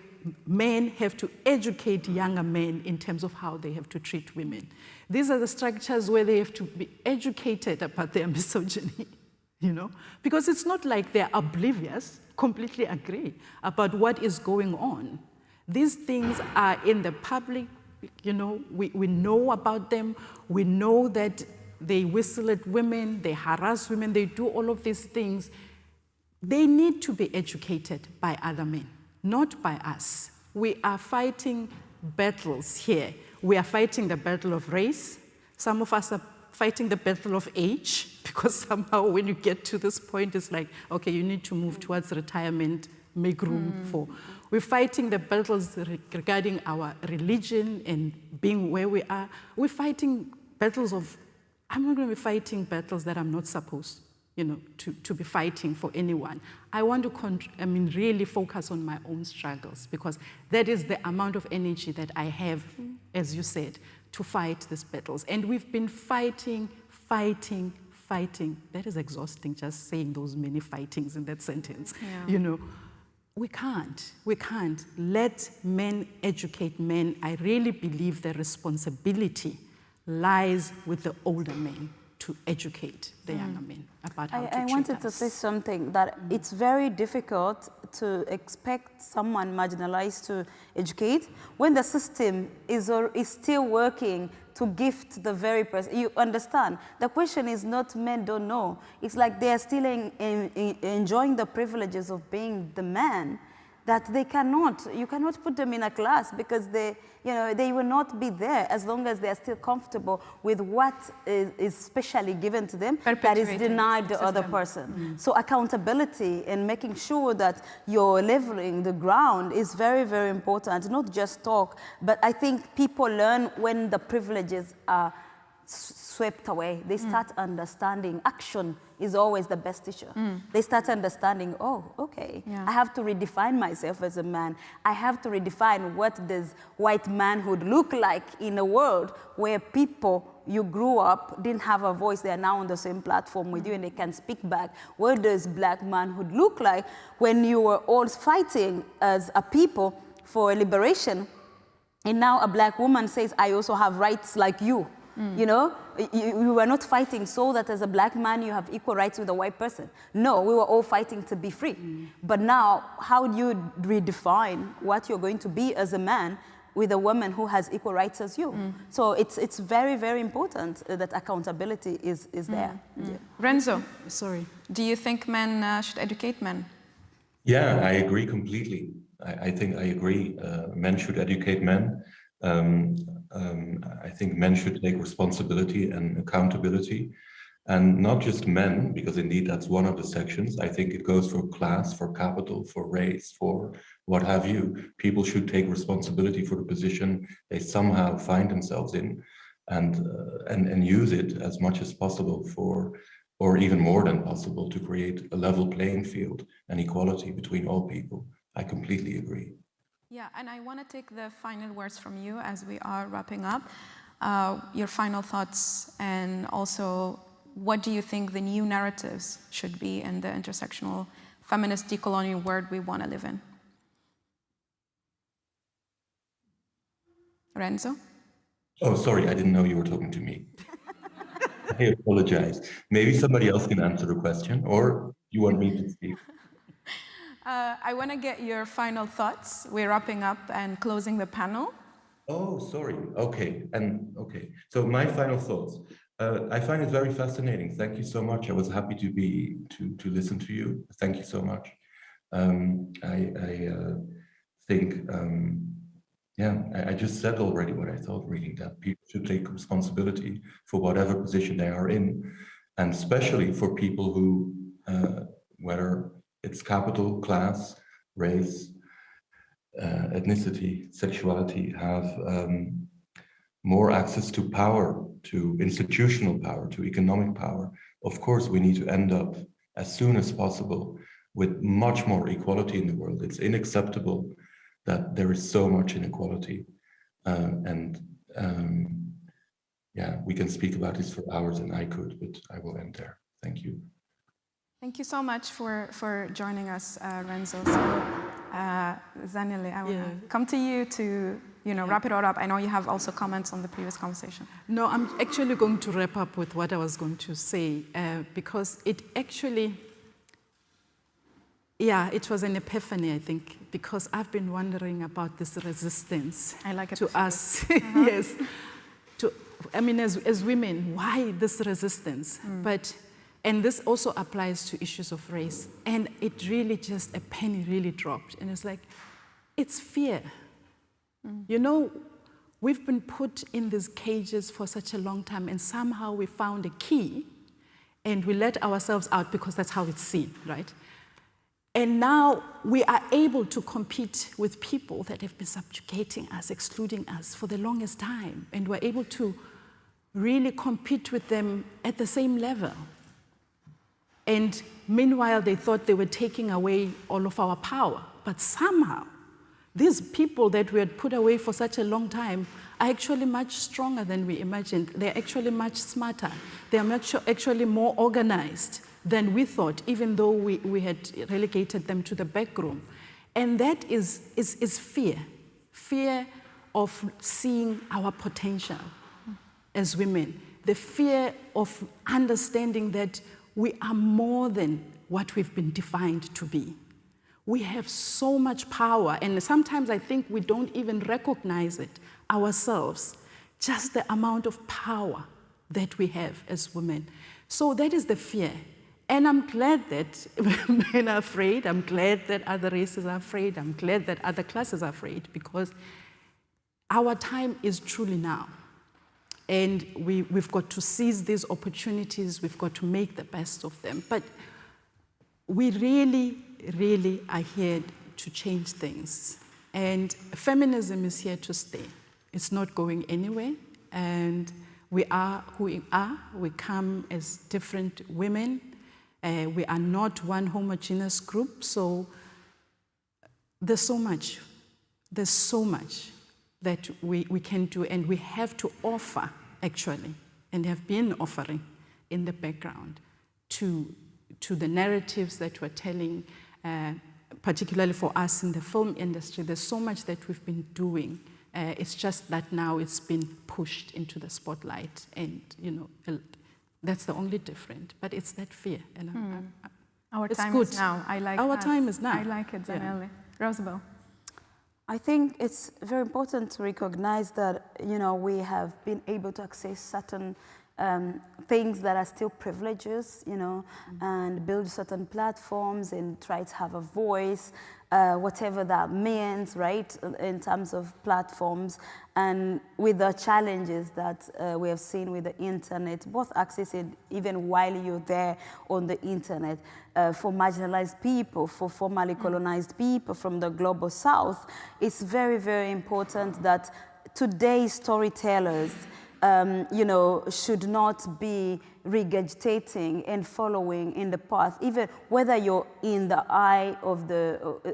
Speaker 14: men have to educate younger men in terms of how they have to treat women. These are the structures where they have to be educated about their misogyny, you know? Because it's not like they're oblivious, completely agree about what is going on. These things are in the public, you know, we know about them. We know that they whistle at women, they harass women, they do all of these things. They need to be educated by other men, not by us. We are fighting battles here. We are fighting the battle of race. Some of us are fighting the battle of age, because somehow when you get to this point, it's like, okay, you need to move towards retirement, make room for. We're fighting the battles regarding our religion and being where we are. We're fighting battles of, I'm not going to be fighting battles that I'm not supposed, you know, to be fighting for anyone. I want to, really focus on my own struggles, because that is the amount of energy that I have, as you said, to fight these battles. And we've been fighting. That is exhausting, just saying those many fightings in that sentence. Yeah. You know, we can't let men educate men. I really believe the responsibility lies with the older men to educate the younger men about how to treat us.
Speaker 12: I wanted to say something, that it's very difficult to expect someone marginalized to educate when the system is still working to gift the very person. You understand? The question is not men don't know. It's like they are still enjoying the privileges of being the man that they cannot. You cannot put them in a class, because they will not be there as long as they are still comfortable with what is specially given to them that is denied the other person. So accountability and making sure that you're leveling the ground is very, very important. Not just talk, but I think people learn when the privileges are swept away. They start understanding action is always the best teacher. They start understanding, oh, okay, I have to redefine myself as a man. I have to redefine what does white manhood look like in a world where people you grew up didn't have a voice. They are now on the same platform with you and they can speak back. What does black manhood look like when you were all fighting as a people for liberation, and now a black woman says, I also have rights like you. You know, we were not fighting so that as a black man you have equal rights with a white person. No, we were all fighting to be free. But now, how do you redefine what you're going to be as a man with a woman who has equal rights as you? So it's very, very important that accountability is there. Yeah.
Speaker 18: Renzo,
Speaker 14: sorry.
Speaker 18: Do you think men should educate men?
Speaker 4: Yeah, I agree completely. I think I agree. Men should educate men. I think men should take responsibility and accountability, and not just men, because indeed that's one of the sections. I think it goes for class, for capital, for race, for what have you. People should take responsibility for the position they somehow find themselves in, and use it as much as possible for, or even more than possible, to create a level playing field and equality between all people. I completely agree.
Speaker 18: Yeah, and I want to take the final words from you as we are wrapping up. Your final thoughts, and also what do you think the new narratives should be in the intersectional feminist decolonial world we want to live in? Renzo?
Speaker 4: Oh, sorry, I didn't know you were talking to me. I apologize. Maybe somebody else can answer the question, or you want me to speak?
Speaker 18: I want to get your final thoughts. We're wrapping up and closing the panel.
Speaker 4: Oh, sorry. Okay. So my final thoughts. I find it very fascinating. Thank you so much. I was happy to listen to you. Thank you so much. I think, I just said already what I thought, really, that people should take responsibility for whatever position they are in, and especially for people who, whether it's capital, class, race, ethnicity, sexuality, have more access to power, to institutional power, to economic power, of course, we need to end up as soon as possible with much more equality in the world. It's unacceptable that there is so much inequality. Yeah, we can speak about this for hours, and I could, but I will end there. Thank you.
Speaker 18: Thank you so much for joining us, Renzo. So, Zanele, I will come to you to wrap it all up. I know you have also comments on the previous conversation.
Speaker 14: No, I'm actually going to wrap up with what I was going to say, because it actually, it was an epiphany, I think, because I've been wondering about this resistance to us. Yes. I mean, as women, why this resistance? And this also applies to issues of race. And it really just, a penny really dropped. And it's like, it's fear. You know, we've been put in these cages for such a long time, and somehow we found a key, and we let ourselves out because that's how it's seen, right? And now we are able to compete with people that have been subjugating us, excluding us for the longest time. And we're able to really compete with them at the same level. And meanwhile, they thought they were taking away all of our power. But somehow, these people that we had put away for such a long time are actually much stronger than we imagined. They're actually much smarter. They're actually more organized than we thought, even though we had relegated them to the back room. And that is fear. Fear of seeing our potential as women. The fear of understanding that we are more than what we've been defined to be. We have so much power, and sometimes I think we don't even recognize it ourselves, just the amount of power that we have as women. So that is the fear. And I'm glad that men are afraid. I'm glad that other races are afraid. I'm glad that other classes are afraid, because our time is truly now. And we've got to seize these opportunities. We've got to make the best of them. But we really, really are here to change things. And feminism is here to stay. It's not going anywhere. And we are who we are. We come as different women. We are not one homogeneous group. So there's so much. There's so much that we can do, and we have to offer, actually, and have been offering in the background to the narratives that we're telling, particularly for us in the film industry. There's so much that we've been doing. It's just that now it's been pushed into the spotlight, and that's the only difference. But it's that fear, and
Speaker 18: our
Speaker 14: it's
Speaker 18: time
Speaker 14: good.
Speaker 18: is now. I like
Speaker 14: our
Speaker 18: that.
Speaker 14: time is now.
Speaker 18: I like it, Zanele.
Speaker 14: Yeah.
Speaker 18: Rosabelle.
Speaker 12: I think it's very important to recognize that, we have been able to access certain things that are still privileges, and build certain platforms and try to have a voice, whatever that means, right, in terms of platforms. And with the challenges that we have seen with the internet, both accessing even while you're there on the internet, for marginalized people, for formerly colonized people from the global south, it's very, very important that today's storytellers should not be regurgitating and following in the path, even whether you're in the eye of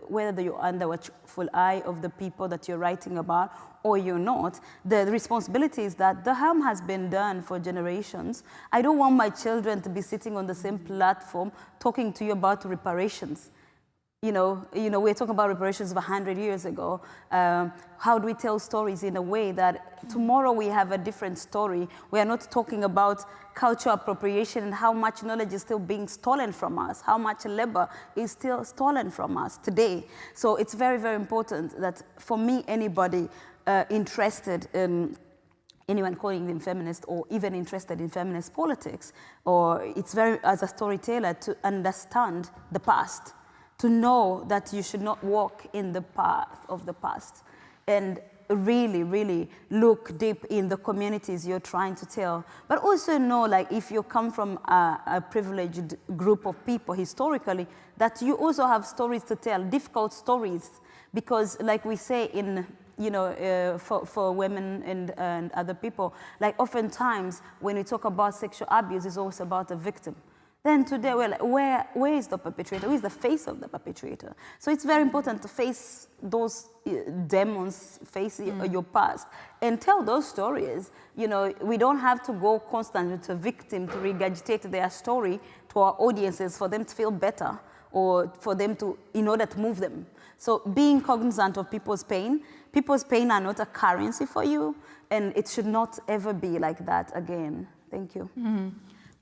Speaker 12: whether you're under the watchful eye of the people that you're writing about or you're not. The responsibility is that the harm has been done for generations. I don't want my children to be sitting on the same platform talking to you about reparations. We're talking about reparations of 100 years ago. How do we tell stories in a way that tomorrow we have a different story? We are not talking about cultural appropriation and how much knowledge is still being stolen from us, how much labor is still stolen from us today. So it's very, very important that for me, anybody interested in anyone calling them feminist or even interested in feminist politics, or it's very, as a storyteller, to understand the past, to know that you should not walk in the path of the past, and really, really look deep in the communities you're trying to tell. But also know, like, if you come from a privileged group of people historically, that you also have stories to tell, difficult stories, because like we say in for women and other people. Like oftentimes when we talk about sexual abuse, it's also about the victim. Then today we're like, where is the perpetrator? Who is the face of the perpetrator? So it's very important to face those demons, face your past, and tell those stories. We don't have to go constantly to a victim to regurgitate their story to our audiences for them to feel better or for them to, in order to move them. So being cognizant of people's pain are not a currency for you, and it should not ever be like that again. Thank you.
Speaker 18: Mm-hmm.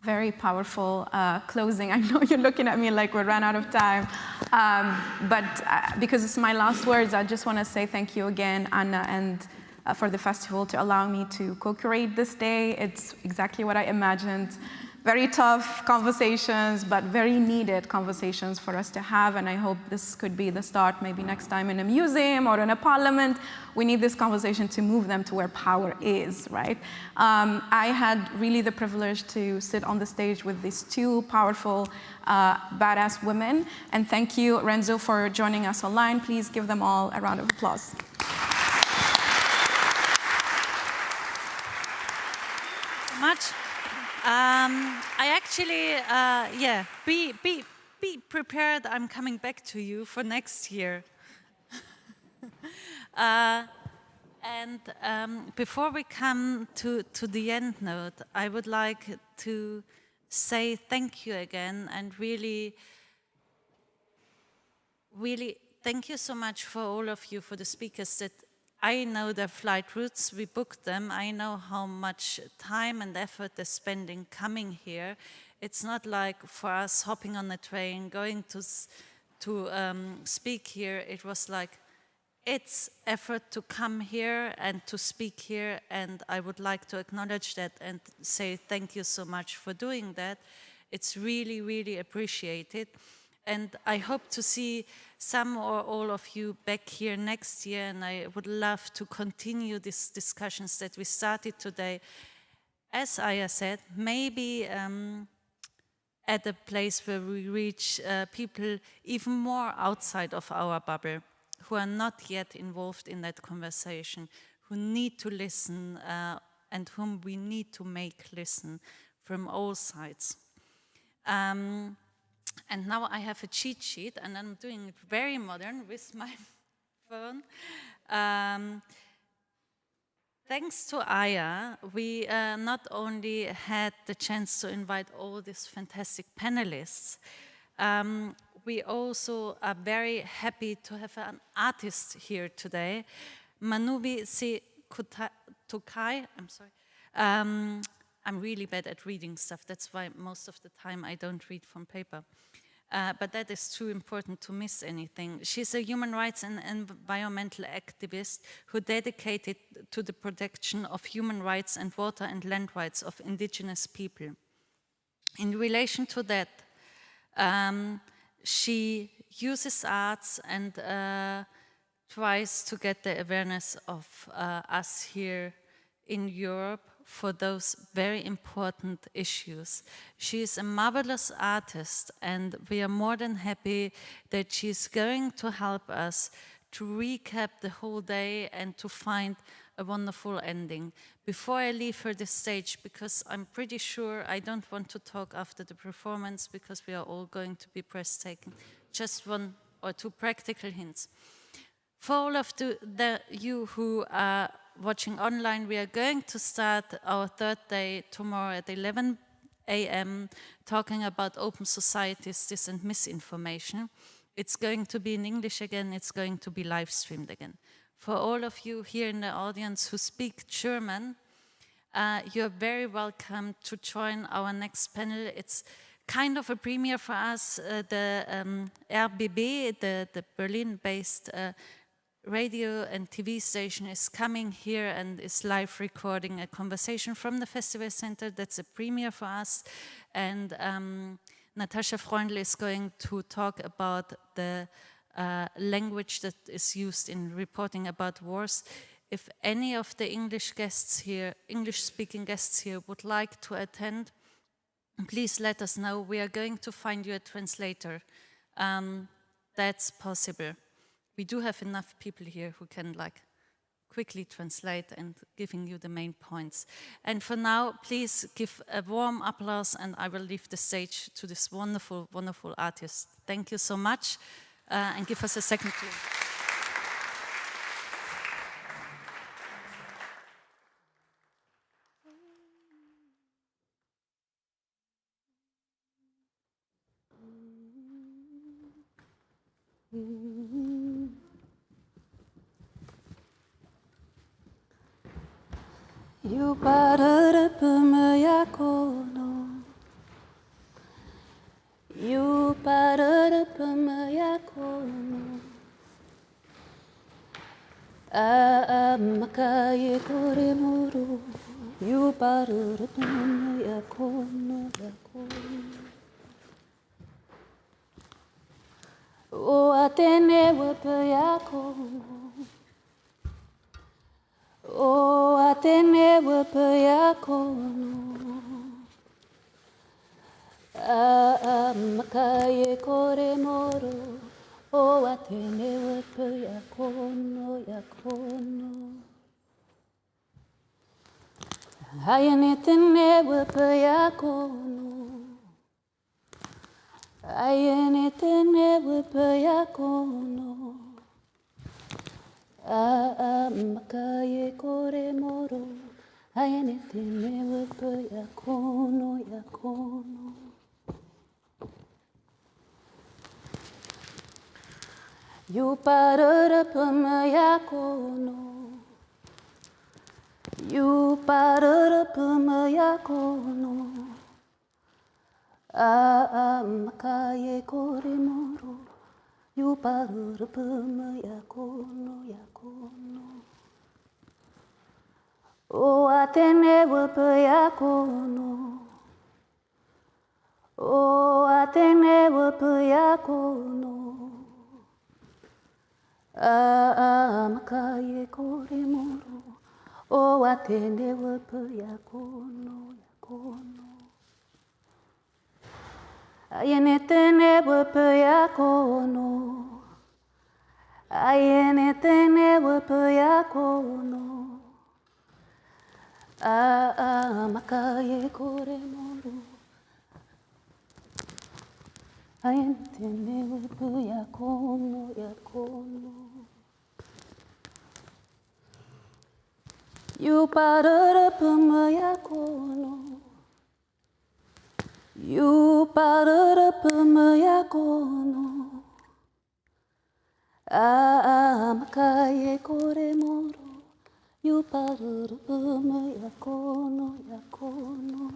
Speaker 18: Very powerful closing. I know you're looking at me like we ran out of time, but because it's my last words, I just want to say thank you again, Anna, and for the festival to allow me to co-curate this day. It's exactly what I imagined. Very tough conversations, but very needed conversations for us to have, and I hope this could be the start, maybe next time in a museum or in a parliament. We need this conversation to move them to where power is, right? I had really the privilege to sit on the stage with these two powerful, badass women, and thank you, Renzo, for joining us online. Please give them all a round of applause.
Speaker 1: Much. I actually, be prepared. I'm coming back to you for next year. And before we come to the end note, I would like to say thank you again, and really thank you so much for all of you, for the speakers that I know their flight routes, we booked them. I know how much time and effort they're spending coming here. It's not like for us hopping on a train, going to speak here. It was like, it's effort to come here and to speak here, and I would like to acknowledge that and say thank you so much for doing that. It's really, really appreciated. And I hope to see some or all of you back here next year, and I would love to continue these discussions that we started today. As Aya said, maybe at a place where we reach people even more outside of our bubble, who are not yet involved in that conversation, who need to listen, and whom we need to make listen from all sides. And now I have a cheat sheet, and I'm doing it very modern with my phone. Thanks to Aya, we not only had the chance to invite all these fantastic panelists, we also are very happy to have an artist here today, Manubi Se Tokai. I'm sorry. I'm really bad at reading stuff. That's why most of the time I don't read from paper. But that is too important to miss anything. She's a human rights and environmental activist who dedicated to the protection of human rights and water and land rights of indigenous people. In relation to that, she uses arts and tries to get the awareness of us here in Europe for those very important issues. She is a marvelous artist, and we are more than happy that she's going to help us to recap the whole day and to find a wonderful ending. Before I leave her the stage, because I'm pretty sure I don't want to talk after the performance because we are all going to be breathtaking, just one or two practical hints. For all of you who are watching online, we are going to start our third day tomorrow at 11 a.m. talking about open societies, dis and misinformation. It's going to be in English again, it's going to be live streamed again. For all of you here in the audience who speak German, you're very welcome to join our next panel. It's kind of a premiere for us. The RBB, the Berlin-based radio and TV station is coming here and is live recording a conversation from the festival center. That's a premiere for us. And Natascha Freundl is going to talk about the language that is used in reporting about wars. If any of the English guests here, English-speaking guests here would like to attend, please let us know. We are going to find you a translator. That's possible. We do have enough people here who can quickly translate and giving you the main points. And for now, please give a warm applause, and I will leave the stage to this wonderful, wonderful artist. Thank you so much, and give us a second to...
Speaker 19: You parada pamayakono. You parada pamayakono. Makaye koremuru. You parada pamayakono yakono. O atene wapayakono. O atene wapayakono. Makaye koremoro. O atene wapayakono yakono. Ayanetene wapayakono. Ayanetene wapayakono. Makaye koremoro. Ayanetene wapayakono yakono. You parada pamayakono. You parada pamayakono. Makaye koremoro. You parada pamayakono yakono. O atene wapayakono. O atene wapayakono. Makaye koremoro. O atene wapayakono yakono. Ayanetene wapayakono. Ayanetene wapayakono. Makaye koremoro. Ayanetene wapayakono yakono. You parada pamayakono. You parada pamayakono. Makaye koremoro. You parada pamayakono yakono.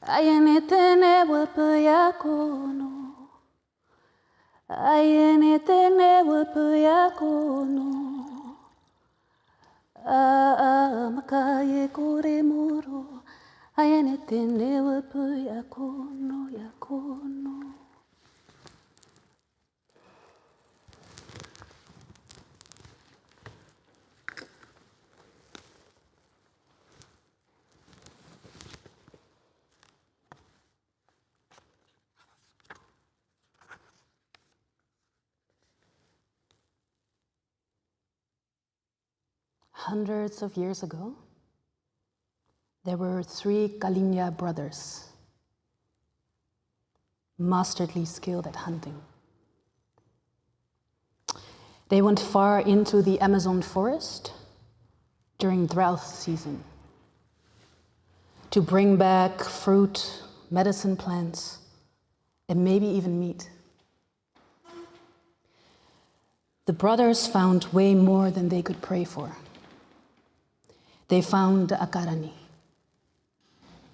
Speaker 19: Ayanetene wapayakono. Ayanetene wapayakono. Makaye koremoro. Ayanetene wapayakono yakono. Hundreds of years ago, there were 3 Kalinya brothers, masterly skilled at hunting. They went far into the Amazon forest during drought season to bring back fruit, medicine plants, and maybe even meat. The brothers found way more than they could pray for. They found the Akarani,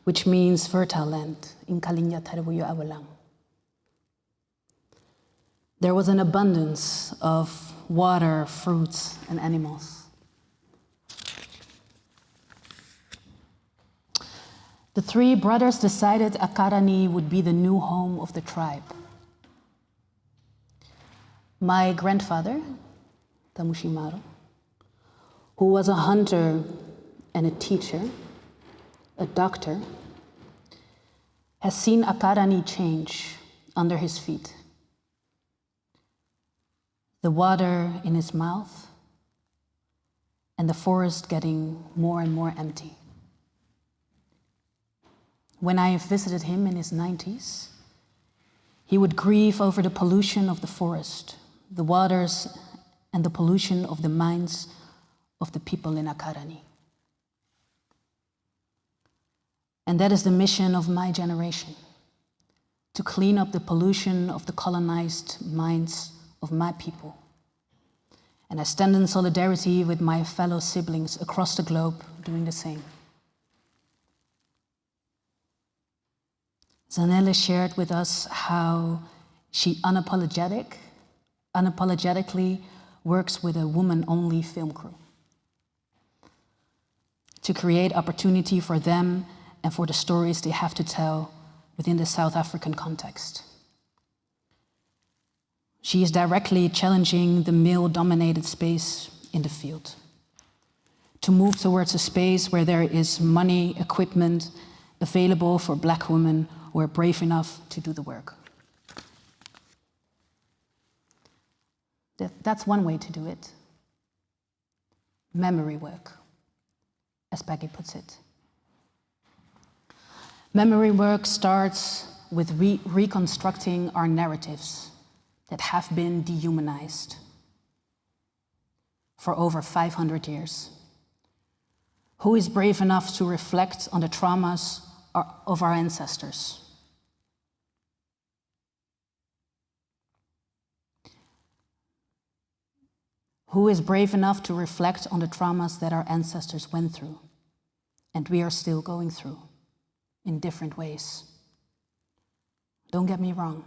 Speaker 19: which means fertile land in Kalinya Tarbuyo Awalang. There was an abundance of water, fruits, and animals. The 3 brothers decided Akarani would be the new home of the tribe. My grandfather, Tamushimaru, who was a hunter and a teacher, a doctor, has seen Akarani change under his feet. The water in his mouth and the forest getting more and more empty. When I visited him in his 90s, he would grieve over the pollution of the forest, the waters, and the pollution of the minds of the people in Akarani. And that is the mission of my generation, to clean up the pollution of the colonized minds of my people. And I stand in solidarity with my fellow siblings across the globe doing the same. Zanele shared with us how she unapologetically works with a woman-only film crew to create opportunity for them and for the stories they have to tell within the South African context. She is directly challenging the male-dominated space in the field, to move towards a space where there is money, equipment available for Black women who are brave enough to do the work. That's one way to do it. Memory work, as Peggy puts it. Memory work starts with reconstructing our narratives that have been dehumanized for over 500 years. Who is brave enough to reflect on the traumas of our ancestors? Who is brave enough to reflect on the traumas that our ancestors went through and we are still going through in different ways? Don't get me wrong.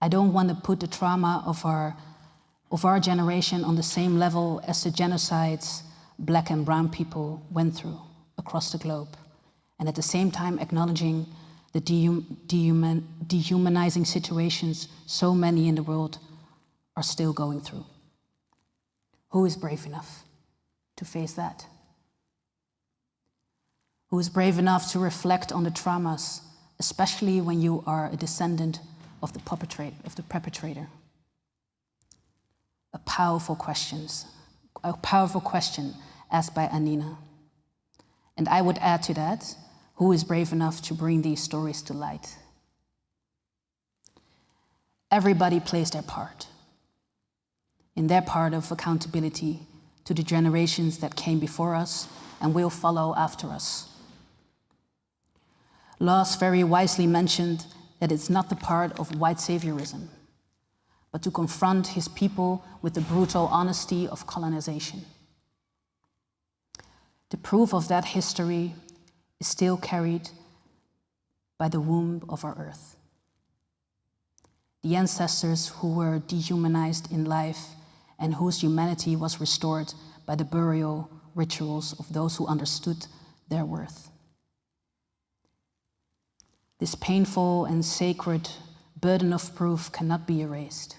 Speaker 19: I don't want to put the trauma of our generation on the same level as the genocides Black and brown people went through across the globe, and at the same time acknowledging the dehumanizing situations so many in the world are still going through. Who is brave enough to face that? Who is brave enough to reflect on the traumas, especially when you are a descendant of the perpetrator? A powerful question asked by Annina. And I would add to that, who is brave enough to bring these stories to light? Everybody plays their part, in their part of accountability to the generations that came before us and will follow after us. Lars very wisely mentioned that it's not the part of white saviorism, but to confront his people with the brutal honesty of colonization. The proof of that history is still carried by the womb of our earth. The ancestors who were dehumanized in life and whose humanity was restored by the burial rituals of those who understood their worth. This painful and sacred burden of proof cannot be erased.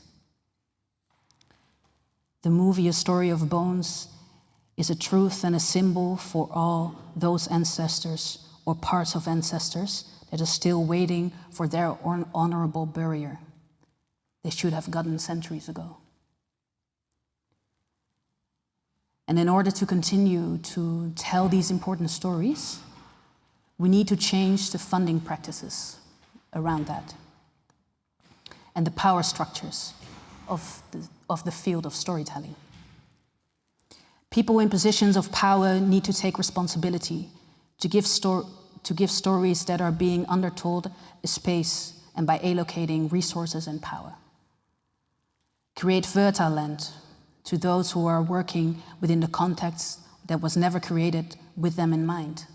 Speaker 19: The movie A Story of Bones is a truth and a symbol for all those ancestors or parts of ancestors that are still waiting for their honorable burial. They should have gotten centuries ago. And in order to continue to tell these important stories, we need to change the funding practices around that and the power structures of the field of storytelling. People in positions of power need to take responsibility to give stories that are being undertold a space, and by allocating resources and power. Create fertile land to those who are working within the context that was never created with them in mind.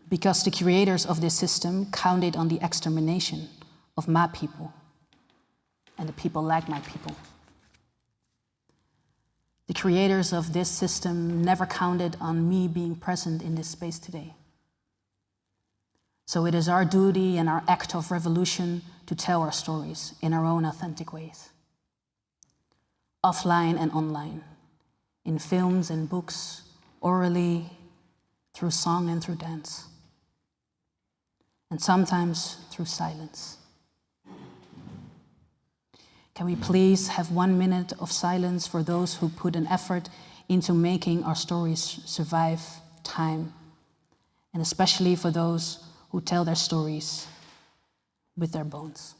Speaker 19: Because the creators of this system counted on the extermination of my people and the people like my people. The creators of this system never counted on me being present in this space today. So it is our duty and our act of revolution to tell our stories in our own authentic ways. Offline and online, in films and books, orally, through song and through dance. And sometimes through silence. Can we please have 1 minute of silence for those who put an effort into making our stories survive time, and especially for those who tell their stories with their bones.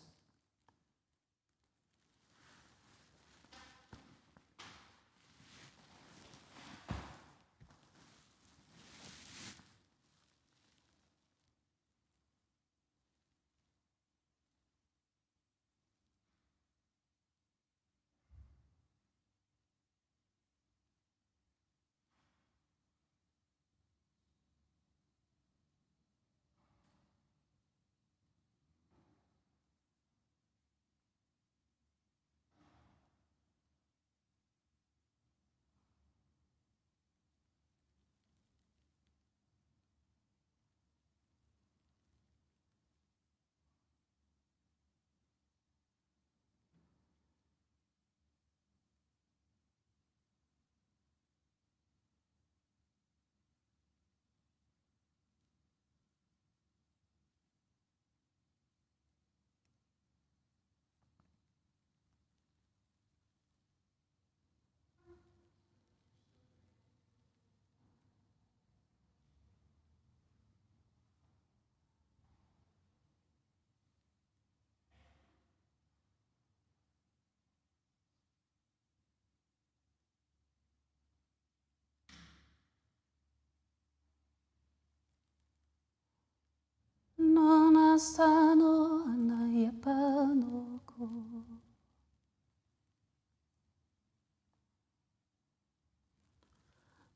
Speaker 19: Nona sano anayapanoko.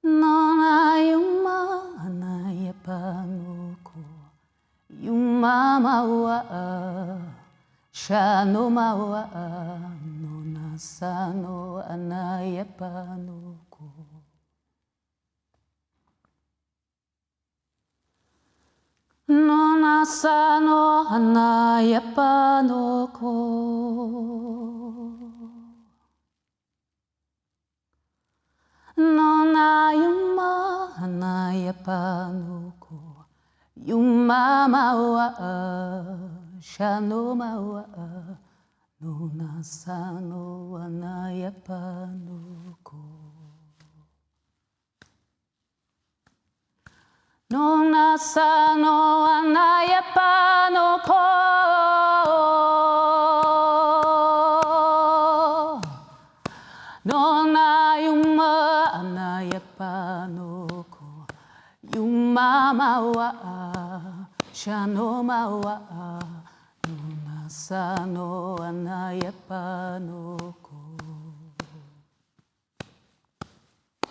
Speaker 19: Nona yuma anayapanoko. Yuma mawa shano mawa. Nona sano anayapanoko. Nona sano anayapanoko. Nona yuma anayapanoko. Yuma mawa shano mawa. Nona sano anayapanoko. Nona sano anayapanoko. Nona yuma anayapanoko. Yuma mawa shano mawa. Nona sano anayapanoko.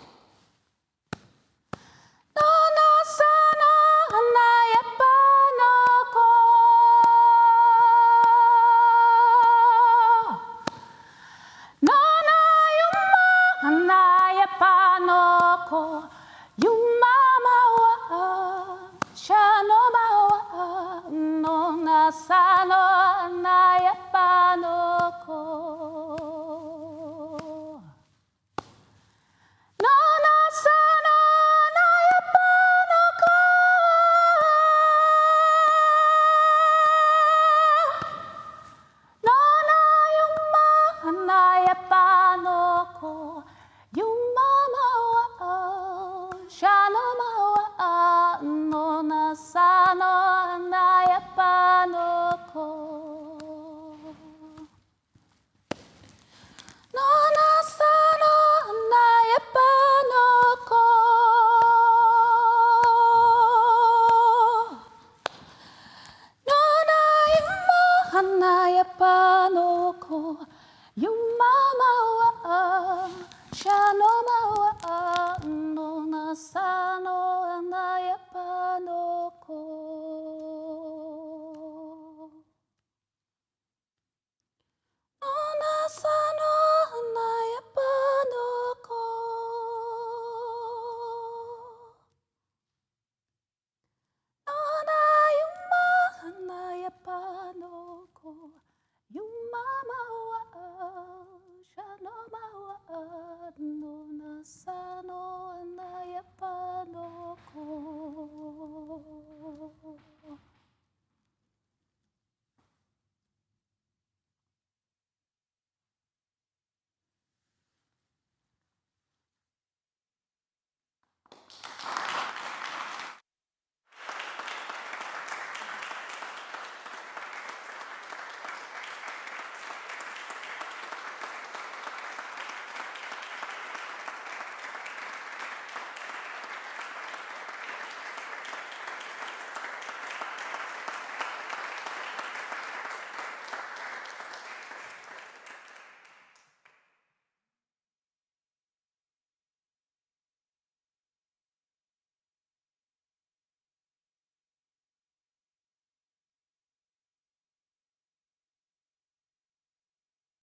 Speaker 19: Nona sano anayapanoko. Nona yuma anayapanoko. Yuma mawa shano mawa. Nona sano anayapanoko. Nona sano anayapanoko. Nona yuma anayapanoko. Yuma mawa shano mawa. Nona sano anayapanoko. Nona sano anayapanoko. Nona yuma anayapanoko.